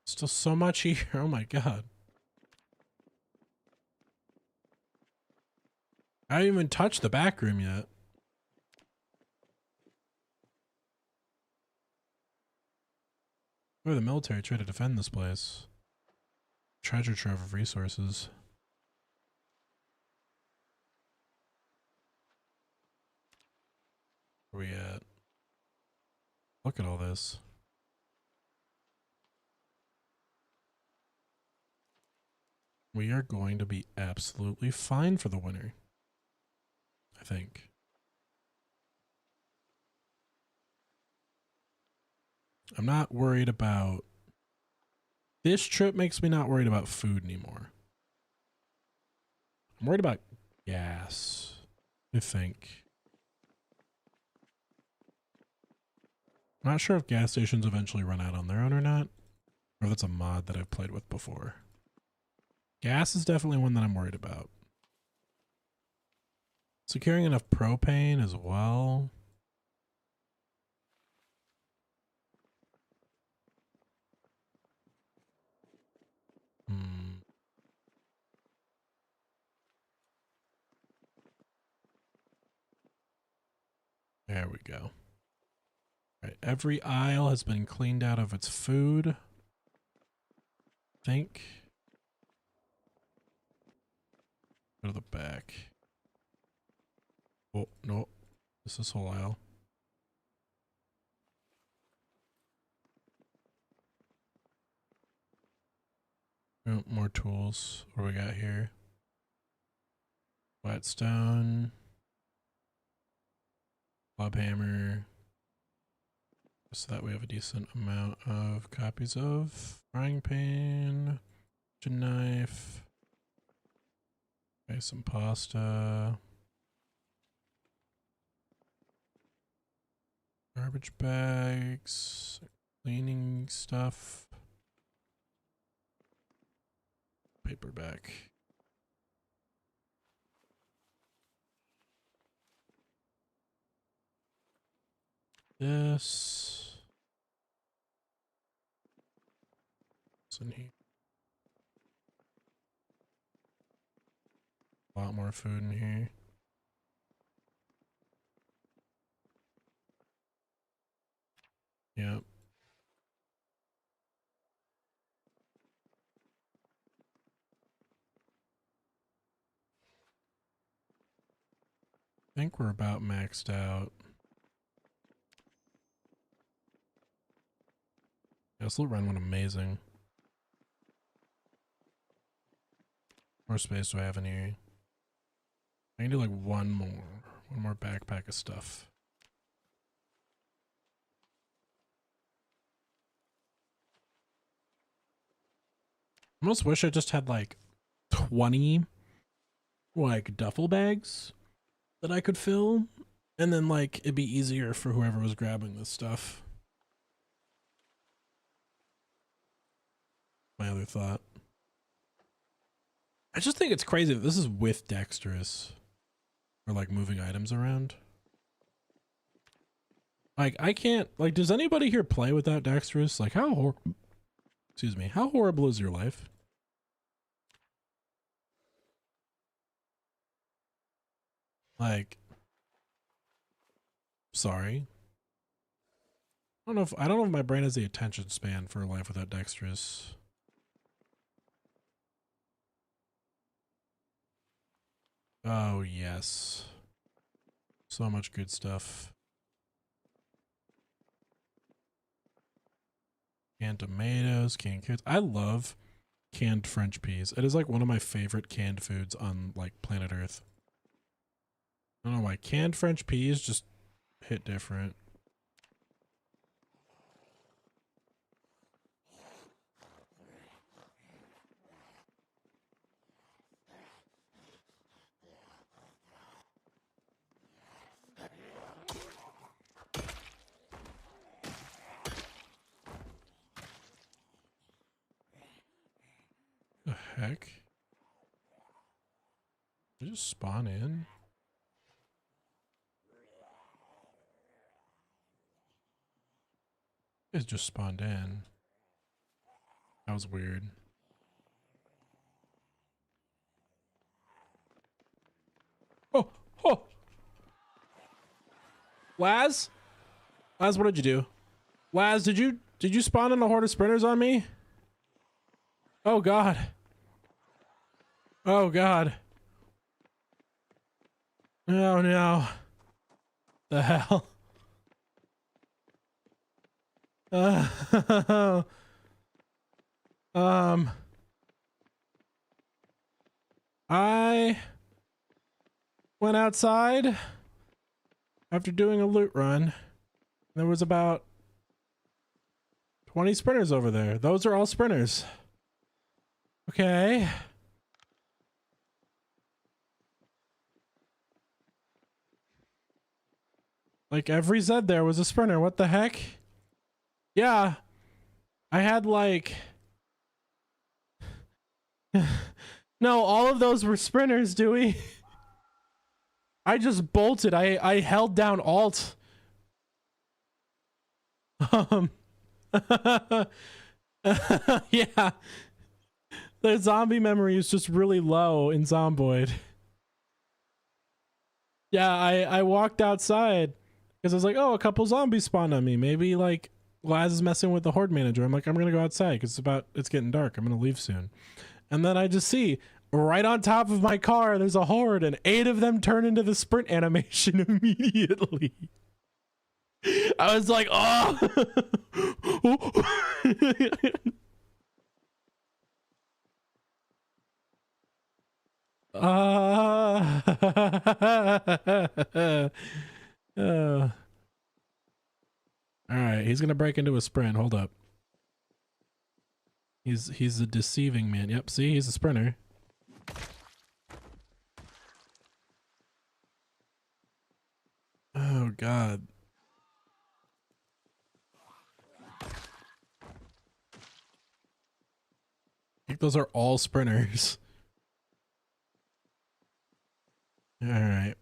Speaker 1: Still so much here. Oh my god. I haven't even touched the back room yet. Oh, the military tried to defend this place. Treasure trove of resources. Where we at? Look at all this. We are going to be absolutely fine for the winter. I think. I'm not worried about... This trip makes me not worried about food anymore. I'm worried about gas, I think. I'm not sure if gas stations eventually run out on their own or not, or if that's a mod that I've played with before. Gas is definitely one that I'm worried about. Securing enough propane as well. There we go. All right, every aisle has been cleaned out of its food. I think. Go to the back. Oh, no. This is whole aisle. Oh, more tools. What do we got here? Flatstone. Club hammer. So that we have a decent amount of copies of. Frying pan. Kitchen knife. Okay, some pasta. Garbage bags. Cleaning stuff. Paperback. This. What's in here? A lot more food in here. Yep. I think we're about maxed out. This little run went amazing. More space do I have in here? I can do like one more backpack of stuff. I almost wish I just had like 20 like duffel bags that I could fill, and then like it'd be easier for whoever was grabbing this stuff. My other thought. I just think it's crazy that this is with dexterous for like moving items around. Like I can't, like, does anybody here play without dexterous? Like how how horrible is your life? Like, sorry. I don't know if my brain has the attention span for a life without dexterous. Oh yes. So much good stuff. Canned tomatoes, canned carrots. I love canned French peas. It is like one of my favorite canned foods on like planet Earth. I don't know why. Canned French peas just hit different. The heck? Did it just spawn in? It just spawned in. That was weird. Oh, oh. Laz? Laz, what did you do? Laz, did you spawn in a horde of sprinters on me? Oh god. Oh god. Oh no. The hell? I went outside after doing a loot run. There was about 20 sprinters over there. Those are all sprinters. Okay. Like every Zed there was a sprinter. What the heck? Yeah. I had like... No, all of those were sprinters, Dewey. I just bolted. I held down Alt. Yeah. The zombie memory is just really low in Zomboid. Yeah, I walked outside Because I was like, oh, a couple zombies spawned on me. Maybe like Laz is messing with the horde manager. I'm like, I'm gonna go outside because it's getting dark. I'm gonna leave soon. And then I just see right on top of my car, there's a horde, and 8 of them turn into the sprint animation immediately. I was like, oh. All right, he's gonna break into a sprint. Hold up. He's a deceiving man. Yep, see, he's a sprinter. Oh God. I think those are all sprinters. All right.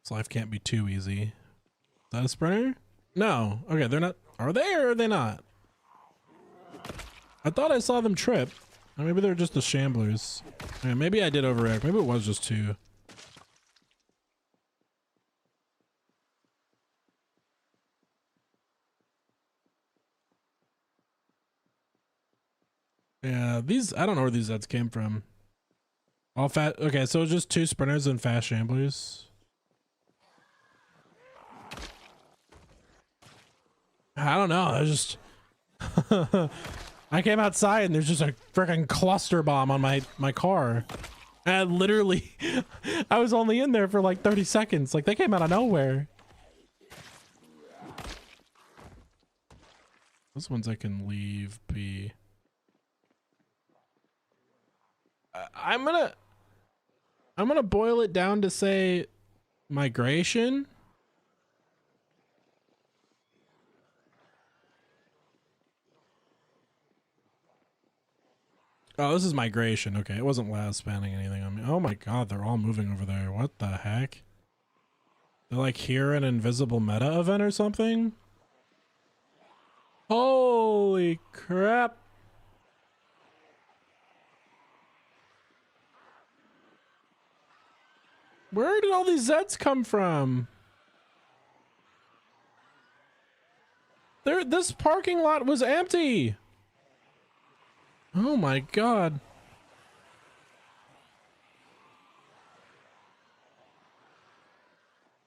Speaker 1: This life can't be too easy. Is that a sprinter? No. Okay, they're not. Are they or are they not? I thought I saw them trip. Or maybe they're just the shamblers. Yeah, maybe I did overreact. Maybe it was just 2. Yeah, these, I don't know where these Zeds came from. All fat. Okay, so it's just 2 sprinters and fast shamblers. I don't know. I just I came outside and there's just a freaking cluster bomb on my car. And literally I was only in there for like 30 seconds. Like they came out of nowhere. Those ones I can leave be. I'm gonna boil it down to say migration. Oh, this is migration. Okay, it wasn't Laz spanning anything on me. Oh my God, they're all moving over there. What the heck? They're like here an invisible meta event or something? Holy crap. Where did all these Zeds come from? This parking lot was empty. Oh my God.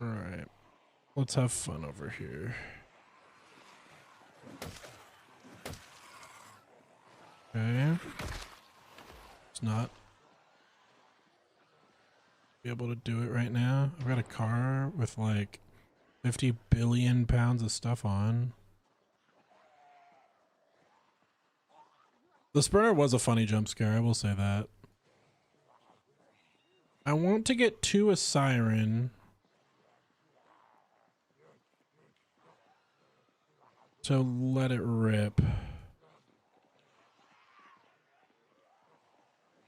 Speaker 1: All right. Let's have fun over here. Okay. It's not be able to do it right now. I've got a car with like 50 billion pounds of stuff on. The sprinter was a funny jump scare, I will say that. I want to get to a siren. So let it rip.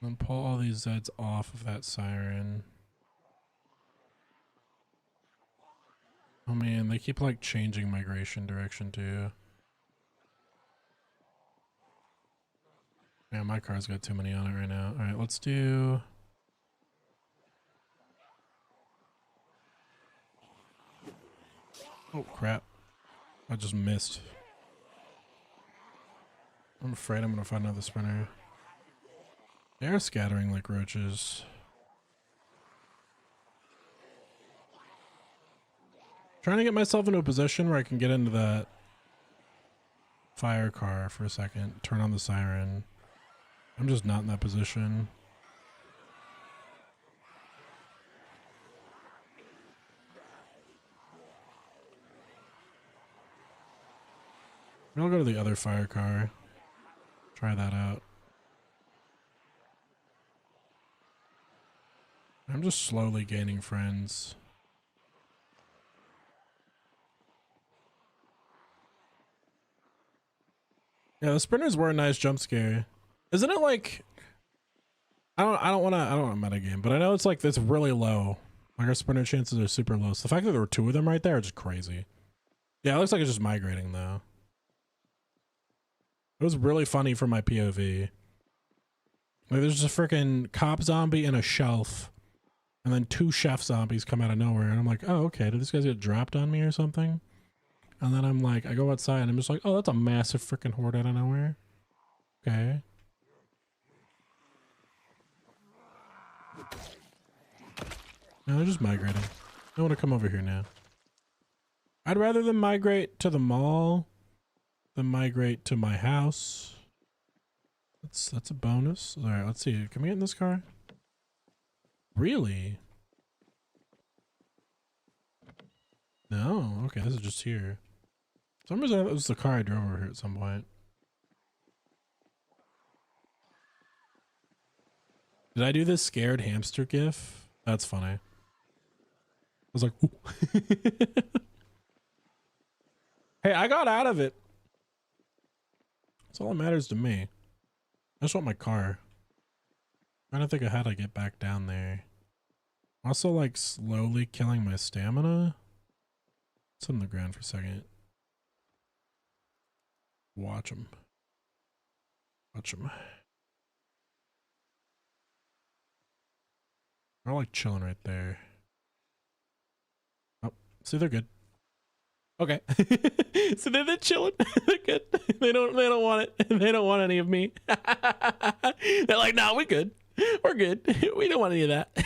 Speaker 1: And pull all these Zeds off of that siren. Oh man, they keep like changing migration direction too. Yeah, my car's got too many on it right now. All right, let's do. Oh crap. I just missed. I'm afraid I'm gonna find another sprinter. They are scattering like roaches. Trying to get myself into a position where I can get into that fire car for a second, turn on the siren. I'm just not in that position. Maybe I'll go to the other fire car. Try that out. I'm just slowly gaining friends. Yeah, the sprinters were a nice jump scare. Isn't it like I don't want to metagame, but I know it's like it's really low. Like our sprinter chances are super low. So the fact that there were 2 of them right there is just crazy. Yeah, it looks like it's just migrating though. It was really funny for my POV. Like there's just a freaking cop zombie and a shelf. And then 2 chef zombies come out of nowhere. And I'm like, oh, okay. Did these guys get dropped on me or something? And then I'm like, I go outside and I'm just like, oh, that's a massive freaking horde out of nowhere. Okay. No, they're just migrating. I want to come over here now. I'd rather them migrate to the mall than migrate to my house. That's a bonus. All right, let's see. Can we get in this car? Really? No. Okay, this is just here. For some reason, it was the car I drove over here at some point. Did I do this scared hamster gif? That's funny. I was like, ooh. Hey, I got out of it. That's all that matters to me. I just want my car. I don't think I had to get back down there. Also, like, slowly killing my stamina. Sit on the ground for a second. Watch them. Watch them. They're like chilling right there. Oh, see, they're good. Okay. So they're chilling. They're good. They don't want it. They don't want any of me. They're like, no, we're good. We're good. We don't want any of that.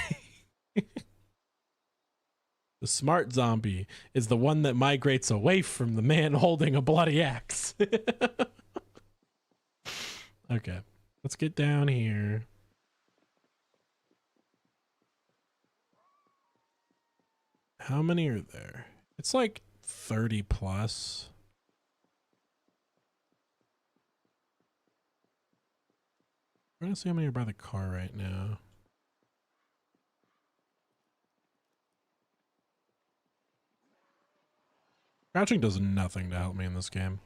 Speaker 1: The smart zombie is the one that migrates away from the man holding a bloody axe. Okay. Let's get down here. How many are there? It's like 30 plus. I'm trying to see how many are by the car right now. Crouching does nothing to help me in this game.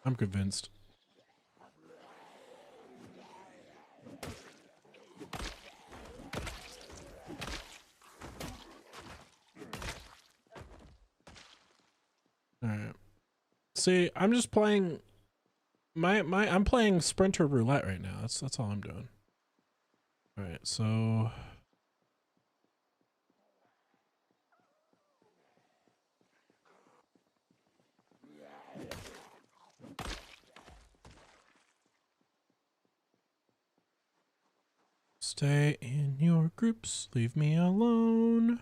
Speaker 1: I'm convinced. All right. See, I'm just playing I'm playing Sprinter Roulette right now. That's all I'm doing. All right, so stay in your groups, leave me alone.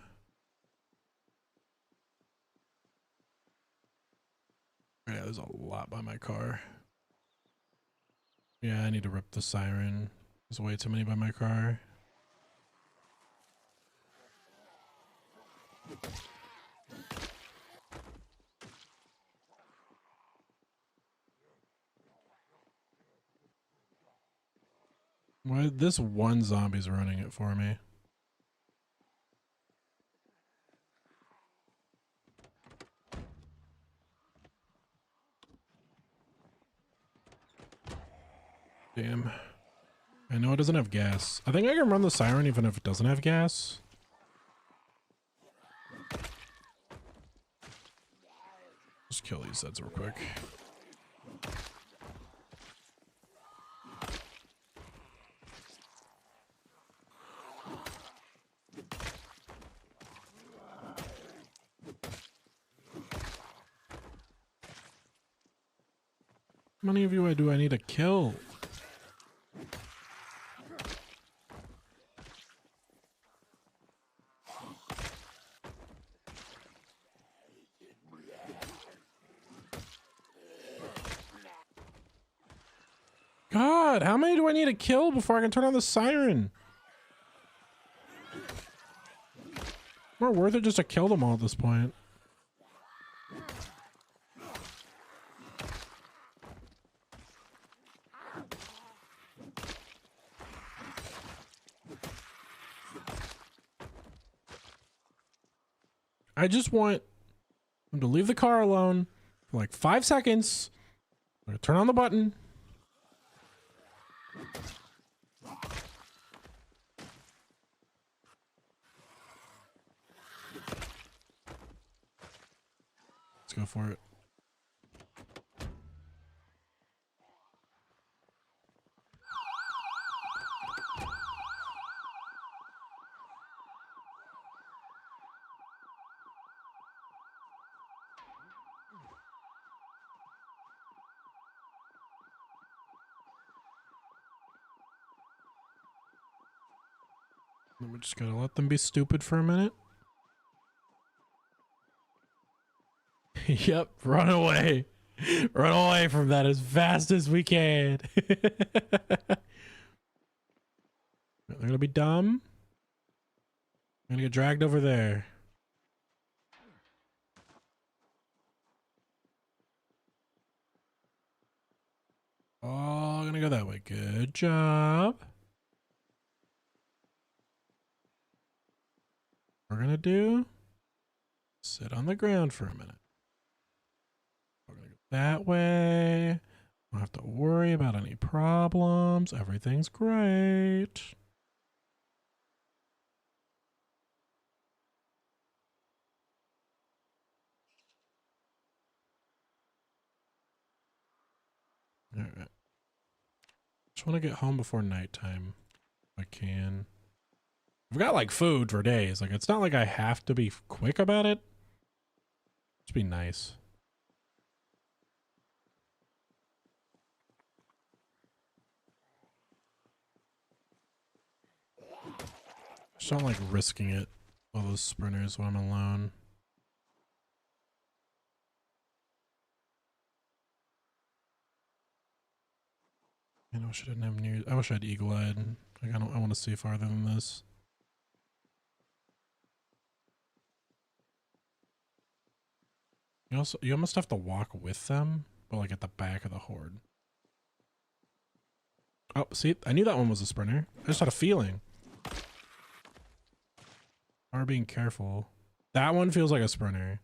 Speaker 1: Yeah, there's a lot by my car. Yeah, I need to rip the siren. There's way too many by my car. Why this one zombie's running it for me? Damn. I know it doesn't have gas. I think I can run the siren even if it doesn't have gas. Just kill these Zeds real quick. How many of you do I need to kill? God, how many do I need to kill before I can turn on the siren? More worth it just to kill them all at this point. I just want them to leave the car alone for like 5 seconds. I'm gonna turn on the button. Let's go for it. Then we just gotta let them be stupid for a minute. Yep, run away. Run away from that as fast as we can. They're gonna be dumb. They're gonna get dragged over there. Oh, gonna go that way. Good job. We're gonna do sit on the ground for a minute. We're gonna go that way. Don't have to worry about any problems. Everything's great. All right. Just want to get home before nighttime if I can. I've got like food for days. Like it's not like I have to be quick about it. Just be nice. Just don't like risking it. All those sprinters when I'm alone. I wish I didn't have near. I wish I had eagle-eyed. Like I want to see farther than this. You almost have to walk with them, but like at the back of the horde. Oh, see, I knew that one was a sprinter. I just had a feeling. Are being careful. That one feels like a sprinter.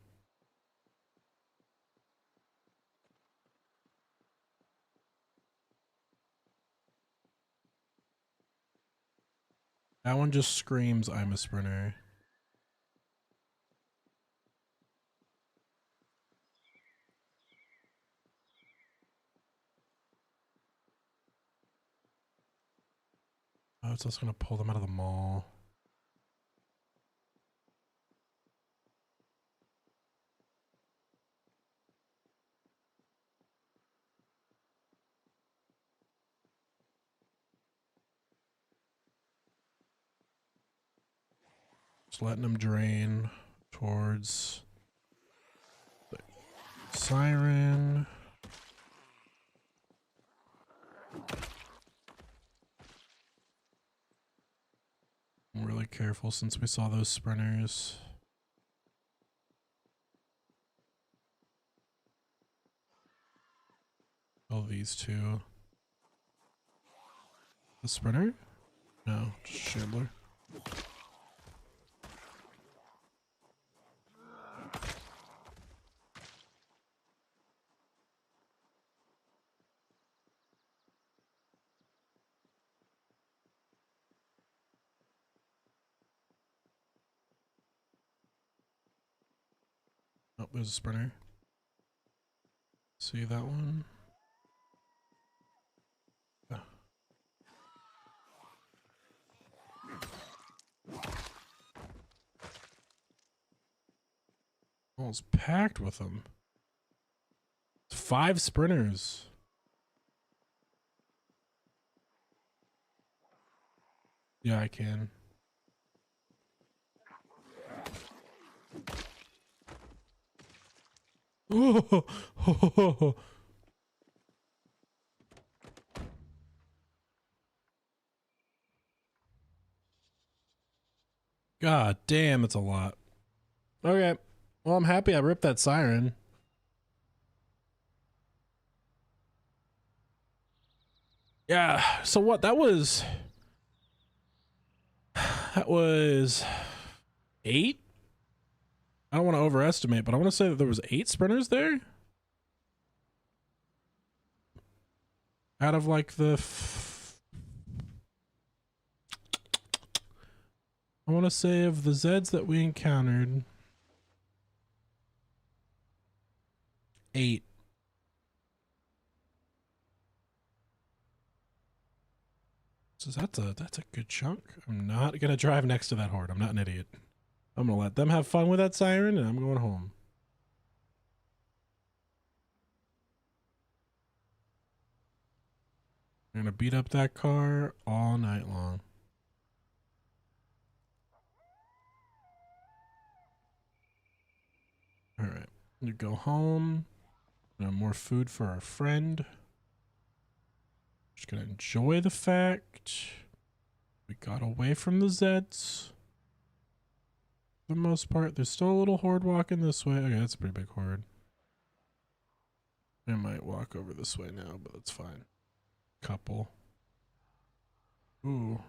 Speaker 1: That one just screams, I'm a sprinter. Oh, it's just gonna pull them out of the mall. Just letting them drain towards the siren. I'm really careful since we saw those sprinters. Oh, these two. The sprinter? No, just Schindler. Oh, there's a sprinter. See that one? Ah. Oh, it's packed with them. 5 sprinters. Yeah, I can. Oh, God damn, it's a lot. Okay. Well, I'm happy I ripped that siren. Yeah, so what? That was 8? I don't want to overestimate, but I want to say that there was 8 sprinters there. Out of like the I want to say of the Zeds that we encountered, 8. So that's a good chunk. I'm not gonna drive next to that horde. I'm not an idiot. I'm gonna let them have fun with that siren, and I'm going home. I'm gonna beat up that car all night long. You go home. More food for our friend. Just gonna enjoy the fact we got away from the Zeds. For the most part, there's still a little horde walking this way. Okay, that's a pretty big horde. I might walk over this way now, but that's fine. Couple. Ooh.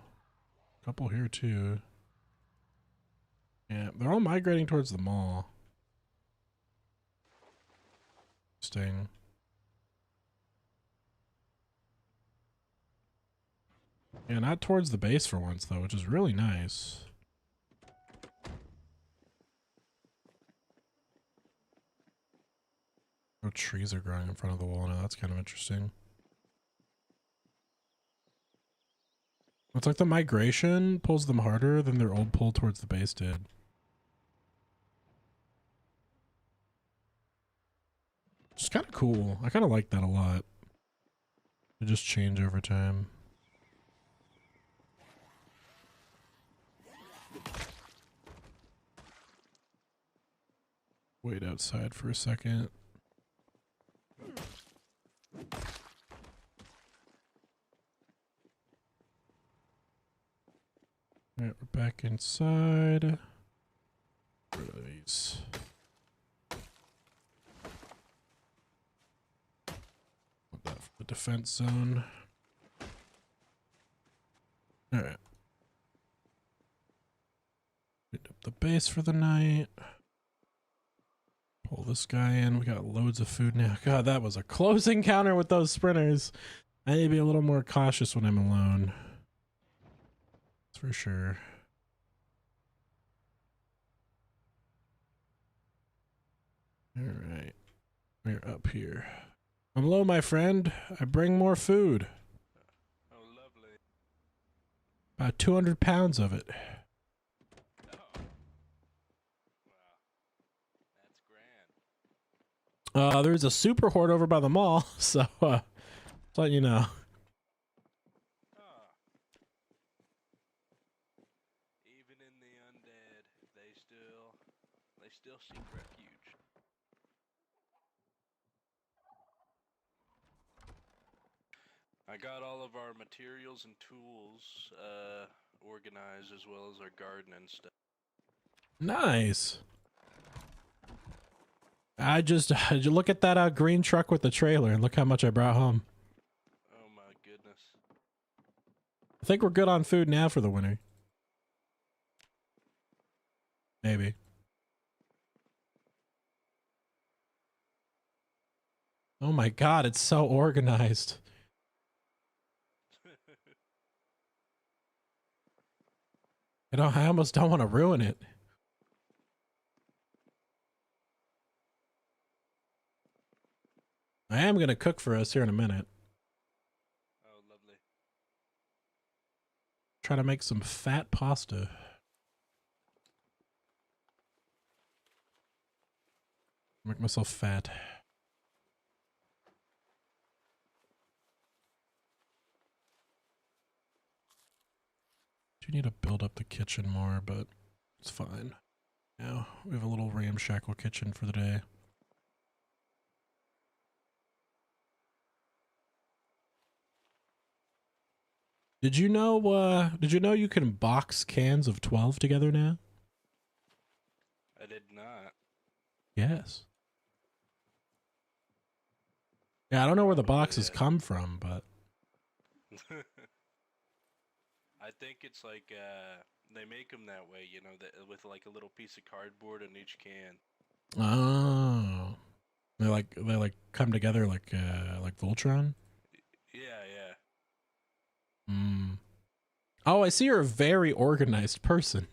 Speaker 1: Couple here too. Yeah, they're all migrating towards the mall. Interesting. Yeah, not towards the base for once though, which is really nice. Oh, trees are growing in front of the wall now. That's kind of interesting. It's like the migration pulls them harder than their old pull towards the base did. It's kind of cool. I kind of like that a lot. They just change over time. Wait outside for a second. Alright, we're back inside. What are these? Put that for the defense zone. Alright. Pick up the base for the night. Pull this guy in. We got loads of food now. God, that was a close encounter with those sprinters. I need to be a little more cautious when I'm alone. That's for sure. Alright. We're up here. I'm low, my friend. I bring more food.
Speaker 5: Oh, lovely.
Speaker 1: About 200 pounds of it.
Speaker 5: Oh. Wow. That's grand.
Speaker 1: There's a super horde over by the mall, so just let you know.
Speaker 5: Oh. Even in the undead, they still seek refuge. I got all of our materials and tools organized, as well as our garden and stuff.
Speaker 1: Nice. Did you look at that green truck with the trailer and look how much I brought home.
Speaker 5: Oh my goodness.
Speaker 1: I think we're good on food now for the winter. Maybe. Oh my god, it's so organized. I almost don't want to ruin it. I am going to cook for us here in a minute.
Speaker 5: Oh, lovely.
Speaker 1: Try to make some fat pasta. Make myself fat. Do need to build up the kitchen more, but it's fine. Now we have a little ramshackle kitchen for the day. Did you know you can box cans of 12 together now?
Speaker 5: I did not.
Speaker 1: Yes. Yeah, I don't know where the
Speaker 5: Probably,
Speaker 1: boxes come from, but
Speaker 5: I think it's like they make them that way, you know, with like a little piece of cardboard in each can.
Speaker 1: oh, they like come together like Voltron.
Speaker 5: Yeah, yeah.
Speaker 1: Hmm. Oh, I see you're a very organized person.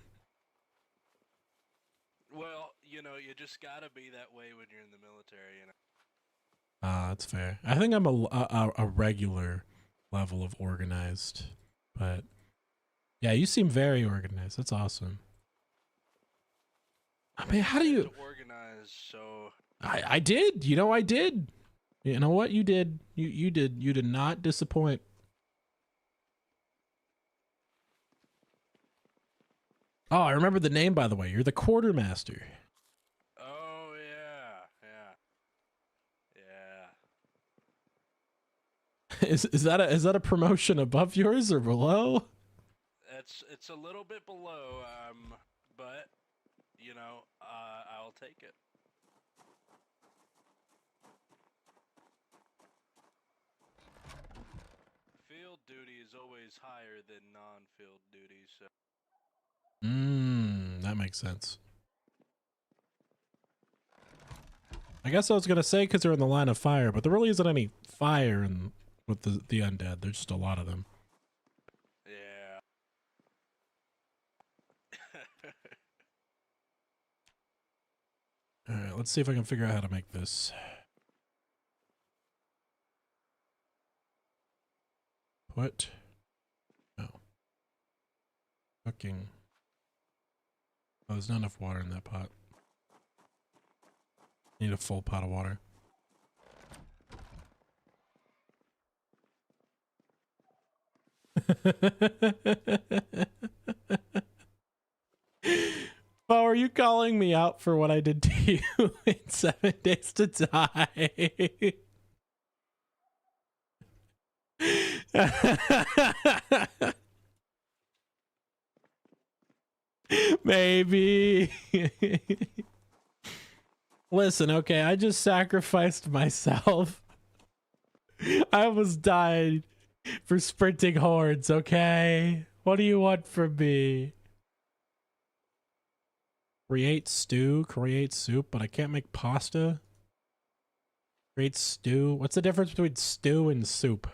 Speaker 5: Well, you know, you just gotta be that way when you're in the military, you know.
Speaker 1: Ah, that's fair. I think I'm a regular level of organized, but yeah, you seem very organized. That's awesome. I mean, how do
Speaker 5: I had
Speaker 1: you?
Speaker 5: to organize, so
Speaker 1: I did. You know, I did. You know what? You did. You did. You did not disappoint. Oh, I remember the name, by the way. You're the quartermaster.
Speaker 5: oh yeah, yeah.
Speaker 1: Is that a promotion above yours or below?
Speaker 5: It's a little bit below, but you know, I'll take it. Field duty is always higher than non-field duty, so.
Speaker 1: That makes sense. I guess I was gonna say because they're in the line of fire, but there really isn't any fire with the undead. There's just a lot of them.
Speaker 5: Yeah.
Speaker 1: All right, let's see if I can figure out how to make this. What? No. Cooking. Oh, there's not enough water in that pot. Need a full pot of water. Oh, are you calling me out for what I did to you in 7 Days to Die? Maybe. Listen, okay, I just sacrificed myself. I almost died for sprinting hordes, okay? What do you want from me? Create stew, create soup, but I can't make pasta? Create stew? What's the difference between stew and soup?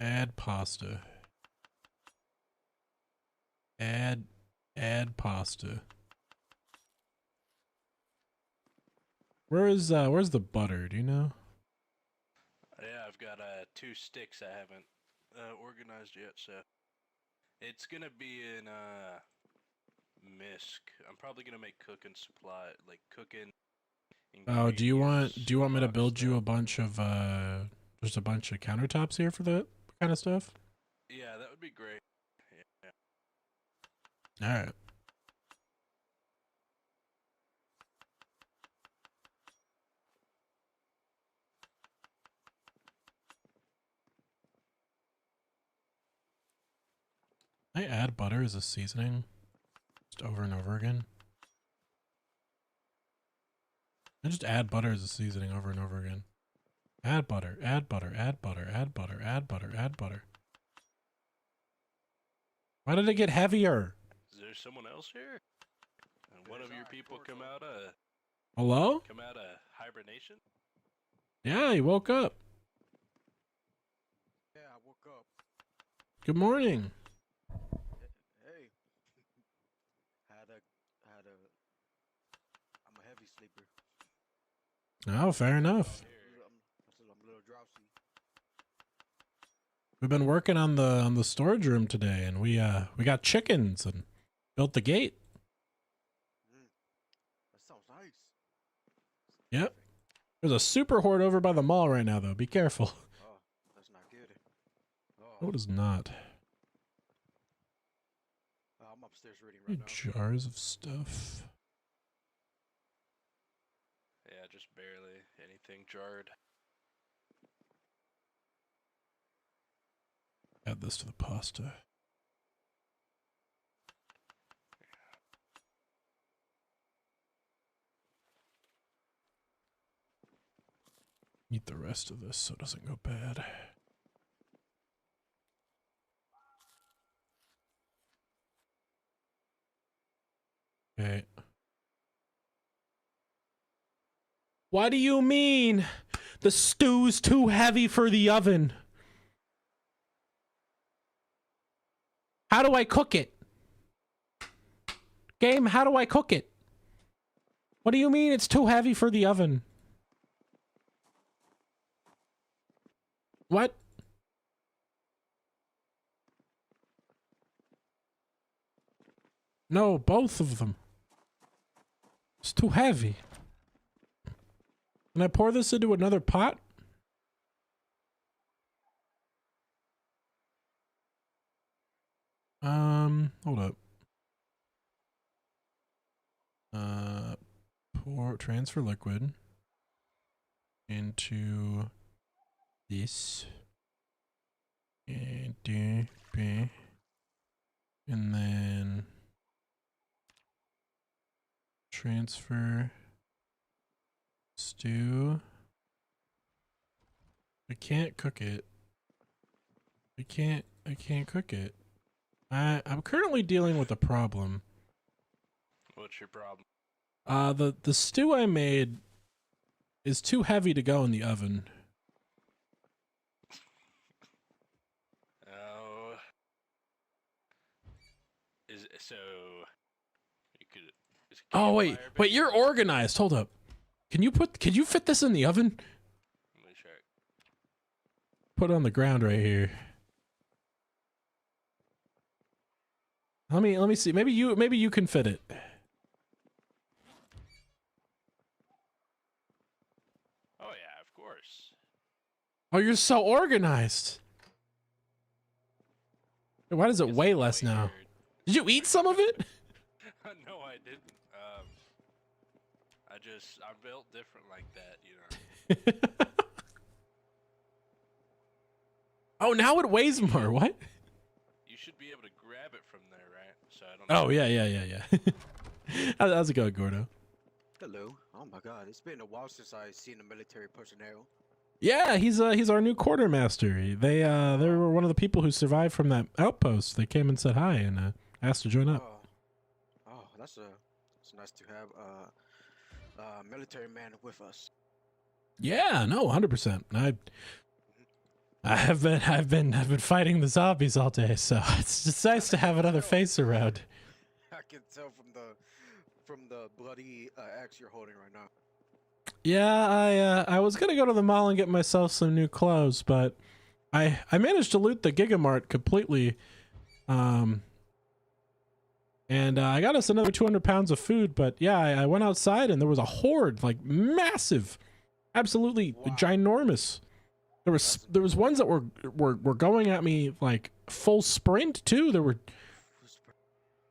Speaker 1: Add pasta. Add pasta. Where's the butter? Do you know?
Speaker 5: Yeah, I've got 2 sticks I haven't organized yet, so it's gonna be in Misk. I'm probably gonna make cooking supply, like cooking.
Speaker 1: Oh, do you want me to
Speaker 5: rock
Speaker 1: build you
Speaker 5: stuff.
Speaker 1: a bunch of just a bunch of countertops here for that kind of stuff?
Speaker 5: Yeah, that would be great. Yeah.
Speaker 1: All right. I add butter as a seasoning just over and over again. I just add butter as a seasoning over and over again. Add butter, add butter, add butter, add butter, add butter, add butter. Why did it get heavier?
Speaker 5: Is there someone else here? And one of your people come out of
Speaker 1: Hello?
Speaker 5: hibernation?
Speaker 1: Yeah, he woke up.
Speaker 6: Yeah, I woke up.
Speaker 1: Good morning.
Speaker 6: Hey. I'm a heavy sleeper.
Speaker 1: Oh, fair enough.
Speaker 6: I'm a little drowsy.
Speaker 1: We've been working on the storage room today, and we got chickens and built the gate.
Speaker 6: That sounds nice.
Speaker 1: Yep. There's a super horde over by the mall right now, though. Be careful.
Speaker 6: Oh, that's not good.
Speaker 1: No, it is not.
Speaker 6: I'm upstairs reading right now.
Speaker 1: Jars of stuff.
Speaker 5: Yeah, just barely anything jarred.
Speaker 1: Add this to the pasta. Eat the rest of this so it doesn't go bad. Okay. What do you mean? The stew's too heavy for the oven. How do I cook it? Game, how do I cook it? What do you mean it's too heavy for the oven? What? No, both of them. It's too heavy. Can I pour this into another pot? Hold up. Pour transfer liquid into this. And then transfer stew. I can't cook it. I can't cook it. I'm currently dealing with a problem.
Speaker 5: What's your problem?
Speaker 1: The stew I made is too heavy to go in the oven.
Speaker 5: Oh. So you could.
Speaker 1: Oh wait, you're organized. Hold up. Can you fit this in the oven?
Speaker 5: Let me check.
Speaker 1: Put it on the ground right here. Let me see. Maybe you can fit it.
Speaker 5: Oh yeah, of course.
Speaker 1: Oh, you're so organized. Why does it
Speaker 5: Guess
Speaker 1: weigh
Speaker 5: I'm
Speaker 1: less now?
Speaker 5: weird.
Speaker 1: Did you eat some of it?
Speaker 5: No, I didn't. I'm built different like that, you know.
Speaker 1: Oh, now it weighs more. What?
Speaker 5: You should be able to grab it from there, right? So I don't.
Speaker 1: Oh yeah. How's it going, Gordo?
Speaker 6: Hello. Oh my God, it's been a while since I seen a military personnel.
Speaker 1: Yeah, he's our new quartermaster. They were one of the people who survived from that outpost. They came and said hi and asked to join up.
Speaker 6: Oh, that's nice to have a military man with us.
Speaker 1: Yeah, no, 100%. I've been fighting the zombies all day, so it's just nice to have another face around.
Speaker 6: I can tell from the bloody axe you're holding right now.
Speaker 1: Yeah, I was gonna go to the mall and get myself some new clothes, but I managed to loot the Gigamart completely, and I got us another 200 pounds of food. But yeah, I went outside and there was a horde, like massive, absolutely ginormous. There was ones that were going at me like full sprint too.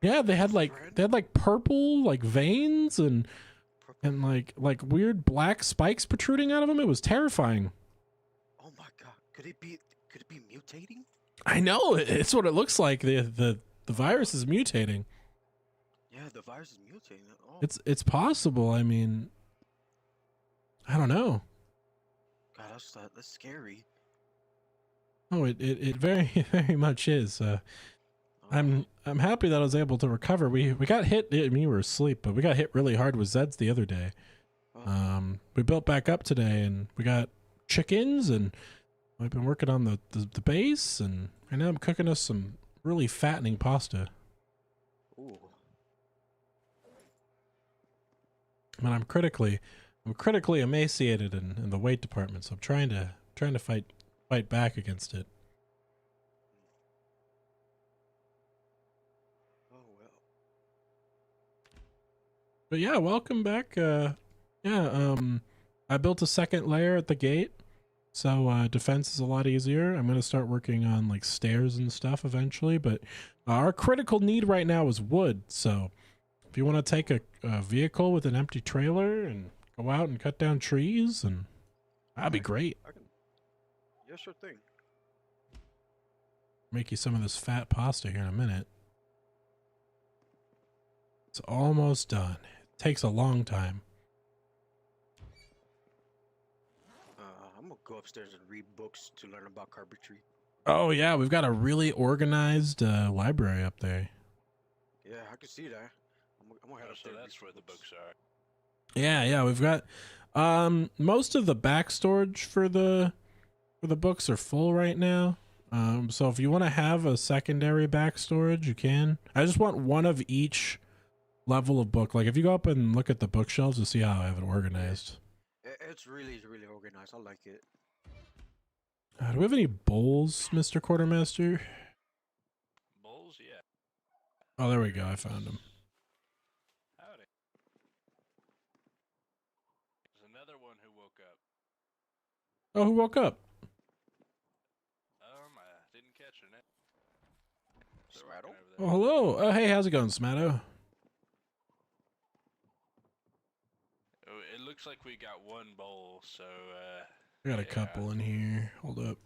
Speaker 1: They had like purple like veins and like weird black spikes protruding out of them. It was terrifying.
Speaker 6: Oh my God, could it be mutating?
Speaker 1: I know, it's what it looks like. The virus is mutating.
Speaker 6: Yeah, the virus is mutating. Oh.
Speaker 1: It's possible. I mean, I don't know.
Speaker 6: God, that's scary.
Speaker 1: Oh, it very very much is. I'm happy that I was able to recover. We got hit. I mean, you were asleep, but we got hit really hard with Zeds the other day. We built back up today, and we got chickens, and I've been working on the base, and right now I'm cooking us some really fattening pasta.
Speaker 6: Ooh.
Speaker 1: I mean, I'm critically emaciated in the weight department, so I'm trying to fight back against it.
Speaker 6: Oh well.
Speaker 1: But yeah, welcome back. I built a second layer at the gate, so defense is a lot easier. I'm gonna start working on like stairs and stuff eventually, but our critical need right now is wood. So if you want to take a vehicle with an empty trailer and go out and cut down trees, and that'd be great.
Speaker 6: Yeah, sure thing.
Speaker 1: Make you some of this fat pasta here in a minute. It's almost done. It takes a long time.
Speaker 6: I'm gonna go upstairs and read books to learn about carpentry.
Speaker 1: Oh yeah, we've got a really organized library up there.
Speaker 6: Yeah, I can see that. I'm gonna head
Speaker 5: Oh,
Speaker 6: up
Speaker 5: so
Speaker 6: there.
Speaker 5: that's where the books are.
Speaker 1: Yeah, we've got most of the back storage for the books are full right now. So if you want to have a secondary back storage, you can. I just want one of each level of book. Like if you go up and look at the bookshelves, you'll see how I have it organized.
Speaker 6: It's really organized. I like it.
Speaker 1: Do we have any bowls, Mr. Quartermaster?
Speaker 5: Bowls, yeah.
Speaker 1: Oh, there we go. I found them.
Speaker 5: Howdy. There's another one who woke
Speaker 1: Oh, who woke up?
Speaker 5: I didn't catch her name. They're
Speaker 6: Smatto?
Speaker 5: working over there.
Speaker 1: Oh, hello. Oh, hey, how's it going, Smatto?
Speaker 5: Oh, it looks like we got one bowl, so
Speaker 1: I got a
Speaker 5: yeah.
Speaker 1: couple in here. Hold up.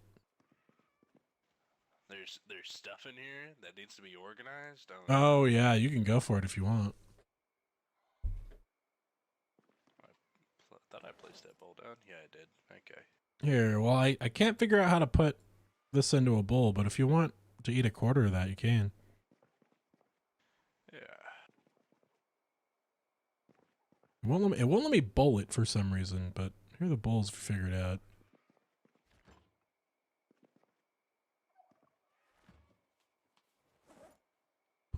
Speaker 5: There's stuff in here that needs to be organized.
Speaker 1: Oh, yeah, you can go for it if you want.
Speaker 5: Thought I placed that bowl down. Yeah, I did. Okay.
Speaker 1: Here, well, I can't figure out how to put this into a bowl, but if you want to eat a quarter of that, you can.
Speaker 5: Yeah.
Speaker 1: It won't let me bowl it for some reason, but here are the bowls if you figure it out.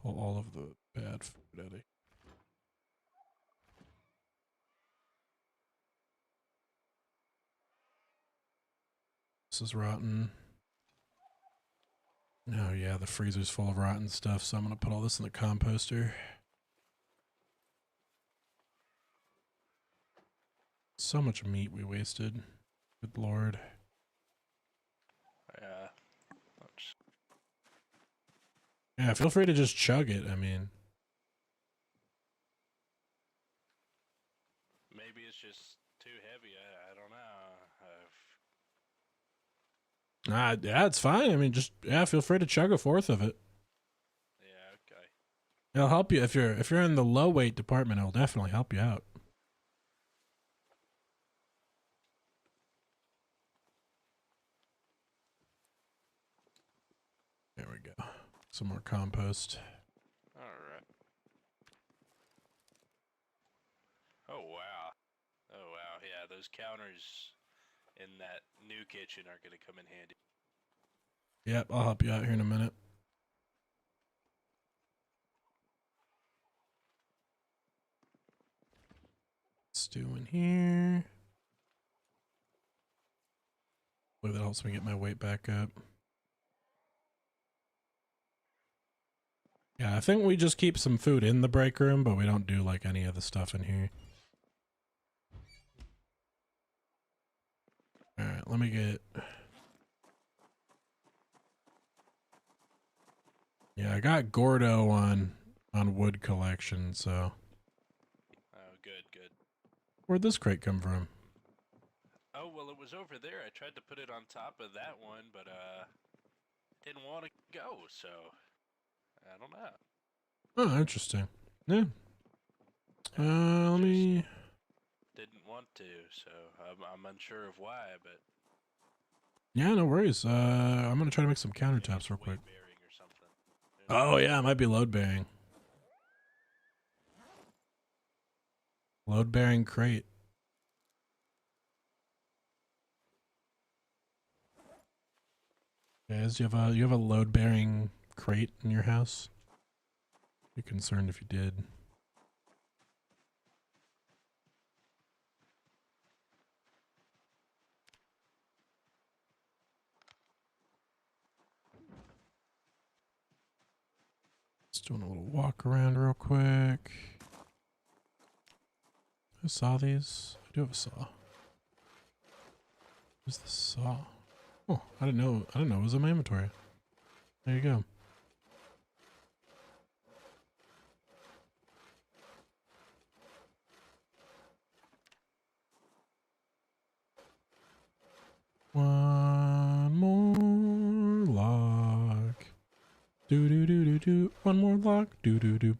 Speaker 1: Pull all of the bad food out of it. This is rotten. Oh yeah, the freezer's full of rotten stuff, so I'm gonna put all this in the composter. So much meat we wasted. Good lord.
Speaker 5: Yeah.
Speaker 1: Yeah, feel free to just chug it, I mean.
Speaker 5: Maybe it's just too heavy. I don't know.
Speaker 1: Yeah, it's fine. I mean, just, yeah, feel free to chug a fourth of it.
Speaker 5: Yeah, okay.
Speaker 1: It'll help you if you're in the low weight department. It'll definitely help you out. There we go. Some more compost.
Speaker 5: All right. Oh wow. Oh wow. Yeah, those counters in that new kitchen are gonna come in handy.
Speaker 1: Yep, I'll help you out here in a minute. Stew in here. Hopefully that helps me get my weight back up. Yeah, I think we just keep some food in the break room, but we don't do like any of the stuff in here. Alright, let me get... Yeah, I got Gordo on wood collection, so...
Speaker 5: Oh, good, good.
Speaker 1: Where'd this crate come from?
Speaker 5: Oh, well, it was over there. I tried to put it on top of that one, but, didn't want to go, so I don't know.
Speaker 1: Oh, interesting. Yeah. Let
Speaker 5: Just
Speaker 1: me...
Speaker 5: didn't want to, so I'm unsure of why, but
Speaker 1: Yeah, no worries. I'm gonna try to make some
Speaker 5: maybe
Speaker 1: countertops
Speaker 5: it's
Speaker 1: real quick.
Speaker 5: weight bearing or something. Who knows?
Speaker 1: Oh, yeah, it might be load bearing. Load bearing crate. Guys, you have a load bearing crate in your house? Be concerned if you did. Just doing a little walk around real quick. I saw these. I do have a saw. Where's the saw? Oh, I didn't know it was in my inventory. There you go. One more lock. Do do do do do. One more lock. Do do do.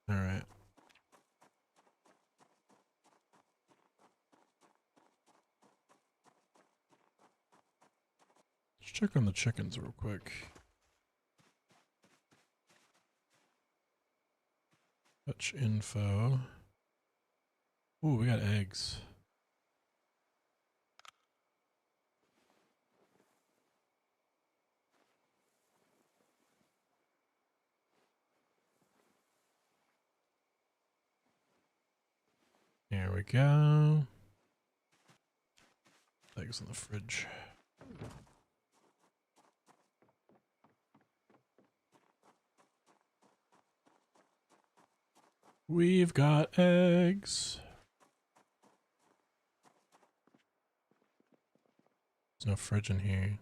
Speaker 1: All right. Let's check on the chickens real quick. Touch info. Ooh, we got eggs. There we go. Eggs in the fridge. We've got eggs. There's no fridge in here.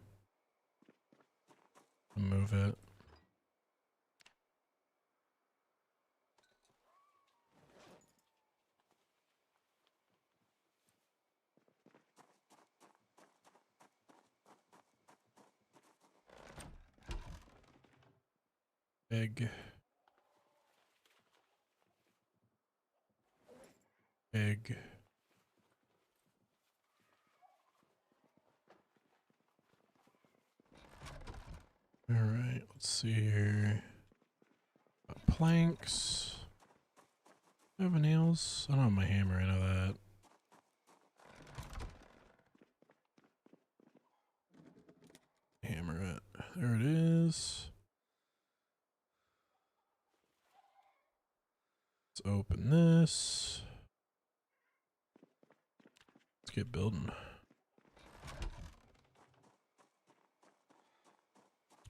Speaker 1: Move it. Egg. Egg. All right, let's see here. Planks. I have nails. I don't have my hammer, I know that. Hammer it. There it is. Let's open this. Let's get building.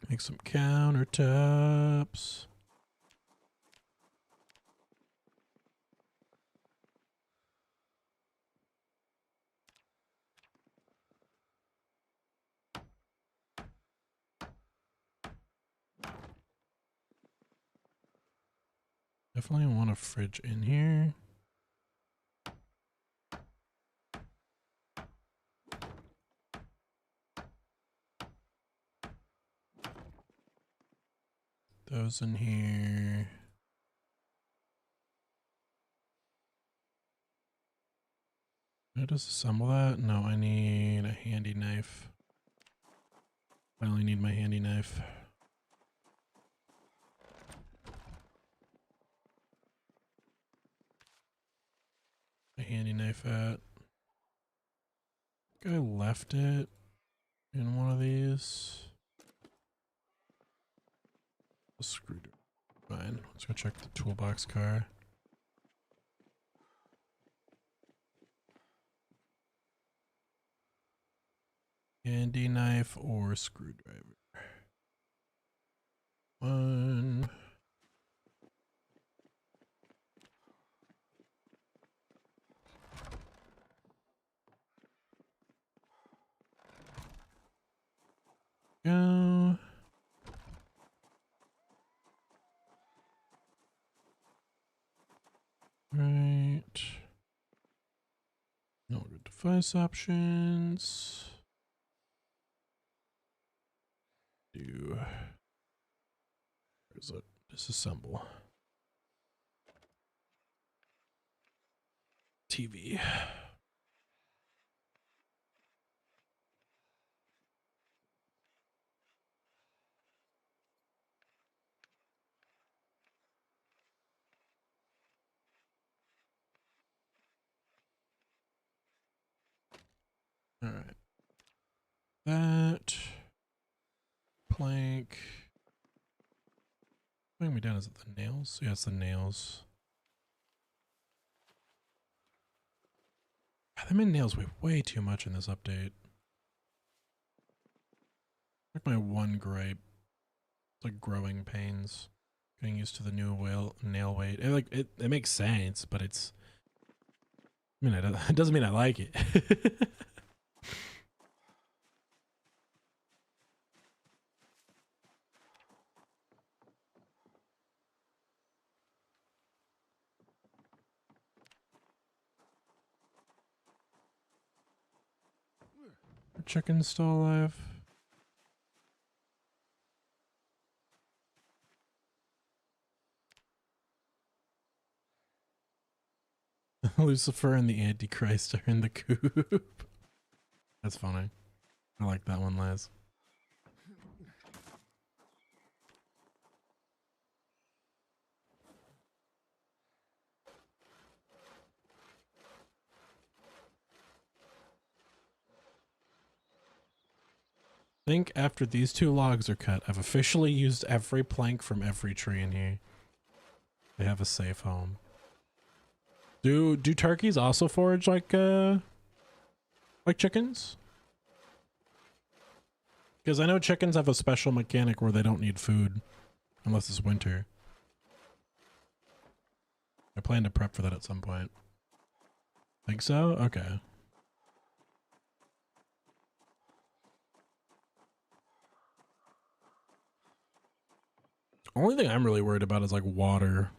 Speaker 1: Make some countertops. Definitely want a fridge in here. Those in here. How to disassemble that? No, I need a handy knife. I only need my handy knife. A handy knife at. I left it in one of these. A screwdriver. Fine. Let's go check the toolbox car. Handy knife or screwdriver. One. Go. Right. No good device options. Do. Where's it? Disassemble. TV. All right. That plank. Weighing me down, is it the nails? Yeah, it's the nails. God, they made nails weigh way too much in this update. Like my one gripe. It's like growing pains. Getting used to the new nail weight. It makes sense, but it's. I mean, it doesn't mean I like it. Are chickens still alive? Lucifer and the Antichrist are in the coop. That's funny. I like that one, Laz. I think after these two logs are cut, I've officially used every plank from every tree in here. They have a safe home. Do turkeys also forage like chickens? Because I know chickens have a special mechanic where they don't need food unless it's winter. I plan to prep for that at some point. Think so? Okay. Only thing I'm really worried about is like water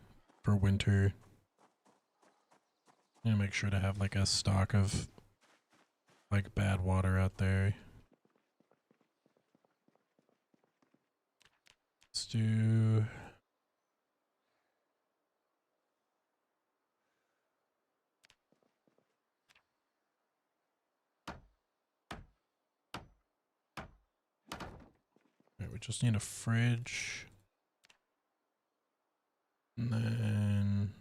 Speaker 1: for winter. I'm gonna make sure to have like a stock of like bad water out there. Let's do... Alright, we just need a fridge. And then...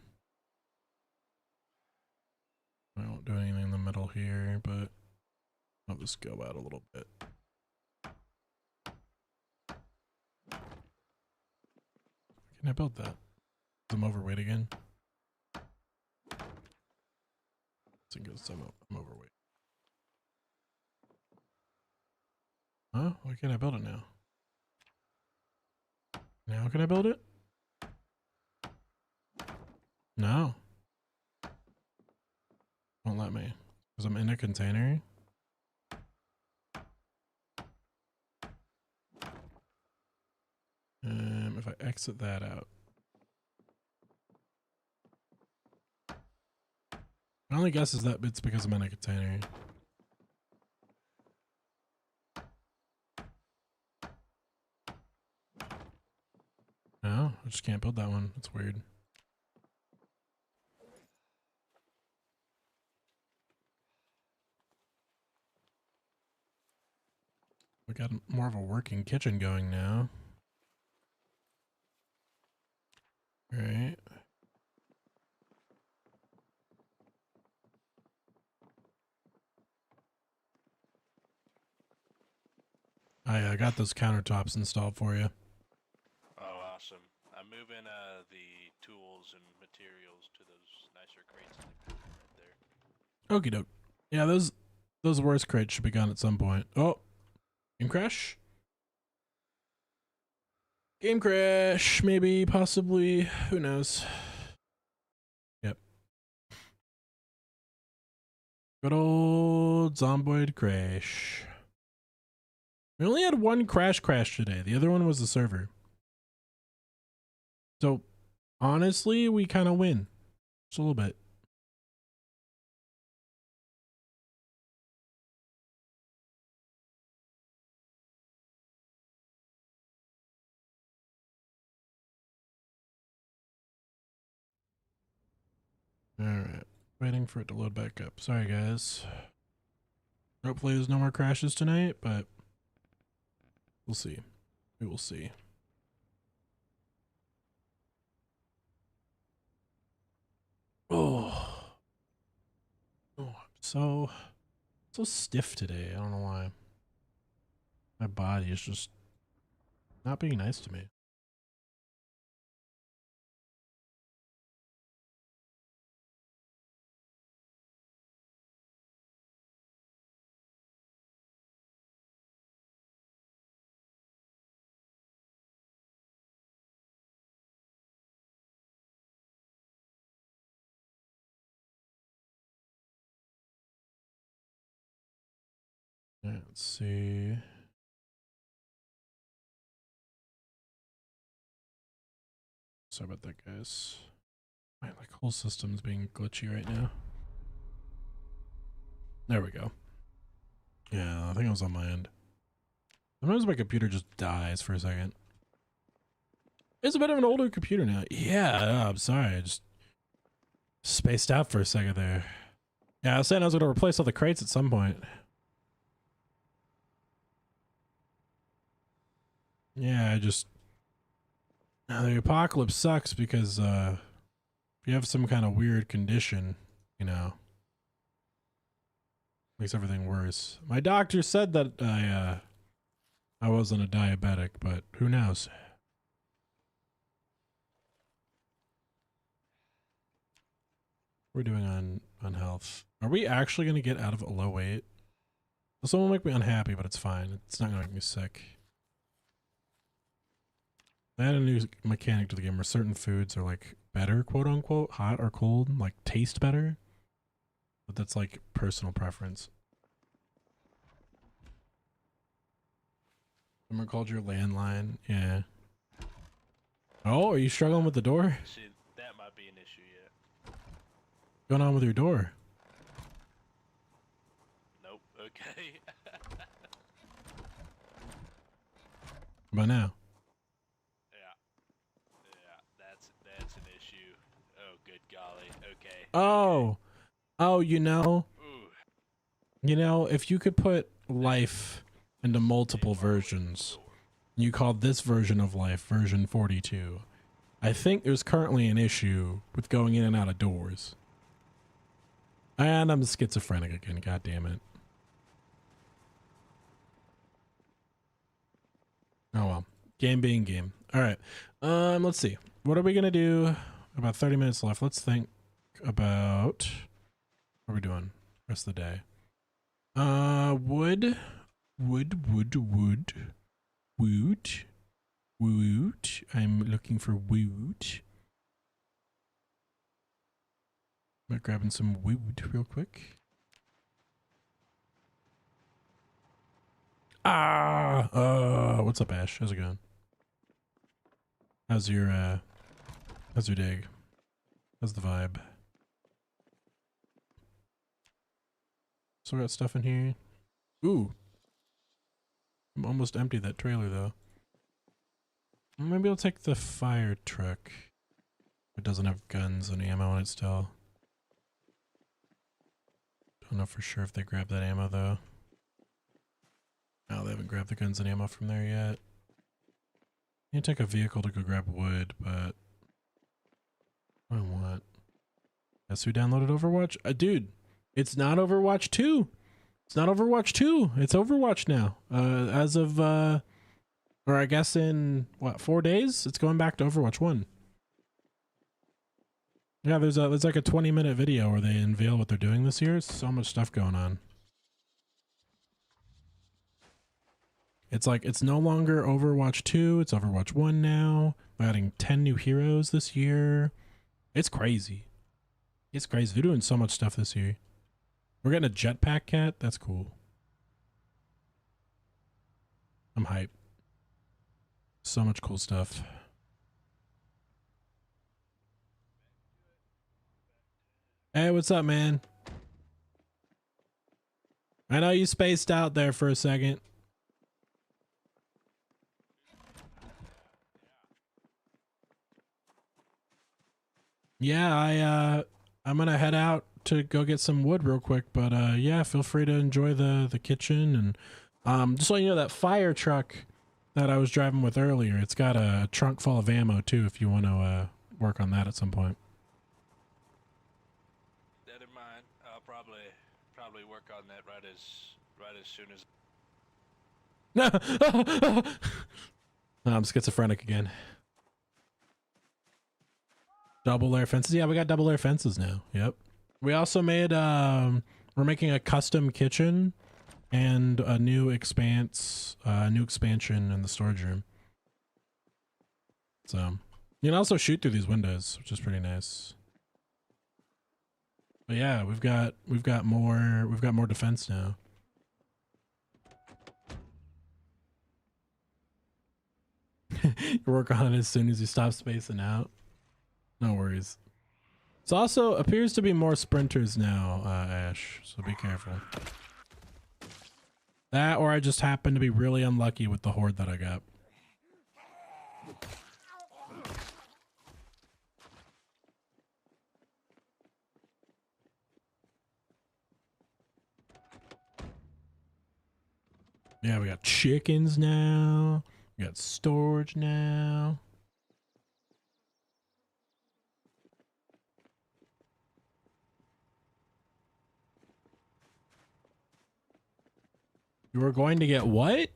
Speaker 1: I won't do anything in the middle here, but I'll just go out a little bit. Can I build that? I'm overweight again. I think I'm overweight. Huh? Why can't I build it now? Now can I build it? No. Won't let me. Because I'm in a container. If I exit that out. My only guess is that it's because I'm in a container. No, I just can't build that one. That's weird. We got more of a working kitchen going now. All right. I got those countertops installed for you.
Speaker 5: Oh, awesome. I'm moving the tools and materials to those nicer crates in the corner right there.
Speaker 1: Okie doke. Yeah, those worst crates should be gone at some point. Oh, game crash? Game crash, maybe, possibly, who knows? Yep. Good old Zomboid crash. We only had one crash today. The other one was the server. So, honestly, we kind of win. Just a little bit. Alright. Waiting for it to load back up. Sorry, guys. Hopefully there's no more crashes tonight, but we'll see. We will see. Oh. Oh, I'm so stiff today. I don't know why. My body is just not being nice to me. Yeah, let's see. Sorry about that, guys. My whole system's being glitchy right now. There we go. Yeah, I think it was on my end. Sometimes my computer just dies for a second. It's a bit of an older computer now. Yeah, I'm sorry. I just spaced out for a second there. Yeah, I was saying I was going to replace all the crates at some point. Yeah, the apocalypse sucks because if you have some kind of weird condition, you know, makes everything worse. My doctor said that I wasn't a diabetic, but who knows? We're doing on health. Are we actually gonna get out of a low weight? This will make me unhappy, but it's fine. It's not gonna make me sick. I added a new mechanic to the game where certain foods are like better, quote unquote, hot or cold, like taste better. But that's like personal preference. Someone called your landline. Yeah. Oh, are you struggling with the door?
Speaker 5: See, that might be an issue yet.
Speaker 1: What's going on with your door?
Speaker 5: Nope. Okay.
Speaker 1: How about now?
Speaker 5: Yeah, that's an issue. Oh, good golly. Okay.
Speaker 1: Oh, oh,
Speaker 5: Ooh.
Speaker 1: if you could put life into multiple versions, you called this version of life version 42. I think there's currently an issue with going in and out of doors. And I'm schizophrenic again, god damn it. Oh well. Game being game. Alright. Let's see. What are we gonna do? About 30 minutes left. Let's think about what are we doing rest of the day. Wood. I'm looking for wood. I'm grabbing some wood real quick. What's up, Ash? How's it going? How's your dig? How's the vibe? Still got stuff in here. Ooh. I'm almost empty that trailer though. Maybe I'll take the fire truck. It doesn't have guns and ammo on it still. Don't know for sure if they grabbed that ammo though. No, they haven't grabbed the guns and ammo from there yet. You can take a vehicle to go grab wood, but I don't want. Guess who downloaded Overwatch? Dude, it's not Overwatch 2. It's not Overwatch 2. It's Overwatch now. As of, or I guess in, what, 4 days? It's going back to Overwatch 1. Yeah, there's like a 20-minute video where they unveil what they're doing this year. So much stuff going on. It's like, it's no longer Overwatch 2. It's Overwatch 1 now. We're adding 10 new heroes this year. It's crazy. It's crazy. They're doing so much stuff this year. We're getting a jetpack cat. That's cool. I'm hyped. So much cool stuff. Hey, what's up, man? I know you spaced out there for a second. Yeah, I'm gonna head out to go get some wood real quick, but yeah, feel free to enjoy the kitchen and just so you know, that fire truck that I was driving with earlier, it's got a trunk full of ammo too if you want to work on that at some point.
Speaker 5: That in mind, I'll probably work on that right as soon as.
Speaker 1: I'm schizophrenic again. Double layer fences. Yeah, we got double layer fences now. Yep. We also made we're making a custom kitchen and a new expansion in the storage room. So you can also shoot through these windows, which is pretty nice. But yeah, we've got more defense now. You work on it as soon as you stop spacing out. No worries. It also appears to be more sprinters now, Ash, so be careful. That, or I just happen to be really unlucky with the horde that I got. Yeah, we got chickens now. We got storage now. You were going to get what? I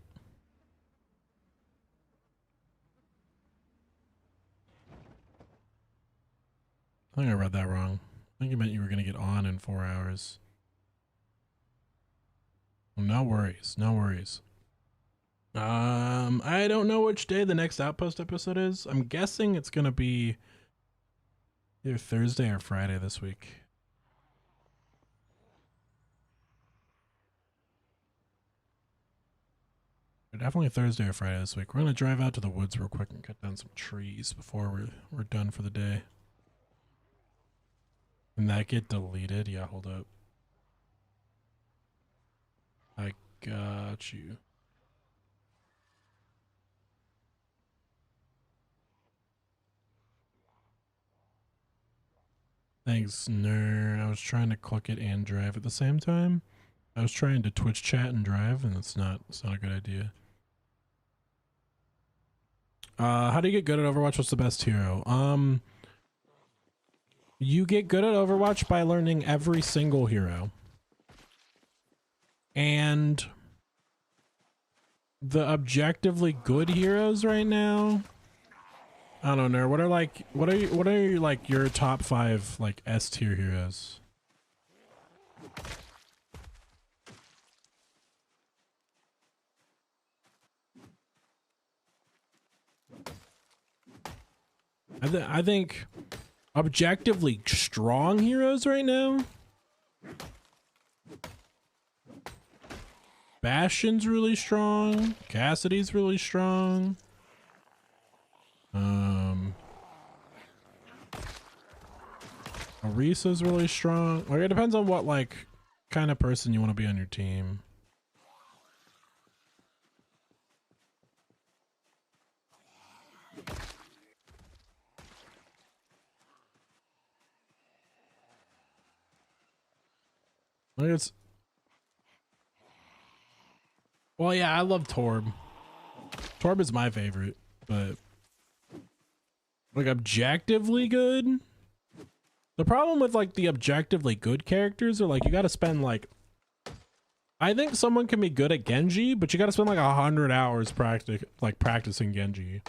Speaker 1: think I read that wrong. I think you meant you were going to get on in 4 hours. Well, no worries. No worries. I don't know which day the next Outpost episode is. I'm guessing it's going to be Either Thursday or Friday this week. Definitely Thursday or Friday this week. We're gonna drive out to the woods real quick and cut down some trees before we're done for the day. And that get deleted? Yeah, hold up. I got you. Thanks, Ner. I was trying to click it and drive at the same time. I was trying to Twitch chat and drive, and it's not a good idea. How do you get good at Overwatch? What's the best hero? You get good at Overwatch by learning every single hero. And the objectively good heroes right now, I don't know. What are like your top 5 like S tier heroes? I think objectively strong heroes right now. Bastion's really strong. Cassidy's really strong. Arisa's really strong. Like, it depends on what like kind of person you want to be on your team. Like it's well, yeah, I love Torb. Torb is my favorite, but like objectively good. The problem with like the objectively good characters are like you got to spend like, I think someone can be good at Genji, but you got to spend like 100 hours practicing Genji.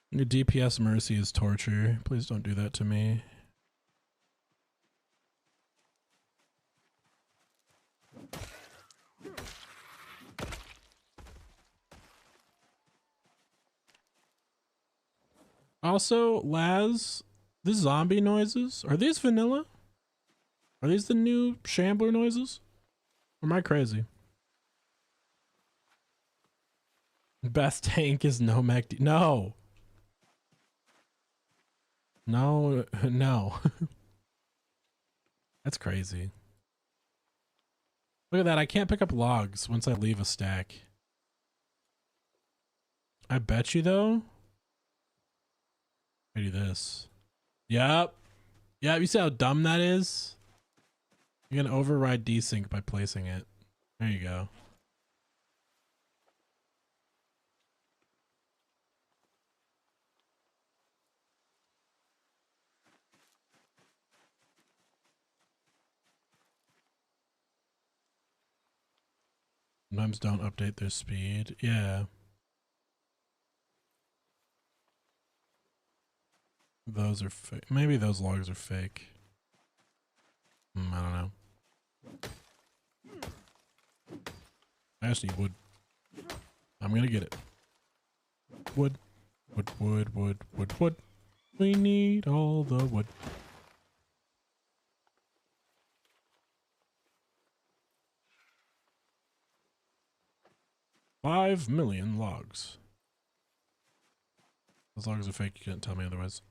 Speaker 1: Your DPS Mercy is torture. Please don't do that to me. Also, Laz, the zombie noises, are these vanilla? Are these the new Shambler noises? Or am I crazy? Best tank is no Mac. No. No, no. That's crazy. Look at that. I can't pick up logs once I leave a stack. I bet you though. I do this. Yep. Yeah, you see how dumb that is? You can override desync by placing it. There you go. Sometimes don't update their speed. Yeah. Those are fake. Maybe those logs are fake. I don't know. I just need wood. I'm gonna get it. Wood. Wood, wood, wood, wood, wood. We need all the wood. $5 million logs. Those logs are fake. You can't tell me otherwise.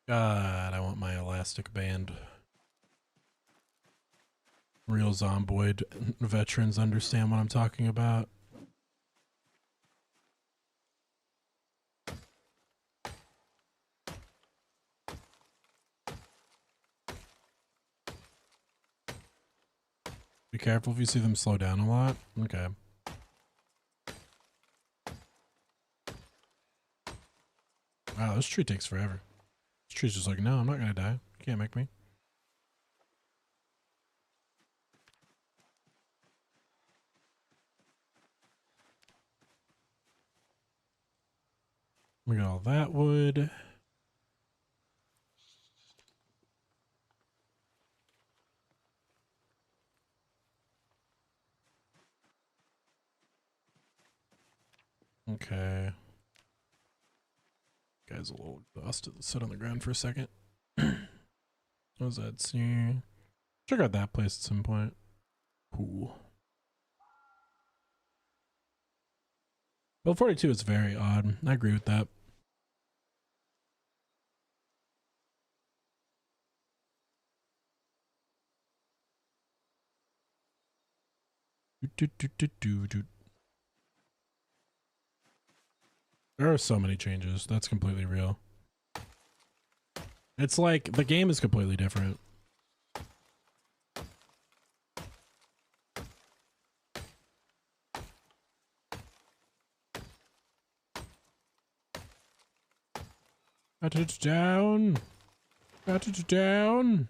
Speaker 1: God, I want my elastic band. Real Zomboid veterans understand what I'm talking about. Be careful if you see them slow down a lot. Okay. Wow, this tree takes forever. This tree's just like, no, I'm not gonna die. You can't make me. We got all that wood. Okay. Guy's a little exhausted. Let's sit on the ground for a second. What was that? See? Check out that place at some point. Cool. Build 42 is very odd. I agree with that. There are so many changes. That's completely real. It's like the game is completely different. Got it down. Got it down.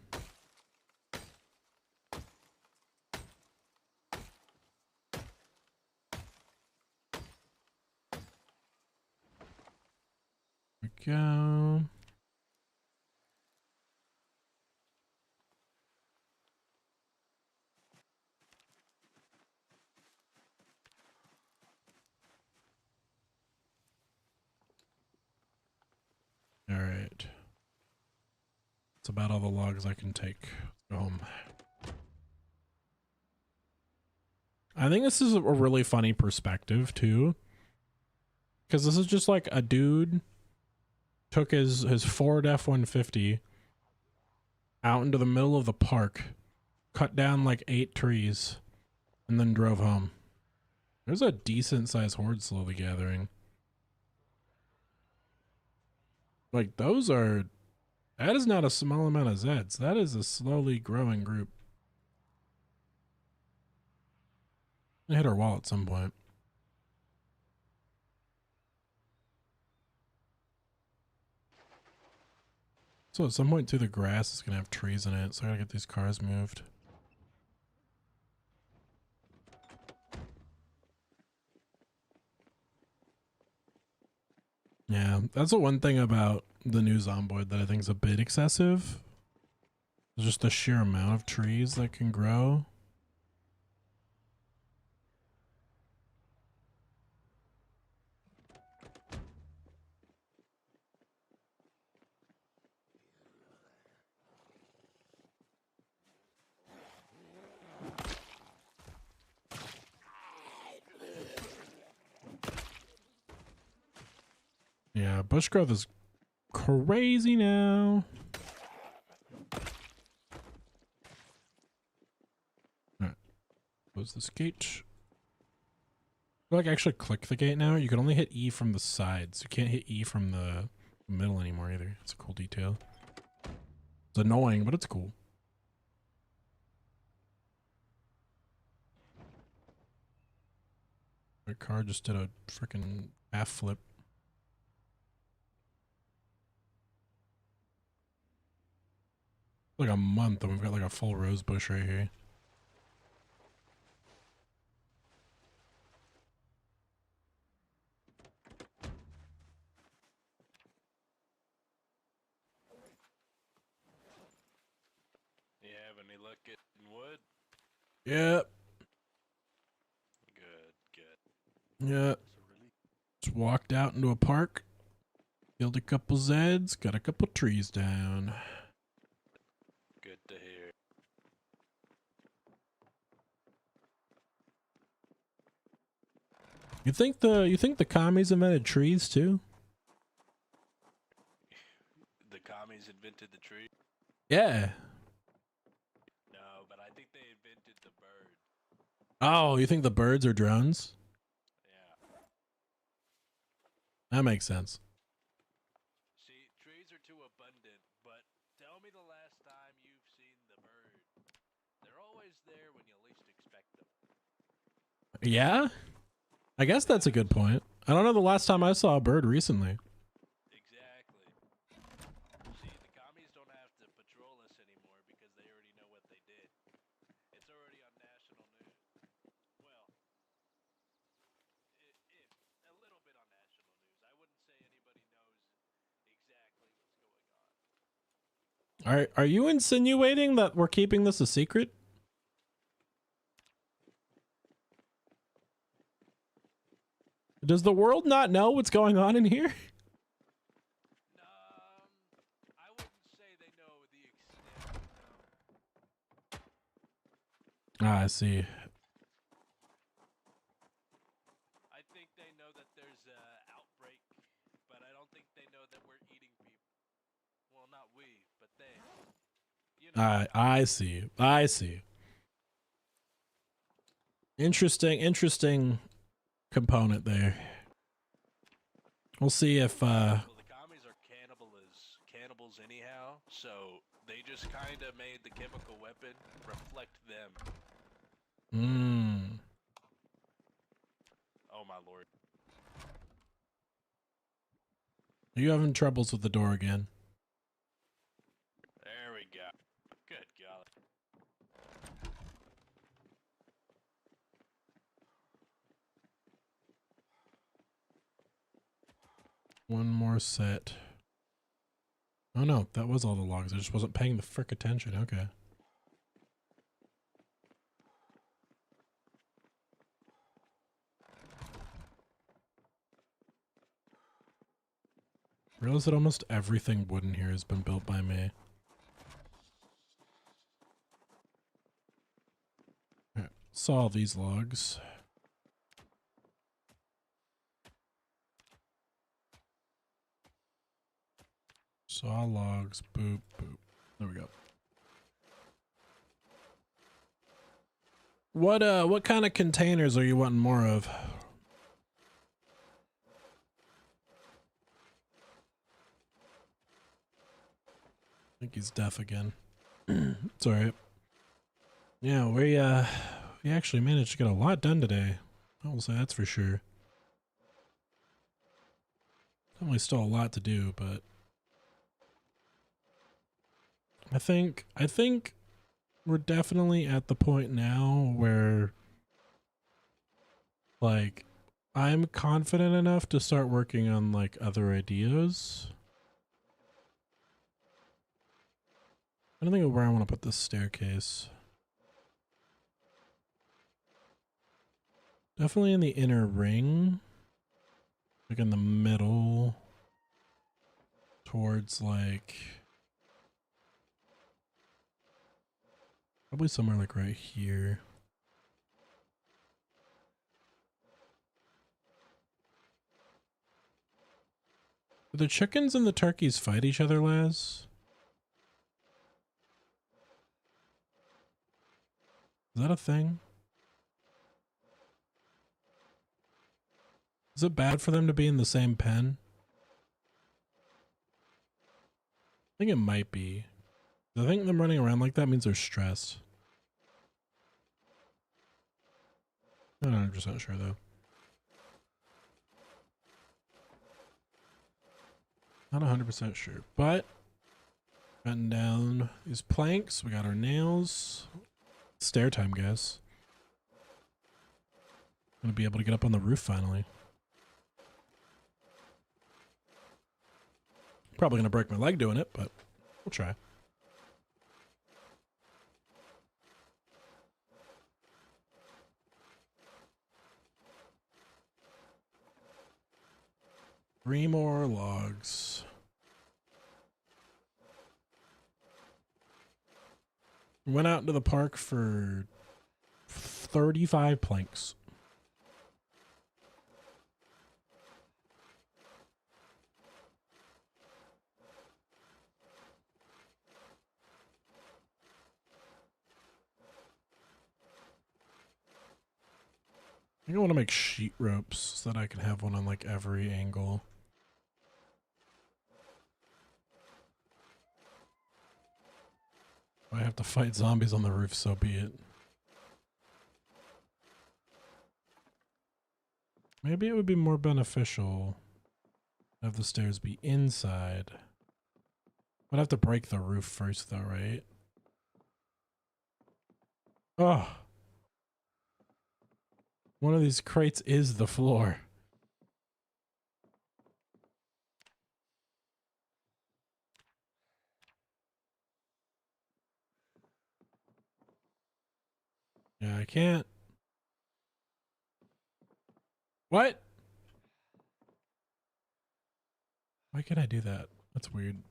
Speaker 1: There we go. All right. That's about all the logs I can take. Let's go home. I think this is a really funny perspective too. Because this is just like a dude took his Ford F-150 out into the middle of the park, cut down like 8 trees, and then drove home. There's a decent sized horde slowly gathering. Like those are, that is not a small amount of Zeds. That is a slowly growing group. I hit our wall at some point. So at some point too, the grass is gonna have trees in it, so I gotta get these cars moved. Yeah, that's the one thing about the new Zomboid that I think is a bit excessive. Just the sheer amount of trees that can grow. Yeah, bush growth is crazy now. Alright, close this gate. Like actually click the gate now. You can only hit E from the sides. You can't hit E from the middle anymore either. It's a cool detail. It's annoying, but it's cool. My car just did a freaking half flip. Like a month and we've got like a full rose bush right here.
Speaker 5: You have any luck getting wood?
Speaker 1: Yep.
Speaker 5: Good.
Speaker 1: Yep. Just walked out into a park. Killed a couple Zeds. Got a couple trees down.
Speaker 5: Good to hear.
Speaker 1: You think the commies invented trees too?
Speaker 5: The commies invented the tree?
Speaker 1: Yeah.
Speaker 5: No, but I think they invented the bird.
Speaker 1: Oh, you think the birds are drones?
Speaker 5: Yeah.
Speaker 1: That makes sense.
Speaker 5: See, trees are too abundant, but tell me the last time you've seen the bird. They're always there when you least expect them.
Speaker 1: Yeah? I guess that's a good point. I don't know the last time I saw a bird recently.
Speaker 5: Exactly. See, the commies don't have to patrol us anymore because they already know what they did. It's already on national news. Well, a little bit on national news. I wouldn't say anybody
Speaker 1: Are you insinuating that we're keeping this a secret? Does the world not know what's going on in here?
Speaker 5: I wouldn't say they know the extent. No.
Speaker 1: Ah, I see.
Speaker 5: I think they know that there's a outbreak, but I don't think they know that we're eating people. Well, not we, but they. You know.
Speaker 1: I see. I see. Interesting component there. We'll see if
Speaker 5: Well, the commies are cannibals anyhow, so they just kind of made the chemical weapon reflect them. Oh my lord.
Speaker 1: Are you having troubles with the door again?
Speaker 5: There we go. Good golly.
Speaker 1: One more set. Oh no, that was all the logs. I just wasn't paying the frick attention. Okay. Realize that almost everything wooden here has been built by me. Alright, saw these logs. Saw logs, boop, boop. There we go. What kind of containers are you wanting more of? I think he's deaf again. It's alright. Yeah, we actually managed to get a lot done today. I will say that's for sure. Definitely still a lot to do, but I think we're definitely at the point now where like I'm confident enough to start working on like other ideas. I don't think of where I want to put this staircase. Definitely in the inner ring. Like in the middle. Towards like probably somewhere like right here. Do the chickens and the turkeys fight each other, Laz? Is that a thing? Is it bad for them to be in the same pen? I think it might be. I think them running around like that means they're stressed. Not 100% sure though. Not 100% sure, but cutting down these planks. We got our nails. Stair time, guys. Gonna be able to get up on the roof finally. Probably gonna break my leg doing it, but we'll try. Three more logs. Went out into the park for 35 planks. I think I want to make sheet ropes so that I can have one on like every angle. If I have to fight zombies on the roof, so be it. Maybe it would be more beneficial to have the stairs be inside. I'd have to break the roof first though, right? Oh. One of these crates is the floor. Yeah, I can't. What? Why can't I do that? That's weird.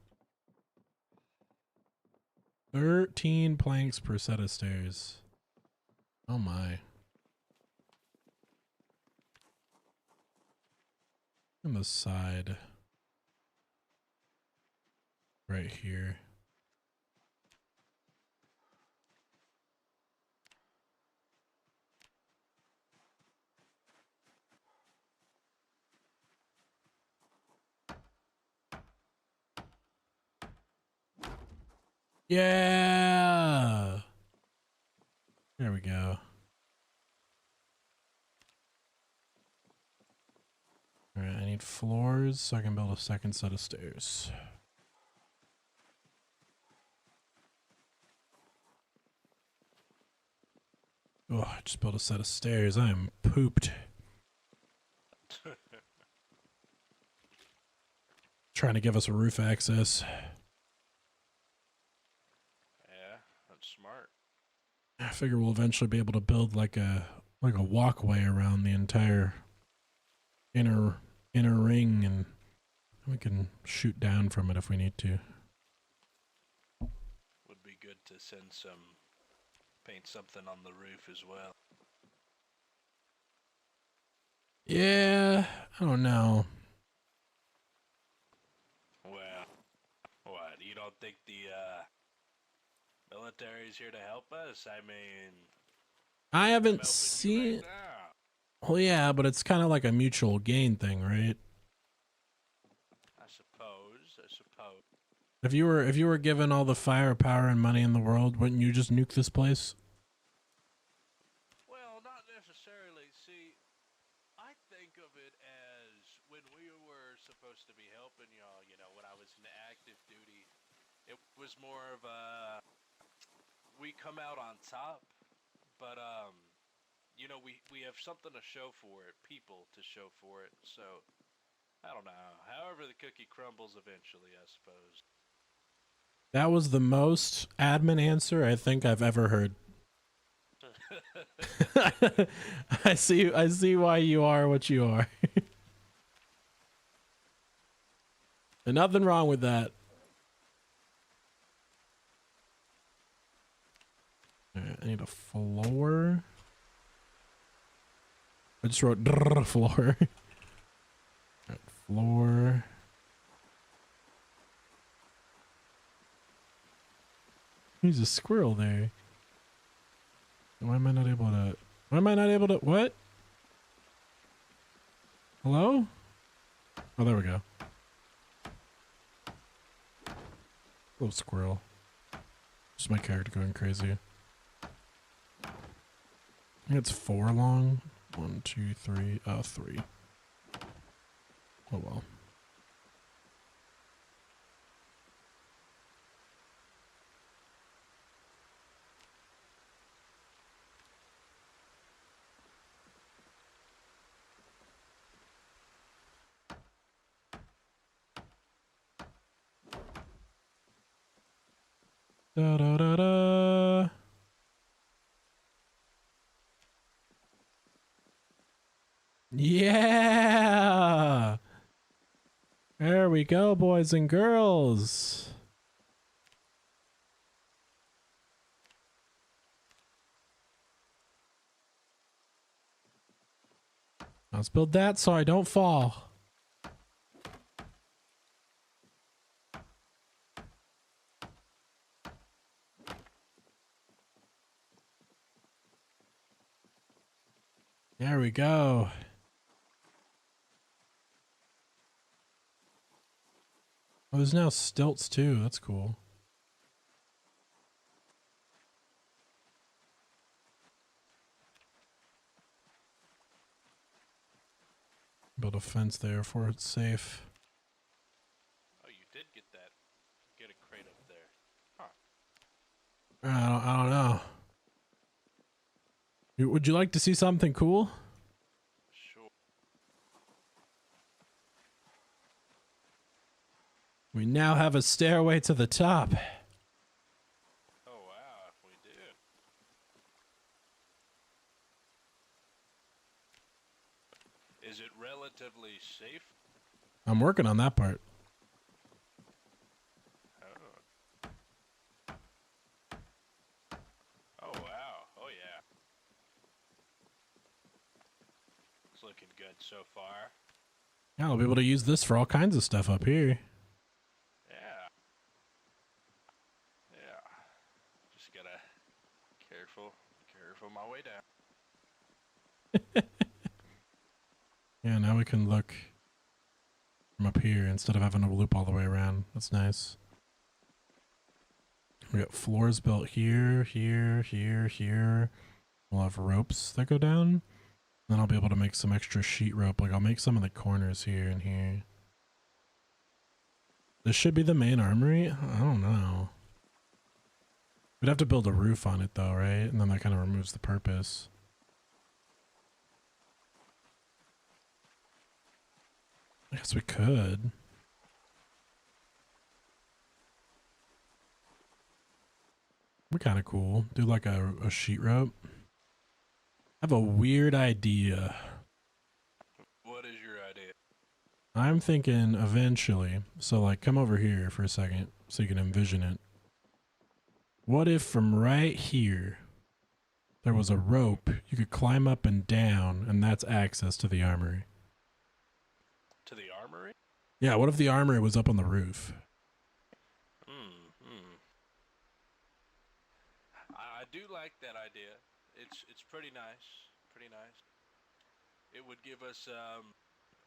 Speaker 1: 13 planks per set of stairs. Oh my. On the side. Right here. Yeah. There we go. All right, I need floors so I can build a second set of stairs. Oh, I just built a set of stairs. I am pooped. Trying to give us a roof access.
Speaker 5: Yeah, that's smart.
Speaker 1: I figure we'll eventually be able to build like a walkway around the entire inner ring, and we can shoot down from it if we need to.
Speaker 5: Would be good to paint something on the roof as well.
Speaker 1: Yeah, I don't know.
Speaker 5: Well, what? You don't think the military's here to help us? I mean,
Speaker 1: I
Speaker 5: I'm
Speaker 1: haven't
Speaker 5: helping
Speaker 1: seen.
Speaker 5: you right now.
Speaker 1: Well, yeah, but it's kind of like a mutual gain thing, right?
Speaker 5: I suppose.
Speaker 1: If you were given all the firepower and money in the world, wouldn't you just nuke this place?
Speaker 5: Well, not necessarily. See, I think of it as when we were supposed to be helping y'all, you know, when I was in active duty, it was more of a, we come out on top, but, you know, we have something to show for it, people to show for it, so, I don't know. However the cookie crumbles eventually, I suppose.
Speaker 1: That was the most admin answer I think I've ever heard. I see why you are what you are. And nothing wrong with that. Alright, I need a floor. I just wrote floor. Alright, floor. There's a squirrel there. Why am I not able to? Why am I not able to? What? Hello? Oh, there we go. Little squirrel. Just my character going crazy. I think it's 4 long. 1, 2, 3. 3. Oh well. Da da da da. Yeah. There we go, boys and girls. Let's build that so I don't fall. There we go. Oh, there's now stilts too. That's cool. Build a fence there for it's safe.
Speaker 5: Oh, you did get a crate up there. Huh.
Speaker 1: I don't know. Would you like to see something cool?
Speaker 5: Sure.
Speaker 1: We now have a stairway to the top.
Speaker 5: Oh, wow, we do. Is it relatively safe?
Speaker 1: I'm working on that part.
Speaker 5: Oh. Oh wow. Oh yeah. It's looking good so far.
Speaker 1: Yeah, I'll be able to use this for all kinds of stuff up here.
Speaker 5: Yeah. Yeah. Just gotta careful my way down.
Speaker 1: Yeah, now we can look from up here instead of having to loop all the way around. That's nice. We got floors built here, here, here, here. We'll have ropes that go down. Then I'll be able to make some extra sheet rope. Like I'll make some of the corners here and here. This should be the main armory? I don't know. We'd have to build a roof on it though, right? And then that kind of removes the purpose. I guess we could. We're kind of cool. Do like a sheet rope. I have a weird idea.
Speaker 5: What is your idea?
Speaker 1: I'm thinking eventually. So like come over here for a second so you can envision it. What if from right here there was a rope you could climb up and down and that's access to the armory?
Speaker 5: To the armory?
Speaker 1: Yeah, what if the armory was up on the roof?
Speaker 5: I do like that idea. It's pretty nice. Pretty nice. It would give us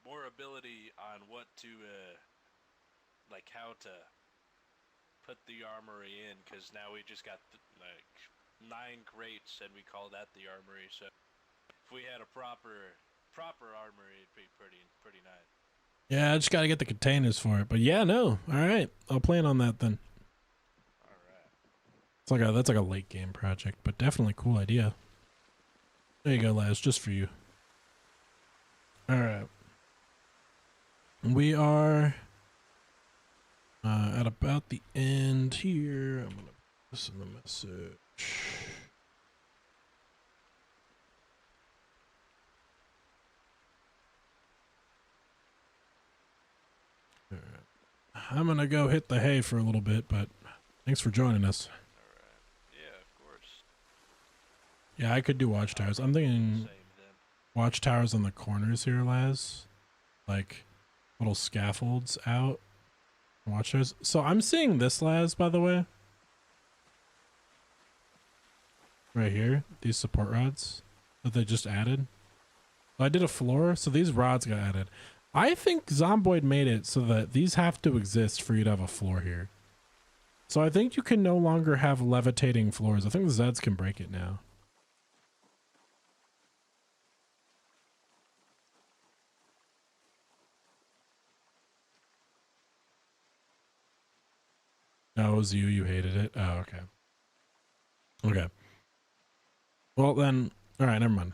Speaker 5: more ability on what to like how to put the armory in, because now we just got like 9 crates and we call that the armory. So if we had a proper armory, it'd be pretty nice.
Speaker 1: Yeah, I just got to get the containers for it. But yeah, no. All right. I'll plan on that then.
Speaker 5: All right.
Speaker 1: That's like a late game project, but definitely cool idea. There you go, Laz, just for you. All right. We are at about the end here. I'm going to put this in the message. All right. I'm going to go hit the hay for a little bit, but thanks for joining us.
Speaker 5: All right. Yeah, of course.
Speaker 1: Yeah, I could do watchtowers. I'm thinking
Speaker 5: Same then.
Speaker 1: watchtowers on the corners here, Laz. Like little scaffolds out. Watchtowers. So I'm seeing this, Laz, by the way. Right here. These support rods that they just added. I did a floor, so these rods got added. I think Zomboid made it so that these have to exist for you to have a floor here. So I think you can no longer have levitating floors. I think the Zeds can break it now. No, it was you. You hated it. Oh, okay. Okay. Well, then, all right, never mind.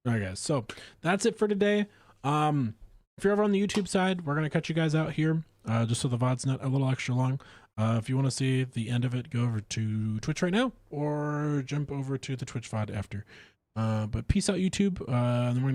Speaker 1: All right, guys. So that's it for today. If you're ever on the YouTube side, we're going to cut you guys out here just so the VOD's not a little extra long. If you want to see the end of it, go over to Twitch right now or jump over to the Twitch VOD after. But peace out, YouTube. And then we're gonna